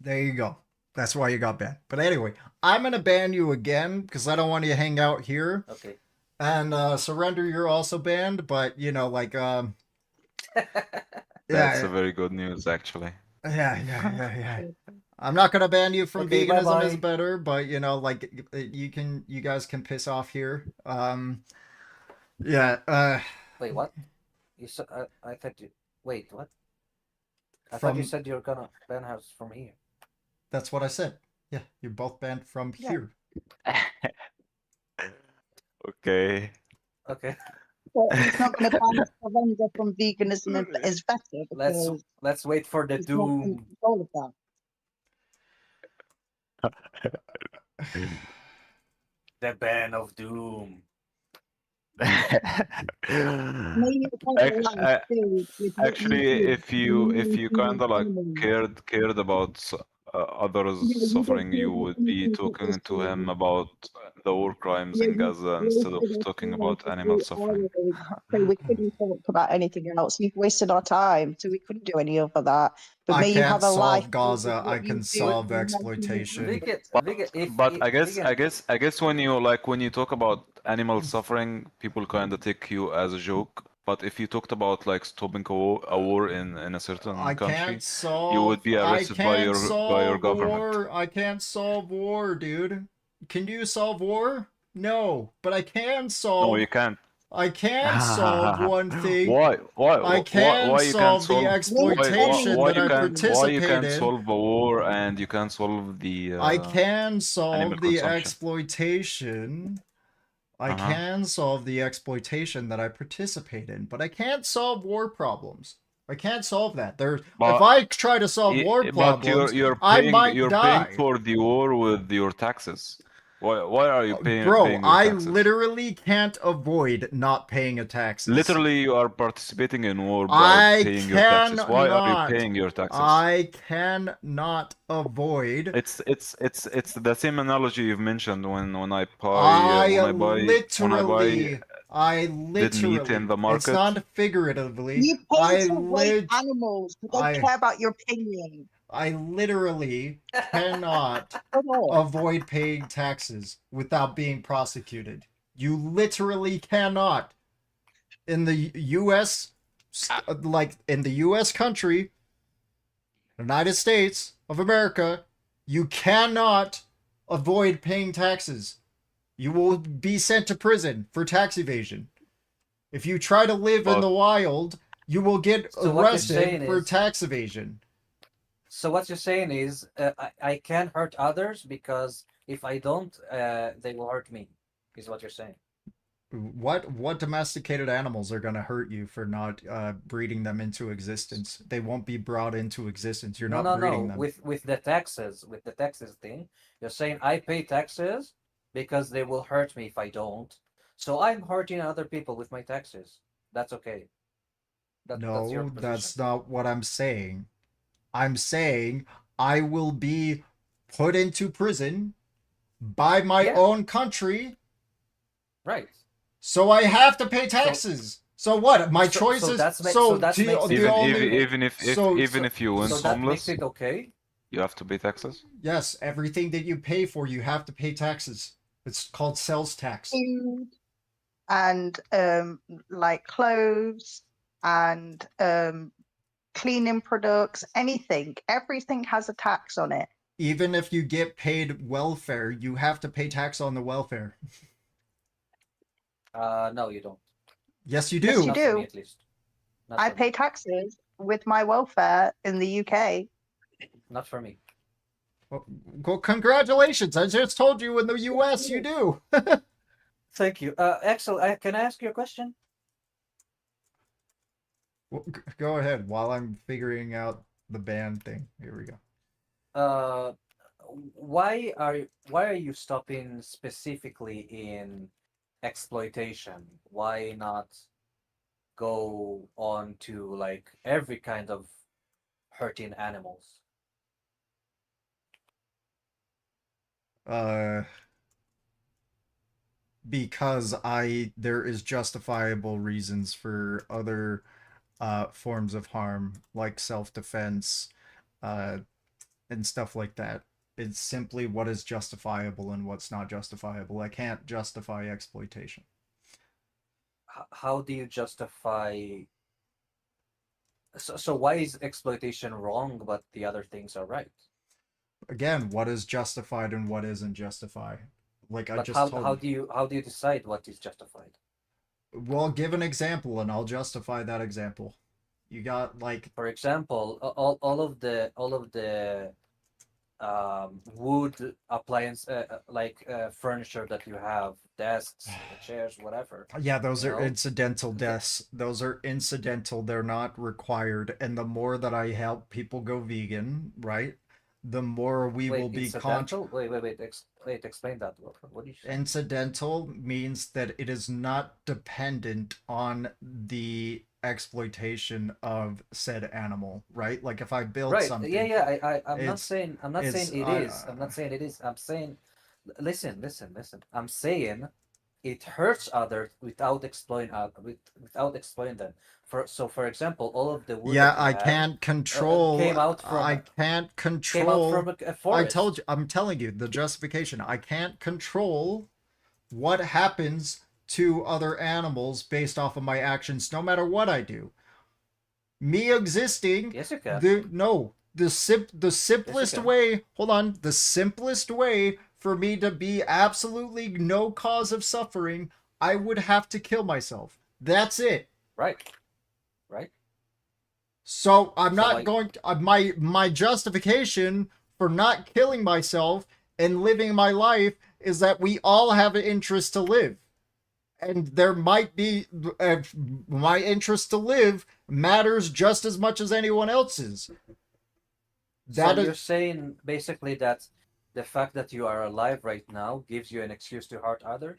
There you go. That's why you got banned. But anyway, I'm gonna ban you again because I don't want you to hang out here. Okay. And Surrender, you're also banned, but you know, like That's a very good news, actually. Yeah. I'm not gonna ban you from Okay, Veganism bye-bye. is Better, but you know, like you guys can piss off here. Yeah. Wait, what? You said I thought you. Wait, what? I thought From you said you're gonna ban us from here. That's what I said. Yeah, you're both banned from here. Okay. Okay. Well, he's not going to ban Surrender from Veganism is Better because Let's wait for the he's not in doom. control of that. The ban of doom. Actually, if you kind of like cared about others suffering, you would be talking to him about the war crimes in Gaza instead of talking about animal suffering. So we couldn't talk about anything else. You've wasted our time, so we couldn't do any of that. But I may you can't have a life. solve Gaza. I can solve exploitation. But I guess when you talk about animal suffering, people kind of take you as a joke. But if you talked about like stopping a war in a certain country, you would be arrested by your government. I can't solve war, dude. Can you solve war? No, but I can solve. No, you can't. I can solve one thing. Why? I can why you can't solve the exploitation why that I participate why you can't in. solve a war and you can't solve the I can solve animal the consumption? exploitation. I can solve the exploitation that I participate in, but I can't solve war problems. I can't solve that. If I try to solve war problems, I might die. Paying for the war with your taxes. Why are you paying? Bro, paying your I taxes? literally can't avoid not paying a taxes. Literally, you are participating in war by paying your taxes. Why are you paying your taxes? I cannot avoid. It's the same analogy you've mentioned when I buy dead meat in the market. It's not figuratively. You pay to rape animals. They don't care about your opinion. I literally cannot avoid paying taxes without being prosecuted. You literally cannot. In the U.S., in the U.S. country, United States of America, you cannot avoid paying taxes. You will be sent to prison for tax evasion. If you try to live in the wild, you will get arrested for tax evasion. So what you're saying is I can hurt others because if I don't, they will hurt me. Is what you're saying? What domesticated animals are going to hurt you for not breeding them into existence? They won't be brought into existence. You're No, not no, breeding no. them. With the taxes thing, you're saying I pay taxes because they will hurt me if I don't. So I'm hurting other people with my taxes. That's okay. That's your No, position. that's not what I'm saying. I'm saying I will be put into prison by my own country. Right. So I have to pay taxes. So what? My So choices. that's So makes the it only. Even if you went so that makes homeless, it okay. you have to pay taxes. Yes, everything that you pay for, you have to pay taxes. It's called sales tax. Food and like clothes and cleaning products, anything. Everything has a tax on it. Even if you get paid welfare, you have to pay tax on the welfare. No, you don't. Yes, you do. Yes, you Not for me, do. at least. I pay taxes with my welfare in the UK. Not for me. Well, congratulations! I just told you in the US you do. Thank you. Axel, can I ask you a question? Well, go ahead while I'm figuring out the band thing. Here we go. Why are you stopping specifically in exploitation? Why not go on to like every kind of hurting animals? Because there is justifiable reasons for other forms of harm like self-defense and stuff like that. It's simply what is justifiable and what's not justifiable. I can't justify exploitation. How do you justify? So why is exploitation wrong, but the other things are right? Again, what is justified and what isn't justified? Like I just told how do you decide what is justified? Well, give an example and I'll justify that example. You got like, for example, all of the wood appliance furniture that you have, desks, chairs, whatever. Yeah, those are incidental deaths. Those are incidental. They're not required. And the more that I help people go vegan, right? The more we will be Wait, explain that. What do you say? Incidental means that it is not dependent on the exploitation of said animal, right? Like if I build something. I'm not saying it is. I'm not saying it is. I'm saying listen. I'm saying it hurts others without exploiting them. For example, all of the wood I can't control. came out from I can't control. Came out from a forest. I'm telling you the justification. I can't control what happens to other animals based off of my actions, no matter what I do. Me existing. Yes, you can. The simplest way. Hold on. The simplest way for me to be absolutely no cause of suffering, I would have to kill myself. That's it. Right. So I'm not going to, my justification for not killing myself and living my life is that we all have an interest to live. And there might be my interest to live matters just as much as anyone else's. You're saying basically that the fact that you are alive right now gives you an excuse to hurt others?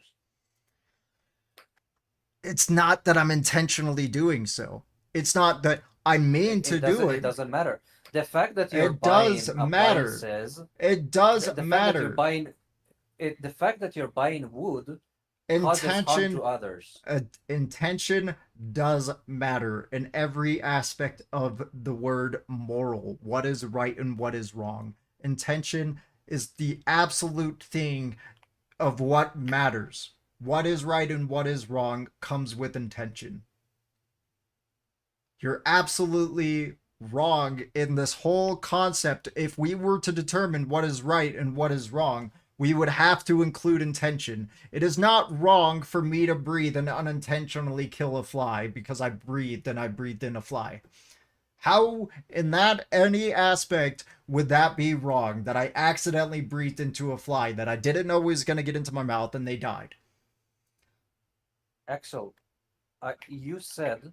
It's not that I'm intentionally doing so. It's not that I mean to do it. It doesn't matter. The fact that you're buying appliances, it does matter. The fact that you're buying wood causes harm to others. Intention does matter in every aspect of the word moral. What is right and what is wrong. Intention is the absolute thing of what matters. What is right and what is wrong comes with intention. You're absolutely wrong in this whole concept. If we were to determine what is right and what is wrong, we would have to include intention. It is not wrong for me to breathe and unintentionally kill a fly because I breathed and I breathed in a fly. How, in that any aspect, would that be wrong? That I accidentally breathed into a fly that I didn't know was going to get into my mouth and they died. Axel, you said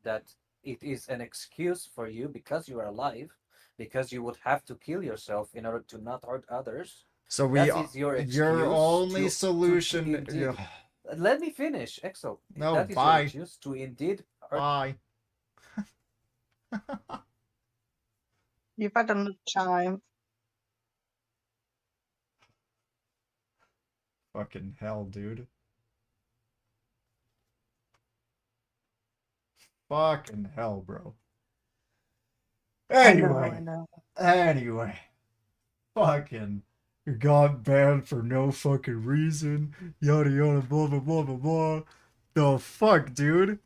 that it is an excuse for you because you are alive, because you would have to kill yourself in order to not hurt others. So that is your your excuse only to solution. indeed. Let me finish, Axel. No, that is your bye. excuse to indeed hurt. Bye. You've had enough time. Fucking hell, dude. Fucking hell, bro. Anyway. I know. Anyway. Fucking got banned for no fucking reason. Yada yada blah blah blah blah blah. The fuck, dude?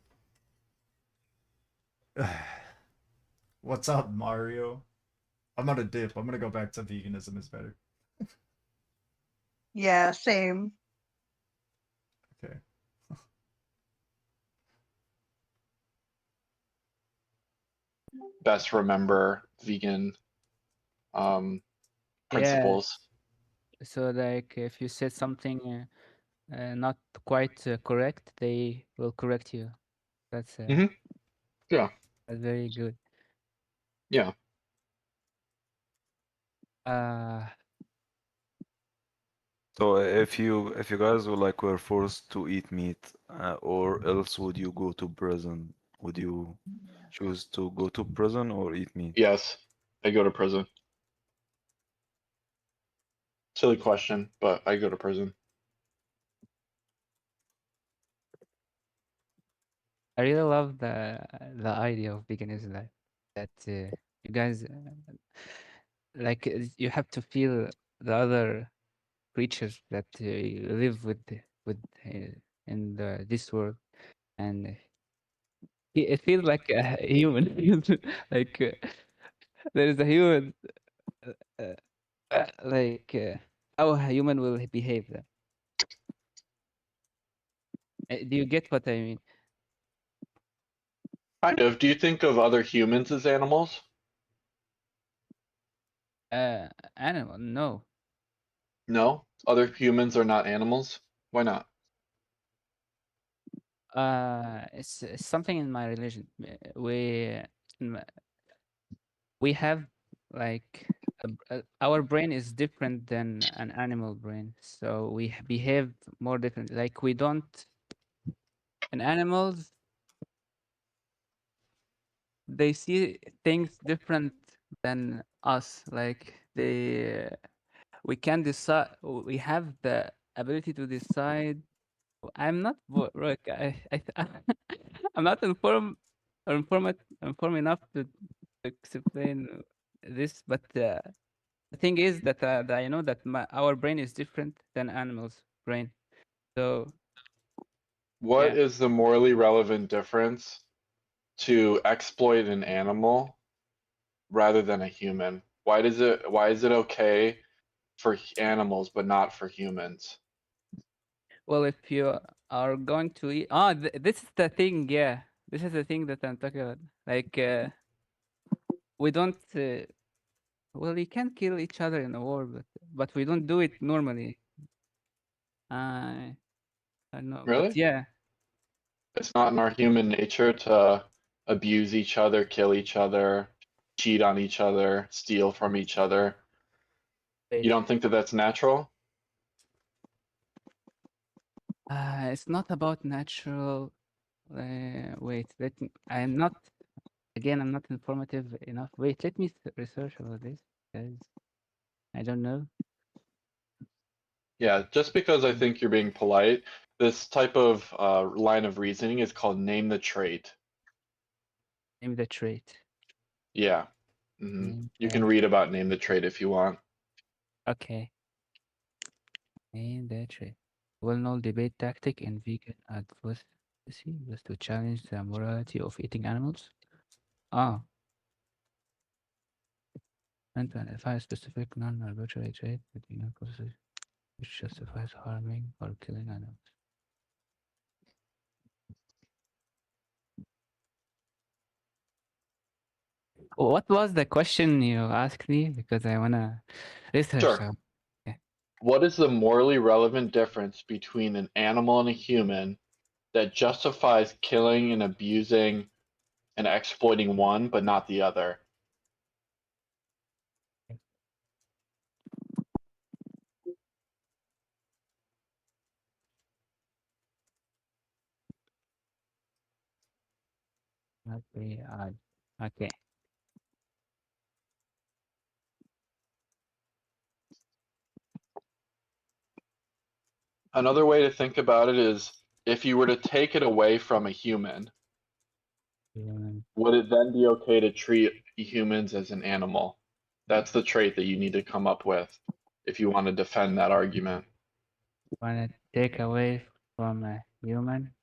What's up, Mario? I'm gonna dip. I'm gonna go back to veganism is better. Yeah, same. Okay. Best remember vegan principles. So like if you said something not quite correct, they will correct you. That's Yeah. that's very good. Yeah. So if you guys were forced to eat meat, or else would you go to prison? Would you choose to go to prison or eat meat? Yes. I go to prison. Silly question, but I go to prison. I really love the idea of veganism that you guys like you have to feel the other creatures that live with in this world, and it feels like a human. like there is a human, like how a human will behave. There. Do you get what I mean? Kind of. Do you think of other humans as animals? Animal? No. No? Other humans are not animals? Why not? It's something in my religion. M- we have like our brain is different than an animal brain, so we behave more different. Like we don't in animals, they see things different than us. Like we can decide. We have the ability to decide. I'm not Rick. I'm not informed enough to explain this, but the thing is that I know that our brain is different than animals' brain. So What yeah, is the morally relevant difference to exploit an animal rather than a human? Why is it okay for animals but not for humans? well, if you are going to eat, this is the thing. Yeah, this is the thing that I'm talking about. Like we don't. Well, you can kill each other in a war, but we don't do it normally. I don't know, but Really? yeah. It's not in our human nature to abuse each other, kill each other, cheat on each other, steal from each other. You Wait. don't think that that's natural? It's not about natural. Wait, let me. I'm not. Again, I'm not informative enough. Wait, let me research about this because I don't know. Yeah, just because I think you're being polite, this type of line of reasoning is called name the trait. Name the trait. Yeah. Name You can the read about name the trait if you want. Okay. Name the trait. Well-known debate tactic in vegan advocacy was to challenge the morality of eating animals. Ah. And to identify a specific non-arbitrary trait within a process which justifies harming or killing animals. What was the question you asked me? Because I wanna research. Sure. What is the morally relevant difference between an animal and a human that justifies killing and abusing and exploiting one but not the other? Okay. Okay. Another way to think about it is if you were to take it away from a human, would it then be okay to treat humans as an animal? That's the trait that you need to come up with if you want to defend that argument. Wanna take away from a human?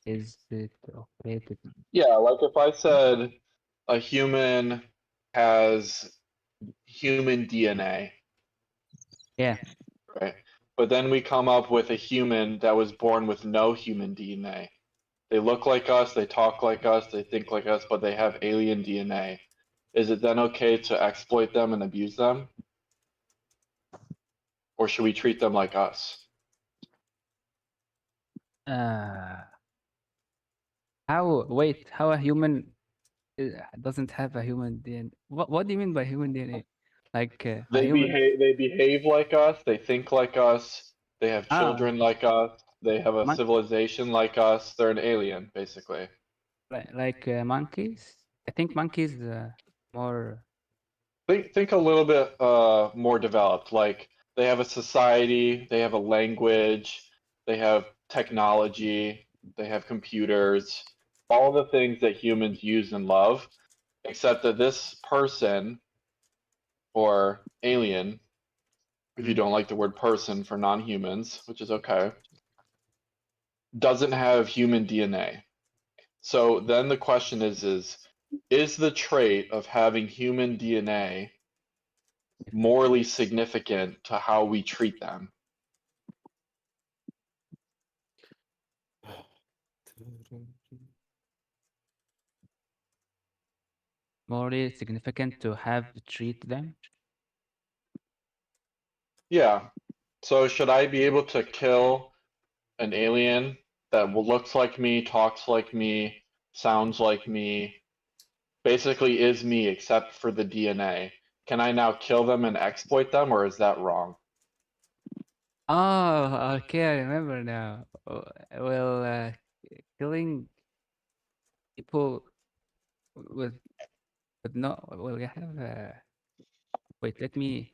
Is it okay to? Yeah, like if I said a human has human DNA. Yeah. Right. But then we come up with a human that was born with no human DNA. They look like us, they talk like us, they think like us, but they have alien DNA. Is it then okay to exploit them and abuse them? Or should we treat them like us? How? Wait. How a human doesn't have a human DNA? What do you mean by human DNA? Like a human? They behave like us, they think like us, they have children like us, they have a Mon- civilization like us, they're an alien, basically. like monkeys. I think monkeys more. Think a little bit more developed. Like they have a society, they have a language, they have technology, they have computers, all the things that humans use and love, except that this person or alien, if you don't like the word person for non-humans, which is okay, doesn't have human DNA. So then the question is the trait of having human DNA morally significant to how we treat them? Morally significant to have to treat them? Yeah. So should I be able to kill an alien that looks like me, talks like me, sounds like me, basically is me except for the DNA? Can I now kill them and exploit them, or is that wrong? Oh, okay, I remember now. Well, killing people with no. Well, we have. Wait, let me.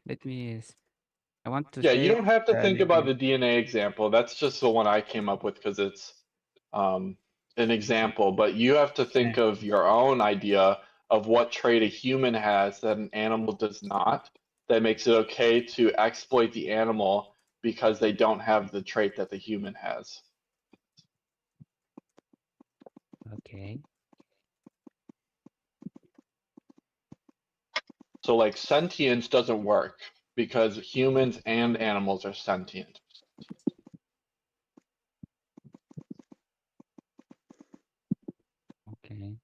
I want to Yeah, you say it don't have to think about again. the DNA example. That's just the one I came up with because it's an example. But you have to think of your own idea of what trait a human has that an animal does not, that makes it okay to exploit the animal because they don't have the trait that the human has. Okay. So, like, sentience doesn't work because humans and animals are sentient. Okay.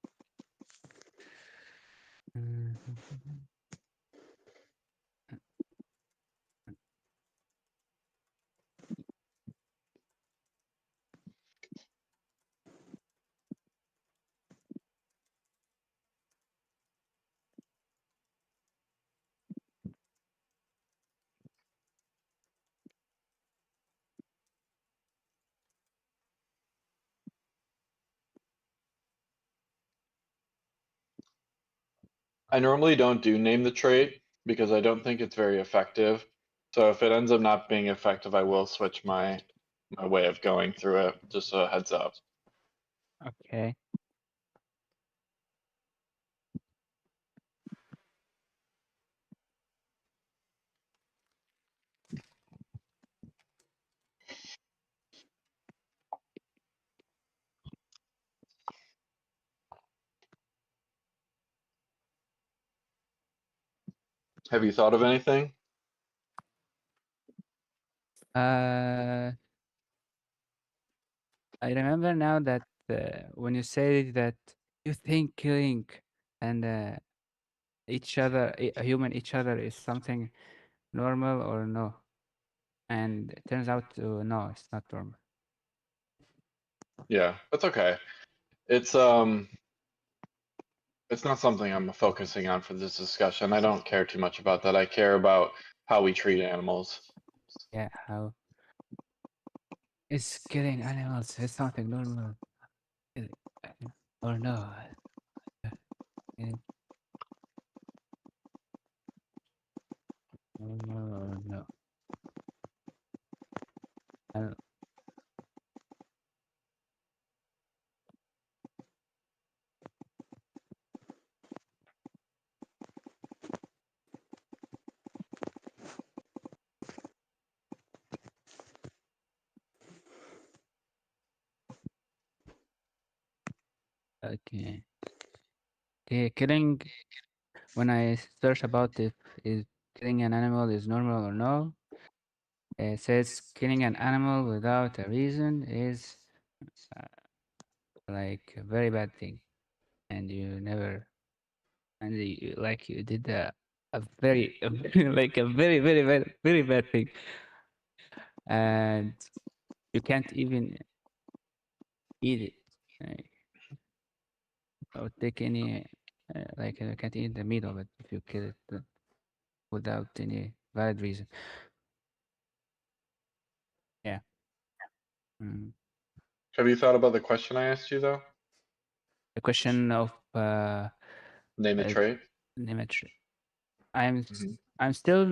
I normally don't do name the trait because I don't think it's very effective. So if it ends up not being effective, I will switch my way of going through it. Just a heads up. Okay. Have you thought of anything? I remember now that when you say that you think killing and each other, human each other, is something normal or no? And it turns out to no, it's not normal. Yeah, that's okay. It's not something I'm focusing on for this discussion. I don't care too much about that. I care about how we treat animals. Yeah, how is killing animals is something normal or no? Normal or no? Okay. Okay, killing. When I search about if is killing an animal is normal or no, it says killing an animal without a reason is like a very bad thing, and you never, and like you did a very like a very bad thing, and you can't even eat it. Like, or take any like you can't eat the meat of it if you kill it without any valid reason. Yeah. Mm. Have you thought about the question I asked you though? The question of name a trait. Name a trait. I'm Mhm. I'm still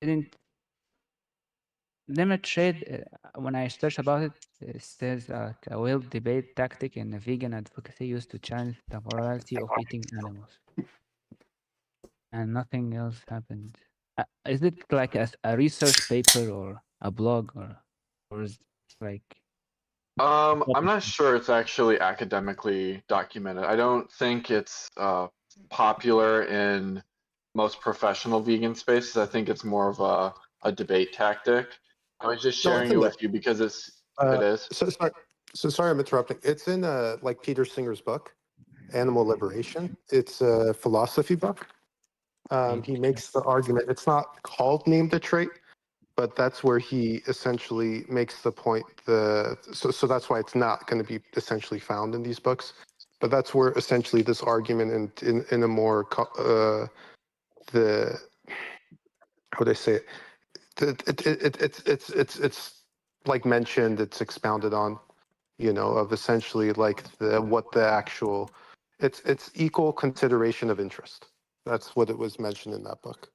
didn't name a trait. When I search about it, it says a wild debate tactic in vegan advocacy used to challenge the morality of eating animals, and nothing else happened. Is it like a research paper or a blog or is it like? I'm not sure it's actually academically documented. I don't think it's popular in most professional vegan spaces. I think it's more of a debate tactic. I was just No, it's sharing in it there. with you because it is. Sorry, I'm interrupting. It's in like Peter Singer's book, Animal Liberation. It's a philosophy book. He makes the argument. It's not called name the trait, but that's where he essentially makes the point. So that's why it's not going to be essentially found in these books. But that's where essentially this argument in a more the how would I say it? It's like mentioned. It's expounded on. Of essentially like what the actual. It's equal consideration of interest. That's what it was mentioned in that book.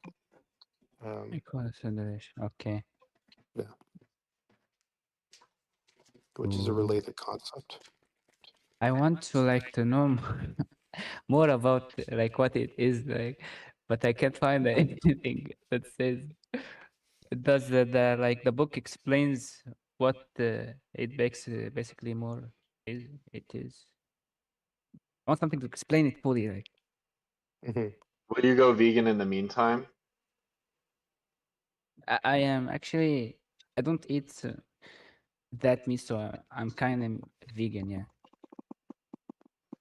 Consideration. Okay. Yeah. Which is a Ooh. related concept. I want to like to know more about like what it is like, but I can't find anything that says. Does the like the book explains what it makes basically more is it is. I want something to explain it fully. Like Will you go vegan in the meantime? I am actually I don't eat that meat, so I'm kind of vegan. Yeah.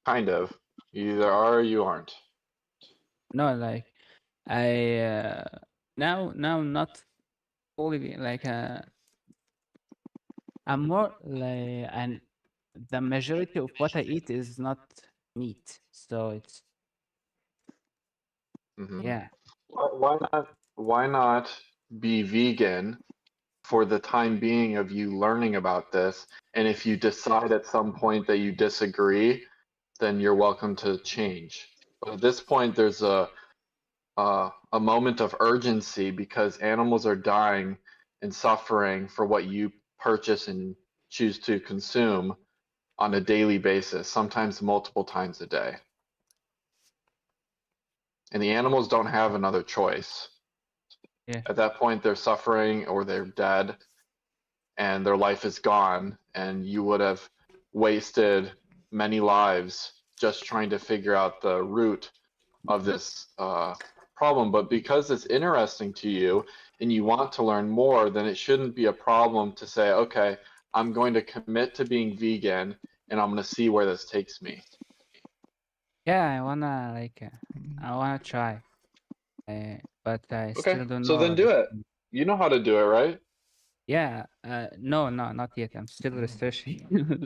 Kind of. You either are or you aren't. No, like I now not fully like I'm more like and the majority of what I eat is not meat, so it's Mhm. yeah. Why not be vegan for the time being of you learning about this? And if you decide at some point that you disagree, then you're welcome to change. But at this point, there's a moment of urgency because animals are dying and suffering for what you purchase and choose to consume on a daily basis, sometimes multiple times a day. And the animals don't have another choice. Yeah. At that point, they're suffering or they're dead and their life is gone, and you would have wasted many lives just trying to figure out the root of this problem. But because it's interesting to you and you want to learn more, then it shouldn't be a problem to say, okay, I'm going to commit to being vegan and I'm going to see where this takes me. Yeah, I wanna try, but I Okay, still don't so then know. do it. You know how to do it, right? Yeah, no, not yet. I'm still researching,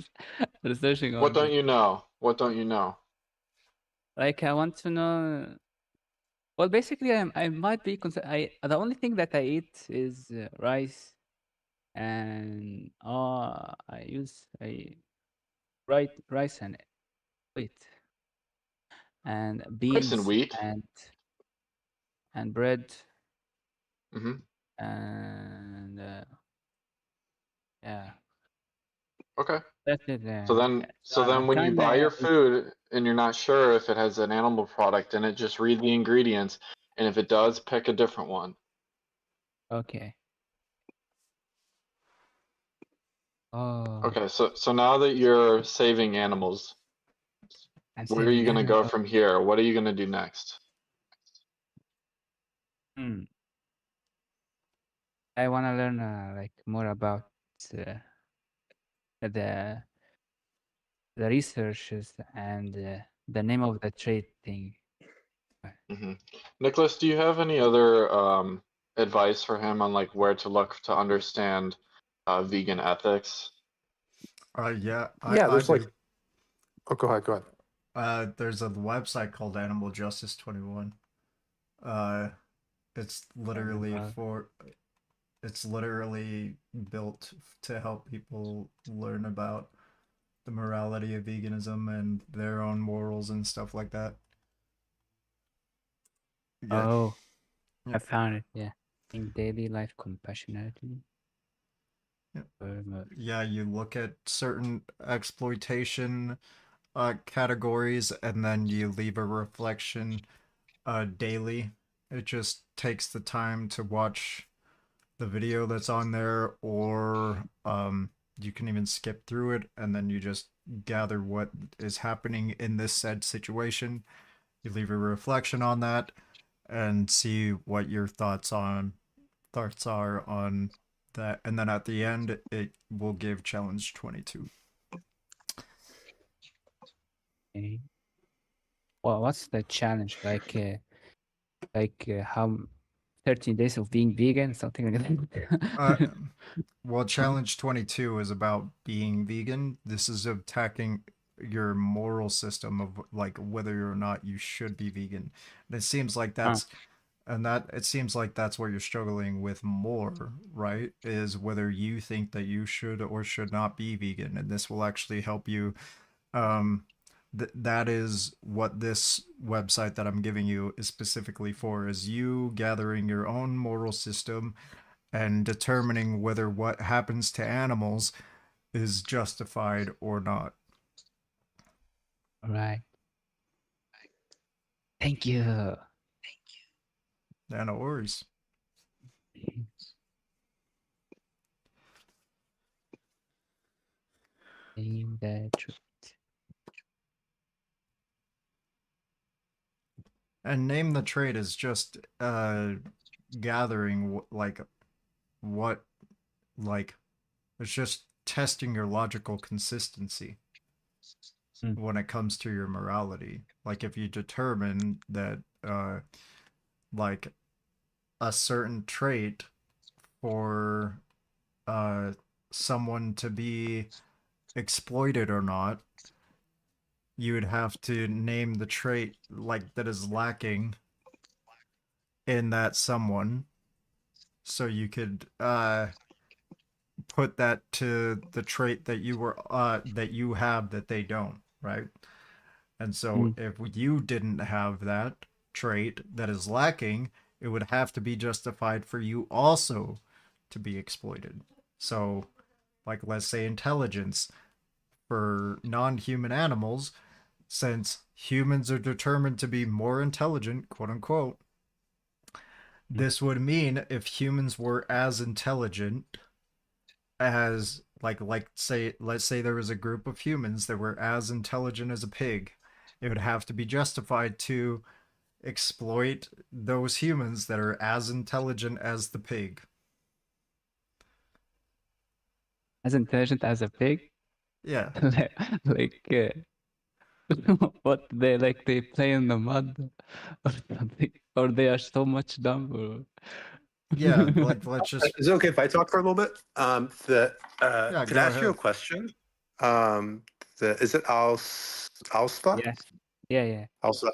researching What on don't this. you know? What don't you know? Like, I want to know. Well, basically, I might be. The only thing that I eat is rice, and I rice and wheat, and Rice and beans, wheat. and bread, Mm-hmm. and yeah, Okay. that's it. So then, Yeah. So so then, I'm when you kind buy of your food and you're not sure if it has an animal product in it, just read the ingredients, and if it does, pick a different one. okay. Oh, Okay. So now that you're saving animals, I'm where are you saving gonna go animals. from here? What are you gonna do next? Hmm. I wanna learn more about uh, the the researches and the name of the trade thing. Hmm. Nicholas, do you have any other advice for him on like where to look to understand vegan ethics? Yeah, Yeah, I there's like. do. Oh, go ahead. Go ahead. There's a website called Animal Justice 21. Uh, it's literally Uh, for it's literally built to help people learn about the morality of veganism and their own morals and stuff like that. Yeah. Oh, I found it. Yeah, in daily life compassionately. Yeah. Very much. Yeah, you look at certain exploitation categories and then you leave a reflection daily. It just takes the time to watch the video that's on there, or you can even skip through it and then you just gather what is happening in this said situation. You leave a reflection on that and see what your thoughts are on that, and then at the end it will give challenge 22. Okay. Well, what's the challenge? How 13 days of being vegan, something like Uh, that. well, challenge 22 is about being vegan. This is attacking your moral system of like whether or not you should be vegan. And it seems like Ah, it seems like that's what you're struggling with more, right? Is whether you think that you should or should not be vegan, and this will actually help you. Um, that is what this website that I'm giving you is specifically for, is you gathering your own moral system and determining whether what happens to animals is justified or not. all right. Thank you. Yeah, no worries. Name the truth. And name the trait is just gathering like what like it's just testing your logical consistency when it comes to your morality. Like if you determine that like a certain trait for uh someone to be exploited or not, you would have to name the trait like that is lacking in that someone, so you could put that to the trait that you have that they don't, right? And so Mm. if you didn't have that trait that is lacking, it would have to be justified for you also to be exploited. So like let's say intelligence for non-human animals, since humans are determined to be more intelligent, quote unquote, this would mean if humans were as intelligent as say let's say there was a group of humans that were as intelligent as a pig, it would have to be justified to exploit those humans that are as intelligent as the pig. As intelligent as a pig? Yeah. like, what they play in the mud or something, or they are so much dumb. Yeah, like let's just. Is it okay if I talk for a little bit? Yeah, Can I go ask you a ahead. question? Is it Alsta? Yeah, yeah. Alsta.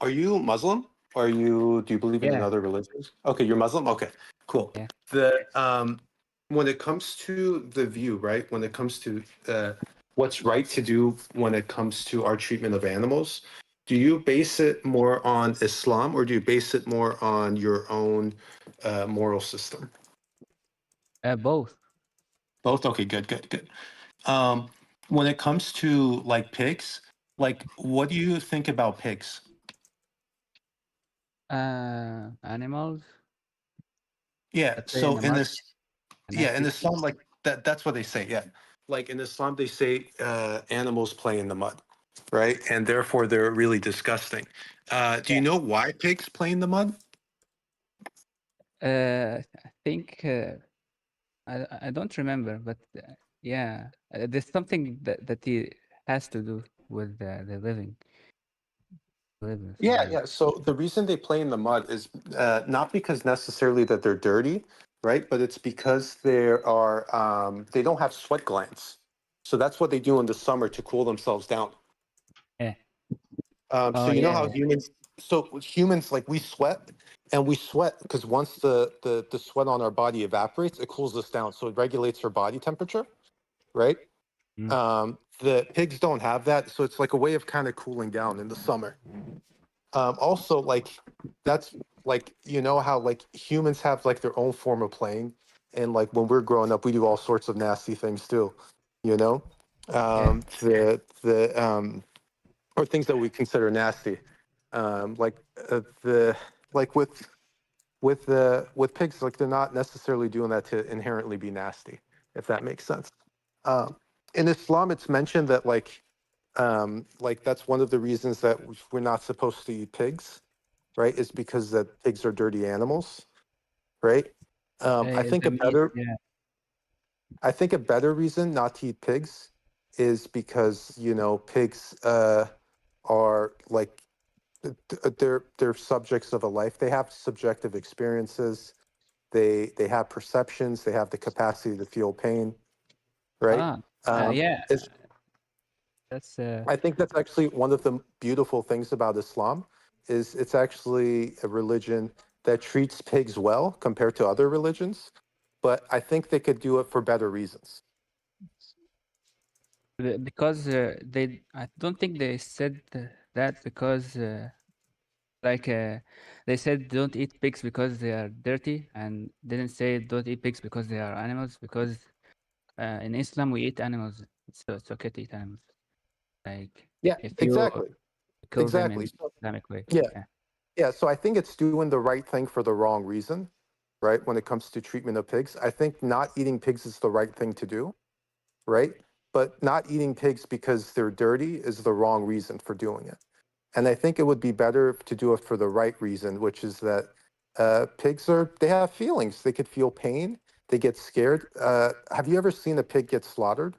Are you Muslim? Or do you believe in Yeah. another religions? Okay, you're Muslim. Okay, cool. Yeah. When it comes to the view, right? When it comes to what's right to do when it comes to our treatment of animals, do you base it more on Islam or do you base it more on your own moral system? Both. Both. Okay, good. Um, when it comes to like pigs, like what do you think about pigs? Animals Yeah. that play in So the in mud. this, yeah, in Nasty. Islam, like that's what they say. Yeah. Like in Islam, they say animals play in the mud, right? And therefore they're really disgusting. Do you know why pigs play in the mud? I think I don't remember, but yeah, there's something that he has to do with the living. Yeah, yeah. So the reason they play in the mud is not because necessarily that they're dirty, right? But it's because they don't have sweat glands. So that's what they do in the summer to cool themselves down. Yeah. So Oh you know yeah. how humans like we sweat and we sweat because once the sweat on our body evaporates, it cools us down. So it regulates our body temperature, right? The pigs don't have that, so it's like a way of kind of cooling down in the summer. Also, like that's like you know how like humans have like their own form of playing, and like when we're growing up, we do all sorts of nasty things too, you know, the or things that we consider nasty, like the like with pigs, like they're not necessarily doing that to inherently be nasty, if that makes sense. In Islam, it's mentioned that like that's one of the reasons that we're not supposed to eat pigs, right? Is because that pigs are dirty animals, right? I think The a meat. better Yeah. I think a better reason not to eat pigs is because you know pigs are like they're subjects of a life. They have subjective experiences. They have perceptions. They have the capacity to feel pain, right? Ah. Um, Yeah. it's That's I think that's actually one of the beautiful things about Islam is it's actually a religion that treats pigs well compared to other religions, but I think they could do it for better reasons. because they. I don't think they said that because they said don't eat pigs because they are dirty, and didn't say don't eat pigs because they are animals. Because in Islam we eat animals. It's okay to eat animals. Like Yeah, if you exactly. kill them Exactly. in Islamic way. Yeah. Yeah. Yeah, so I think it's doing the right thing for the wrong reason, right? When it comes to treatment of pigs, I think not eating pigs is the right thing to do, right? But not eating pigs because they're dirty is the wrong reason for doing it. And I think it would be better to do it for the right reason, which is that they have feelings. They could feel pain. They get scared. Have you ever seen a pig get slaughtered?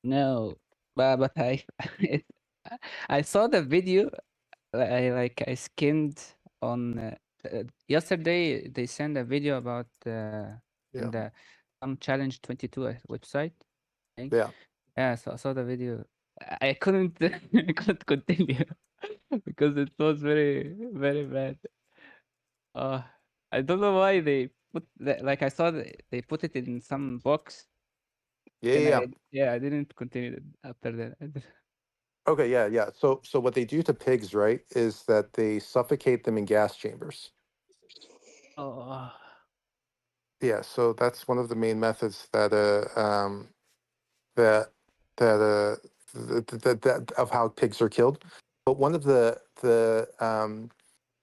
No, but I it, I saw the video. I skimmed on yesterday. They sent a video about in Yeah. the some challenge 22 website. I think. Yeah. Yeah, so I saw the video. I couldn't I couldn't continue because it was very bad. Uh, I don't know why they put that. Like I saw they put it in some box. Yeah. Then Yeah. I didn't continue after that. Okay. Yeah. Yeah. So what they do to pigs, right, is that they suffocate them in gas chambers. Oh. Yeah, so that's one of the main methods that that of how pigs are killed. But one of the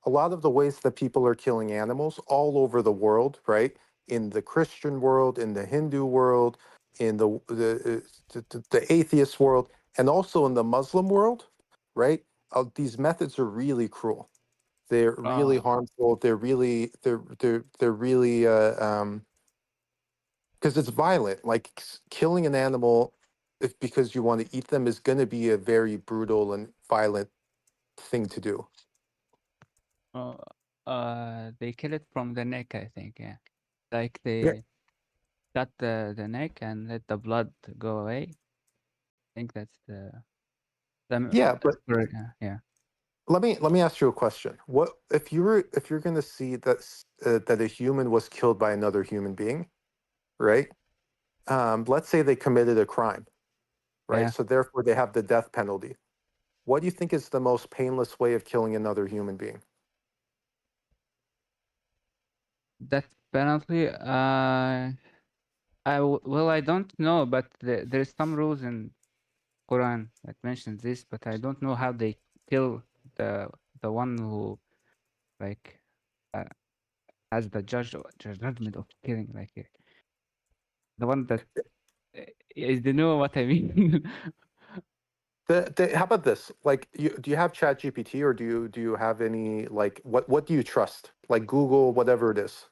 a lot of the ways that people are killing animals all over the world, right? In the Christian world, in the Hindu world, in the atheist world, and also in the Muslim world, right? These methods are really cruel. They're really Oh. harmful. They're really because it's violent. Like killing an animal if because you want to eat them is going to be a very brutal and violent thing to do. They kill it from the neck, I think. Yeah, like Yeah. they cut the neck and let the blood go away. I think that's Yeah, but yeah. let me ask you a question. What if you're going to see that a human was killed by another human being, right? Let's say they committed a crime, right? Yeah. So therefore they have the death penalty. What do you think is the most painless way of killing another human being? That penalty, well, I don't know, but there's some rules in Quran that mentions this, but I don't know how they kill the one who like uh, has the judgment of killing, like the one that is. Do you know what I mean? How about this? Like, do you have Chat GPT or do you have any like what do you trust? Like Google, whatever it is.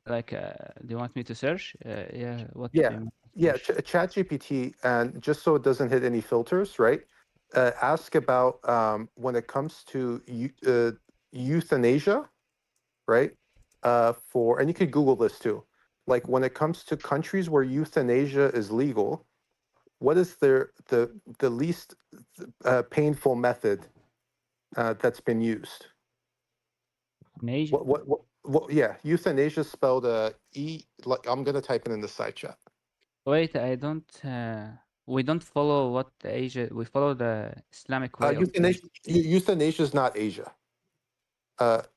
Like, do you want me to search? Yeah, what do Yeah, you want to yeah. search? Chat GPT, and just so it doesn't hit any filters, right? Ask about when it comes to euthanasia, right? And you could Google this too. Like when it comes to countries where euthanasia is legal, what is the least painful method that's been used? Euthanasia. What? Yeah, euthanasia spelled E. Like I'm gonna type it in the side chat. Wait, I don't. We don't follow what Asia. We follow the Islamic way of life. Euthanasia is not Asia. The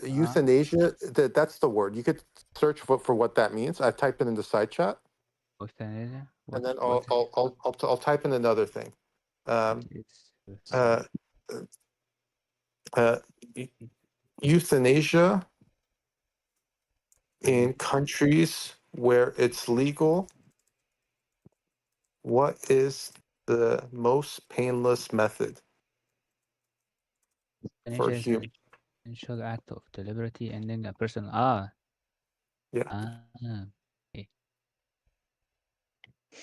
Ah. euthanasia. That's the word. You could search for what that means. I type it in the side chat, Euthanasia. and then What I'll type in another thing. is Uh, uh, euthanasia in countries where it's legal. What is the most painless method for euthanasia is human? an intentional act of deliberately ending a person. Yeah. Okay.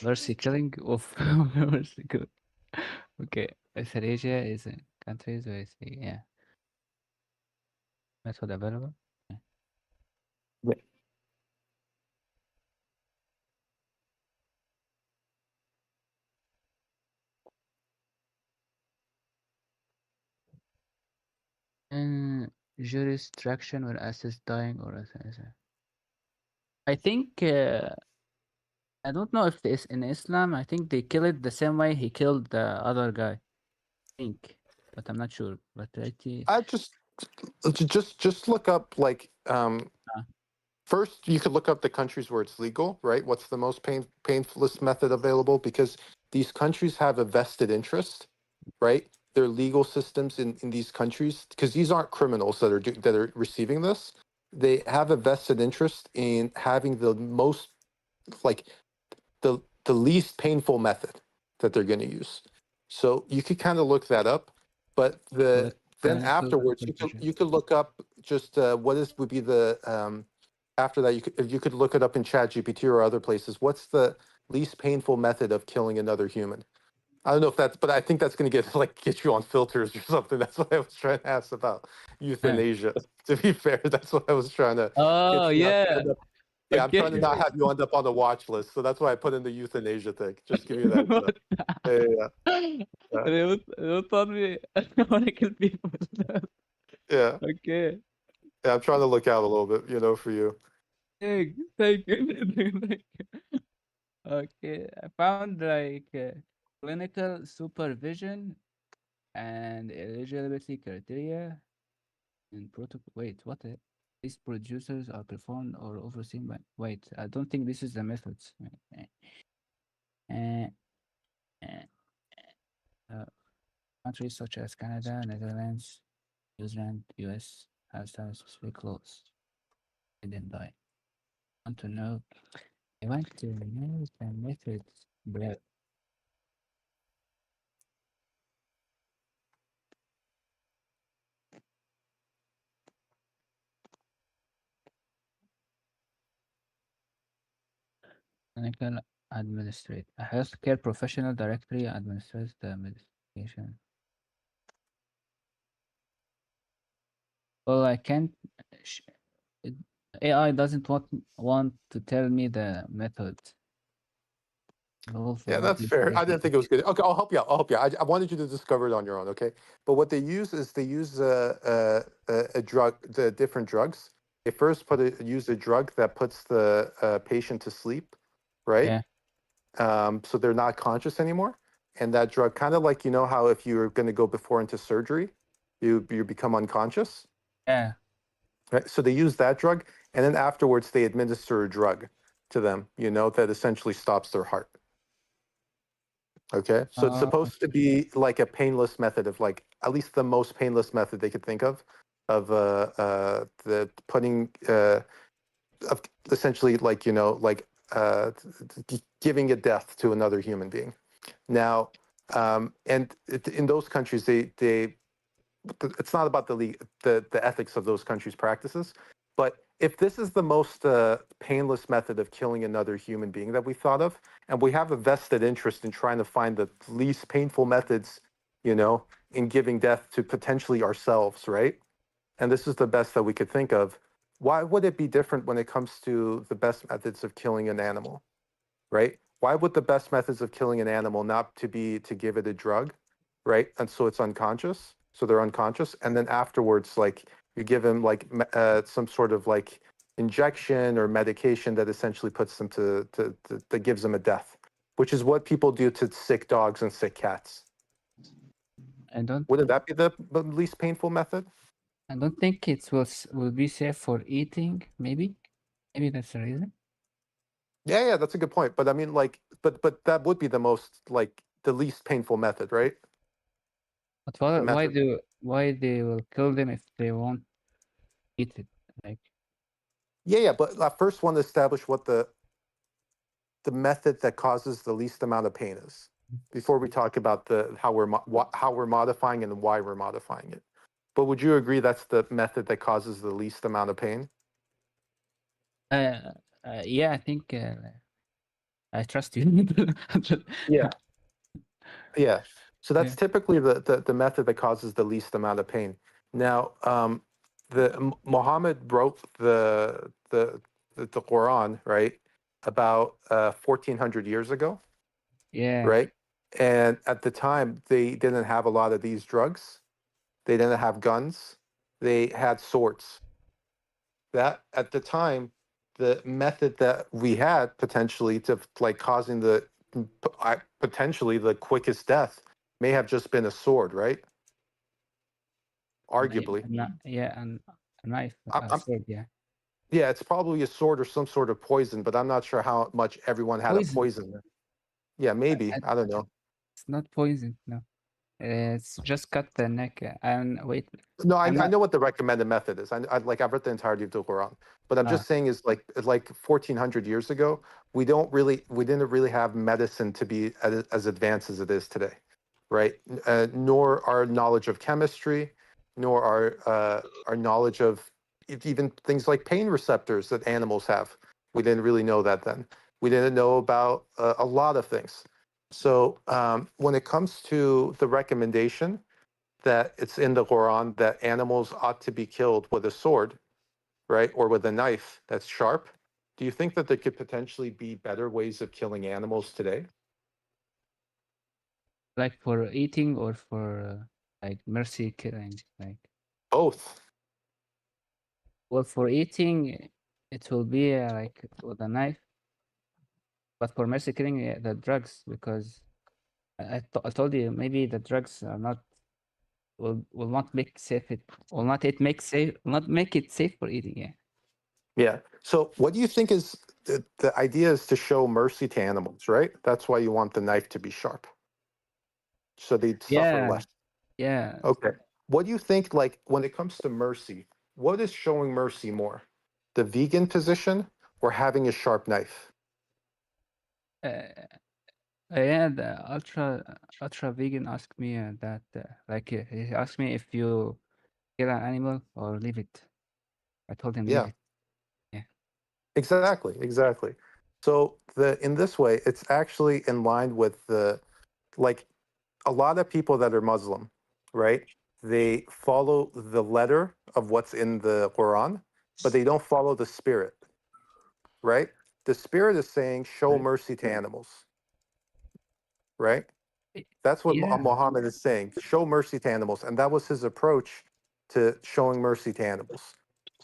Mercy killing of mercy killing. Okay, euthanasia is in countries where it's yeah. Method available. Yeah. And jurisdiction when assist dying or euthanasia. I think I don't know if it's in Islam. I think they kill it the same way he killed the other guy. I think, but I'm not sure. But I just look up like first you could look up the countries where it's legal, right? What's the most painfulest method available? Because these countries have a vested interest, right? Their legal systems in these countries, because these aren't criminals that are receiving this. They have a vested interest in having the most like the least painful method that they're going to use. So you could kind of look that up, but then afterwards you could look up just would be the after that you could look it up in Chat GPT or other places. What's the least painful method of killing another human? I don't know if that's, but I think that's going to get you on filters or something. That's what I was trying to ask about euthanasia. To be fair, that's what I was trying to get Oh you not to yeah. end up. Yeah, I'm trying to Okay. not have you end up on the watch list, so that's why I put in the euthanasia thing. Just give you that. What? Yeah. They told me I want to kill people. Yeah. Okay. Yeah, I'm trying to look out a little bit, for you. Thank you. Thank you. Okay, I found like clinical supervision and eligibility criteria and protocol. Wait, what? These producers are performed or overseen by. Wait, I don't think this is the methods. Uh, uh, Countries such as Canada, Netherlands, New Zealand, US have some specific laws. I didn't die. Want to know? I want to know the methods, bro. Clinical Administrate a healthcare professional directly administers the medication. Well, I can't. sh- it- AI doesn't want to tell me the method. Yeah, that's fair. I didn't think it was good. Okay, I'll help you out. I'll help you. I wanted you to discover it on your own. Okay, but what they use is they use a drug, the different drugs. They first use a drug that puts the patient to sleep, right? Yeah. So they're not conscious anymore. And that drug, kind of like, you know how if you're going to go before into surgery, you become unconscious. Yeah. Right? So they use that drug, and then afterwards they administer a drug to them, you know, that essentially stops their heart. Okay, so it's supposed to be like a painless method of, like, at least the most painless method they could think of the putting of essentially, like, you know, like giving a death to another human being. Now, and in those countries, they it's not about the ethics of those countries' practices, but if this is the most painless method of killing another human being that we thought of, and we have a vested interest in trying to find the least painful methods, you know, in giving death to potentially ourselves, right? And this is the best that we could think of. Why would it be different when it comes to the best methods of killing an animal, right? Why would the best methods of killing an animal not to be to give it a drug, right? And so it's unconscious, so they're unconscious, and then afterwards, like, you give them like some sort of like injection or medication that essentially puts them that gives them a death, which is what people do to sick dogs and sick cats. I don't. Wouldn't that be the least painful method? I don't think it will be safe for eating. Maybe that's the reason. Yeah, that's a good point. But I mean, like, but that would be the most, like, the least painful method, right? But The method. why they will kill them if they won't eat it? Like, Yeah, but I first want to establish what the method that causes the least amount of pain is before we talk about the how we're modifying and why we're modifying it. But would you agree that's the method that causes the least amount of pain? yeah, I think I trust you. Yeah. Yeah. So that's Yeah. typically the method that causes the least amount of pain. Now, Muhammad wrote the Quran, right, about 1400 years ago, Yeah. right? And at the time, they didn't have a lot of these drugs. They didn't have guns. They had swords. That at the time, the method that we had potentially to, like, causing the potentially the quickest death may have just been a sword, right? Arguably. Yeah, and a knife, a I'm, sword. Yeah. yeah, it's probably a sword or some sort of poison, but I'm not sure how much everyone had a Poison. poison. Yeah, maybe. I don't know. It's not poison. No. It's just cut the neck. And wait, No, I I'm not. know what the recommended method is. Like, I've read the entirety of the Quran, but I'm just saying is like 1400 years ago, we didn't really have medicine to be as advanced as it is today, right? Nor our knowledge of chemistry, nor our knowledge of even things like pain receptors that animals have. We didn't really know that then. We didn't know about a lot of things. So when it comes to the recommendation that it's in the Quran that animals ought to be killed with a sword, right, or with a knife that's sharp, do you think that there could potentially be better ways of killing animals today? Like for eating or for like mercy killing, like Both. well, for eating, it will be like with a knife, but for mercy killing, the drugs, because I told you maybe the drugs are not will not make safe it will not it make safe will not make it safe for eating. Yeah. Yeah. So what do you think is the idea is to show mercy to animals, right? That's why you want the knife to be sharp, so they'd suffer Yeah. less. Yeah. Okay. What do you think, like, when it comes to mercy, what is showing mercy more? The vegan position or having a sharp knife? Yeah, the ultra vegan asked me that like he asked me if you kill an animal or leave it. I told him leave Yeah. it. Yeah. Exactly. So in this way, it's actually in line with like a lot of people that are Muslim, right? They follow the letter of what's in the Quran, but they don't follow the spirit, right? The spirit is saying show mercy to animals, right? That's what Yeah. Muhammad is saying. Show mercy to animals. And that was his approach to showing mercy to animals.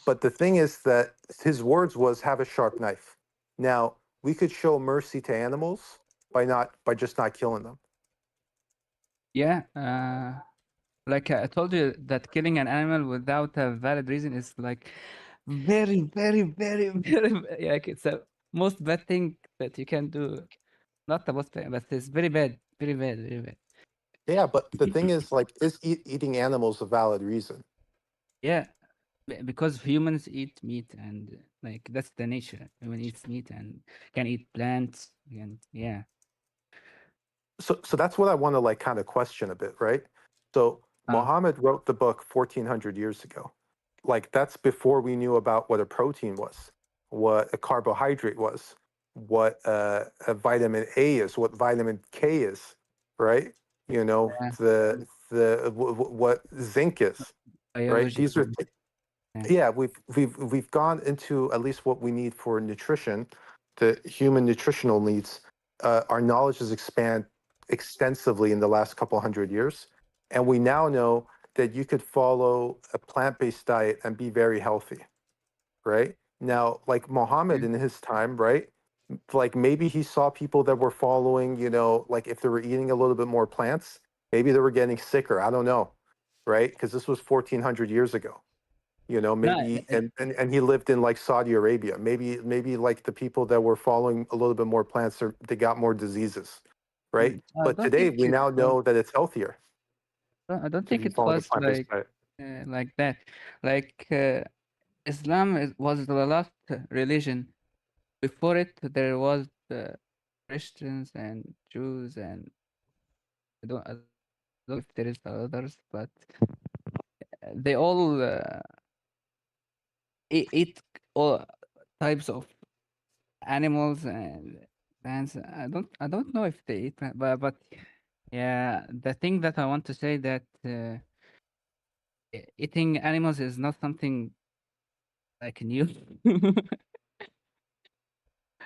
But the thing is that his words was have a sharp knife. Now, we could show mercy to animals by just not killing them. Yeah. Like I told you that killing an animal without a valid reason is like very, very, very, very like it's a most bad thing that you can do. Not the most bad, but it's very bad, very bad, very bad. Yeah, but the thing is, like, is eating animals a valid reason? Yeah, because humans eat meat and like that's the nature. Human eats meat and can eat plants and yeah. So that's what I want to like kind of question a bit, right? So Muhammad wrote the book 1400 years ago. Like that's before we knew about what a protein was, what a carbohydrate was, what a vitamin A is, what vitamin K is, right? You know, what zinc is, right? Biology. These are yeah, we've gone into at least what we need for nutrition, the human nutritional needs. Our knowledge has expanded extensively in the last couple hundred years, and we now know that you could follow a plant-based diet and be very healthy, right? Now, like Muhammad in his time, right? Like maybe he saw people that were following, you know, like if they were eating a little bit more plants, maybe they were getting sicker. I don't know, right? Because this was 1400 years ago. You know, No, maybe and he lived in like Saudi Arabia. Maybe like the people that were following a little bit more plants, they got more diseases, right? I But don't today think we it now was. know that it's healthier I don't to think be it following a was plant-based diet. like that. Like Islam was the last religion. Before it, there was Christians and Jews, and I don't know if there is others, but they all eat all types of animals and plants. I don't know if they eat, but yeah, the thing that I want to say that eating animals is not something like new.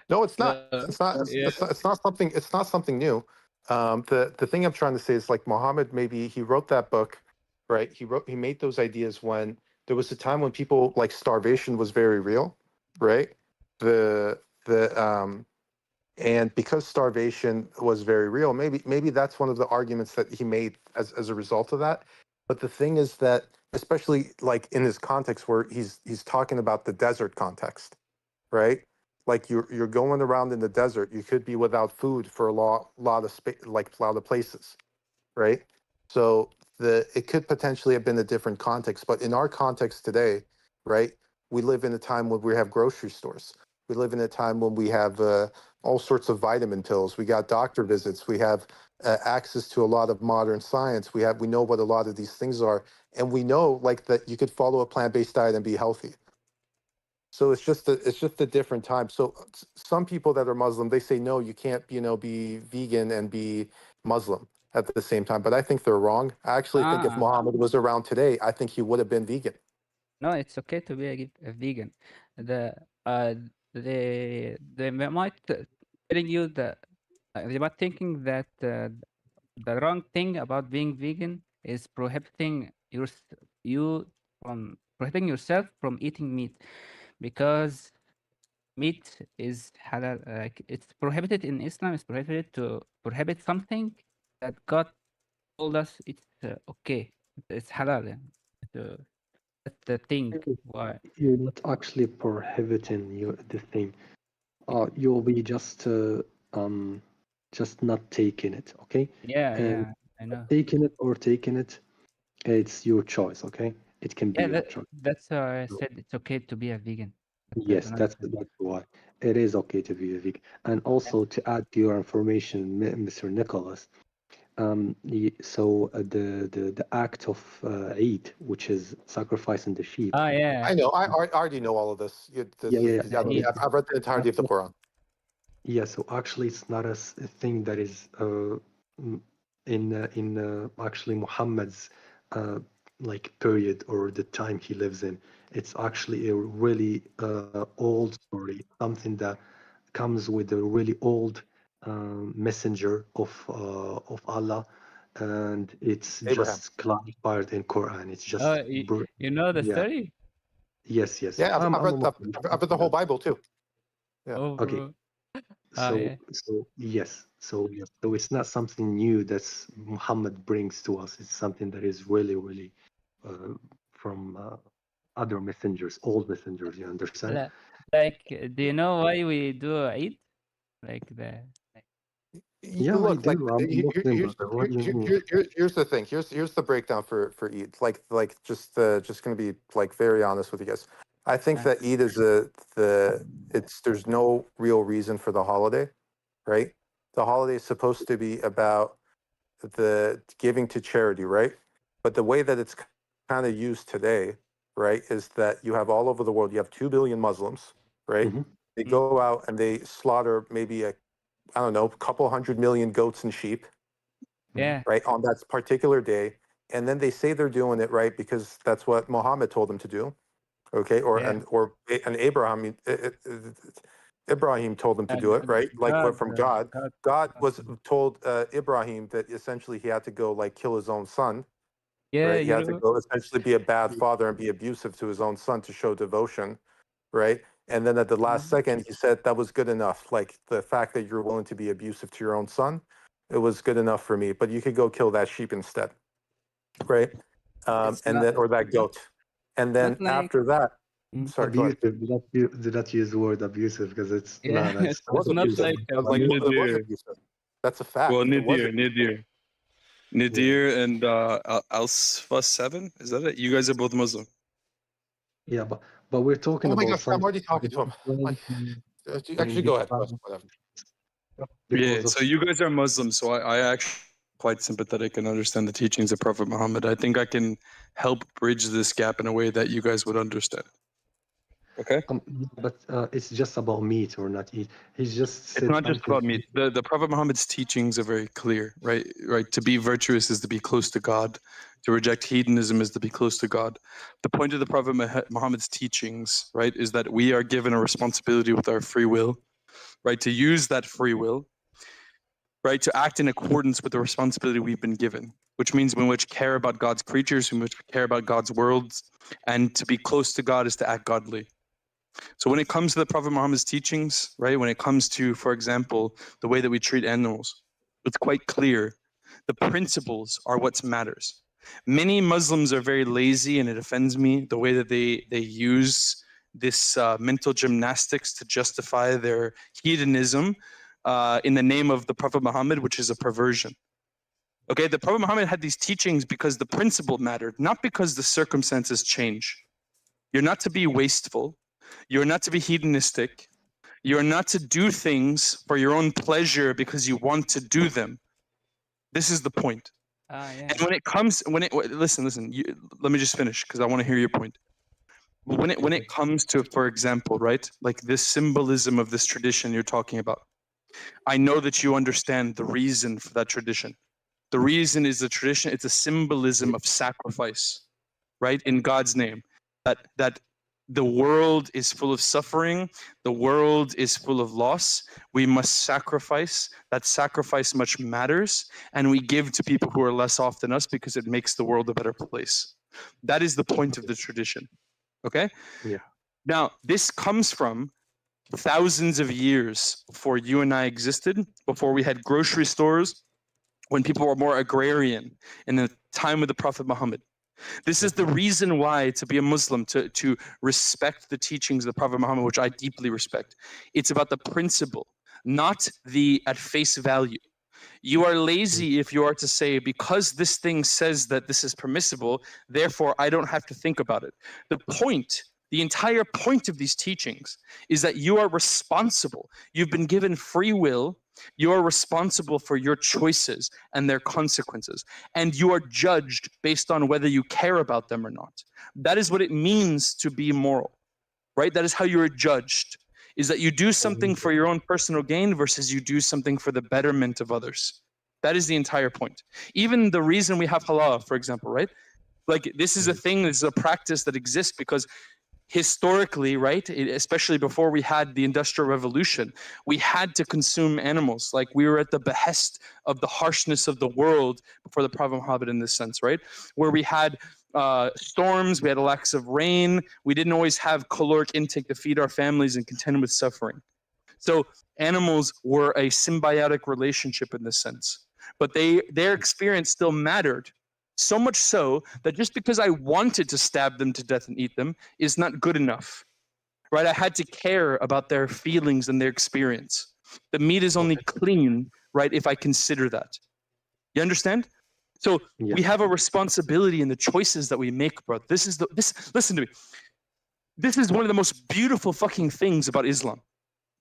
No, it's not. So, It's not. yeah. It's not something. It's not something new. The thing I'm trying to say is like Muhammad. Maybe he wrote that book, right? He made those ideas when there was a time when people like starvation was very real, right? The and because starvation was very real, maybe that's one of the arguments that he made as a result of that. But the thing is that especially like in his context where he's talking about the desert context, right? Like you're going around in the desert, you could be without food for a lot of like a lot of places, right? So it could potentially have been a different context, but in our context today, right? We live in a time when we have grocery stores. We live in a time when we have all sorts of vitamin pills. We got doctor visits. We have access to a lot of modern science. We know what a lot of these things are, and we know like that you could follow a plant-based diet and be healthy. So it's just a different time. So some people that are Muslim, they say no, you can't, be vegan and be Muslim at the same time. But I think they're wrong. I actually think if Ah, Muhammad was around today, I think he would have been vegan. no, it's okay to be a vegan. The uh they might telling you that they might thinking that the wrong thing about being vegan is you from prohibiting yourself from eating meat because meat is halal. Like it's prohibited in Islam. It's prohibited to prohibit something that God told us it's okay. It's halal. Yeah. So that's the thing. Why? You're not actually prohibiting the thing. You'll be just not taking it, okay? Yeah, And yeah, I know. taking it, it's your choice, okay? It can be Yeah, your choice. that's why I So, said it's okay to be a vegan. That's yes, another that's thing. why it is okay to be a vegan. And also to add to your information, Mr. Nicholas, the act of Eid, which is sacrificing the sheep. Oh yeah. I know. I already know all of this. Yeah, yeah, yeah. The Eid. I've read the entirety of the That's Quran. Yeah, so actually, it's not a thing that is in actually Muhammad's like period or the time he lives in. It's actually a really old story, something that comes with a really old messenger of Allah, and it's Abraham. just clarified in Quran. It's just Oh, you know the yeah, story? yes, yes. Yeah, I'm I've a read Muslim. I've read the whole Bible too. Yeah. Oh, Okay. bro. So, Yeah. so it's not something new that's Muhammad brings to us. It's something that is really, really from other messengers, old messengers. You understand? Like, do you know why we do Eid? Like the. Yeah, I Look, like do. I'm a Muslim, brother. What do you mean? here's the thing. Here's the breakdown for Eid. Like just gonna be like very honest with you guys. I think that Eid is there's no real reason for the holiday, right? The holiday is supposed to be about the giving to charity, right? But the way that it's kind of used today, right, is that you have all over the world, you have 2 billion Muslims, right? They go out and they slaughter maybe I don't know, a couple 100 million goats and sheep, Yeah. right, on that particular day. And then they say they're doing it, right, because that's what Muhammad told them to do, okay? And Ibrahim told them to do it, right? Like what from God. God was told Ibrahim that essentially he had to go like kill his own son, Yeah, right? He you had to know. go essentially be a bad father and be abusive to his own son to show devotion, right? And then at the last second, he said that was good enough. Like the fact that you're willing to be abusive to your own son, it was good enough for me. But you could go kill that sheep instead, right? It's And not. then or that goat. And then Not like. after that, sorry, go ahead. Abusive. Do not use the word abusive because it's Yeah, no, it's It was it's not abusive. like Like abuse. it was Nadir. abusive. That's a Well, fact. It was abusive. Nadir and Alsfa 7. Is that it? You guys are both Muslim. Yeah, but we're talking Oh my about gosh, I'm something already talking to him. Like, when actually, he go ahead. tried Yeah, because of so you guys are Muslim, so I actually quite sympathetic and understand the teachings of Prophet Muhammad. I think I can help bridge this gap in a way that you guys would understand. Okay? but it's just about meat or not eat. He's just It's said not just something. about meat. The Prophet Muhammad's teachings are very clear, right? Right. To be virtuous is to be close to God. To reject hedonism is to be close to God. The point of the Prophet Muhammad's teachings, right, is that we are given a responsibility with our free will, right, to use that free will, right, to act in accordance with the responsibility we've been given, which means we much care about God's creatures, we much care about God's worlds, and to be close to God is to act godly. So when it comes to the Prophet Muhammad's teachings, right, when it comes to, for example, the way that we treat animals, it's quite clear. The principles are what matters. Many Muslims are very lazy, and it offends me the way that they use this mental gymnastics to justify their hedonism in the name of the Prophet Muhammad, which is a perversion. Okay, the Prophet Muhammad had these teachings because the principle mattered, not because the circumstances change. You're not to be wasteful. You're not to be hedonistic. You're not to do things for your own pleasure because you want to do them. This is the point. Yeah. And when it comes, listen, let me just finish because I want to hear your point. When it comes to, for example, right, like this symbolism of this tradition you're talking about, I know that you understand the reason for that tradition. The reason is the tradition, it's a symbolism of sacrifice, right, in God's name. That the world is full of suffering, the world is full of loss. We must sacrifice. That sacrifice much matters, and we give to people who are less off than us because it makes the world a better place. That is the point of the tradition. Okay? Yeah. Now, this comes from thousands of years before you and I existed, before we had grocery stores, when people were more agrarian in the time of the Prophet Muhammad. This is the reason why to be a Muslim, to respect the teachings of the Prophet Muhammad, which I deeply respect. It's about the principle, not the at face value. You are lazy if you are to say, because this thing says that this is permissible, therefore I don't have to think about it. The entire point of these teachings is that you are responsible. You've been given free will. You are responsible for your choices and their consequences. And you are judged based on whether you care about them or not. That is what it means to be moral, right? That is how you are judged, is that you do something for your own personal gain versus you do something for the betterment of others. That is the entire point. Even the reason we have halal, for example, right? Like this is a thing, this is a practice that exists because historically, right, especially before we had the Industrial Revolution, we had to consume animals. Like we were at the behest of the harshness of the world before the Prophet Muhammad in this sense, right? Where we had storms, we had lacks of rain, we didn't always have caloric intake to feed our families and contend with suffering. So animals were a symbiotic relationship in this sense, but their experience still mattered. So much so that just because I wanted to stab them to death and eat them is not good enough, right? I had to care about their feelings and their experience. The meat is only clean, right, if I consider that. You understand? So we have a responsibility in the choices that we make, bro. Listen to me. This is one of the most beautiful fucking things about Islam.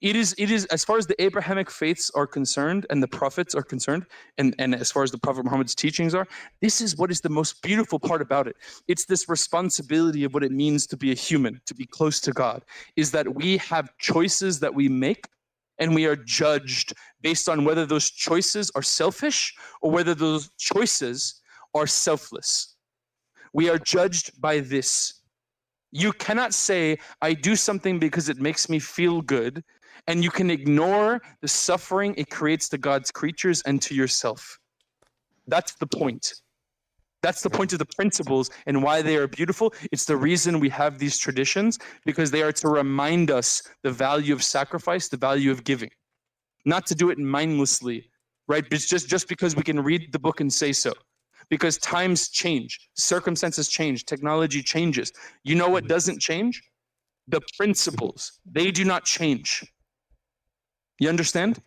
It is as far as the Abrahamic faiths are concerned and the prophets are concerned, and as far as the Prophet Muhammad's teachings are, this is what is the most beautiful part about it. It's this responsibility of what it means to be a human, to be close to God, is that we have choices that we make and we are judged based on whether those choices are selfish or whether those choices are selfless. We are judged by this. You cannot say, I do something because it makes me feel good, and you can ignore the suffering it creates to God's creatures and to yourself. That's the point. That's the point of the principles and why they are beautiful. It's the reason we have these traditions, because they are to remind us the value of sacrifice, the value of giving. Not to do it mindlessly, right? But just because we can read the book and say so. Because times change, circumstances change, technology changes. You know what doesn't change? The principles. They do not change. You understand?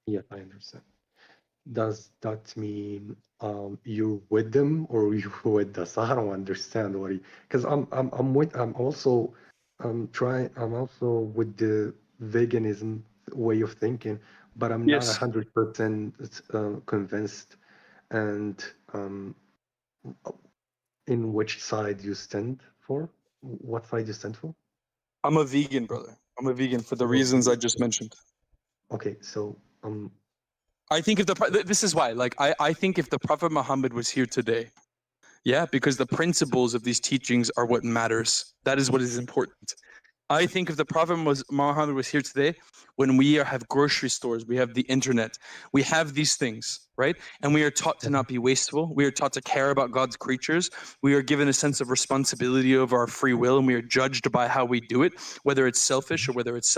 Yeah, I understand. Does that mean you're with them or you with us? I don't understand what because I'm also with the veganism way of thinking, but I'm not Yes. 100% convinced. And in which side you stand for? What side you stand for? I'm a vegan, brother. I'm a vegan for the You're a reasons I vegan. just mentioned. Okay, so I think if this is why, like I think if the Prophet Muhammad was here today, yeah, because the principles of these teachings are what matters. That is what is important. I think if the Prophet Muhammad was here today, when we have grocery stores, we have the internet, we have these things, right? And we are taught to not be wasteful. We are taught to care about God's creatures. We are given a sense of responsibility over our free will, and we are judged by how we do it, whether it's selfish or whether it's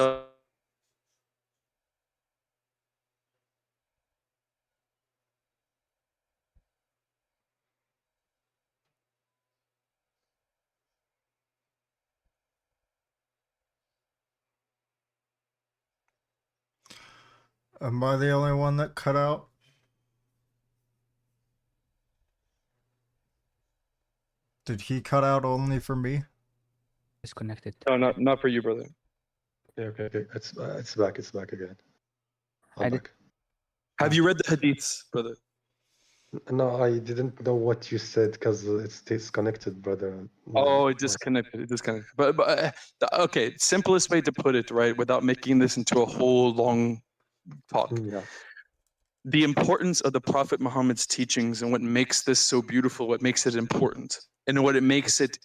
Am I the only one that cut out? Did he cut out only for me? Disconnected. No, not for you, brother. okay. It's back. It's back again. I'm back. Have you read the hadiths, brother? No, I didn't know what you said because it's disconnected, brother. Oh, it disconnected. It disconnected. But okay, simplest way to put it, right, without making this into a whole long talk. Yeah. The importance of the Prophet Muhammad's teachings and what makes this so beautiful, what makes it important, and what it makes it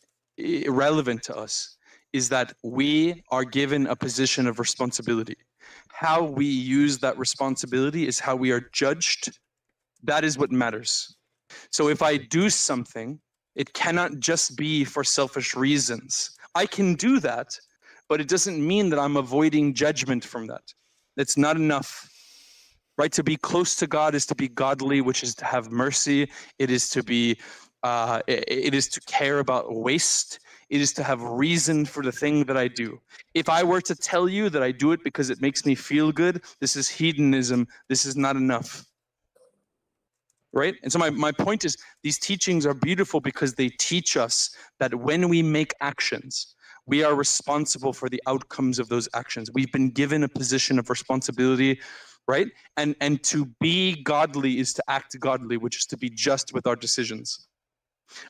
relevant to us is that we are given a position of responsibility. How we use that responsibility is how we are judged. That is what matters. So if I do something, it cannot just be for selfish reasons. I can do that, but it doesn't mean that I'm avoiding judgment from that. It's not enough. Right? To be close to God is to be godly, which is to have mercy. It is to be, it is to care about waste. It is to have reason for the thing that I do. If I were to tell you that I do it because it makes me feel good, this is hedonism. This is not enough. Right? And so my point is these teachings are beautiful because they teach us that when we make actions, we are responsible for the outcomes of those actions. We've been given a position of responsibility, right? And to be godly is to act godly, which is to be just with our decisions.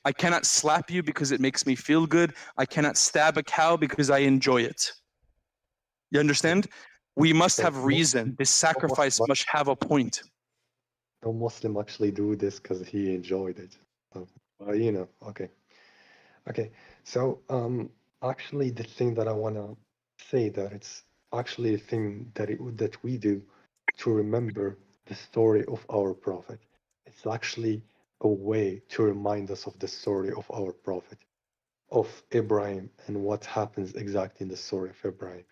I cannot slap you because it makes me feel good. I cannot stab a cow because I enjoy it. You understand? We must So have reason. This sacrifice must have a point. no Muslim actually do this because he enjoyed it. So, you know, okay. Okay, so actually, the thing that I want to say that it's actually a thing that we do to remember the story of our prophet. It's actually a way to remind us of the story of our prophet, of Ibrahim, and what happens exactly in the story of Ibrahim.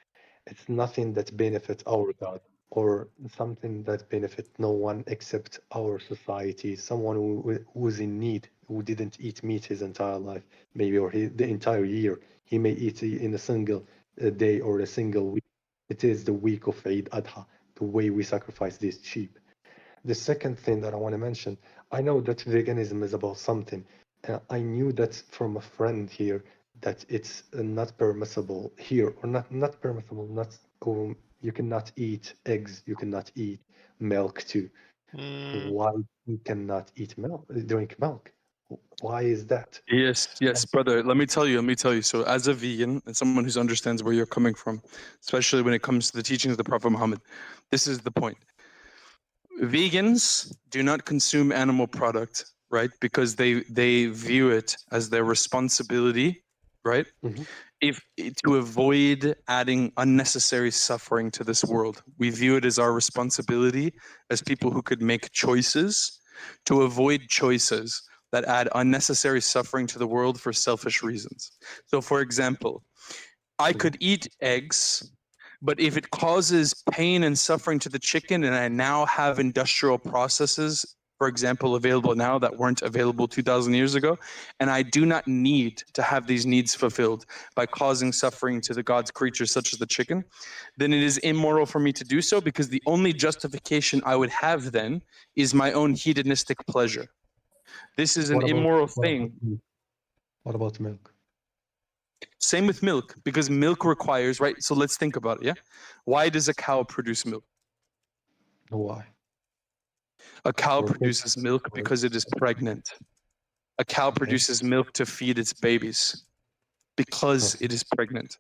It's nothing that benefits our God or something that benefits no one except our society. Someone who's in need, who didn't eat meat his entire life, maybe, or the entire year. He may eat in a single day or a single week. It is the week of Eid Adha, the way we sacrifice this sheep. The second thing that I want to mention, I know that veganism is about something. I knew that from a friend here that it's not permissible here, or not permissible. Not you cannot eat eggs. You cannot eat milk too. Why you cannot eat milk? Drink milk? Why is that? Yes, brother. Let me tell you. So, as a vegan and someone who understands where you're coming from, especially when it comes to the teachings of the Prophet Muhammad, this is the point. Vegans do not consume animal product, right? Because they view it as their responsibility, right? If to avoid adding unnecessary suffering to this world. We view it as our responsibility as people who could make choices to avoid choices that add unnecessary suffering to the world for selfish reasons. So for example, I could eat eggs, but if it causes pain and suffering to the chicken and I now have industrial processes, for example, available now that weren't available 2,000 years ago, and I do not need to have these needs fulfilled by causing suffering to the God's creatures such as the chicken, then it is immoral for me to do so because the only justification I would have then is my own hedonistic pleasure. This is an immoral thing. What about milk? Same with milk, because milk requires, right? So let's think about it, yeah? Why does a cow produce milk? Why? A cow produces milk because it is pregnant. A cow produces milk to feed its babies because it is pregnant.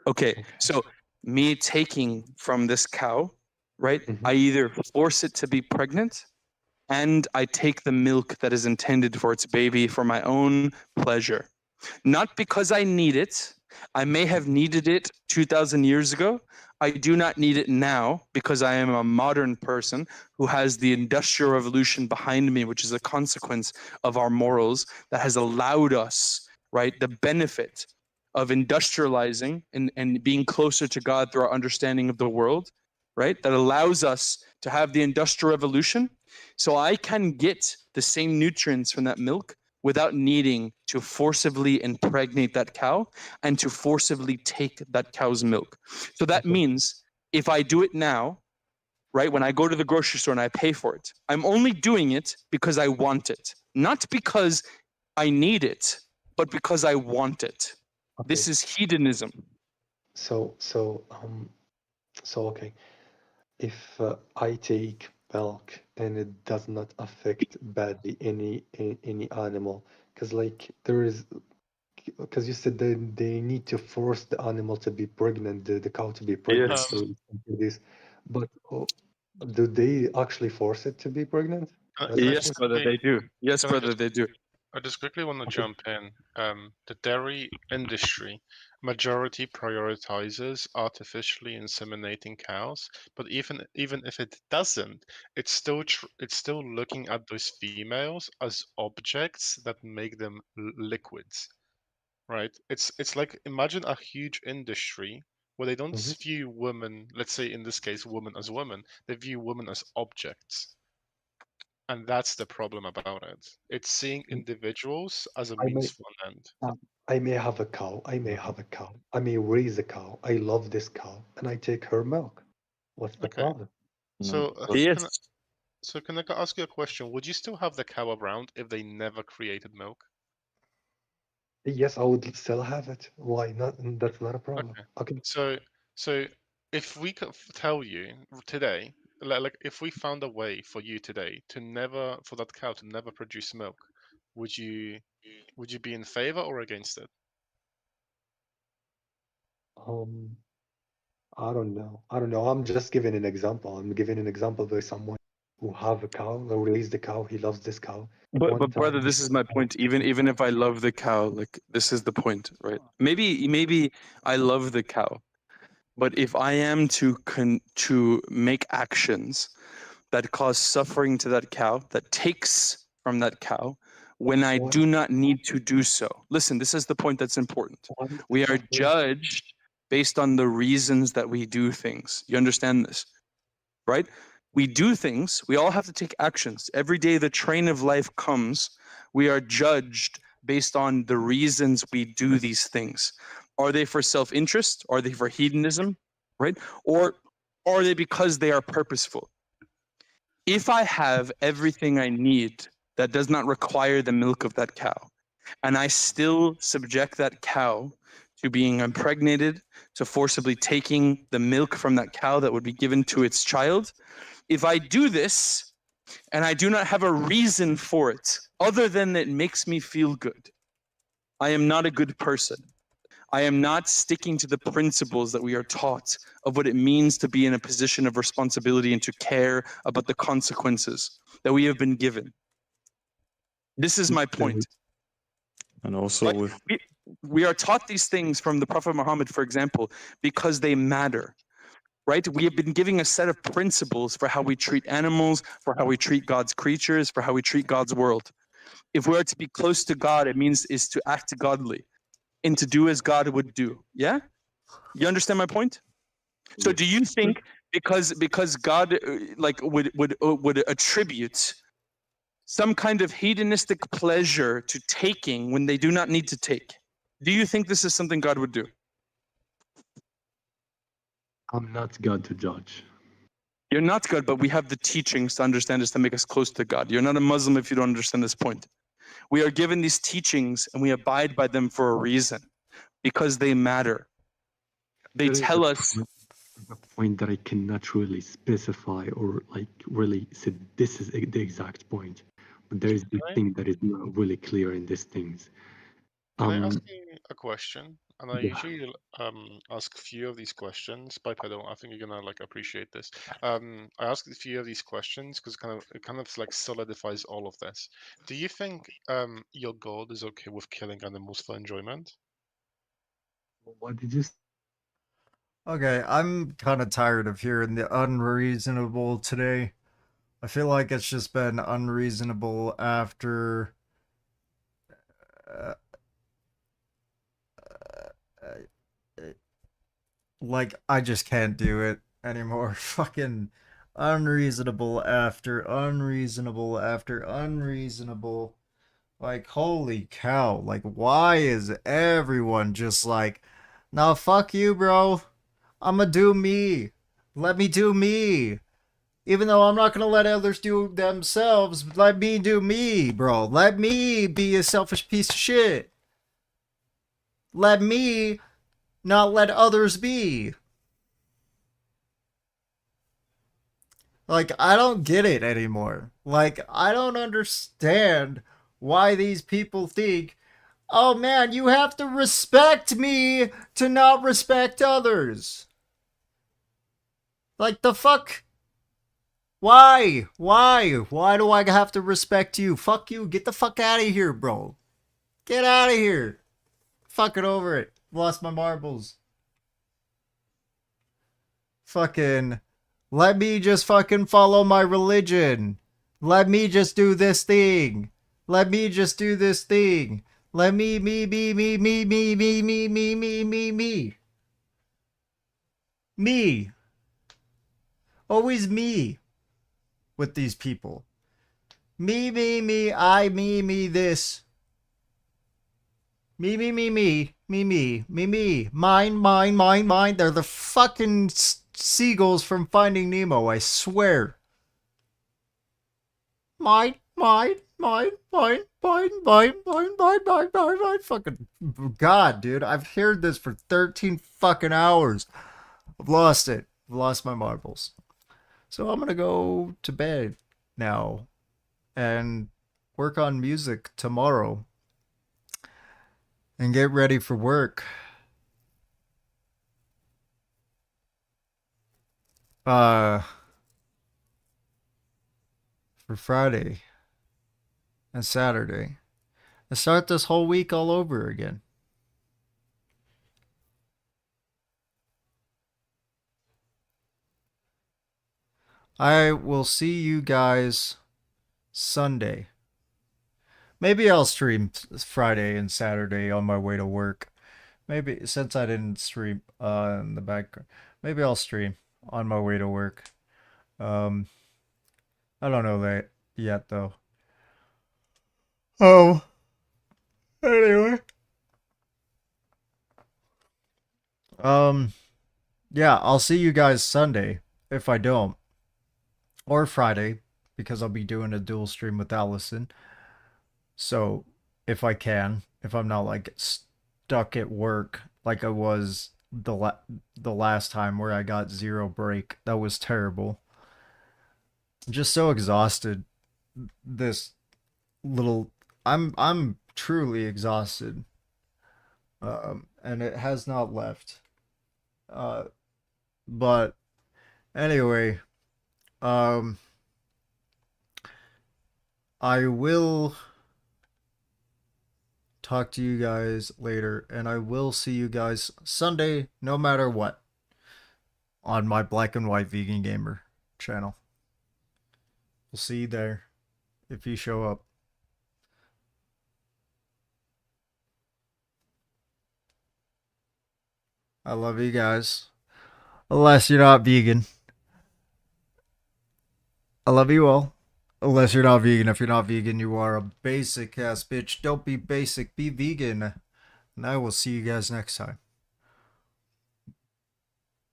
Okay, so me taking from this cow, right? I either force it to be pregnant and I take the milk that is intended for its baby for my own pleasure. Not because I need it. I may have needed it 2,000 years ago. I do not need it now because I am a modern person who has the Industrial Revolution behind me, which is a consequence of our morals that has allowed us, right, the benefit of industrializing and being closer to God through our understanding of the world, right, that allows us to have the Industrial Revolution. So I can get the same nutrients from that milk without needing to forcibly impregnate that cow and to forcibly take that cow's milk. So that means if I do it now, right, when I go to the grocery store and I pay for it, I'm only doing it because I want it, not because I need it, but because I want it. This is hedonism. So okay. If I take milk and it does not affect badly any animal, because like there is, because you said they need to force the animal to be pregnant, the cow to be pregnant, Yes. so it can do this. But do they actually force it to be pregnant? Yes, brother, they do. Yes, Can I brother, just, they do. I just quickly want to jump in. The dairy industry majority prioritizes artificially inseminating cows, but even if it doesn't, it's still looking at those females as objects that make them liquids, right? It's like imagine a huge industry where they don't view women, let's say in this case, women as women. They view women as objects. And that's the problem about it. It's seeing individuals as a I means may, for an end. I may have a cow. I may have a cow. I may raise a cow. I love this cow, and I take her milk. What's the Okay. problem? So, Yes. can I ask you a question? Would you still have the cow around if they never created milk? Yes, I would still have it. Why not? That's not a problem. Okay. So if we could tell you today, like if we found a way for you today to never, for that cow to never produce milk, would you be in favor or against it? Um, I don't know. I don't know. I'm just giving an example. I'm giving an example of someone who have a cow, who raised a cow. He loves this cow. But One brother, time, this is my point. Even if I love the cow, like this is the point, right? Maybe I love the cow, but if I am to make actions that cause suffering to that cow, that takes from that cow, when I what? do not need to do so. Listen, this is the point that's important. What is We are suffering? judged based on the reasons that we do things. You understand this, right? We do things, we all have to take actions. Every day the train of life comes, we are judged based on the reasons we do these things. Are they for self-interest? Are they for hedonism, right? Or are they because they are purposeful? If I have everything I need that does not require the milk of that cow, and I still subject that cow to being impregnated, to forcibly taking the milk from that cow that would be given to its child, if I do this and I do not have a reason for it other than that it makes me feel good, I am not a good person. I am not sticking to the principles that we are taught of what it means to be in a position of responsibility and to care about the consequences that we have been given. This is my point. And also Like, with we are taught these things from the Prophet Muhammad, for example, because they matter. Right? We have been giving a set of principles for how we treat animals, for how we treat God's creatures, for how we treat God's world. If we are to be close to God, it means is to act godly and to do as God would do. Yeah? You understand my point? So do you think because God like would attribute some kind of hedonistic pleasure to taking when they do not need to take? Do you think this is something God would do? I'm not God to judge. You're not God, but we have the teachings to understand this to make us close to God. You're not a Muslim if you don't understand this point. We are given these teachings and we abide by them for a reason, because they matter. They There is tell us. a point that I cannot really specify or like really say this is the exact point. But there is this Can I, thing that is not really clear in these things. can I ask you a question? And I Yeah. usually ask a few of these questions. By Pedro, I think you're gonna like appreciate this. I ask a few of these questions because it kind of like solidifies all of this. Do you think your God is okay with killing animals for enjoyment? What did you say? Okay, I'm kind of tired of hearing the unreasonable today. I feel like it's just been unreasonable after. Uh, like, I just can't do it anymore. Fucking unreasonable after unreasonable after unreasonable. Like, holy cow. Like, why is everyone just like, nah, fuck you, bro. I'ma do me. Let me do me. Even though I'm not gonna let others do themselves, let me do me, bro. Let me be a selfish piece of shit. Let me not let others be. Like, I don't get it anymore. Like, I don't understand why these people think, oh man, you have to respect me to not respect others. Like, the fuck? Why? Why? Why do I have to respect you? Fuck you. Get the fuck out of here, bro. Get out of here. Fucking over it. Lost my marbles. Fucking. Let me just fucking follow my religion. Let me just do this thing. Let me just do this thing. Let me, me. Me. Always me with these people. Me, I, me, this. Me. Mine. They're the fucking seagulls from Finding Nemo, I swear. Mine. Fucking God, dude. I've heard this for 13 fucking hours. I've lost it. I've lost my marbles. So I'm gonna go to bed now and work on music tomorrow and get ready for work. for Friday and Saturday and start this whole week all over again. I will see you guys Sunday. Maybe I'll stream Friday and Saturday on my way to work. Maybe since I didn't stream in the background, maybe I'll stream on my way to work. Um, I don't know that yet though. Oh, anyway. Yeah, I'll see you guys Sunday if I don't, or Friday because I'll be doing a dual stream with Allison. So if I can, if I'm not like stuck at work like I was the last time where I got zero break, that was terrible. I'm just so exhausted. This little, I'm truly exhausted. And it has not left. But anyway, um, I will talk to you guys later, and I will see you guys Sunday, no matter what, on my Black and White Vegan Gamer channel. We'll see you there if you show up. I love you guys. Unless you're not vegan. I love you all. Unless you're not vegan. If you're not vegan, you are a basic ass bitch. Don't be basic, be vegan. And I will see you guys next time.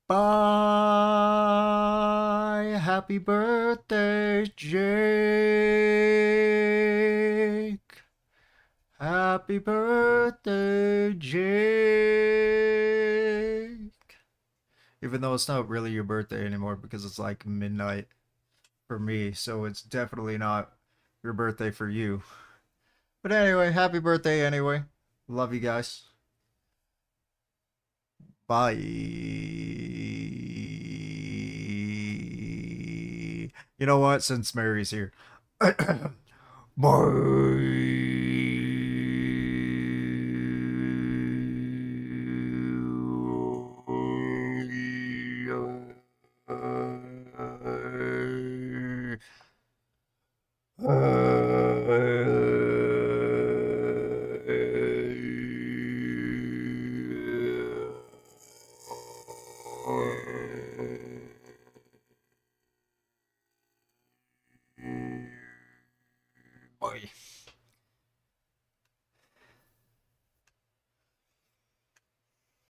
Bye. Happy birthday, Jake. Happy birthday, Jake. Even though it's not really your birthday anymore because it's like midnight for me, so it's definitely not your birthday for you. But anyway, happy birthday anyway. Love you guys. Bye. You know what? Since Mary's here. Bye.